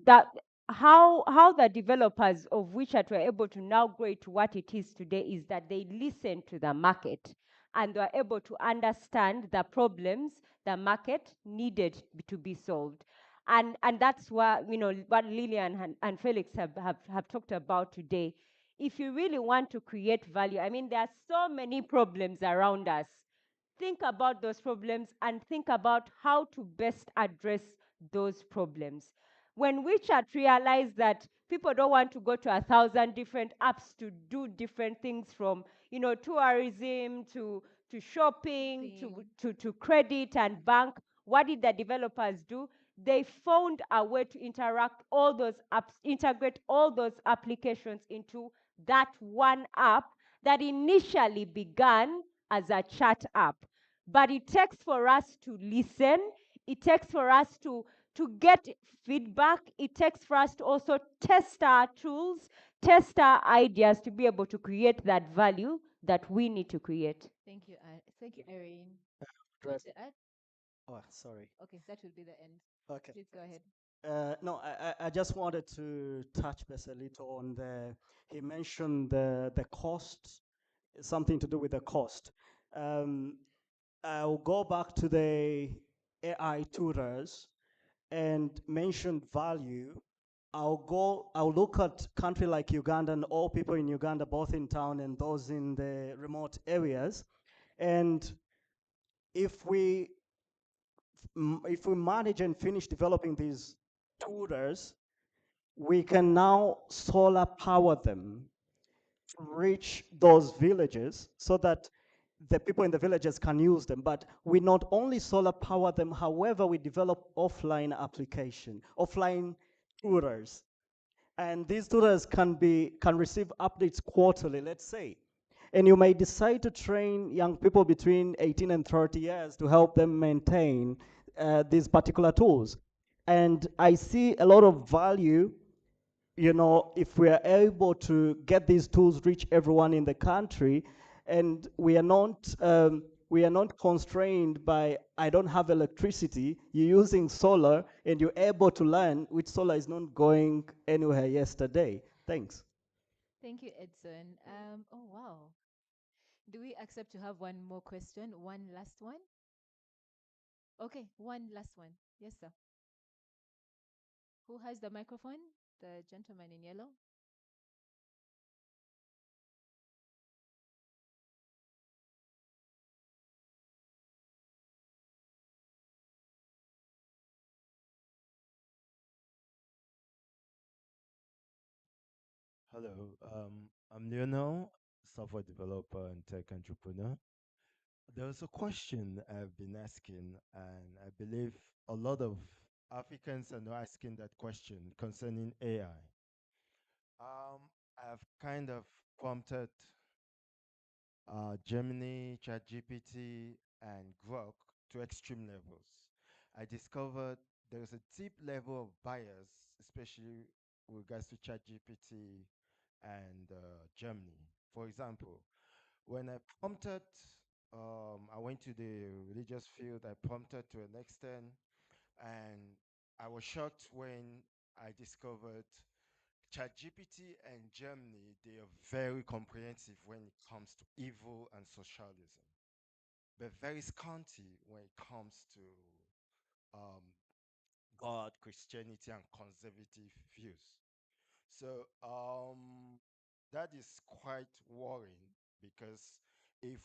that how the developers of WeChat were able to now grow it to what it is today is that they listened to the market and they were able to understand the problems the market needed to be solved. And that's what what Lillian and Felix have talked about today. If you really want to create value, I mean, there are so many problems around us. Think about those problems and think about how to best address those problems. When WeChat realized that people don't want to go to 1,000 different apps to do different things, from tourism to shopping to credit and bank, what did the developers do? they found a way to interact all those apps, integrate all those applications into that one app that initially began as a chat app. But it takes for us to listen, it takes for us to get feedback, it takes for us to also test our tools, test our ideas to be able to create that value that we need to create. Thank you, Irene. Right. To add? Oh, sorry. Okay, that will be the end. Okay. Please go ahead. No, I just wanted to touch base a little on he mentioned the cost, something to do with the cost. I'll go back to the AI tutors and mention value. I'll look at country like Uganda and all people in Uganda, both in town and those in the remote areas. And if we manage and finish developing these tutors, we can now solar power them to reach those villages so that the people in the villages can use them. But we not only solar power them, however, we develop offline application, offline tutors. And these tutors can receive updates quarterly, let's say. And you may decide to train young people between 18 and 30 years to help them maintain these particular tools. And I see a lot of value, you know, if we are able to get these tools reach everyone in the country, and we are not constrained by, I don't have electricity, you're using solar and you're able to learn, which solar is not going anywhere yesterday. Thanks. Thank you, Edson. Oh, wow. Do we accept to have one more question? One last one? Okay, one last one. Yes, sir. Who has the microphone? The gentleman in yellow. Hello, I'm Lionel, software developer and tech entrepreneur. There's a question I've been asking, and I believe a lot of Africans are now asking that question concerning AI. I've kind of prompted Gemini, ChatGPT, and Grok to extreme levels. I discovered there's a deep level of bias, especially with regards to ChatGPT and Gemini. For example, when I prompted, I went to the religious field, I prompted to an extent, and I was shocked when I discovered ChatGPT and Gemini, they are very comprehensive when it comes to evil and socialism, but very scanty when it comes to um, God, Christianity, and conservative views. So that is quite worrying because if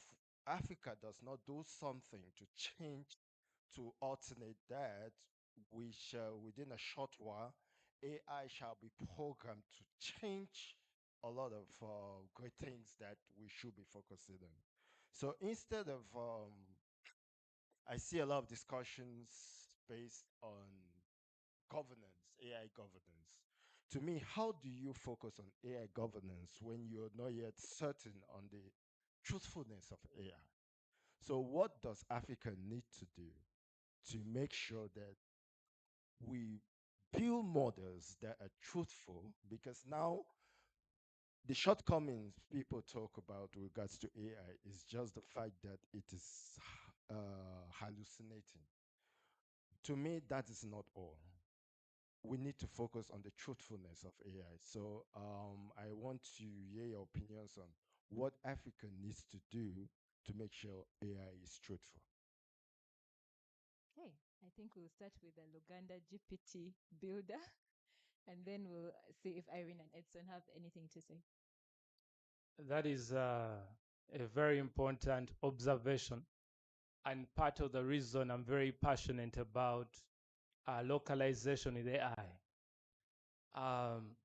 Africa does not do something to change to alternate that, we shall, within a short while, AI shall be programmed to change a lot of great things that we should be focusing on. So instead of, I see a lot of discussions based on governance, AI governance. To me, how do you focus on AI governance when you're not yet certain on the truthfulness of AI? So, what does Africa need to do to make sure that we build models that are truthful? Because now the shortcomings people talk about with regards to AI is just the fact that it is hallucinating. To me, that is not all. We need to focus on the truthfulness of AI. So I want to hear your opinions on what Africa needs to do to make sure AI is truthful. Okay, I think we'll start with the Luganda GPT builder, and then we'll see if Irene and Edson have anything to say. That is a very important observation, and part of the reason I'm very passionate about localization in AI. I'm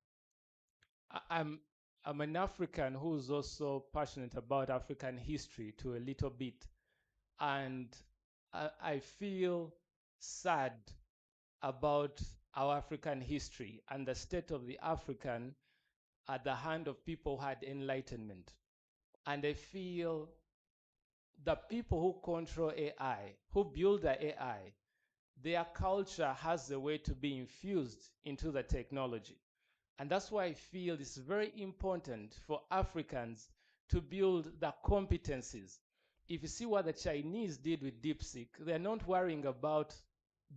an African who's also passionate about African history to a little bit, and I feel sad about our African history and the state of the African at the hand of people who had enlightenment. And I feel the people who control AI, who build the AI, their culture has a way to be infused into the technology. And that's why I feel it's very important for Africans to build the competencies. If you see what the Chinese did with DeepSeek, they're not worrying about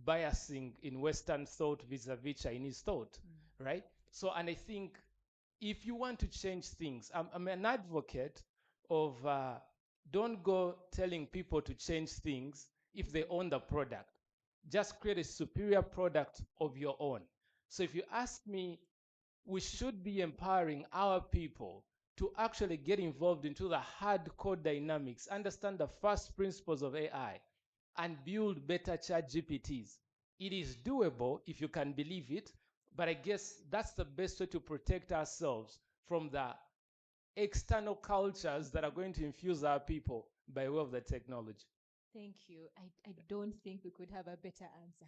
biasing in Western thought vis-a-vis Chinese thought, right? So, and I think if you want to change things, I'm an advocate of don't go telling people to change things if they own the product. Just create a superior product of your own. So if you ask me, we should be empowering our people to actually get involved into the hardcore dynamics, understand the first principles of AI, and build better chat GPTs. It is doable if you can believe it, but I guess that's the best way to protect ourselves from the external cultures that are going to infuse our people by way of the technology. Thank you. I don't think we could have a better answer.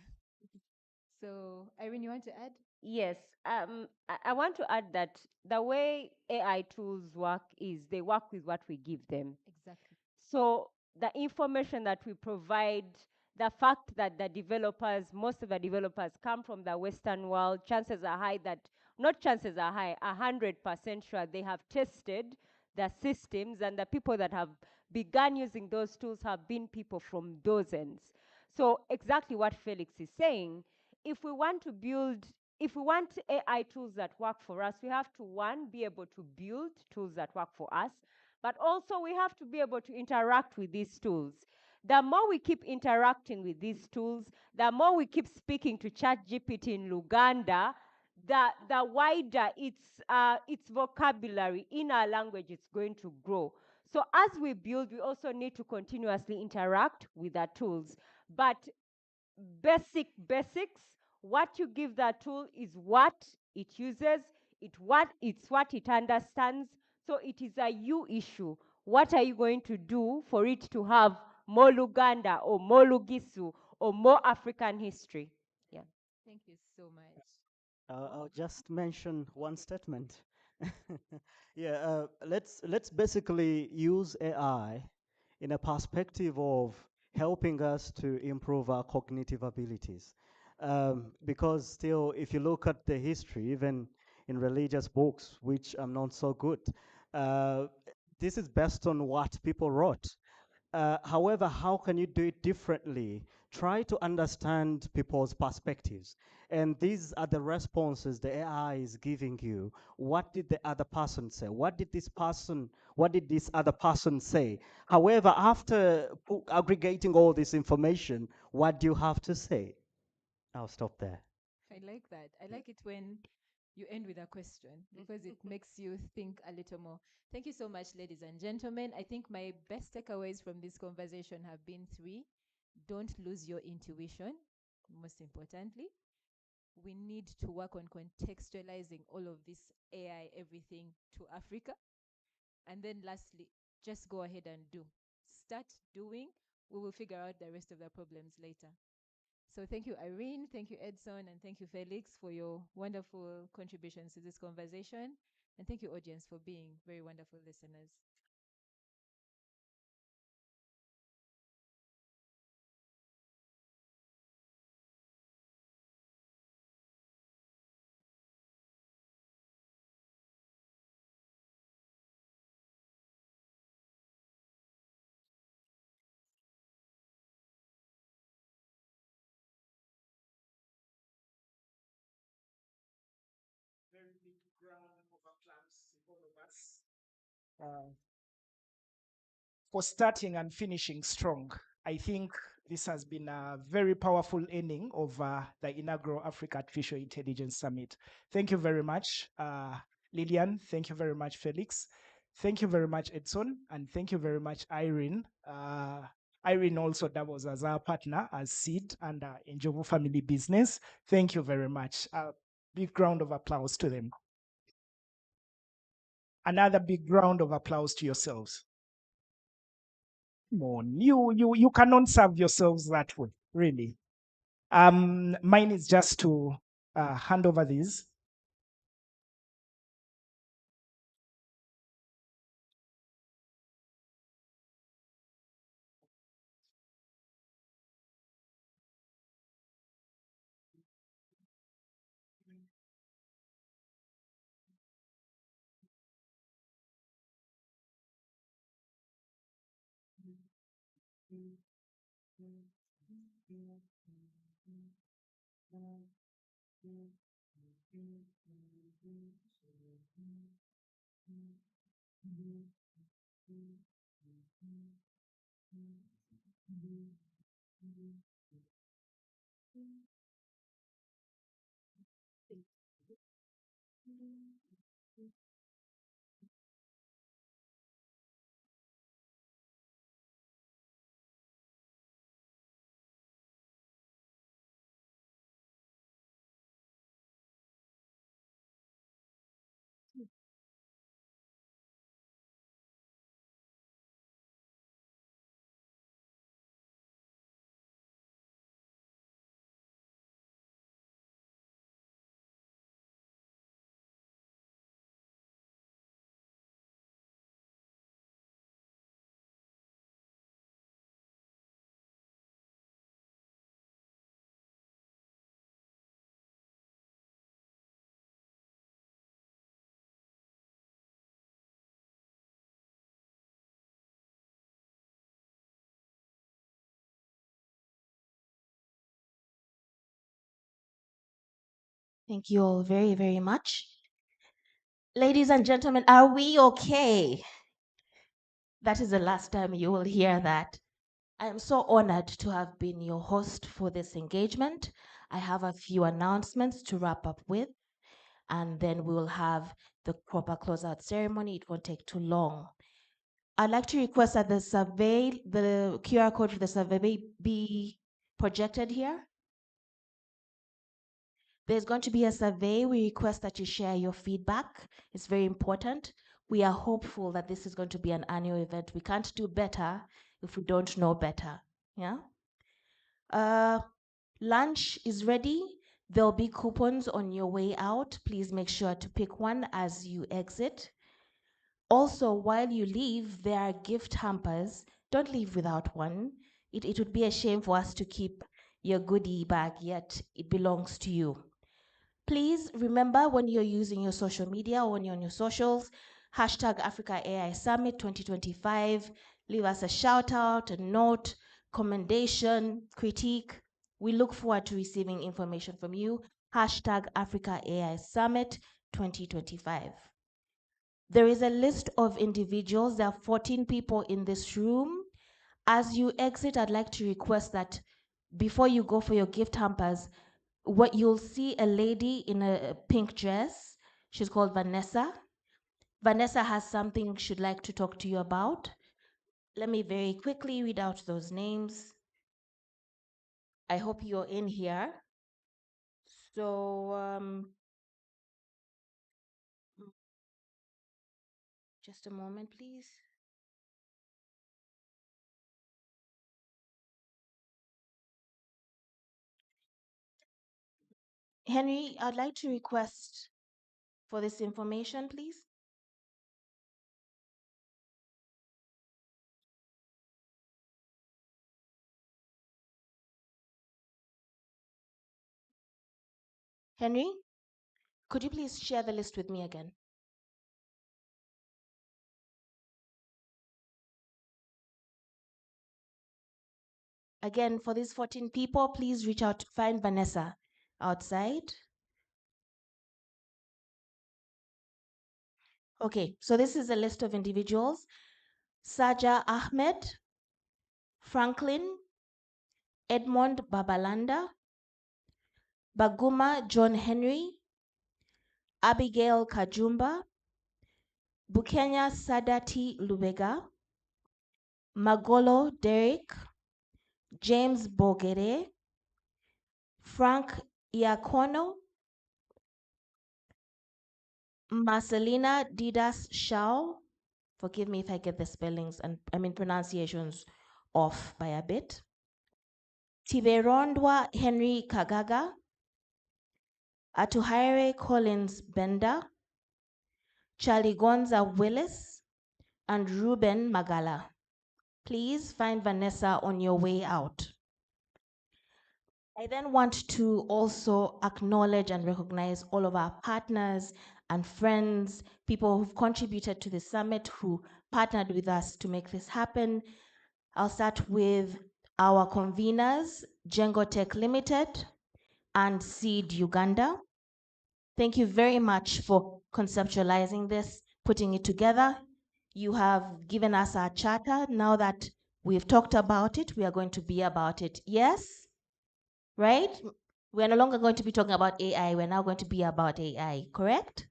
So, Irene, you want to add? Yes, I want to add that the way AI tools work is they work with what we give them. Exactly. So the information that we provide, the fact that the developers, most of the developers come from the Western world, chances are high that, not chances are high, 100% sure they have tested the systems, and the people that have begun using those tools have been people from dozens. So exactly what Felix is saying, if we want to build, if we want AI tools that work for us, we have to, one, be able to build tools that work for us, but also we have to be able to interact with these tools. The more we keep interacting with these tools, the more we keep speaking to ChatGPT in Luganda, the wider its vocabulary in our language is going to grow. So as we build, we also need to continuously interact with the tools. But basics, what you give that tool is what it uses, it's what it understands. So it is a you issue. What are you going to do for it to have more Luganda or more Lugisu or more African history? Yeah. Thank you so much. I'll just mention one statement. Yeah, let's basically use AI in a perspective of helping us to improve our cognitive abilities. Because still, if you look at the history, even in religious books, which I'm not so good, uh, this is based on what people wrote. However, how can you do it differently? Try to understand people's perspectives. And these are the responses the AI is giving you. What did the other person say? What did this other person say? However, after aggregating all this information, what do you have to say? I'll stop there. I like that. I like it when you end with a question because it makes you think a little more. Thank you so much, ladies and gentlemen. I think my best takeaways from this conversation have been three. Don't lose your intuition, most importantly. We need to work on contextualizing all of this AI, everything to Africa. And then lastly, just go ahead and do. Start doing. We will figure out the rest of the problems later. So thank you, Irene. Thank you, Edson. And thank you, Felix, for your wonderful contributions to this conversation. And thank you, audience, for being very wonderful listeners. Very big round of applause to all of us for starting and finishing strong. I think this has been a very powerful ending of the inaugural Africa Artificial Intelligence Summit. Thank you very much, Lillian. Thank you very much, Felix. Thank you very much, Edson. And thank you very much, Irene. Irene also doubles as our partner as Seed and Enjovu Family Business. Thank you very much. Big round of applause to them. Another big round of applause to yourselves. Come on, you cannot serve yourselves that way, really. Mine is just to hand over these. Thank you all very, very much. Ladies and gentlemen, are we okay? That is the last time you will hear that. I am so honored to have been your host for this engagement. I have a few announcements to wrap up with, and then we will have the proper closeout ceremony. It won't take too long. I'd like to request that the QR code for the survey be projected here. There's going to be a survey. We request that you share your feedback. It's very important. We are hopeful that this is going to be an annual event. We can't do better if we don't know better. Yeah. Lunch is ready. There'll be coupons on your way out. Please make sure to pick one as you exit. Also, while you leave, there are gift hampers. Don't leave without one. It would be a shame for us to keep your goodie bag, yet it belongs to you. Please remember, when you're using your social media or when you're on your socials, hashtag Africa AI Summit 2025. Leave us a shout out, a note, commendation, critique. We look forward to receiving information from you. Hashtag Africa AI Summit 2025. There is a list of individuals. There are 14 people in this room. As you exit, I'd like to request that before you go for your gift hampers, what you'll see a lady in a pink dress. She's called Vanessa. Vanessa has something she'd like to talk to you about. Let me very quickly read out those names. I hope you're in here. So, just a moment, please. Henry, I'd like to request for this information, please. Henry, could you please share the list with me again? Again, for these 14 people, please reach out to find Vanessa outside. Okay, so this is a list of individuals. Saja Ahmed, Franklin, Edmond Babalanda, Baguma John Henry, Abigail Kajumba, Bukenya Sadati Lubega, Magolo Derek, James Bogere, Frank Iacono, Marcelina Didas Shao. Forgive me if I get the spellings and pronunciations off by a bit. Tiberondwa Henry Kagaga, Atuhaire Collins Bender, Chaligonza Willis, and Ruben Magala. Please find Vanessa on your way out. I then want to also acknowledge and recognize all of our partners and friends, people who've contributed to the summit, who partnered with us to make this happen. I'll start with our conveners, Jengo Tech Limited and Seed Uganda. Thank you very much for conceptualizing this, putting it together. You have given us our charter. Now that we've talked about it, we are going to be about it. Yes? Right? We're no longer going to be talking about AI. We're now going to be about AI, correct?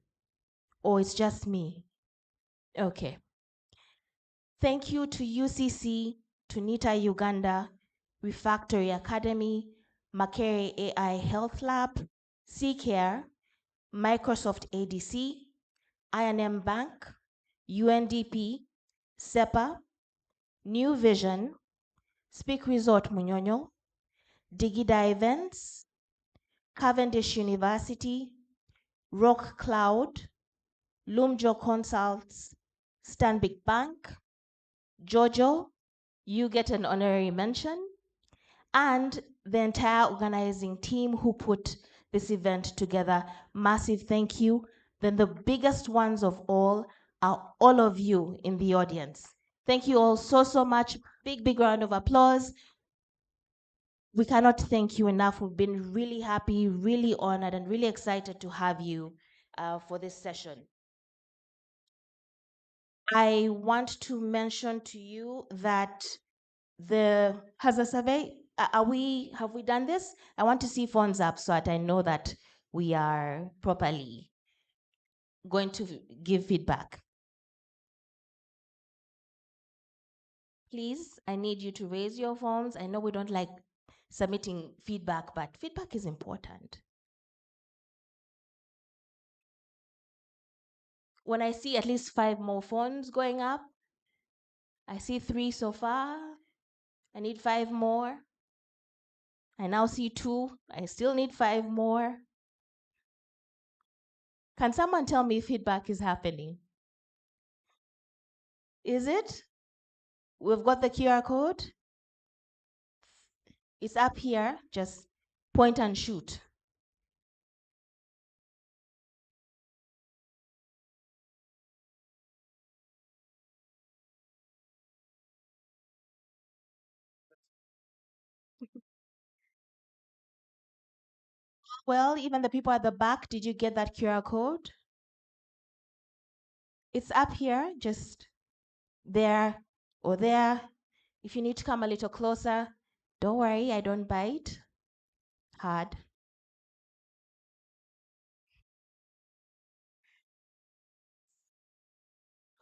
Or it's just me? Okay. Thank you to UCC, to NITA Uganda, Refactory Academy, Makere AI Health Lab, CCare, Microsoft ADC, I&M Bank, UNDP, SEPA, New Vision, Speak Resort Munyonyo, Digida Events, Cavendish University, Rock Cloud, Lumjo Consults, Stanbic Bank, Jojo, you get an honorary mention, and the entire organizing team who put this event together. Massive thank you. Then the biggest ones of all are all of you in the audience. Thank you all so, so much. Big, big round of applause. We cannot thank you enough. We've been really happy, really honored, and really excited to have you for this session. I want to mention to you that has a survey, have we done this? I want to see phones up so that I know that we are properly going to give feedback. Please, I need you to raise your phones. I know we don't like submitting feedback, but feedback is important. When I see at least 5 more phones going up, I see 3 so far. I need 5 more. I now see 2. I still need 5 more. Can someone tell me if feedback is happening? Is it? We've got the QR code. It's up here. Just point and shoot. Well, even the people at the back, did you get that QR code? It's up here, just there or there. If you need to come a little closer, don't worry, I don't bite hard.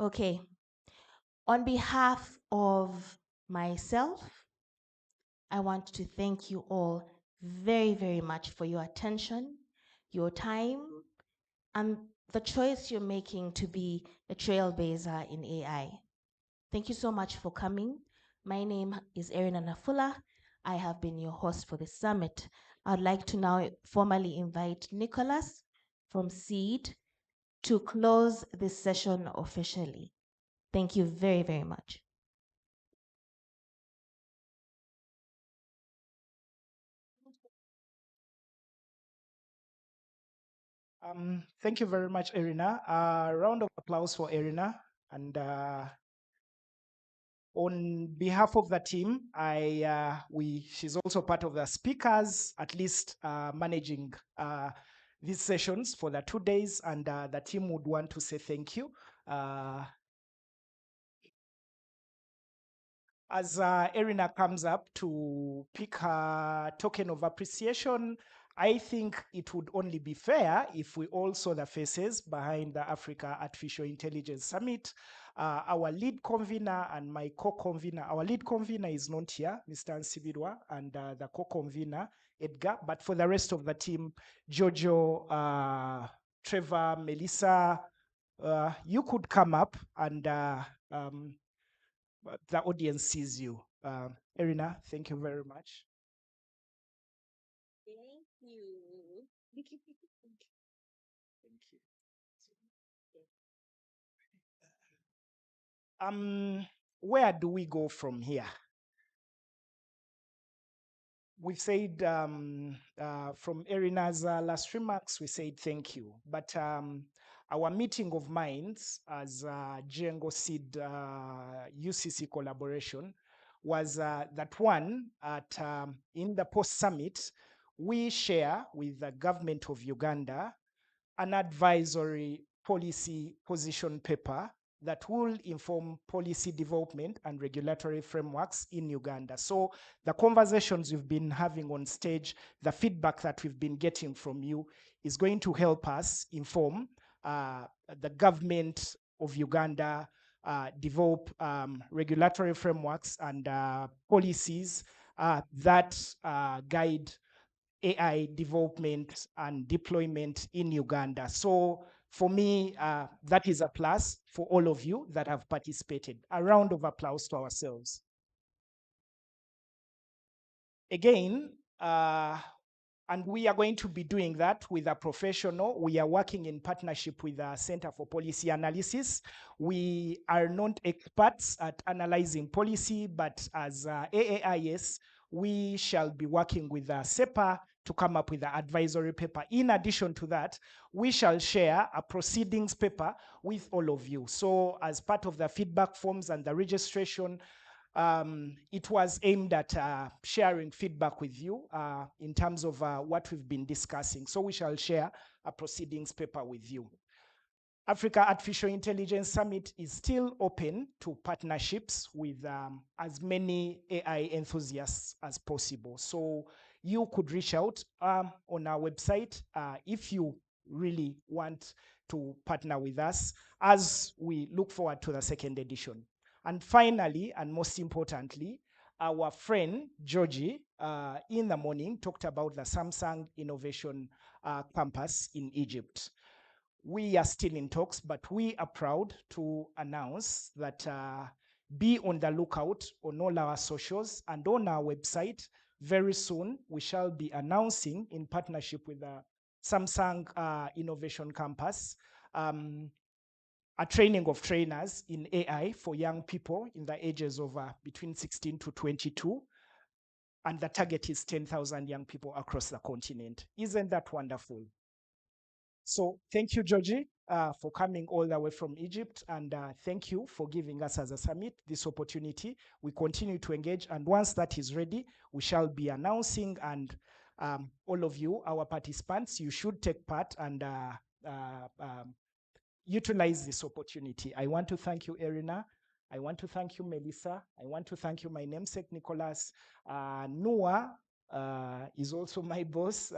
Okay. On behalf of myself, I want to thank you all very, very much for your attention, your time, and the choice you're making to be a trailblazer in AI. Thank you so much for coming. My name is Erin Nafula. I have been your host for the summit. I'd like to now formally invite Nicholas from Seed to close this session officially. Thank you very, very much. Thank you very much, Erina. Round of applause for Erina. And on behalf of the team, she's also part of the speakers, at least managing these sessions for the 2 days, and the team would want to say thank you. As Erina comes up to pick her token of appreciation, I think it would only be fair if we all saw the faces behind the Africa Artificial Intelligence Summit. Our lead convener and my co-convener, our lead convener is not here, Mr. Nsibirwa, and the co-convener, Edgar. But for the rest of the team, Jojo, Trevor, Melissa, you could come up and the audience sees you. Erina, thank you very much. you. Thank you. Where do we go from here? We've said from Erina's last remarks, we said thank you. But our meeting of minds as Django Seed UCC collaboration was that one at in the post summit, we share with the government of Uganda an advisory policy position paper that will inform policy development and regulatory frameworks in Uganda. So the conversations we've been having on stage, the feedback that we've been getting from you is going to help us inform the government of Uganda develop regulatory frameworks and policies that guide AI development and deployment in Uganda. So for me, that is a plus for all of you that have participated. A round of applause to ourselves. Again, and we are going to be doing that with a professional. We are working in partnership with the Center for Policy Analysis. We are not experts at analyzing policy, but as AAIS, we shall be working with SEPA to come up with an advisory paper. In addition to that, we shall share a proceedings paper with all of you. So as part of the feedback forms and the registration, it was aimed at sharing feedback with you in terms of what we've been discussing. So we shall share a proceedings paper with you. Africa Artificial Intelligence Summit is still open to partnerships with as many AI enthusiasts as possible. So you could reach out on our website if you really want to partner with us as we look forward to the second edition. And finally, and most importantly, our friend Georgie in the morning talked about the Samsung Innovation Campus in Egypt. We are still in talks, but we are proud to announce that be on the lookout on all our socials and on our website. Very soon, we shall be announcing in partnership with the Samsung Innovation Campus a training of trainers in AI for young people in the ages of between 16 to 22. And the target is 10,000 young people across the continent. Isn't that wonderful? So thank you, Georgie, for coming all the way from Egypt. And thank you for giving us as a summit this opportunity. We continue to engage. And once that is ready, we shall be announcing. And all of you, our participants, you should take part and utilize this opportunity. I want to thank you, Erina. I want to thank you, Melissa. I want to thank you, my namesake, Nicholas. Noah is also my boss.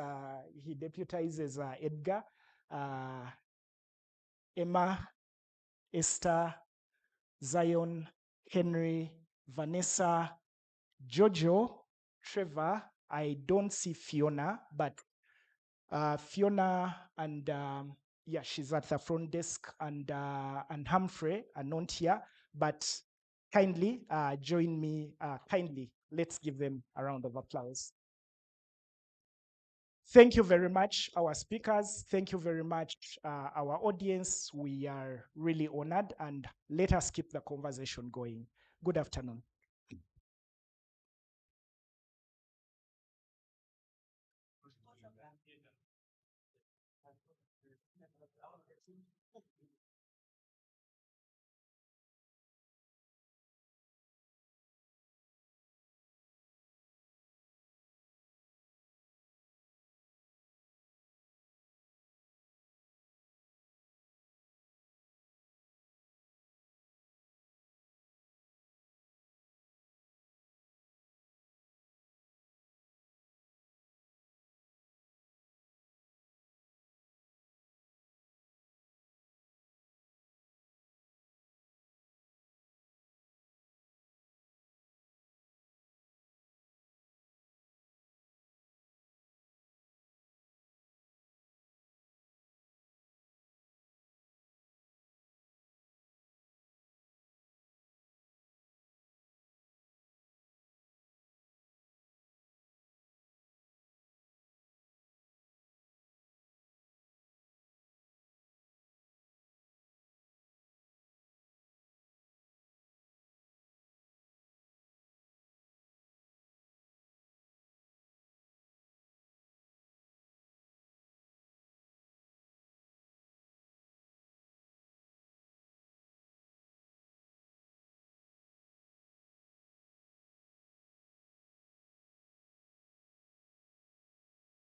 He deputizes Edgar. Emma, Esther, Zion, Henry, Vanessa, Jojo, Trevor. I don't see Fiona, but Fiona and yeah, she's at the front desk, and Humphrey are not here, but kindly join me. Kindly, let's give them a round of applause. Thank you very much, our speakers. Thank you very much, our audience. We are really honored, and let us keep the conversation going. Good afternoon.